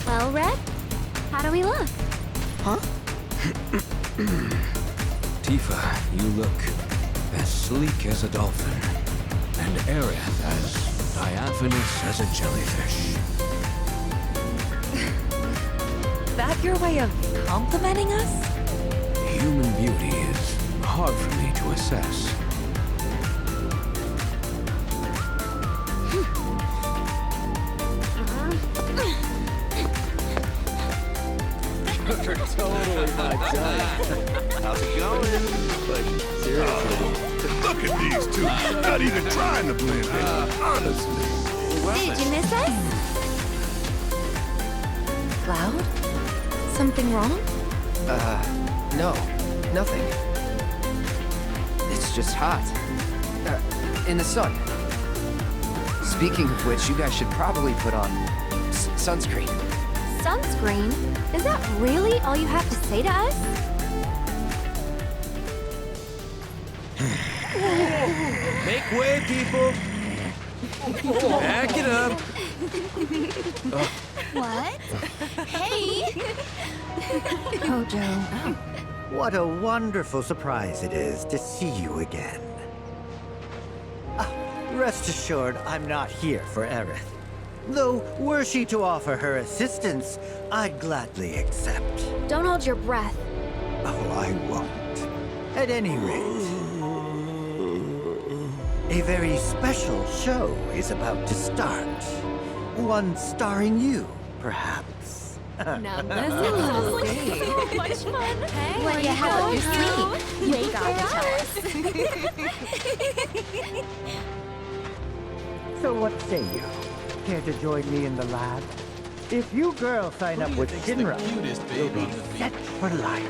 Well, Red, how do we look? Huh? Tifa, you look as sleek as a dolphin, and Aerith as diaphanous as a jellyfish. That your way of complimenting us? Human beauty is hard for me to assess. You're totally my type. How's it going? Like, seriously. Look at these two. Not even trying to blend in. Honestly. Did you miss us? Cloud? Something wrong? No. Nothing. It's just hot. In the sun. Speaking of which, you guys should probably put on sunscreen. Sunscreen? Is that really all you have to say to us? Make way, people! Back it up! What? Hey! Hojo. What a wonderful surprise it is to see you again. Rest assured, I'm not here for Aerith. Though, were she to offer her assistance, I'd gladly accept. Don't hold your breath. Oh, I won't. At any rate, a very special show is about to start. One starring you, perhaps. Now this sounds like so much fun. Hey, What do you have up your sleeve? You Wait gotta for tell us. So what say you? Care to join me in the lab? If you girls sign up with Shinra, you'll be set for life.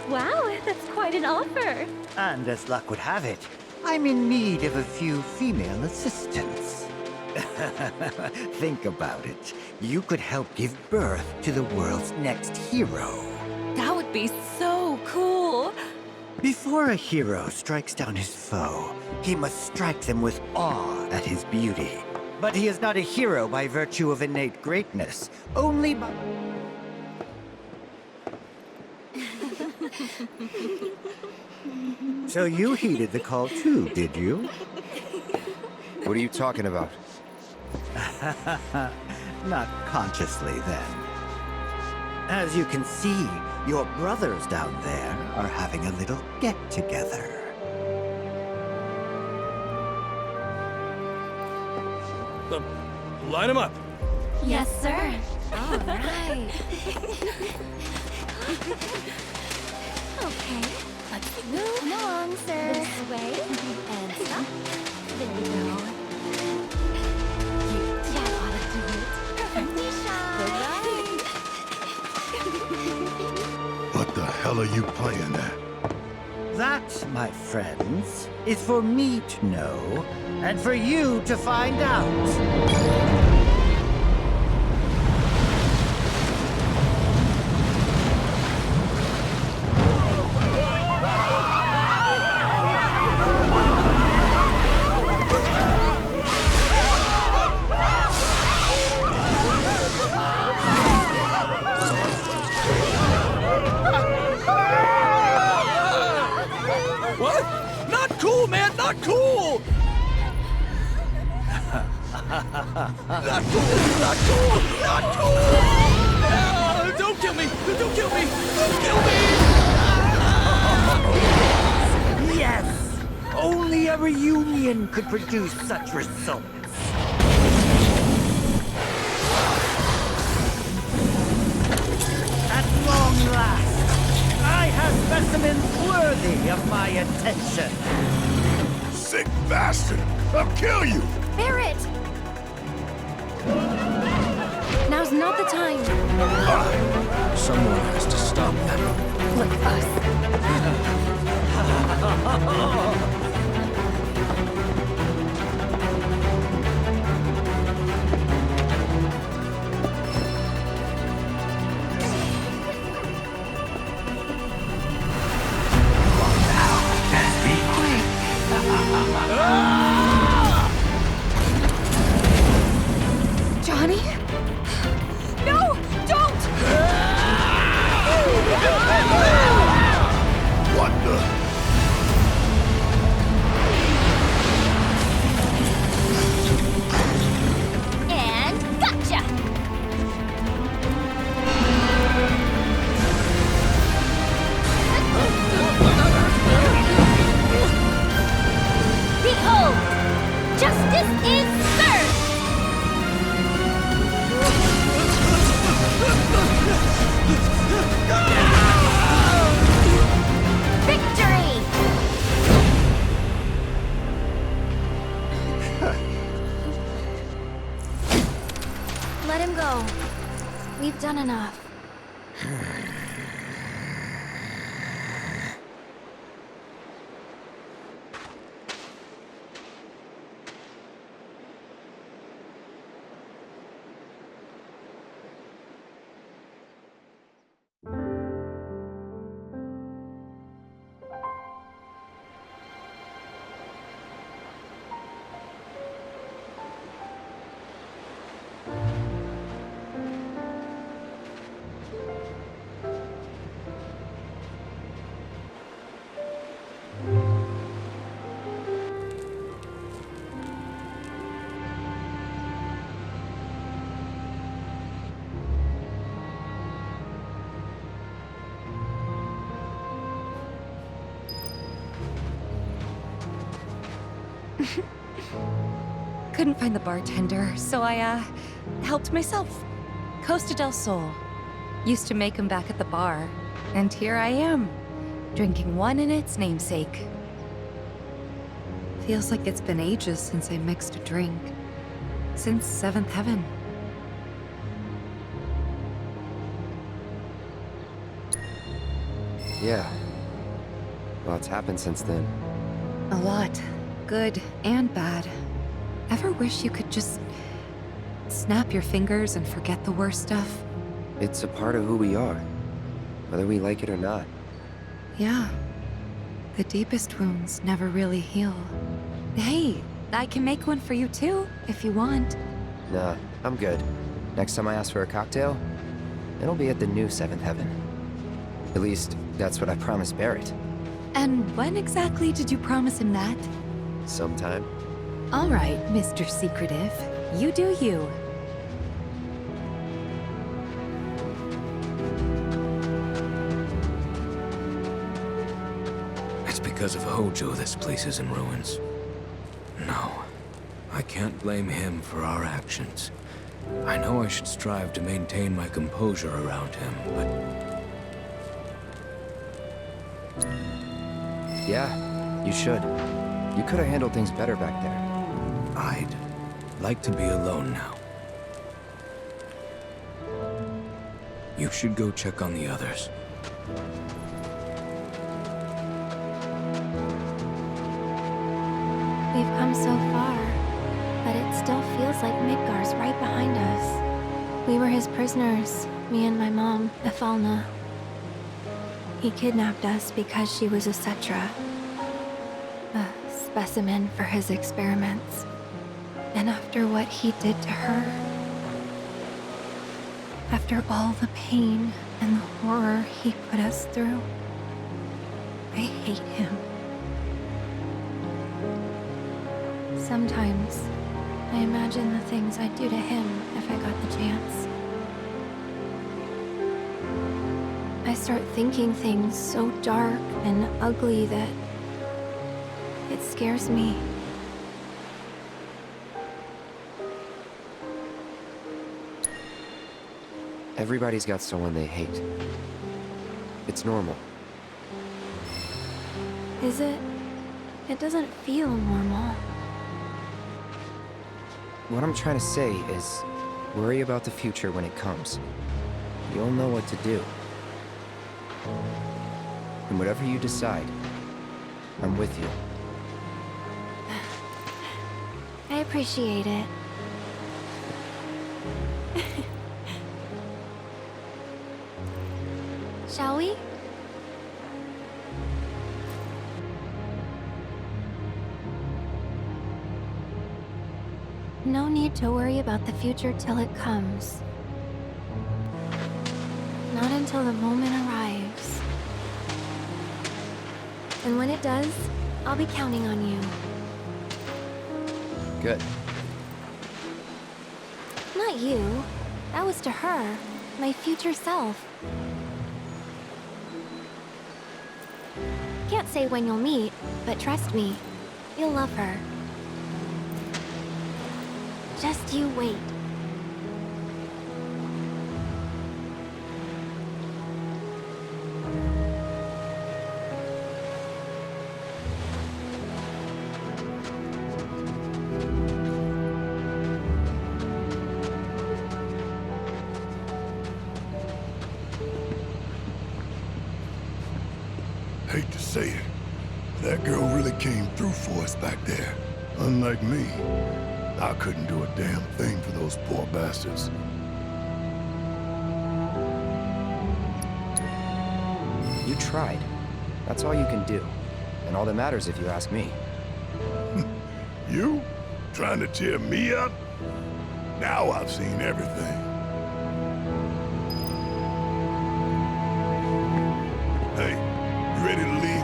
Wow, that's quite an offer. And as luck would have it, I'm in need of a few female assistants. Think about it. You could help give birth to the world's next hero. That would be so cool. Before a hero strikes down his foe, he must strike them with awe at his beauty. But he is not a hero by virtue of innate greatness, only by... So you heeded the call too, did you? What are you talking about? Not consciously, then. As you can see, your brothers down there are having a little get-together. Line them up. Yes, sir. All right. Okay, let's move along, sir. This way. And stop. There we go. You ought to do it. Perfectly shy. What the hell are you playing at? That, my friends, is for me to know, and for you to find out. What? Not cool, man! Not cool! Not cool! Not cool! Not cool! Don't kill me! Don't kill me! Don't kill me! Yes! Only a reunion could produce such results. At long last, I have specimens worthy of my attention. Sick bastard! I'll kill you! Barrett! Now's not the time. Someone has to stop them. Look us. Johnny? No! Don't! What the? And gotcha! Behold! Justice is served! Victory! Let him go. We've done enough. Couldn't find the bartender, so I, helped myself. Costa del Sol. Used to make 'em back at the bar. And here I am, drinking one in its namesake. Feels like it's been ages since I mixed a drink. Since 7th Heaven. Yeah. Lots happened since then. A lot. Good and bad. Ever wish you could just snap your fingers and forget the worst stuff? It's a part of who we are, whether we like it or not. Yeah. The deepest wounds never really heal. Hey, I can make one for you too, if you want. Nah, I'm good. Next time I ask for a cocktail, it'll be at the new 7th Heaven. At least, that's what I promised Barrett. And when exactly did you promise him that? Sometime. All right, Mr. Secretive. You do you. It's because of Hojo this place is in ruins. No, I can't blame him for our actions. I know I should strive to maintain my composure around him, but... Yeah, you should. You could have handled things better back there. I'd like to be alone now. You should go check on the others. We've come so far, but it still feels like Midgar's right behind us. We were his prisoners, me and my mom, Ethalna. He kidnapped us because she was a Cetra, a specimen for his experiments. And after what he did to her, after all the pain and the horror he put us through, I hate him. Sometimes, I imagine the things I'd do to him if I got the chance. I start thinking things so dark and ugly that it scares me. Everybody's got someone they hate. It's normal. Is it? It doesn't feel normal. What I'm trying to say is, worry about the future when it comes. You'll know what to do. And whatever you decide, I'm with you. I appreciate it. Shall we? No need to worry about the future till it comes. Not until the moment arrives. And when it does, I'll be counting on you. Good. Not you. That was to her, my future self. Can't say when you'll meet, but trust me, you'll love her. Just you wait. Hate to say it, that girl really came through for us back there. Unlike me, I couldn't do a damn thing for those poor bastards. You tried. That's all you can do. And all that matters if you ask me. You? Trying to cheer me up? Now I've seen everything. Hey, you ready to leave?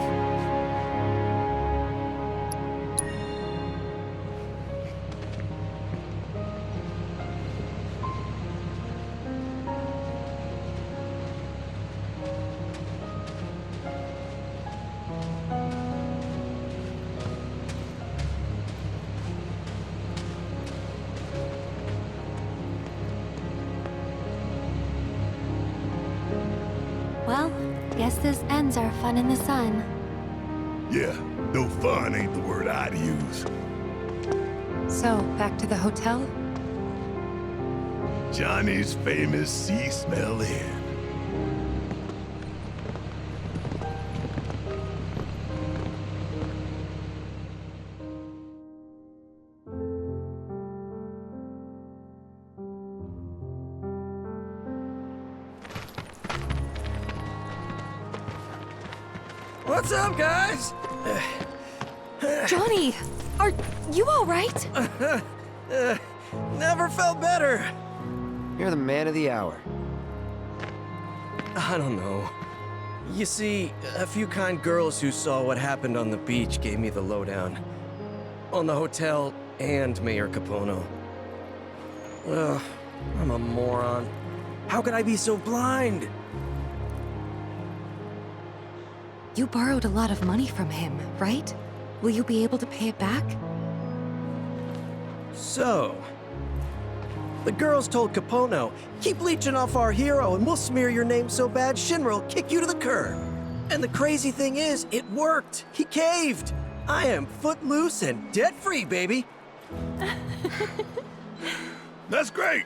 Guess this ends our fun in the sun. Yeah, no fun ain't the word I'd use. So, back to the hotel? Johnny's famous Sea Smell Inn. What's up, guys? Johnny, are you all right? Never felt better. You're the man of the hour. I don't know. You see, a few kind girls who saw what happened on the beach gave me the lowdown. On the hotel and Mayor Capono. Ugh, I'm a moron. How could I be so blind? You borrowed a lot of money from him, right? Will you be able to pay it back? So, the girls told Capono, keep leeching off our hero and we'll smear your name so bad Shinra will kick you to the curb. And the crazy thing is, it worked. He caved. I am footloose and debt-free, baby. That's great.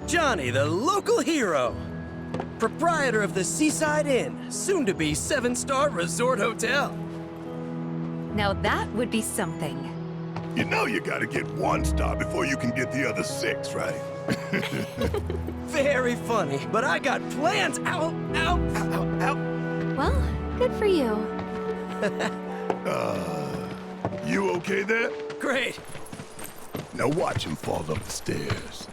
Johnny, the local hero. Proprietor of the Seaside Inn, soon to be 7-star resort hotel. Now that would be something. You know you gotta get 1 star before you can get the other 6, right? Very funny, but I got plans. Ow, ow, ow, ow, ow. Well, good for you. You okay there? Great. Now watch him fall up the stairs.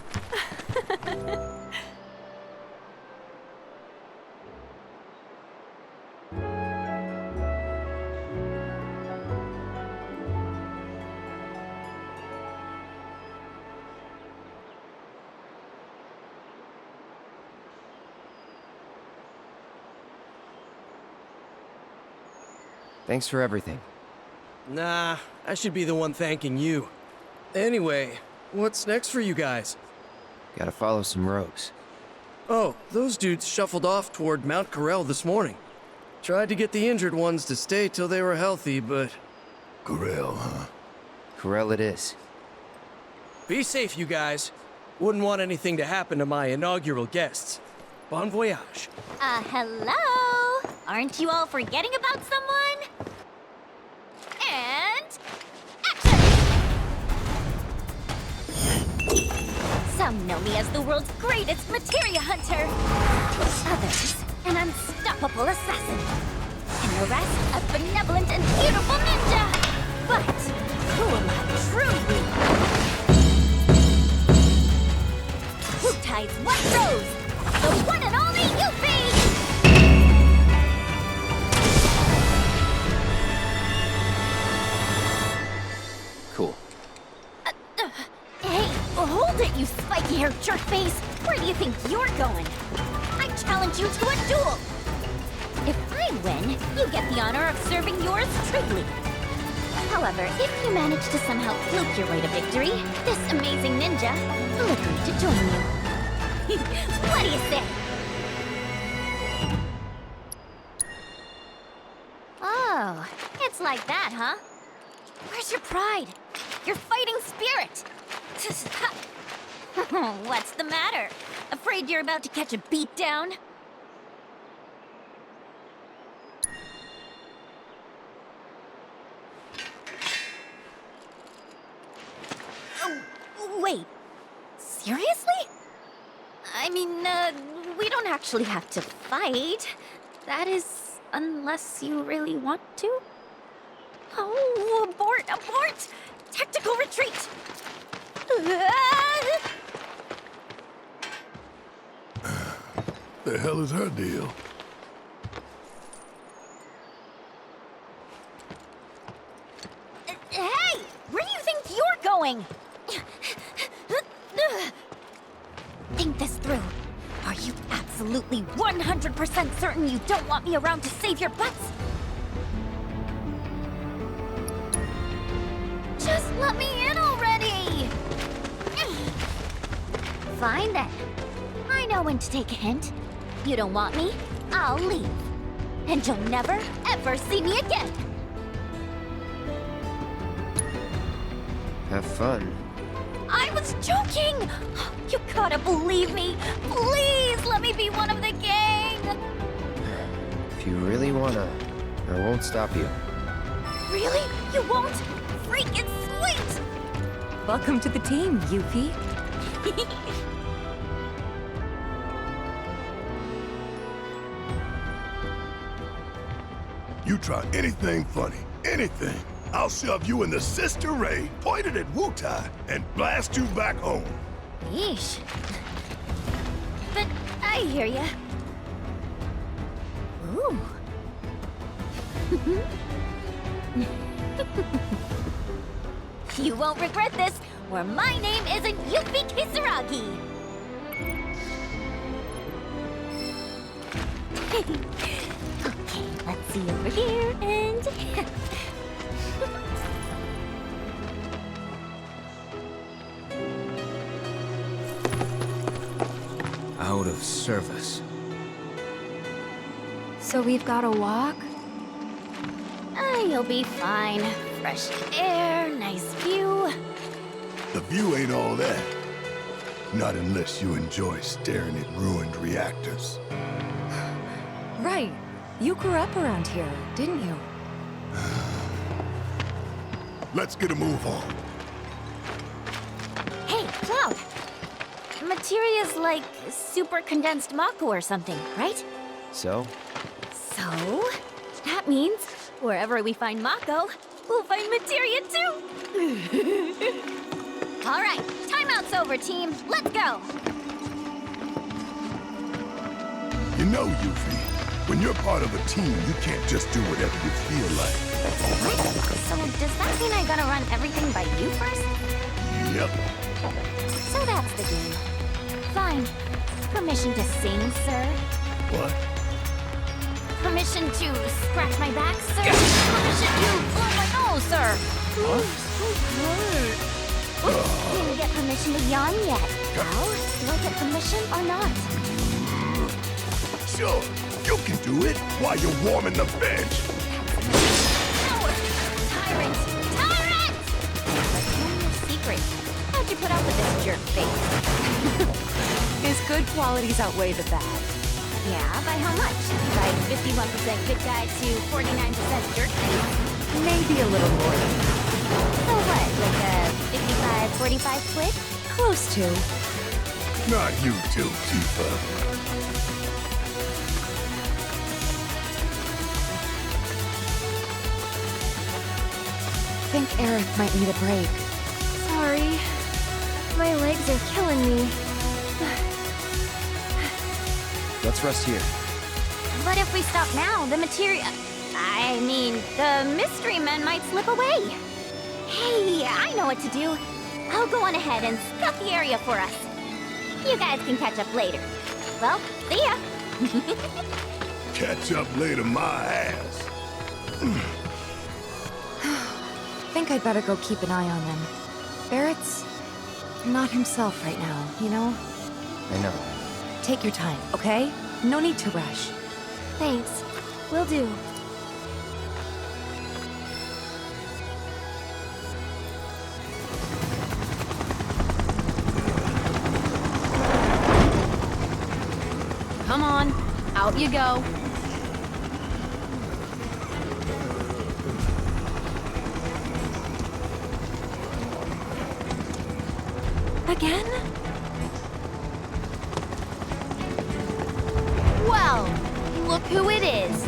Thanks for everything. Nah, I should be the one thanking you. Anyway, what's next for you guys? Gotta follow some rogues. Oh, those dudes shuffled off toward Mount Corel this morning. Tried to get the injured ones to stay till they were healthy, but... Corel, huh? Corel it is. Be safe, you guys. Wouldn't want anything to happen to my inaugural guests. Bon voyage. Hello? Aren't you all forgetting about someone? And... action! Some know me as the world's greatest materia hunter. Others, an unstoppable assassin. And the rest, a benevolent and beautiful ninja. But who am I truly? Who tides what rose? The one and only Yuffie! Cool. Hey, hold it, you spiky-haired jerkface! Where do you think you're going? I challenge you to a duel! If I win, you get the honor of serving yours truly. However, if you manage to somehow fluke your way to victory, this amazing ninja will agree to join you. What do you say? Oh, it's like that, huh? Where's your pride? Your fighting spirit? What's the matter? Afraid you're about to catch a beat down? Oh, wait. Seriously? I mean, we don't actually have to fight. That is, unless you really want to. Oh, abort, abort! Tactical retreat! The hell is her deal? Hey! Where do you think you're going? Think this through. Are you absolutely 100% certain you don't want me around to save your butts? Just let me in already! Fine then. I know when to take a hint. You don't want me? I'll leave. And you'll never, ever see me again! Have fun. I was joking! You gotta believe me! Please let me be one of the gang! If you really wanna, I won't stop you. Really? You won't? Freaking sweet! Welcome to the team, Yuffie. You try anything funny, anything, I'll shove you in the Sister Ray, pointed at Wutai, and blast you back home. Yeesh. But I hear ya. Ooh. You won't regret this, or my name isn't Yuffie Kisaragi. Okay, let's see over here, and... Out of service. So we've got to walk? You'll be fine. Fresh air, nice view. The view ain't all that. Not unless you enjoy staring at ruined reactors. Right. You grew up around here, didn't you? Let's get a move on. Hey, Cloud! Materia's like super condensed Mako or something, right? So? So? That means wherever we find Mako, we'll find Materia too! Alright, timeout's over, team. Let's go! You know, Yuffie, when you're part of a team, you can't just do whatever you feel like. So does that mean I gotta run everything by you first? Yep. So that's the game. Fine. Permission to sing, sir? What? Permission to scratch my back, sir? Permission to blow my nose, sir? Oops, didn't get permission to yawn yet. How? Do I get permission or not? Sure, you can do it while you're warming the bench. Coward! Tyrant! Tyrant! But tell me your secret. How'd you put up with this jerk face? His good qualities outweigh the bad. Yeah, by how much? Like 51% good guy to 49% jerk face? Maybe a little more. So what, like a 55-45 split? Close to. Not you too, Tifa. I think Aerith might need a break. Sorry. My legs are killing me. Let's rest here. But if we stop now, the materia... I mean, the mystery men might slip away. Hey, I know what to do. I'll go on ahead and scout the area for us. You guys can catch up later. Well, see ya. Catch up later, my ass. Think I'd better go keep an eye on them. Barrett's not himself right now, you know? I know. Take your time, okay? No need to rush. Thanks. Will do. Come on, out you go. Again? Well, look who it is.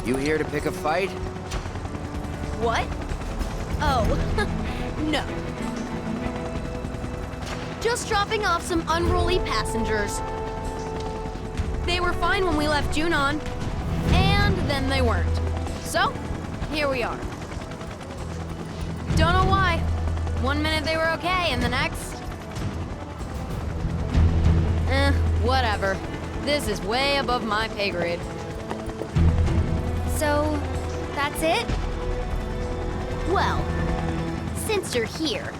You here to pick a fight? What? Oh, no. Just dropping off some unruly passengers. They were fine when we left Junon, and then they weren't. So, here we are. Don't know why. One minute they were okay, and the next... whatever. This is way above my pay grade. So, that's it? Well, since you're here...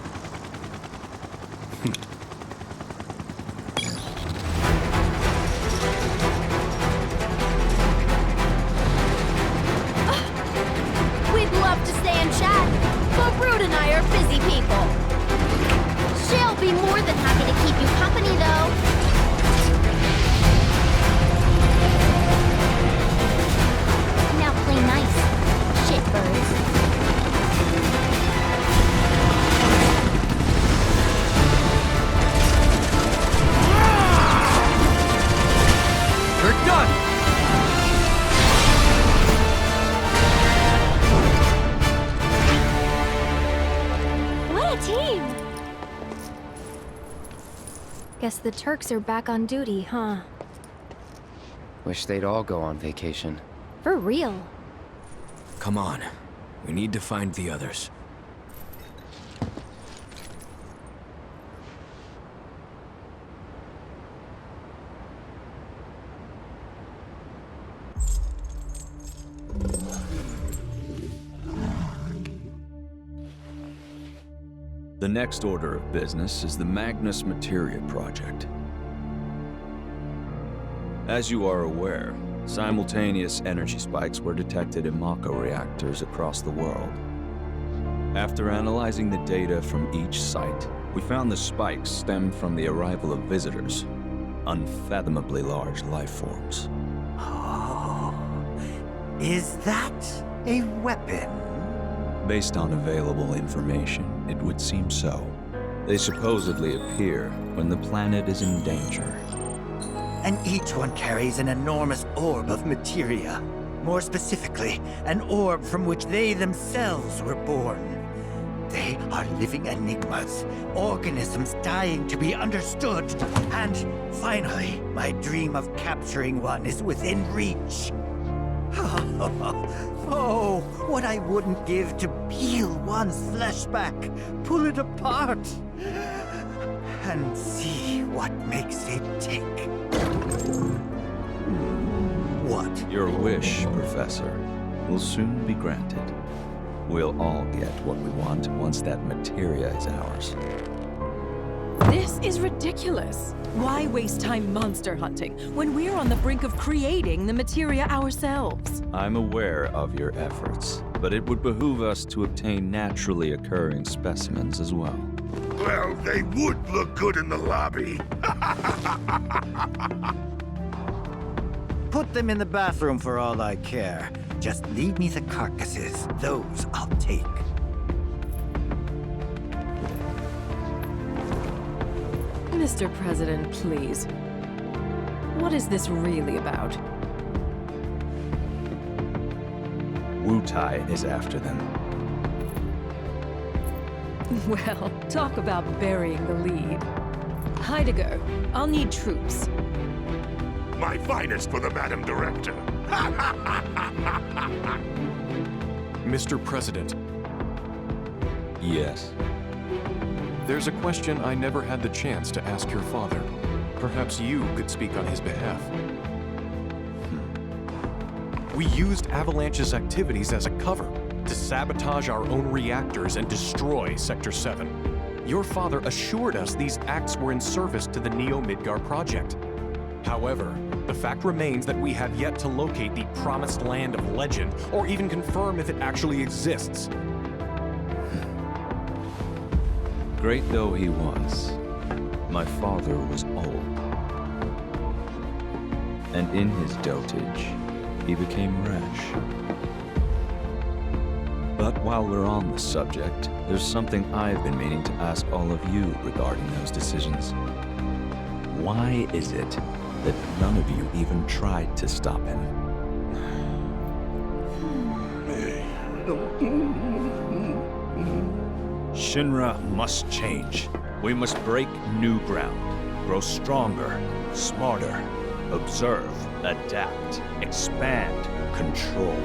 Guess the Turks are back on duty, huh? Wish they'd all go on vacation. For real. Come on. We need to find the others. The next order of business is the Magnus Materia Project. As you are aware, simultaneous energy spikes were detected in Mako reactors across the world. After analyzing the data from each site, we found the spikes stemmed from the arrival of visitors, unfathomably large life forms. Oh, is that a weapon? Based on available information, it would seem so. They supposedly appear when the planet is in danger. And each one carries an enormous orb of materia. More specifically, an orb from which they themselves were born. They are living enigmas, organisms dying to be understood. And finally, my dream of capturing one is within reach. Oh, what I wouldn't give to peel one's flesh back, pull it apart, and see what makes it tick. What? Your wish, Professor, will soon be granted. We'll all get what we want once that materia is ours. This is ridiculous. Why waste time monster hunting when we're on the brink of creating the materia ourselves? I'm aware of your efforts, but it would behoove us to obtain naturally occurring specimens as well. Well, they would look good in the lobby. Put them in the bathroom for all I care. Just leave me the carcasses. Those I'll take. Mr. President, please. What is this really about? Wutai is after them. Well, talk about burying the lead. Heidegger, I'll need troops. My finest for the Madam Director. Mr. President. Yes? There's a question I never had the chance to ask your father. Perhaps you could speak on his behalf. We used Avalanche's activities as a cover to sabotage our own reactors and destroy Sector 7. Your father assured us these acts were in service to the Neo-Midgar project. However, the fact remains that we have yet to locate the promised land of legend, or even confirm if it actually exists. Great though he was, my father was old. And in his dotage, he became rash. But while we're on the subject, there's something I've been meaning to ask all of you regarding those decisions. Why is it that none of you even tried to stop him? Shinra must change. We must break new ground, grow stronger, smarter, observe, adapt, expand, control.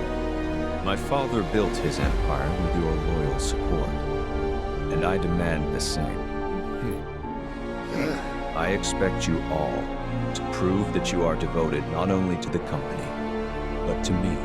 My father built his empire with your loyal support, and I demand the same. I expect you all to prove that you are devoted not only to the company, but to me.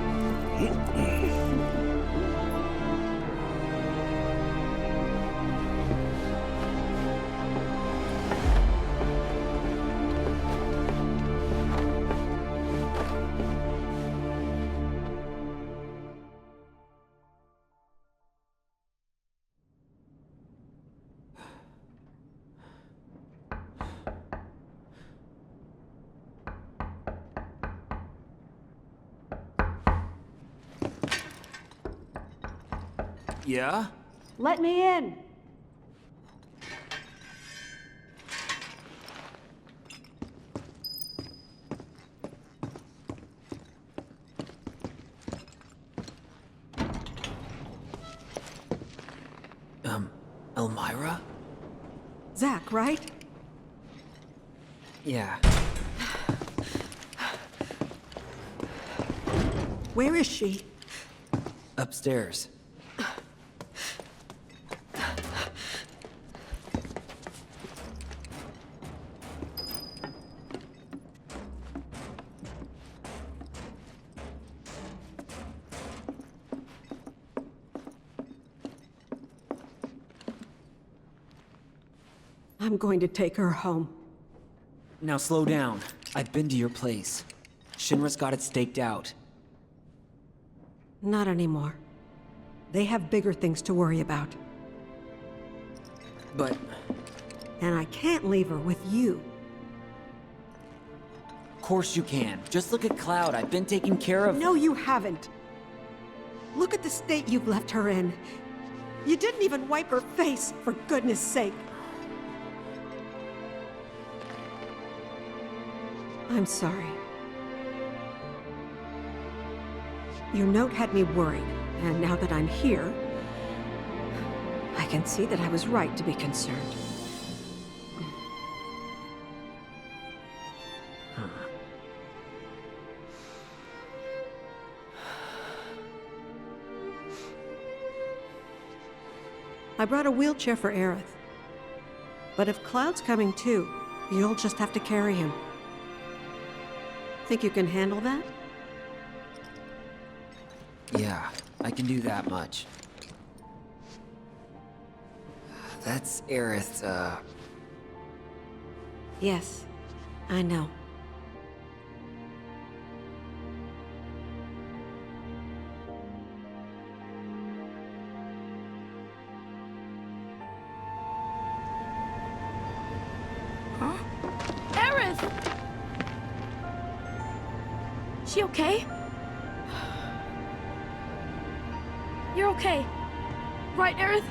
Yeah? Let me in. Elmira? Zach, right? Yeah. Where is she? Upstairs. I'm going to take her home. Now slow down. I've been to your place. Shinra's got it staked out. Not anymore. They have bigger things to worry about. But... And I can't leave her with you. Of course you can. Just look at Cloud. I've been taking care of... No, you haven't. Look at the state you've left her in. You didn't even wipe her face, for goodness sake. I'm sorry. Your note had me worried, and now that I'm here, I can see that I was right to be concerned. I brought a wheelchair for Aerith. But if Cloud's coming too, you'll just have to carry him. Think you can handle that? Yeah, I can do that much. That's Aerith's, Yes, I know. Huh? Aerith! She okay? You're okay. Right, Aerith?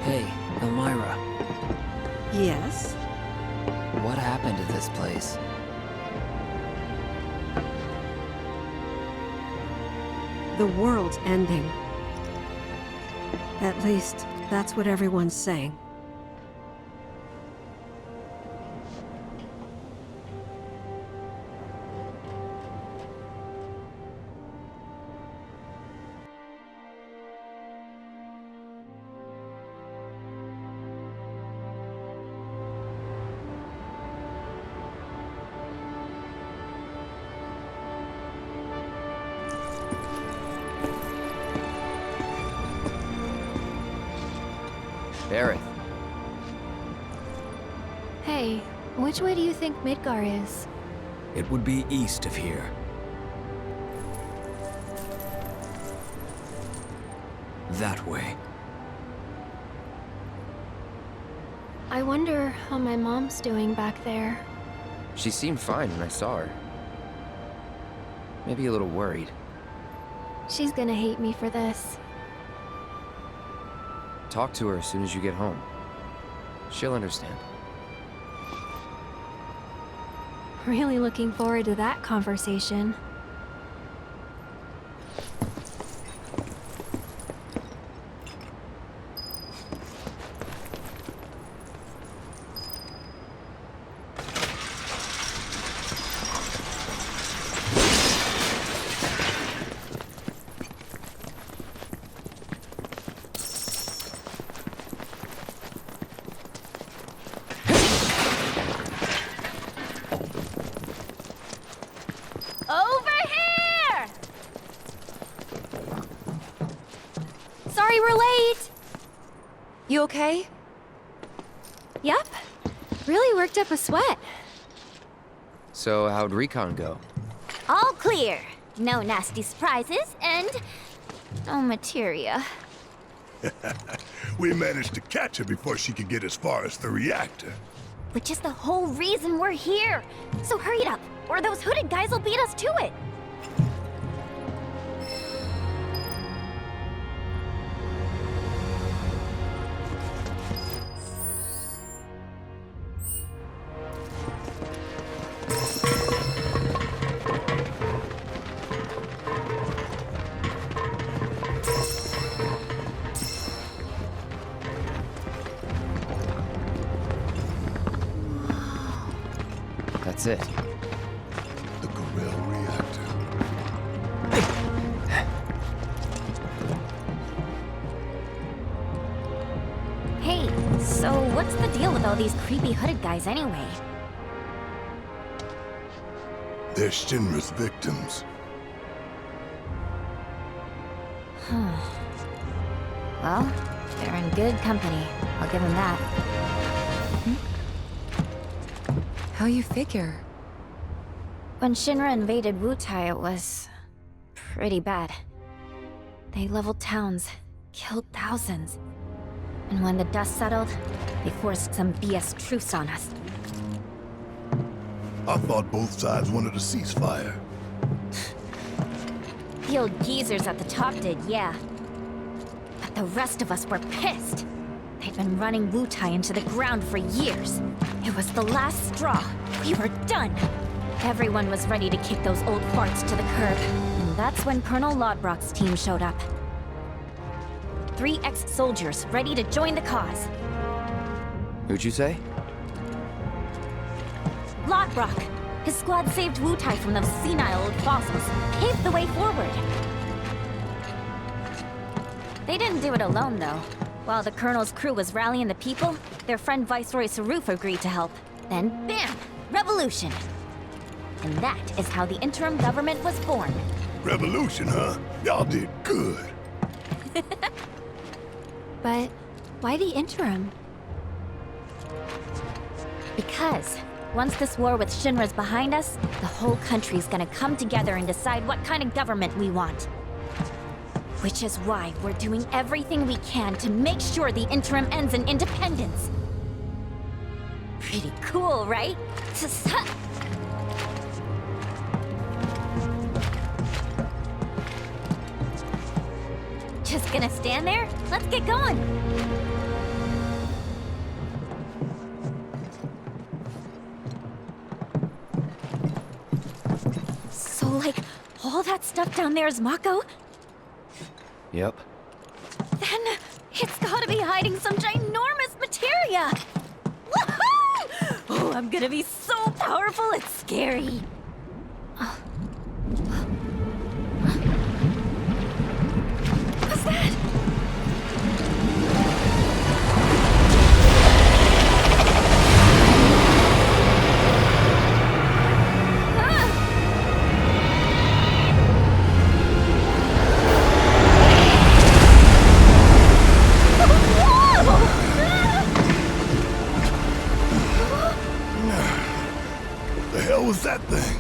Hey, Elmira. Yes? What happened to this place? The world's ending. At least, that's what everyone's saying. Aerith. Hey, which way do you think Midgar is? It would be east of here. That way. I wonder how my mom's doing back there. She seemed fine when I saw her. Maybe a little worried. She's gonna hate me for this. Talk to her as soon as you get home. She'll understand. Really looking forward to that conversation. Over here! Sorry we're late! You okay? Yep. Really worked up a sweat. So, how'd recon go? All clear. No nasty surprises, and no materia. We managed to catch her before she could get as far as the reactor. Which is the whole reason we're here. So hurry it up, or those hooded guys will beat us to it. That's it. The Gorel reactor. Hey, so what's the deal with all these creepy hooded guys anyway? They're Shinra's victims. Well, they're in good company. I'll give them that. How you figure? When Shinra invaded Wutai, it was pretty bad. They leveled towns, killed thousands. And when the dust settled, they forced some BS truce on us. I thought both sides wanted a ceasefire. The old geezers at the top did, yeah. But the rest of us were pissed. They'd been running Wutai into the ground for years. It was the last straw. We were done. Everyone was ready to kick those old farts to the curb. And that's when Colonel Lodbrok's team showed up. 3 ex-soldiers ready to join the cause. Who'd you say? Lodbrok. His squad saved Wutai from those senile old fossils, paved the way forward. They didn't do it alone, though. While the Colonel's crew was rallying the people, their friend Viceroy Saruf agreed to help. Then, bam! Revolution! And that is how the interim government was born. Revolution, huh? Y'all did good. But why the interim? Because once this war with Shinra's behind us, the whole country's gonna come together and decide what kind of government we want. Which is why we're doing everything we can to make sure the interim ends in independence. Pretty cool, right? Just gonna stand there? Let's get going! So, like, all that stuff down there is Mako? Yep. Then it's gotta be hiding some ginormous materia! Woohoo! Oh, I'm gonna be so powerful, it's scary. What's that? The hell was that thing?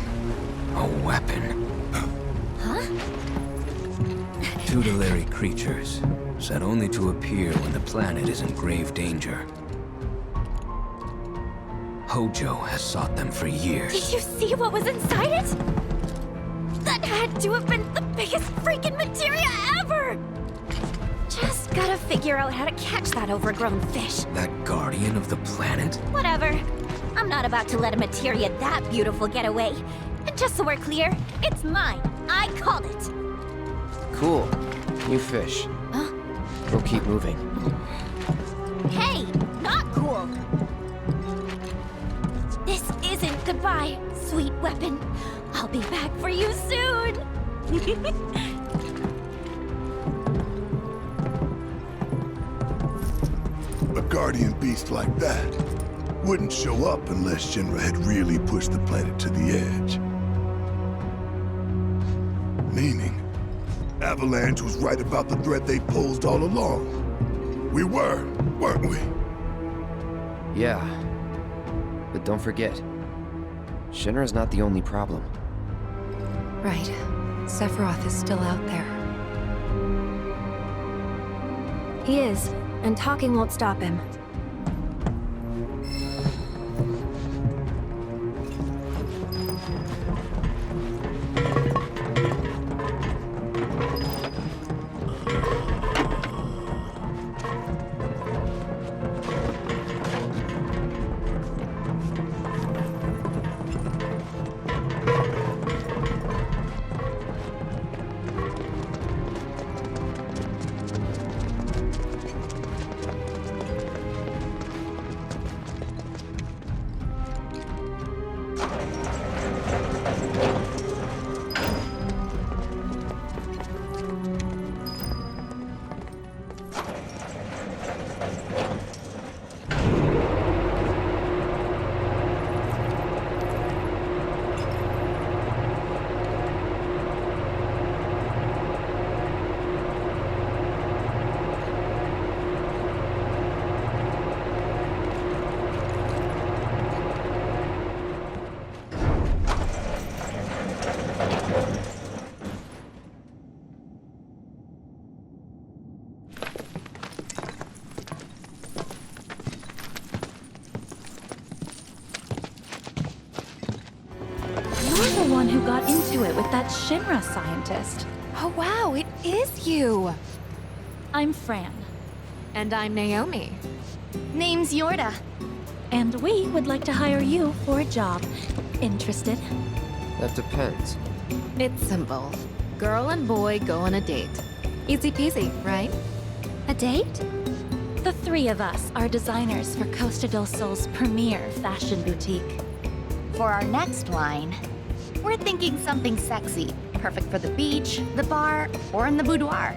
A weapon. Huh? Tutelary creatures, said only to appear when the planet is in grave danger. Hojo has sought them for years. Did you see what was inside it? That had to have been the biggest freaking materia ever! Just gotta figure out how to catch that overgrown fish. That guardian of the planet? Whatever. I'm not about to let a materia that beautiful get away. And just so we're clear, it's mine. I called it. Cool. New fish. Huh? We'll keep moving. Hey, not cool. This isn't goodbye, sweet weapon. I'll be back for you soon. A guardian beast like that wouldn't show up unless Shinra had really pushed the planet to the edge. Meaning, Avalanche was right about the threat they posed all along. We were, weren't we? Yeah. But don't forget, Shinra's not the only problem. Right. Sephiroth is still out there. He is, and talking won't stop him. do it with that Shinra scientist. Oh wow, it is you! I'm Fran. And I'm Naomi. Name's Yorda. And we would like to hire you for a job. Interested? That depends. It's simple. Girl and boy go on a date. Easy peasy, right? A date? The three of us are designers for Costa del Sol's premier fashion boutique. For our next line, we're thinking something sexy. Perfect for the beach, the bar, or in the boudoir.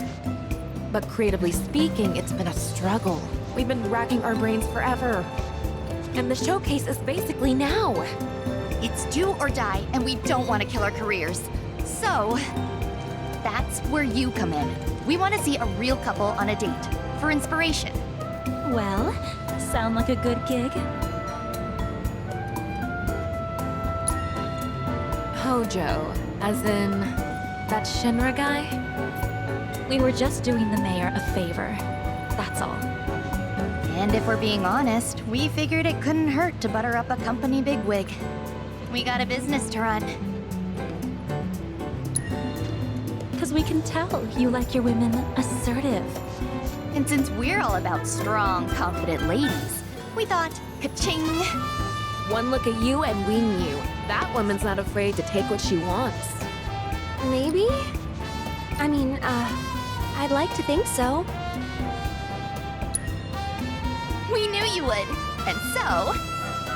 But creatively speaking, it's been a struggle. We've been racking our brains forever. And the showcase is basically now. It's do or die, and we don't want to kill our careers. So, that's where you come in. We want to see a real couple on a date, for inspiration. Well, sound like a good gig? Hojo, as in that Shinra guy? We were just doing the mayor a favor. That's all. And if we're being honest, we figured it couldn't hurt to butter up a company bigwig. We got a business to run. Because we can tell you like your women assertive. And since we're all about strong, confident ladies, we thought, ka-ching! One look at you and we knew. That woman's not afraid to take what she wants. Maybe? I mean, I'd like to think so. We knew you would. And so,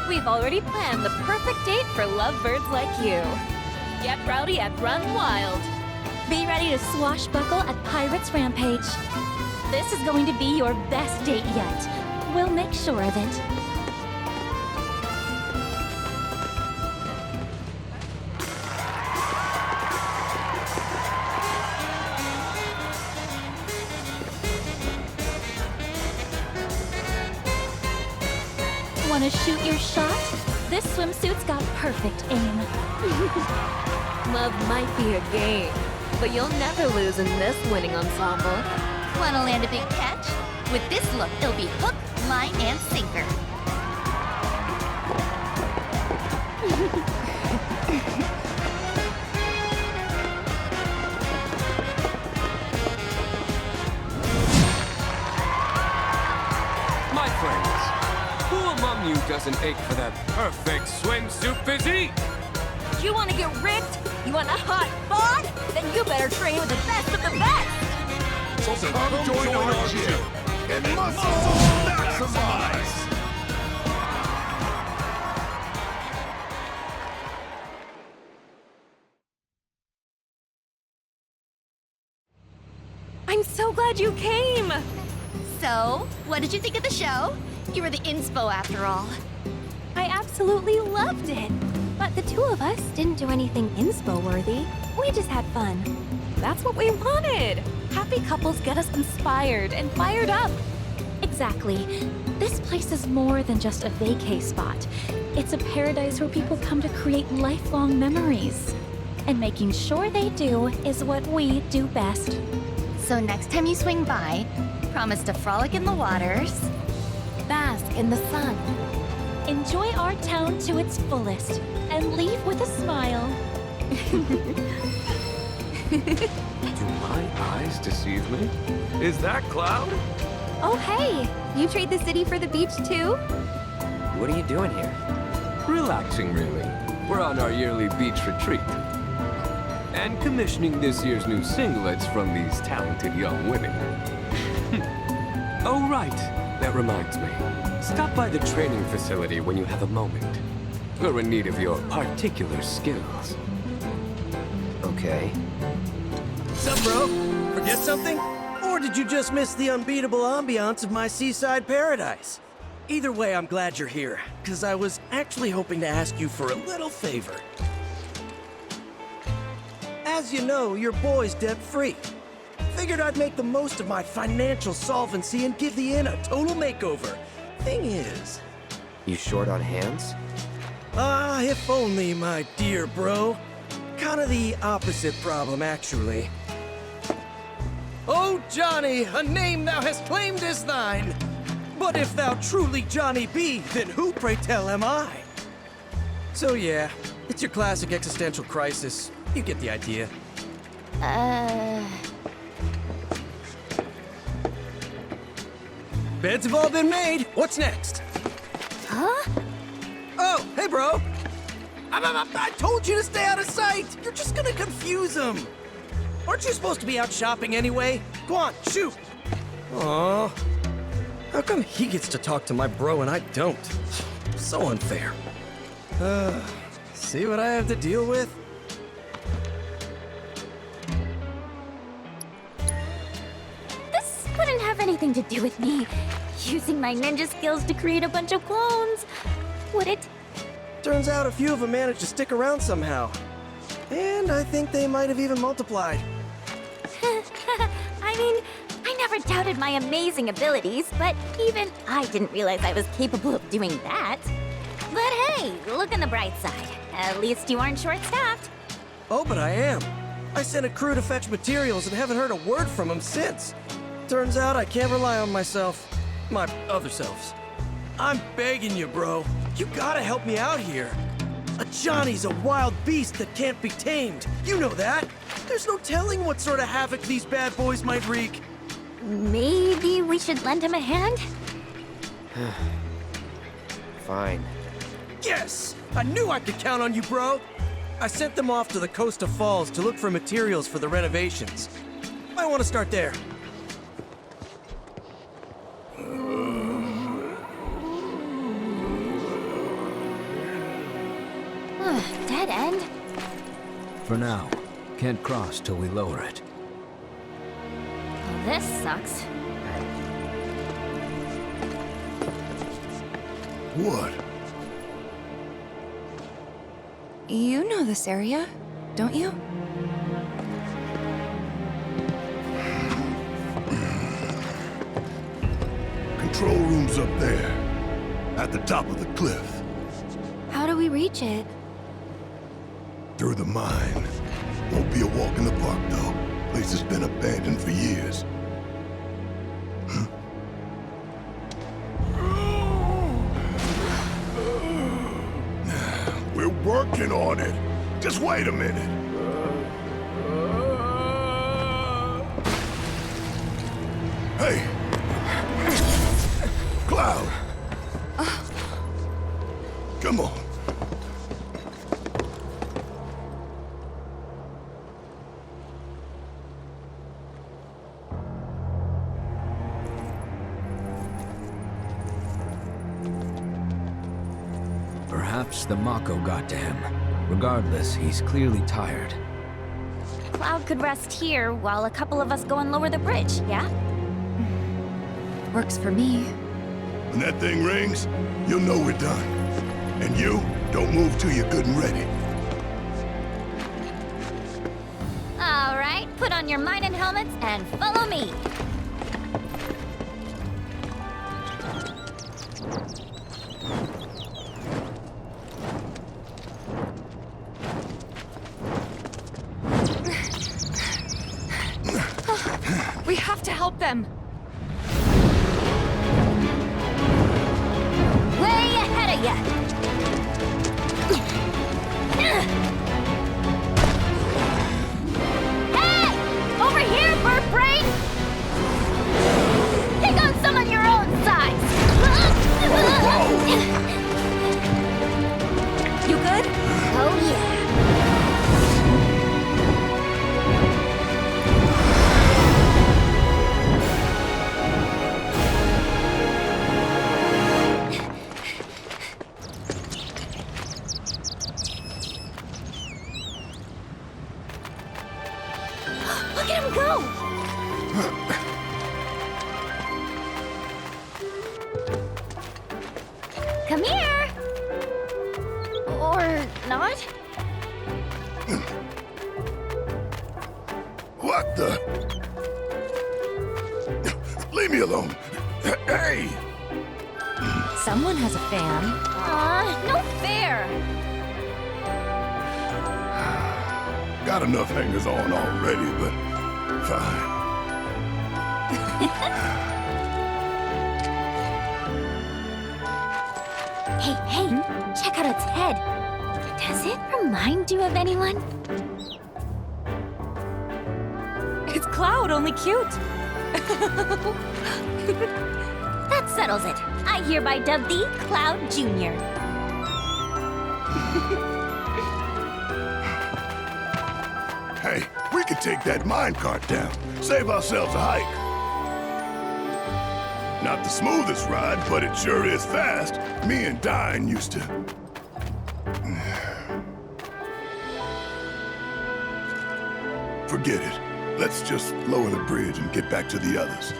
we've already planned the perfect date for lovebirds like you. Get rowdy and run wild. Be ready to swashbuckle at Pirates Rampage. This is going to be your best date yet. We'll make sure of it. Want to shoot your shot? This swimsuit's got perfect aim. Love might be a game, but you'll never lose in this winning ensemble. Wanna land a big catch? With this look, it'll be hook, line, and sinker. My friends, who among you doesn't ache for that perfect swimsuit physique? You want to get ripped? You want a hot bod? Then you better train with the best of the best! So come join our gym and muscle maximize! I'm so glad you came! So, what did you think of the show? You were the inspo after all. I absolutely loved it. But the two of us didn't do anything inspo-worthy. We just had fun. That's what we wanted! Happy couples get us inspired and fired up. Exactly. This place is more than just a vacay spot. It's a paradise where people come to create lifelong memories. And making sure they do is what we do best. So next time you swing by, promise to frolic in the waters, bask in the sun, enjoy our town to its fullest, and leave with a smile. Do my eyes deceive me? Is that Cloud? Oh hey! You trade the city for the beach too? What are you doing here? Relaxing, really. We're on our yearly beach retreat. And commissioning this year's new singlets from these talented young women. Oh, right. That reminds me. Stop by the training facility when you have a moment. We're in need of your particular skills. Okay. Sup, bro? Forget something? Or did you just miss the unbeatable ambiance of my seaside paradise? Either way, I'm glad you're here, because I was actually hoping to ask you for a little favor. As you know, your boy's debt-free. Figured I'd make the most of my financial solvency and give the inn a total makeover. Thing is... You short on hands? Ah, if only, my dear bro. Kinda the opposite problem, actually. Oh, Johnny, a name thou hast claimed is thine. But if thou truly Johnny be, then who, pray tell, am I? So yeah, it's your classic existential crisis. You get the idea. Beds have all been made. What's next? Huh? Oh, hey, bro. I told you to stay out of sight. You're just gonna confuse them. Aren't you supposed to be out shopping anyway? Go on, shoot. Aw. How come he gets to talk to my bro and I don't? So unfair. See what I have to deal with? This wouldn't have anything to do with me using my ninja skills to create a bunch of clones, would it? Turns out a few of them managed to stick around somehow. And I think they might have even multiplied. I mean, I never doubted my amazing abilities, but even I didn't realize I was capable of doing that. But hey, look on the bright side. At least you aren't short-staffed. Oh, but I am. I sent a crew to fetch materials and haven't heard a word from them since. Turns out I can't rely on myself. My other selves. I'm begging you, bro. You gotta help me out here. A Johnny's a wild beast that can't be tamed. You know that. There's no telling what sort of havoc these bad boys might wreak. Maybe we should lend him a hand? Fine. Yes! I knew I could count on you, bro! I sent them off to the Coast of Falls to look for materials for the renovations. Might want to start there. Dead end? For now. Can't cross till we lower it. Well, this sucks. What? You know this area, don't you? Control room's up there, at the top of the cliff. How do we reach it? Through the mine. Won't be a walk in the park, though. Place has been abandoned for years. We're working on it. Just wait a minute. Hey! Cloud! Come on. Perhaps the Mako got to him. Regardless, he's clearly tired. Cloud could rest here while a couple of us go and lower the bridge, yeah? Works for me. When that thing rings, you'll know we're done. And you, don't move till you're good and ready. All right, put on your mining helmets and follow me. We have to help them! Way ahead of ya! Hey! Over here, bird brain! Pick on someone your own size! You good? Oh yeah. Look at him go! Come here! Or not? What the? Leave me alone. Hey! Someone has a fan. No fair! Got enough hangers on already, but fine. Hey, check out its head. Does it remind you of anyone? Cloud, only cute. That settles it. I hereby dub thee Cloud Jr. Hey, we could take that minecart down. Save ourselves a hike. Not the smoothest ride, but it sure is fast. Me and Dine used to... Forget it. Let's just lower the bridge and get back to the others.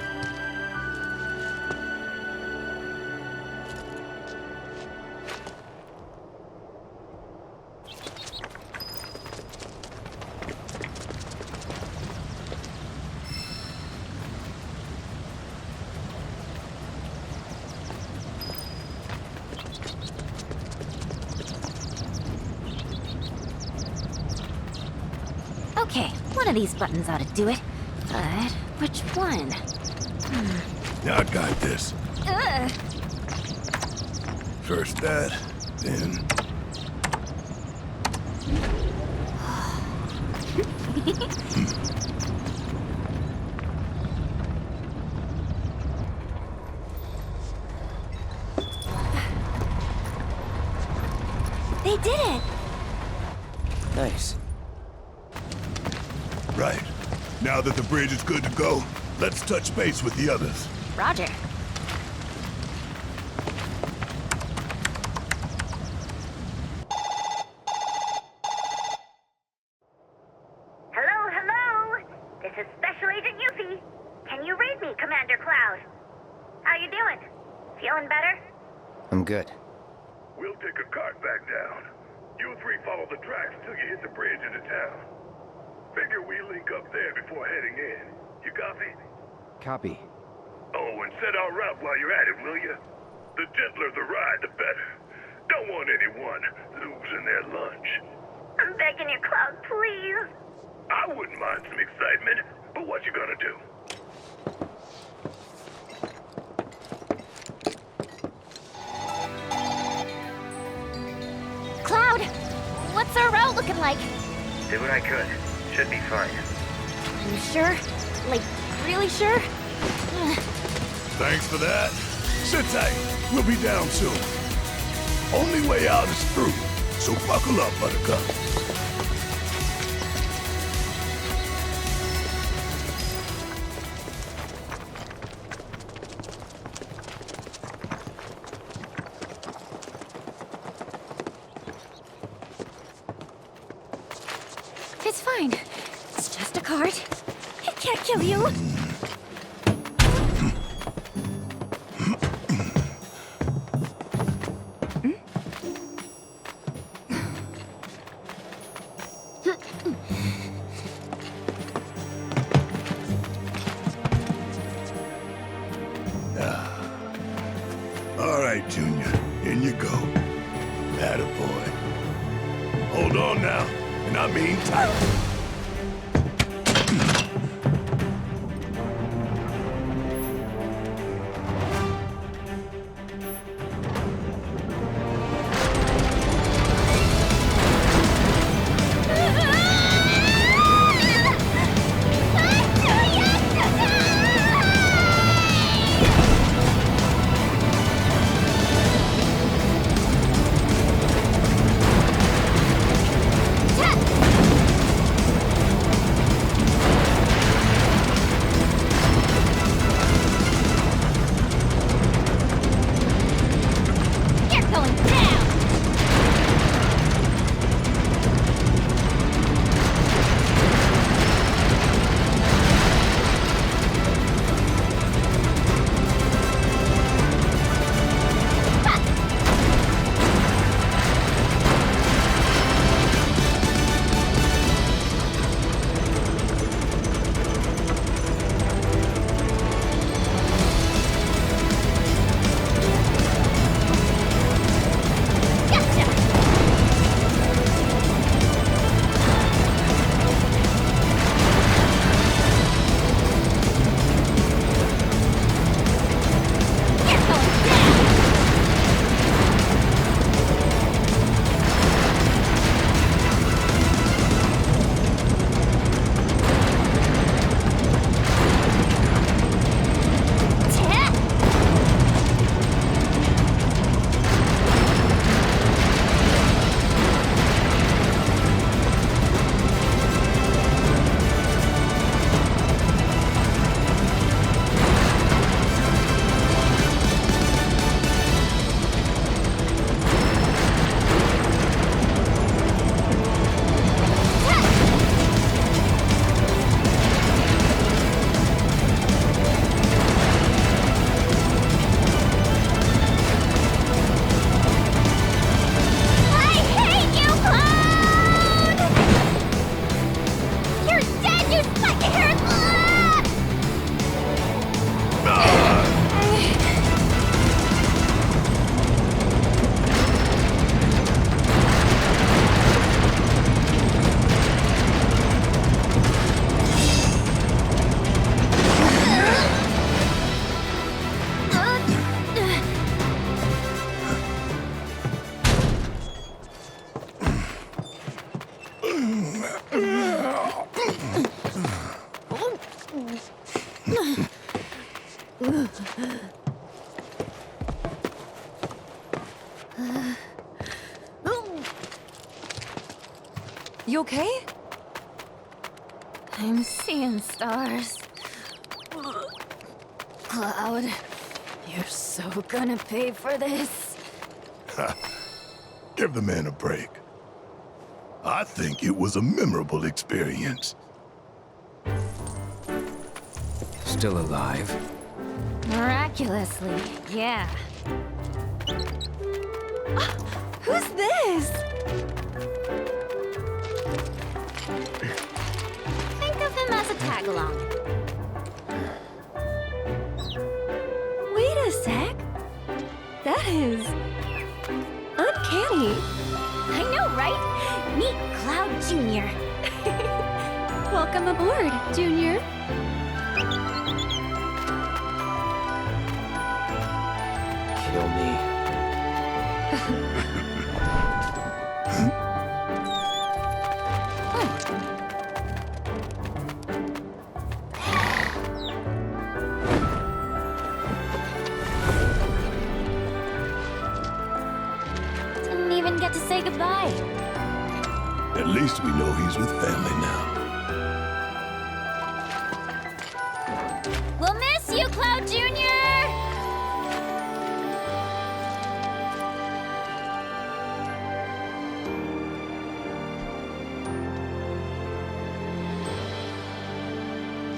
Okay, one of these buttons ought to do it. But which one? I got this. Ugh. First that, then... They did it! Nice. Right. Now that the bridge is good to go, let's touch base with the others. Roger. Hello? This is Special Agent Yuffie. Can you read me, Commander Cloud? How you doing? Feeling better? I'm good. We'll take a cart back down. You three follow the tracks till you hit the bridge into town. Figure we link up there before heading in. You copy? Copy. Oh, and set our route while you're at it, will you? The gentler the ride, the better. Don't want anyone losing their lunch. I'm begging you, Cloud, please. I wouldn't mind some excitement, but what you gonna do? Cloud, what's our route looking like? Did what I could. Should be fine. You sure? Like, really sure? Thanks for that. Sit tight. We'll be down soon. Only way out is through, so buckle up, Buttercup. It's fine. It's just a cart. It can't kill you. All right, Junior. In you go. Attaboy. Hold on now, and I mean tight. You okay? I'm seeing stars. Cloud, you're so gonna pay for this. Give the man a break. I think it was a memorable experience. Still alive? Miraculously, yeah. Who's this? Think of him as a tag-along. Wait a sec. That is... uncanny. I know, right? Meet Cloud Jr. Welcome aboard, Junior. Kill me. Didn't even get to say goodbye. At least we know he's with family now. We'll miss you, Cloud Jr.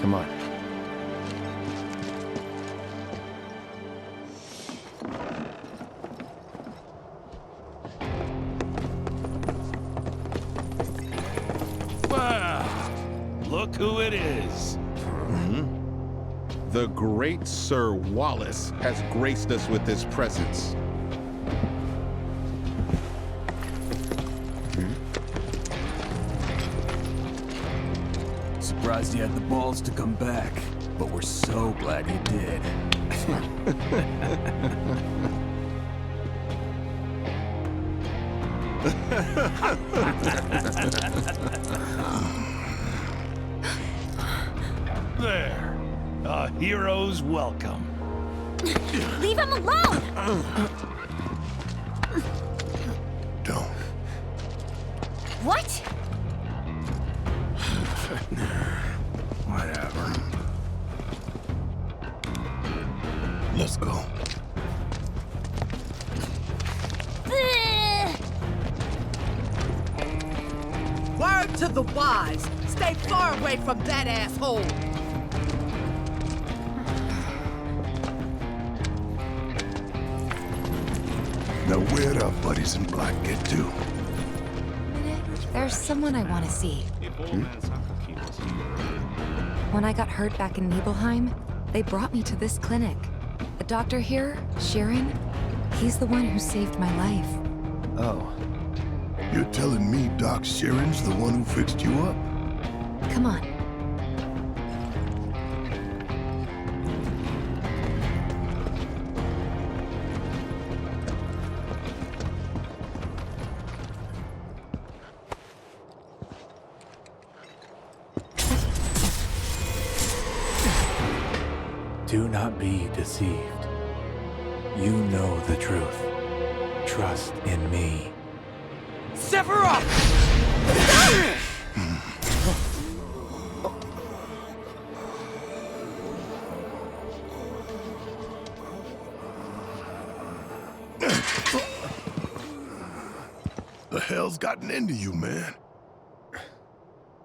Come on. Wow! Look who it is. The great Sir Wallace has graced us with his presence. Surprised he had the balls to come back, but we're so glad he did. There. A hero's welcome. Leave him alone! Don't. What? Whatever. Let's go. Word to the wise. Stay far away from that asshole. Now where'd our buddies in black get to? There's someone I want to see. When I got hurt back in Nibelheim, they brought me to this clinic. The doctor here, Sharon, he's the one who saved my life. Oh. You're telling me Doc Sharon's the one who fixed you up? Come on. Do not be deceived. You know the truth. Trust in me. Sephiroth! The hell's gotten into you, man?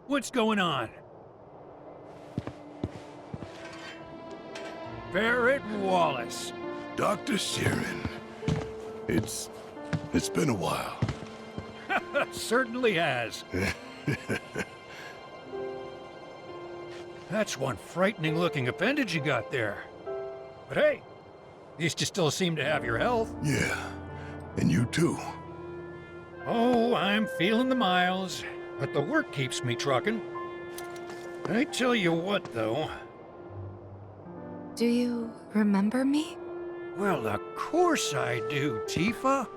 What's going on? Barrett Wallace. Dr. Sharon. It's been a while. Certainly has. That's one frightening-looking appendage you got there. But hey, at least you still seem to have your health. Yeah, and you too. Oh, I'm feeling the miles, but the work keeps me trucking. I tell you what, though. Do you remember me? Well, of course I do, Tifa.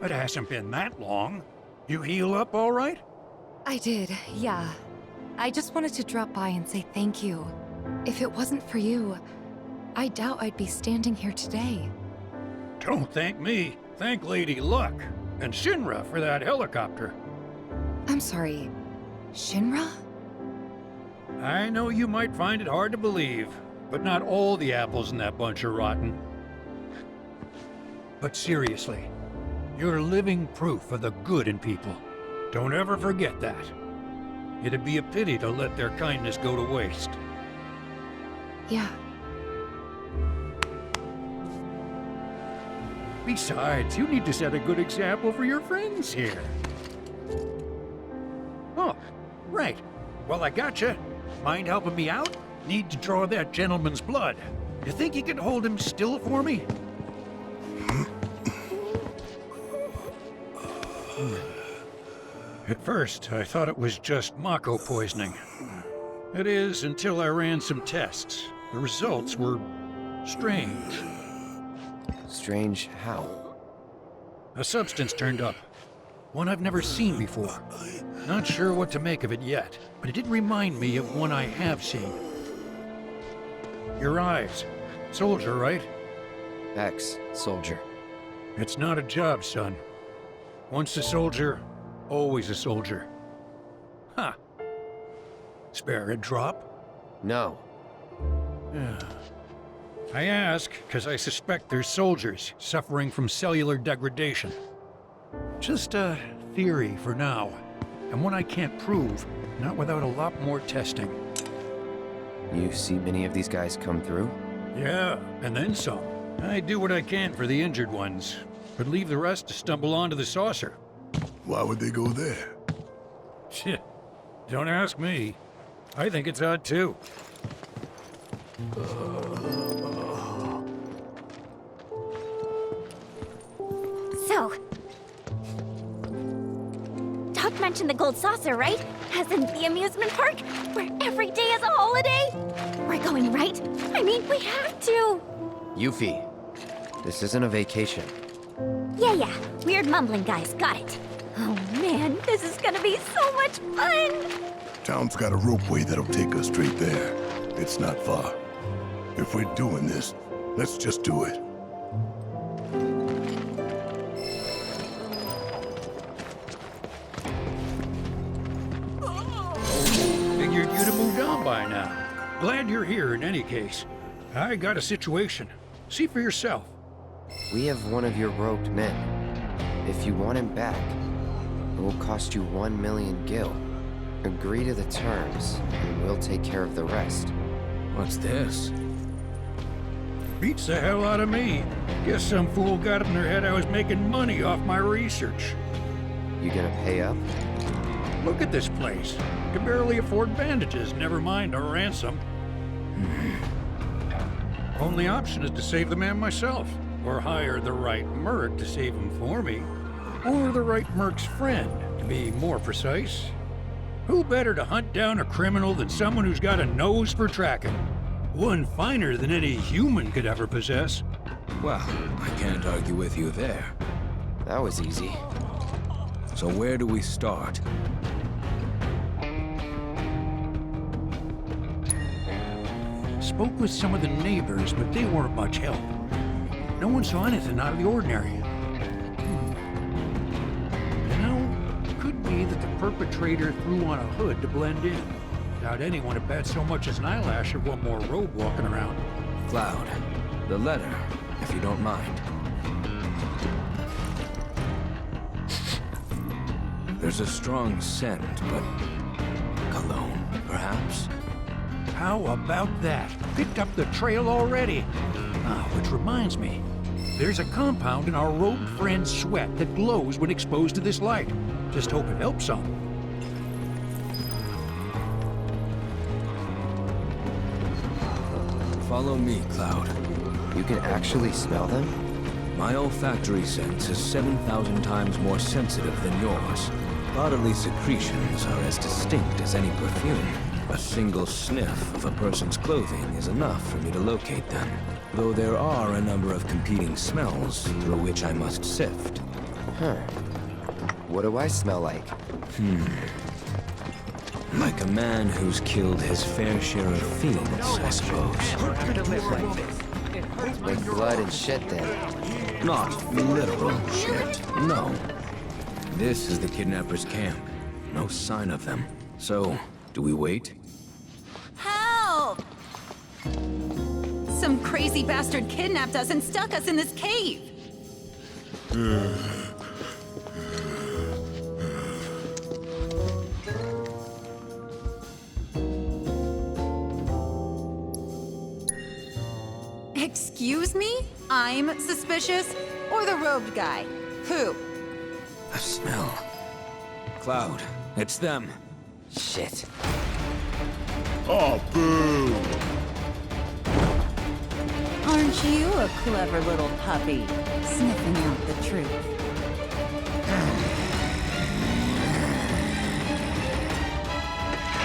It hasn't been that long. You heal up all right? I did, yeah. I just wanted to drop by and say thank you. If it wasn't for you, I doubt I'd be standing here today. Don't thank me. Thank Lady Luck. And Shinra for that helicopter. I'm sorry, Shinra? I know you might find it hard to believe, but not all the apples in that bunch are rotten. But seriously, you're living proof of the good in people. Don't ever forget that. It'd be a pity to let their kindness go to waste. Yeah. Besides, you need to set a good example for your friends here. Oh, right. Well, I gotcha. Mind helping me out? Need to draw that gentleman's blood. You think you can hold him still for me? At first, I thought it was just Mako poisoning. It is until I ran some tests. The results were strange. Strange how? A substance turned up. One I've never seen before. Not sure what to make of it yet, but it did remind me of one I have seen. Your eyes. Soldier, right? Soldier. It's not a job, son. Once a soldier, always a soldier. Ha! Spare a drop? No. I ask because I suspect there's soldiers suffering from cellular degradation. Just a theory for now, and one I can't prove, not without a lot more testing. You see many of these guys come through? Yeah, and then some. I do what I can for the injured ones, but leave the rest to stumble onto the saucer. Why would they go there? Shit. Don't ask me. I think it's odd too. So, Doc mentioned the gold saucer, right? As in the amusement park, where every day is a holiday? We're going, right? I mean, we have to! Yuffie, this isn't a vacation. Yeah. Weird mumbling guys, got it. Oh man, this is gonna be so much fun! Town's got a ropeway that'll take us straight there. It's not far. If we're doing this, let's just do it. Figured you'd have moved on by now. Glad you're here in any case. I got a situation. See for yourself. We have one of your robed men. If you want him back, it will cost you 1 million gil. Agree to the terms, and we'll take care of the rest. What's this? Beats the hell out of me. Guess some fool got it in their head I was making money off my research. You gonna pay up? Look at this place. Can barely afford bandages, never mind a ransom. Only option is to save the man myself, or hire the right merc to save him for me. Or the right merc's friend, to be more precise. Who better to hunt down a criminal than someone who's got a nose for tracking? One finer than any human could ever possess. Well, I can't argue with you there. That was easy. So where do we start? Spoke with some of the neighbors, but they weren't much help. No one saw anything out of the ordinary. You know, it could be that the perpetrator threw on a hood to blend in. Doubt anyone would bet so much as an eyelash or one more robe walking around. Cloud, the letter, if you don't mind. There's a strong scent, but cologne, perhaps? How about that? Picked up the trail already. Which reminds me, there's a compound in our robed friend's sweat that glows when exposed to this light. Just hope it helps some. Follow me, Cloud. You can actually smell them? My olfactory sense is 7,000 times more sensitive than yours. Bodily secretions are as distinct as any perfume. A single sniff of a person's clothing is enough for me to locate them, though there are a number of competing smells through which I must sift. Huh. What do I smell like? Like a man who's killed his fair share of fiends, I suppose. Like blood and shit, then. Not literal shit, no. This is the kidnappers' camp. No sign of them. So, do we wait? Help! Some crazy bastard kidnapped us and stuck us in this cave. Excuse me? I'm suspicious? Or the robed guy? Who? The smell. Cloud, it's them. Shit. Oh, boo! Aren't you a clever little puppy, sniffing out the truth?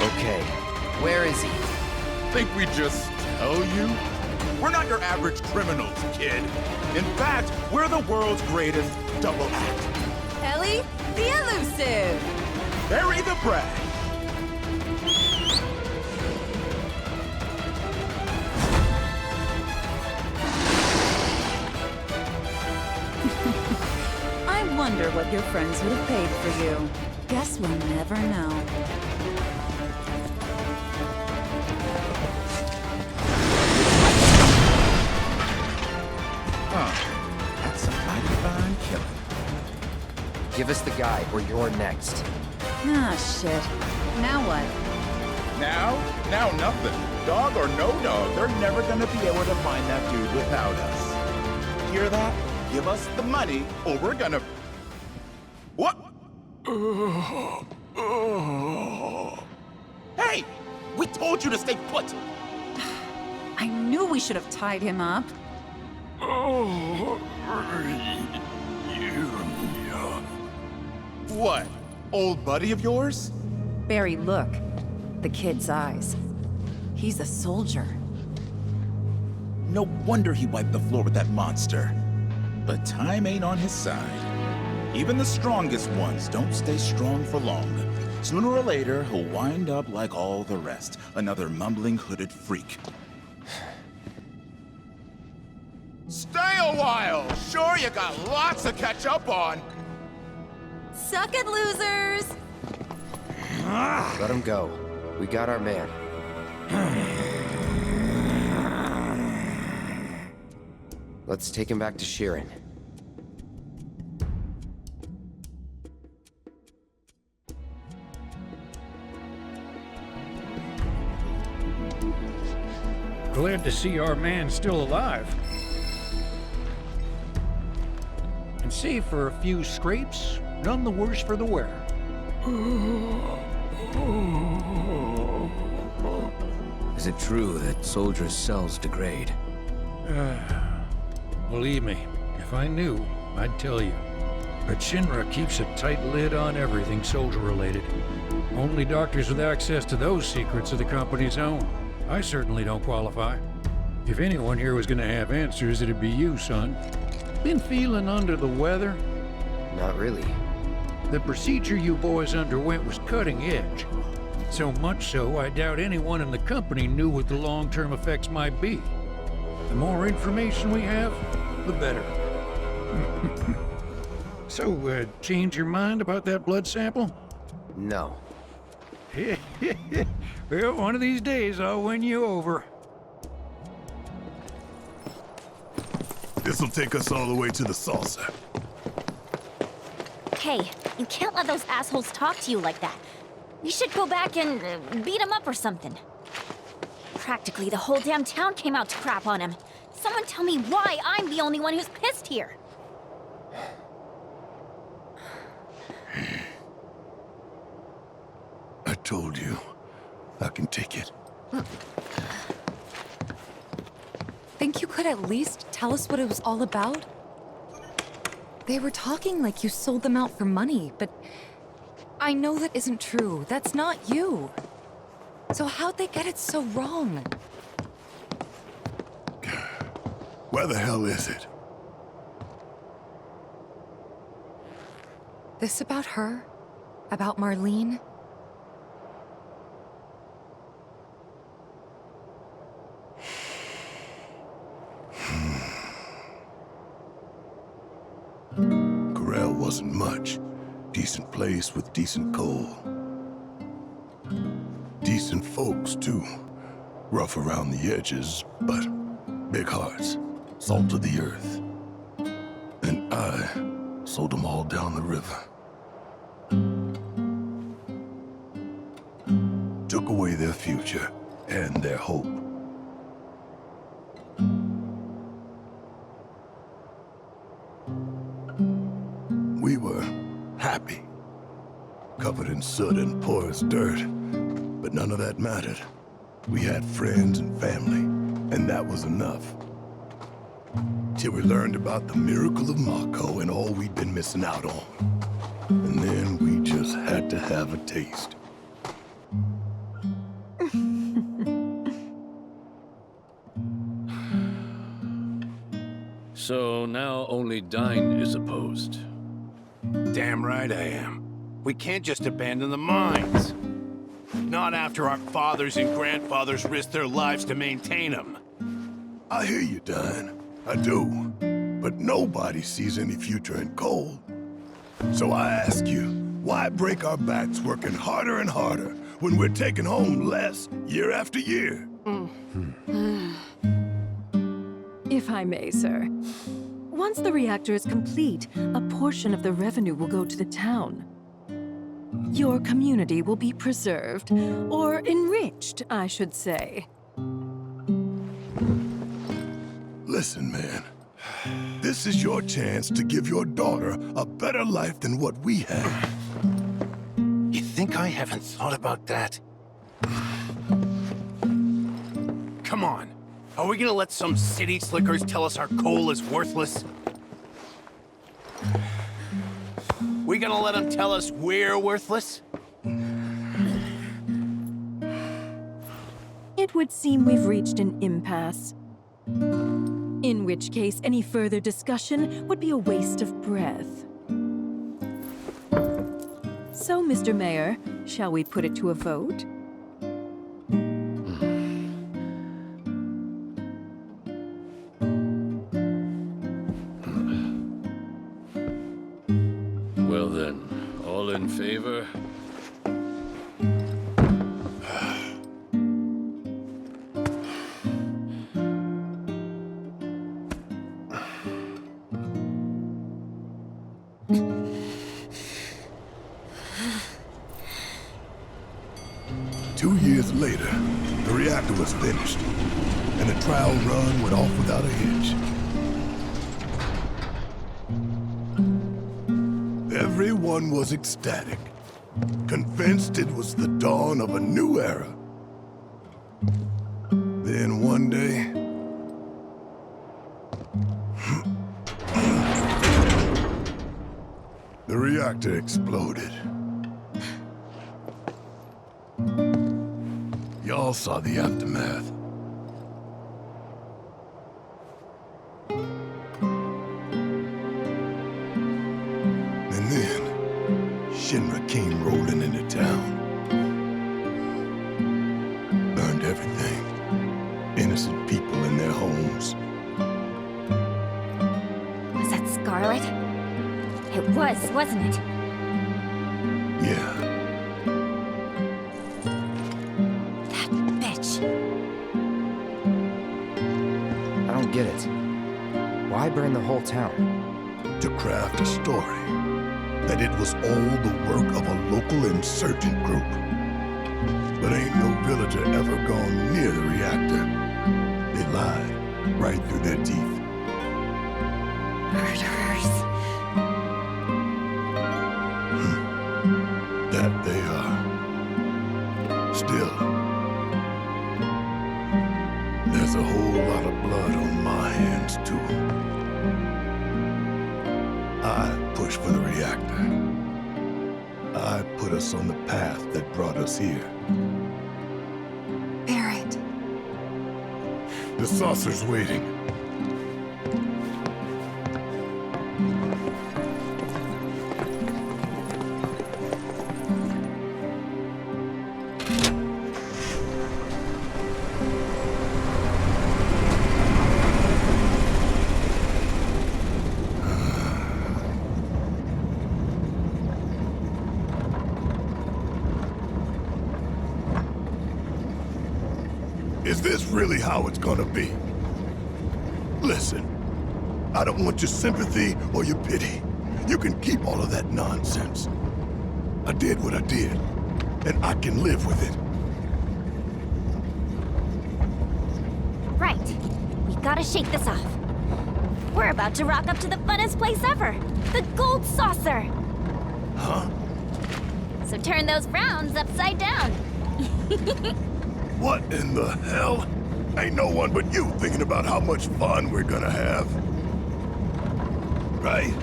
Okay, where is he? Think we just tell you? We're not your average criminals, kid. In fact, we're the world's greatest double act. Ellie, the elusive! Bury the brag. I wonder what your friends would have paid for you. Guess we'll never know. That's a mighty fine killing. Give us the guy, or you're next. Ah, shit. Now what? Now nothing. Dog or no dog, they're never gonna be able to find that dude without us. Hear that? Give us the money, or we're gonna... What? Hey! We told you to stay put! I knew we should have tied him up. What? Old buddy of yours? Barry, look. The kid's eyes. He's a soldier. No wonder he wiped the floor with that monster. But time ain't on his side. Even the strongest ones don't stay strong for long. Sooner or later, he'll wind up like all the rest. Another mumbling hooded freak. Stay a while! Sure, you got lots to catch up on. Suck it, losers! Let him go. We got our man. Let's take him back to Sheeran. Glad to see our man still alive. And save for a few scrapes, none the worse for the wear. Is it true that soldiers' cells degrade? Believe me, if I knew, I'd tell you. But Shinra keeps a tight lid on everything soldier-related. Only doctors with access to those secrets are the company's own. I certainly don't qualify. If anyone here was gonna have answers, it'd be you, son. Been feeling under the weather? Not really. The procedure you boys underwent was cutting edge. So much so, I doubt anyone in the company knew what the long-term effects might be. The more information we have, the better. So, change your mind about that blood sample? No. Well, one of these days I'll win you over. This'll take us all the way to the saucer. Hey, you can't let those assholes talk to you like that. We should go back and beat them up or something. Practically the whole damn town came out to crap on him. Someone tell me why I'm the only one who's pissed here. I told you, I can take it. Think you could at least tell us what it was all about? They were talking like you sold them out for money, but I know that isn't true. That's not you. So how'd they get it so wrong? Where the hell is it? This about her? About Marlene? wasn't much. Decent place with decent coal. Decent folks, too. Rough around the edges, but big hearts. Salt of the earth. And I sold them all down the river. Took away their future and their hope. We were happy. Covered in soot and poor as dirt. But none of that mattered. We had friends and family, and that was enough. Till we learned about the miracle of Mako and all we'd been missing out on. And then we just had to have a taste. So now only Dine is opposed. Damn right I am. We can't just abandon the mines. Not after our fathers and grandfathers risked their lives to maintain them. I hear you, Dine. I do. But nobody sees any future in coal. So I ask you, why break our backs working harder and harder when we're taking home less year after year? If I may, sir. Once the reactor is complete, a portion of the revenue will go to the town. Your community will be preserved, or enriched, I should say. Listen, man. This is your chance to give your daughter a better life than what we had. You think I haven't thought about that? Come on. Are we gonna let some city slickers tell us our coal is worthless? We gonna let them tell us we're worthless? It would seem we've reached an impasse. In which case, any further discussion would be a waste of breath. So, Mr. Mayor, shall we put it to a vote? Well then, all in favor? Later, the reactor was finished, and the trial run went off without a hitch. Everyone was ecstatic, convinced it was the dawn of a new era. Then one day, the reactor exploded. Y'all saw the aftermath. And then, Shinra came rolling into town. Burned everything. Innocent people in their homes. Was that Scarlet? It was, wasn't it? Yeah. Get it. Why burn the whole town? To craft a story that it was all the work of a local insurgent group. But ain't no villager ever gone near the reactor. They lied right through their teeth. Murderers. That they are. Still, there's a whole lot of blood on my hands, too. I pushed for the reactor. I put us on the path that brought us here. Barrett. The saucer's waiting. this really how it's gonna be? Listen, I don't want your sympathy or your pity. You can keep all of that nonsense. I did what I did, and I can live with it. Right. We gotta shake this off. We're about to rock up to the funnest place ever. The Gold Saucer. Huh? So turn those frowns upside down. What in the hell? Ain't no one but you thinking about how much fun we're gonna have. Right?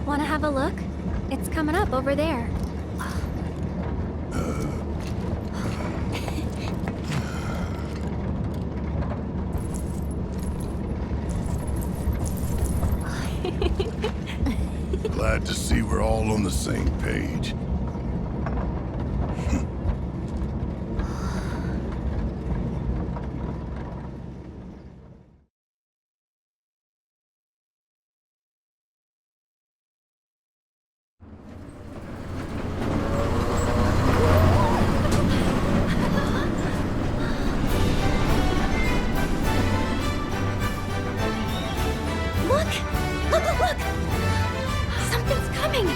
Wanna have a look? It's coming up over there. Glad to see we're all on the same page. Look! Something's coming!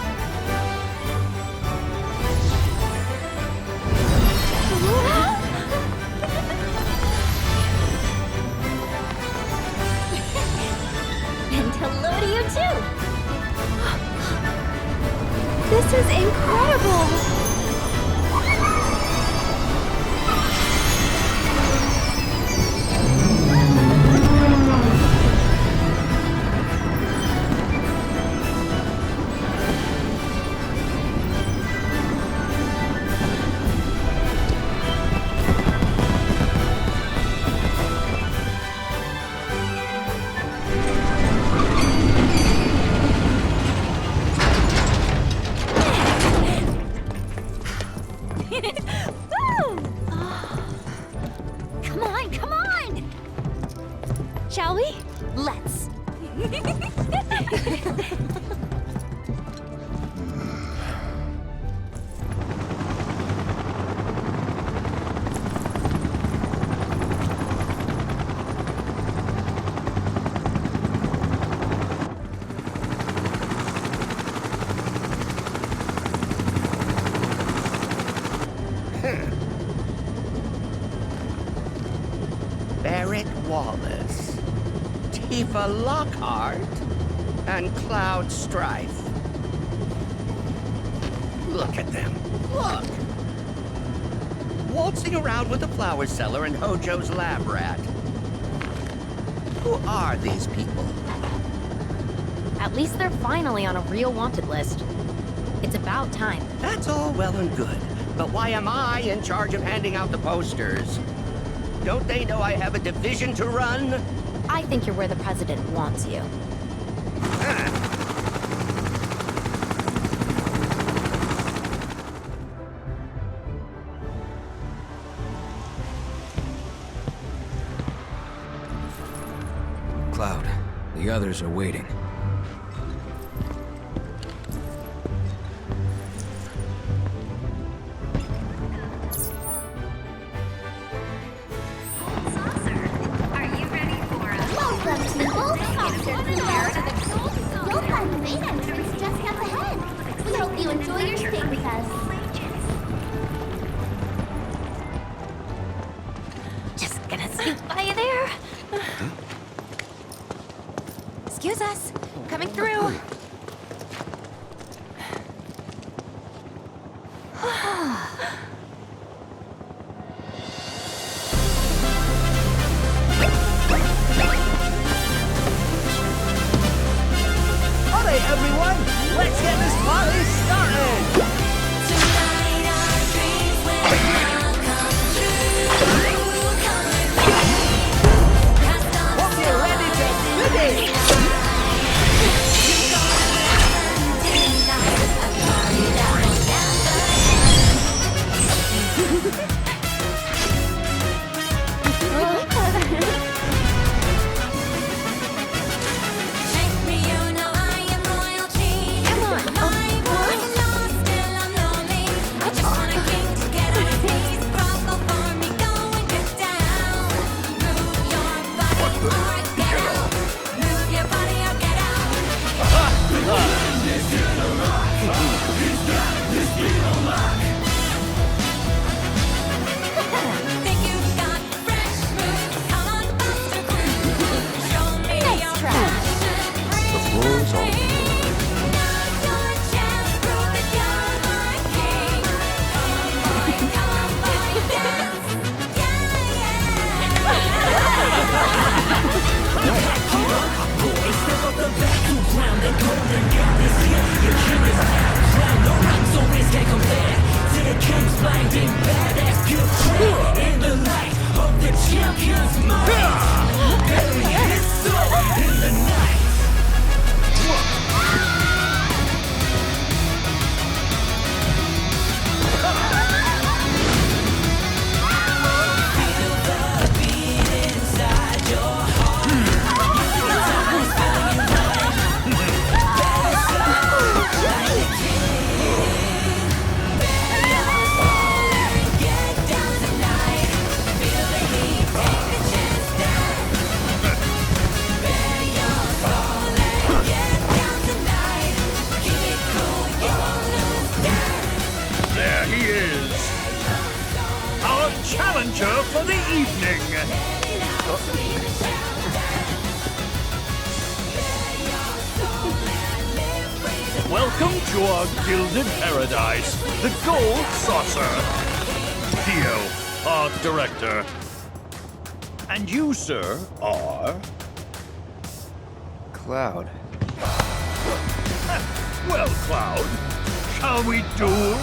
And hello to you too! This is incredible! Come on! Shall we? Let's. Barrett Wallace, Tifa Lockhart, and Cloud Strife. Look at them. Look! Waltzing around with the flower seller and Hojo's lab rat. Who are these people? At least they're finally on a real wanted list. It's about time. That's all well and good, but why am I in charge of handing out the posters? Don't they know I have a division to run? I think you're where the president wants you. Cloud, the others are waiting. Just gonna sneak by you there. Excuse us. Coming through. Alright, everyone, let's get this party started! Hope you're ready to finish! There he is. Our challenger for the evening. Welcome to our gilded paradise, the Gold Saucer. Theo, art director. And you, sir, are... Cloud. Well, Cloud, shall we duel?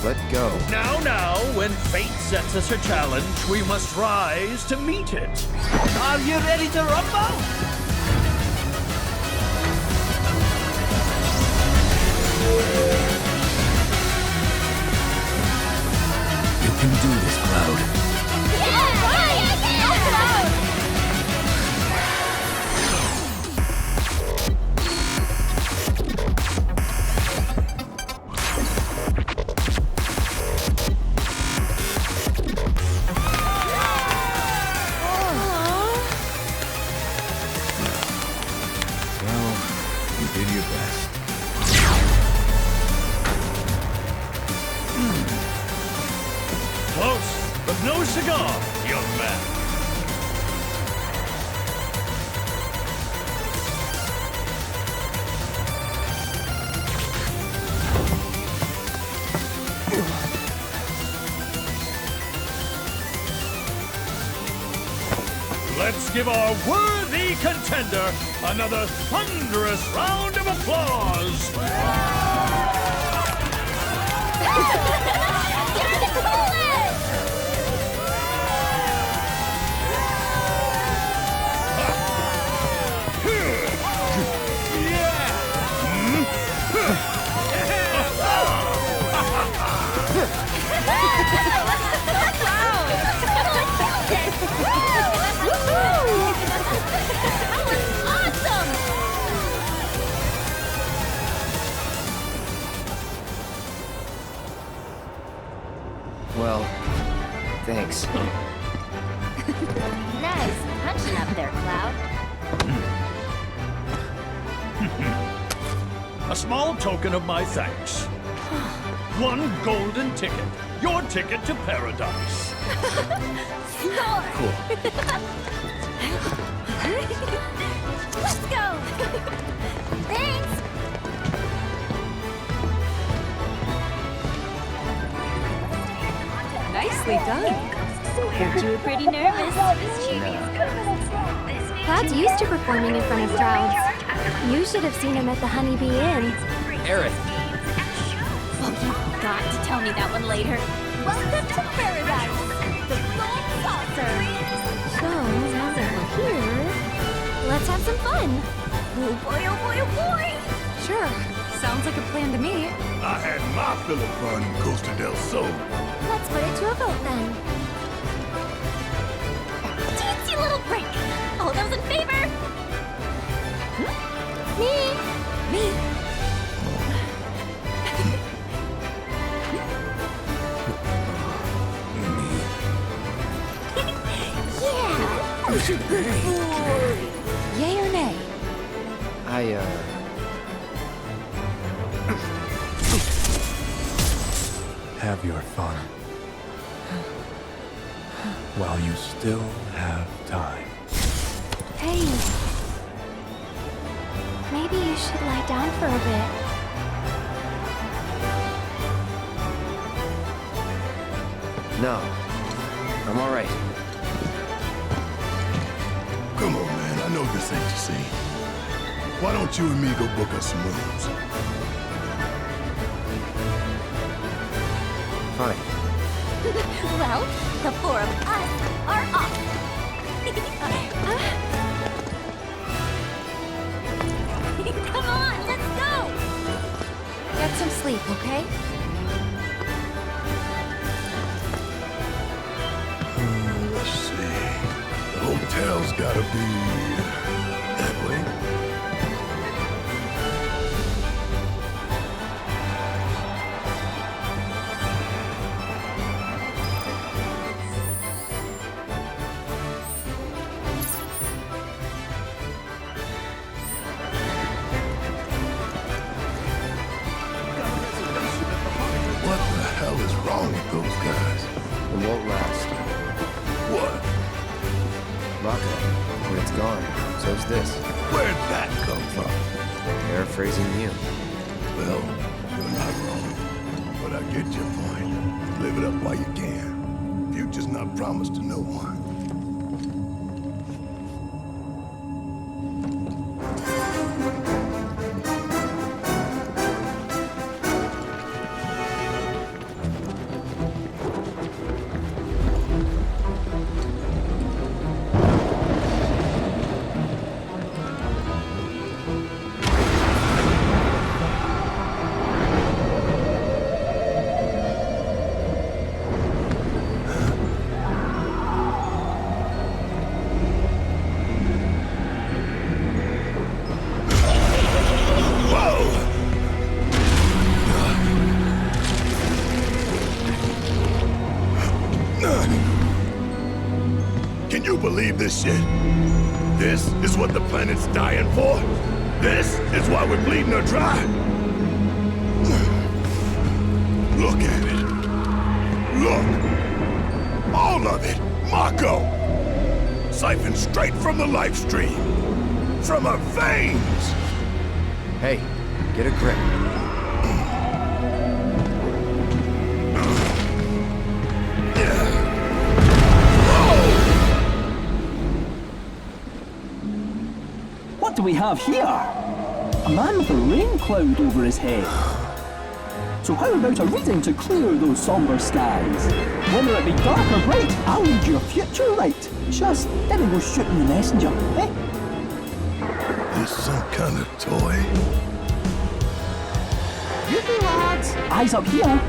Let go. Now, when fate sets us a challenge, we must rise to meet it. Are you ready to rumble? You can do this, Cloud. You did your best. Close, but no cigar, young man. Let's give our worthy contender another thunderous round of applause! Well, thanks. Nice punching up there, Cloud. A small token of my thanks. One golden ticket. Your ticket to paradise. Cool. Let's go! Thanks! Nicely done. Heard you were pretty nervous. Cloud's used to performing in front of crowds. You should have seen him at the Honeybee Inn. Aerith. Oh, you've got to tell me that one later. Welcome to paradise! The Gold Saucer! So, now that we're here, let's have some fun. Oh boy, oh boy, oh boy! Sure. Sounds like a plan to me. I had my fill of fun in Costa del Sol. Let's put it to a vote then. Teensy little break! All those in favor? Me. Yeah! Yay or nay? Have your fun. While you still have time. Hey. Maybe you should lie down for a bit. No. I'm alright. Come on, man. I know this ain't the scene. Why don't you and me go book us some rooms? Fine. Well, the four of us are off. Come on, let's go! Get some sleep, okay? Let's see. The hotel's gotta be that way. What the hell is wrong with those guys? It won't last. What? Maka, when it's gone, so's this. Where'd that come from? Paraphrasing you. Well, you're not wrong. But I get your point. Live it up while you can. Future's not promised to no one. Can you believe this shit? This is what the planet's dying for? This is why we're bleeding her dry? Look at it. Look. All of it. Mako. Siphoned straight from the life stream. From her veins. Hey, get a grip. What do we have here? A man with a rain cloud over his head. So how about a reading to clear those somber skies? Whether it be dark or bright, I'll read your future right. Just didn't go shooting the messenger, eh? This some kind of toy? You do, lads. Eyes up here.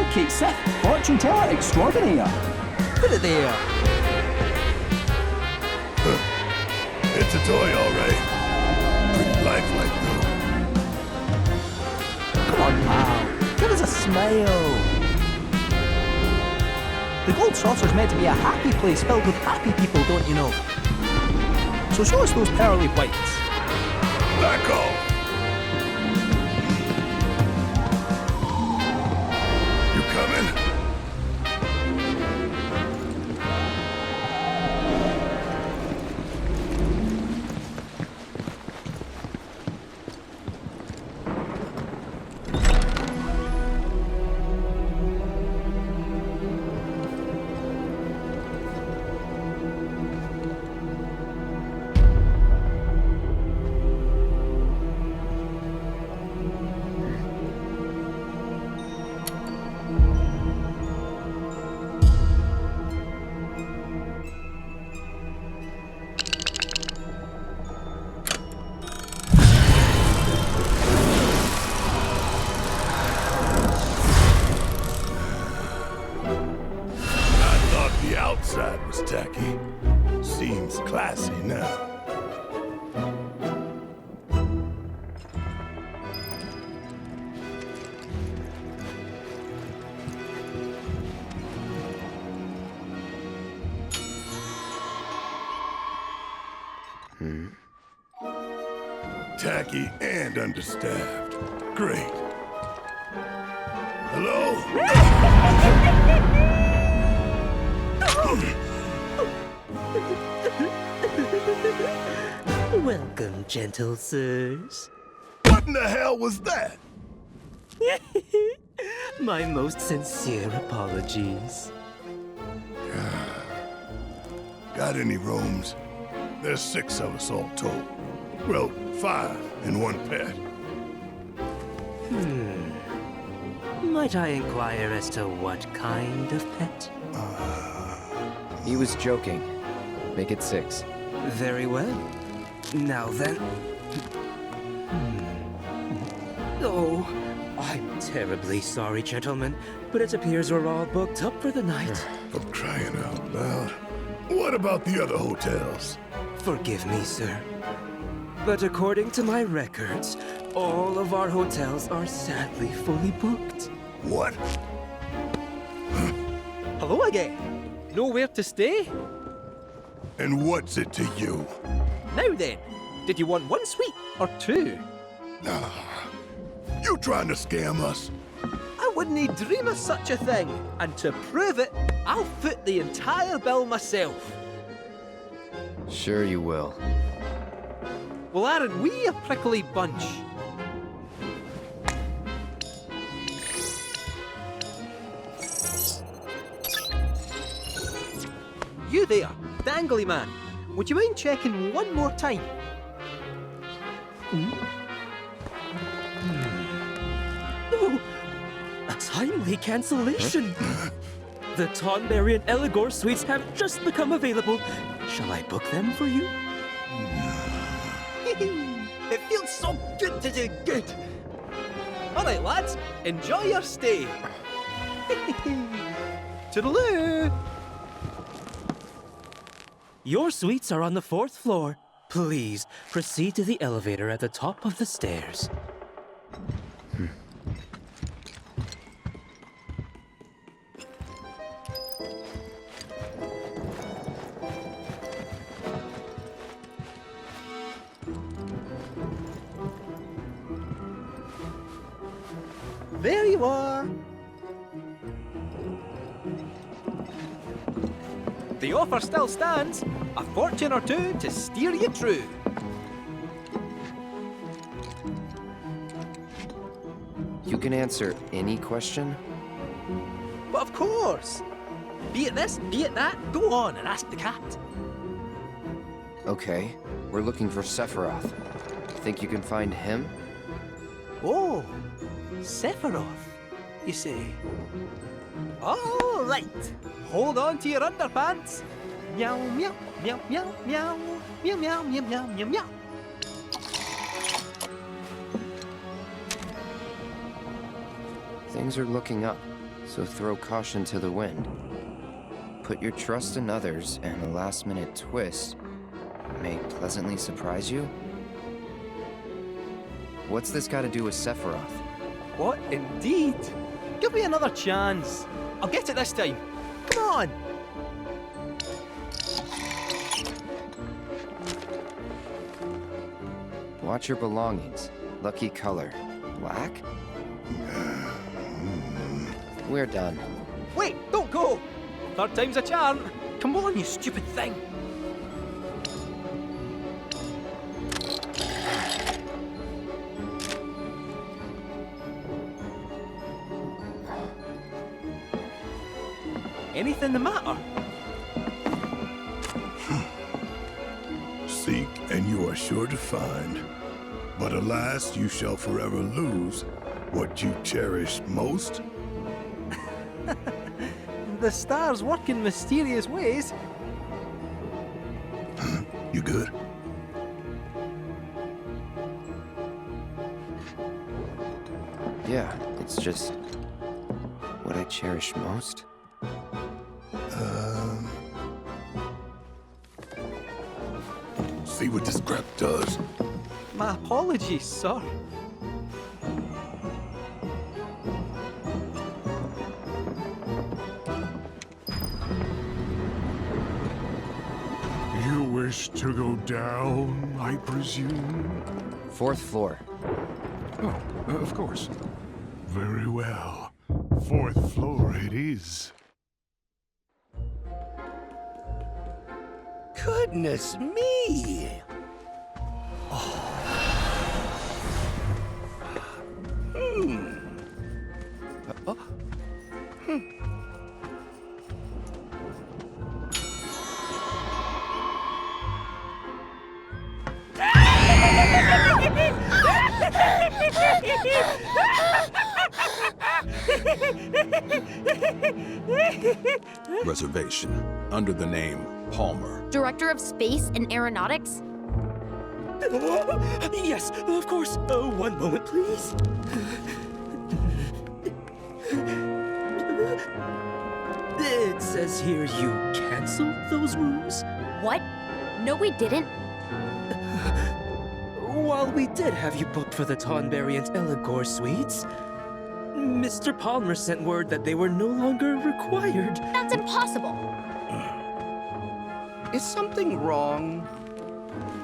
Okay, Sith, fortune teller extraordinaire. Put it there. It's a toy, all right. Pretty lifelike, though. Come on, pal. Give us a smile. The gold saucer's meant to be a happy place filled with happy people, don't you know? So show us those pearly whites. Back off. You coming? Outside was tacky. Seems classy now. Tacky and understaffed. Great. Hello? Welcome, gentle sirs. What in the hell was that? My most sincere apologies. Got any rooms? There's 6 of us all told. Well, 5 and 1 pet. Might I inquire as to what kind of pet? He was joking. Make it 6. Very well. Now then. Oh, I'm terribly sorry, gentlemen, but it appears we're all booked up for the night. For crying out loud. What about the other hotels? Forgive me, sir. But according to my records, all of our hotels are sadly fully booked. What? Hello again. Nowhere to stay? And what's it to you? Now then, did you want 1 suite or 2? You trying to scam us? I wouldn't dream of such a thing, and to prove it, I'll foot the entire bill myself. Sure you will. Well, aren't we a prickly bunch? You there, dangly man. Would you mind checking one more time? Oh, a timely cancellation. The Tonberry and Eligor suites have just become available. Shall I book them for you? It feels so good to do good. All right, lads, enjoy your stay. Toodaloo. Your suites are on the 4th floor. Please proceed to the elevator at the top of the stairs. There you are. The offer still stands. A fortune or 2 to steer you true. You can answer any question? But of course. Be it this, be it that, go on and ask the cat. Okay, we're looking for Sephiroth. Think you can find him? Oh, Sephiroth, you say? All right. Hold on to your underpants. Meow, meow, meow, meow, meow, meow, meow, meow, meow, meow, meow. Things are looking up, so throw caution to the wind. Put your trust in others, and a last-minute twist may pleasantly surprise you? What's this got to do with Sephiroth? What indeed? Give me another chance. I'll get it this time. Come on. Watch your belongings. Lucky color. Black? We're done. Wait, don't go. 3rd time's a charm. Come on, you stupid thing. Anything the matter? Seek, and you are sure to find. But alas, you shall forever lose what you cherish most. The stars work in mysterious ways. You good? Yeah, it's just what I cherish most. See what this crap does. My apologies, sir. You wish to go down, I presume? 4th floor. Oh, of course. Very well. 4th floor it is. Goodness me! Reservation, under the name Palmer. Director of Space and Aeronautics? Yes, of course. One moment, please. It says here you canceled those rooms? What? No, we didn't. While we did have you booked for the Tonberry and Eligor suites, Mr. Palmer sent word that they were no longer required. That's impossible. Is something wrong?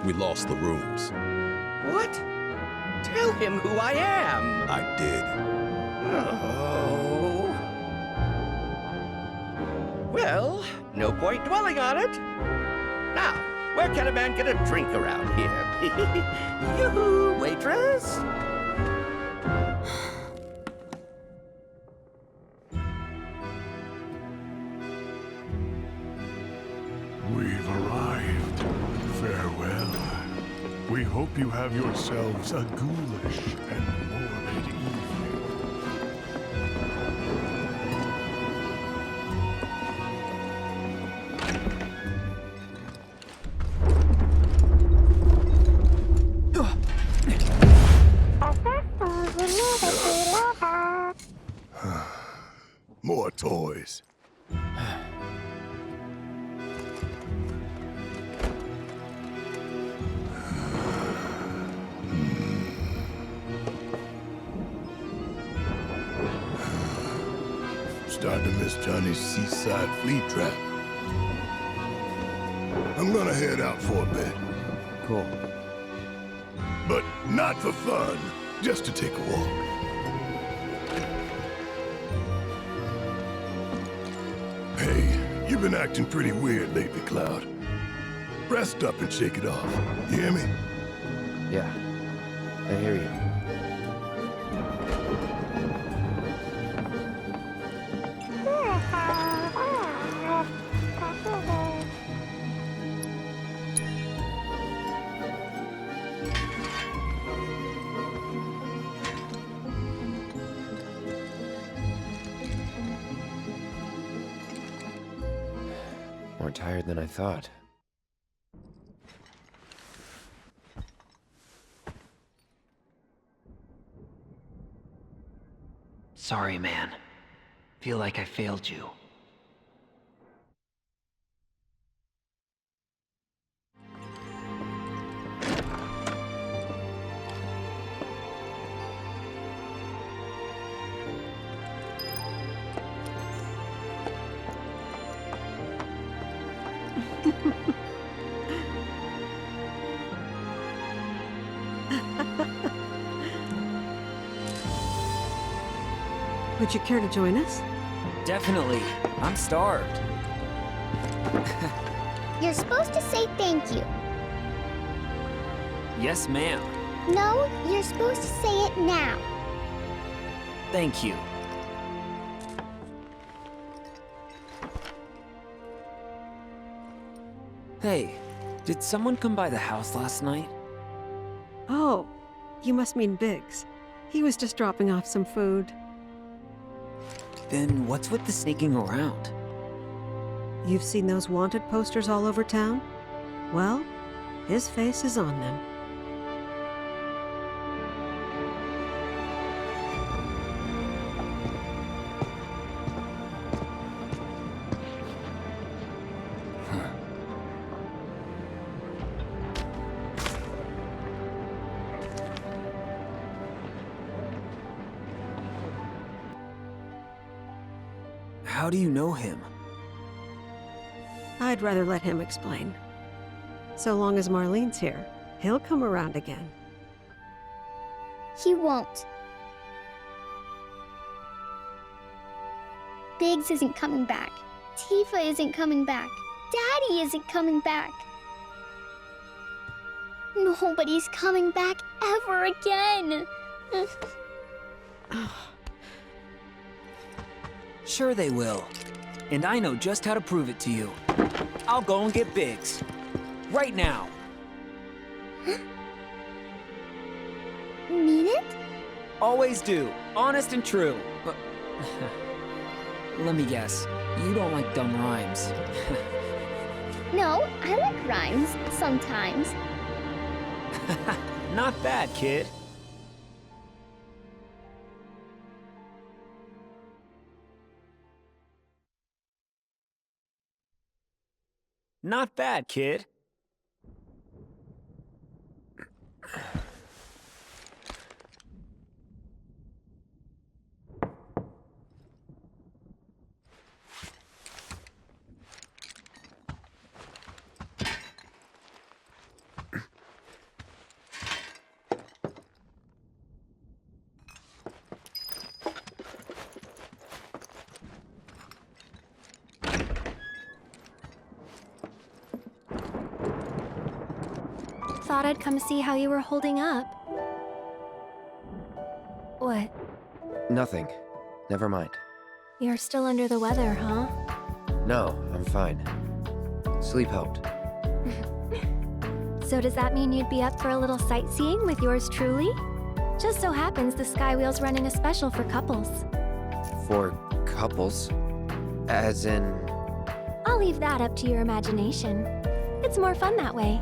We lost the rooms. What? Tell him who I am. I did. Oh. Well, no point dwelling on it. Now, where can a man get a drink around here? Yoo-hoo, waitress! We've arrived. Farewell. We hope you have yourselves a ghoulish and morbid evening. More toys. Starting to miss Johnny's seaside flea trap. I'm gonna head out for a bit. Cool. But not for fun, just to take a walk. Hey, you've been acting pretty weird lately, Cloud. Rest up and shake it off. You hear me? Yeah, I hear you. More tired than I thought. Sorry, man. Feel like I failed you. Would you care to join us? Definitely. I'm starved. You're supposed to say thank you. Yes, ma'am. No, you're supposed to say it now. Thank you. Hey, did someone come by the house last night? Oh, you must mean Biggs. He was just dropping off some food. Then what's with the sneaking around? You've seen those wanted posters all over town? Well, his face is on them. How do you know him? I'd rather let him explain. So long as Marlene's here, he'll come around again. He won't. Biggs isn't coming back. Tifa isn't coming back. Daddy isn't coming back. Nobody's coming back ever again. Sure they will. And I know just how to prove it to you. I'll go and get Biggs. Right now. Mean it? Always do. Honest and true. But... let me guess. You don't like dumb rhymes. No, I like rhymes, sometimes. Not bad, kid. Not bad, kid. Thought I'd come see how you were holding up. What? Nothing. Never mind. You're still under the weather, huh? No, I'm fine. Sleep helped. So does that mean you'd be up for a little sightseeing with yours truly? Just so happens the Skywheel's running a special for couples. For couples? As in... I'll leave that up to your imagination. It's more fun that way.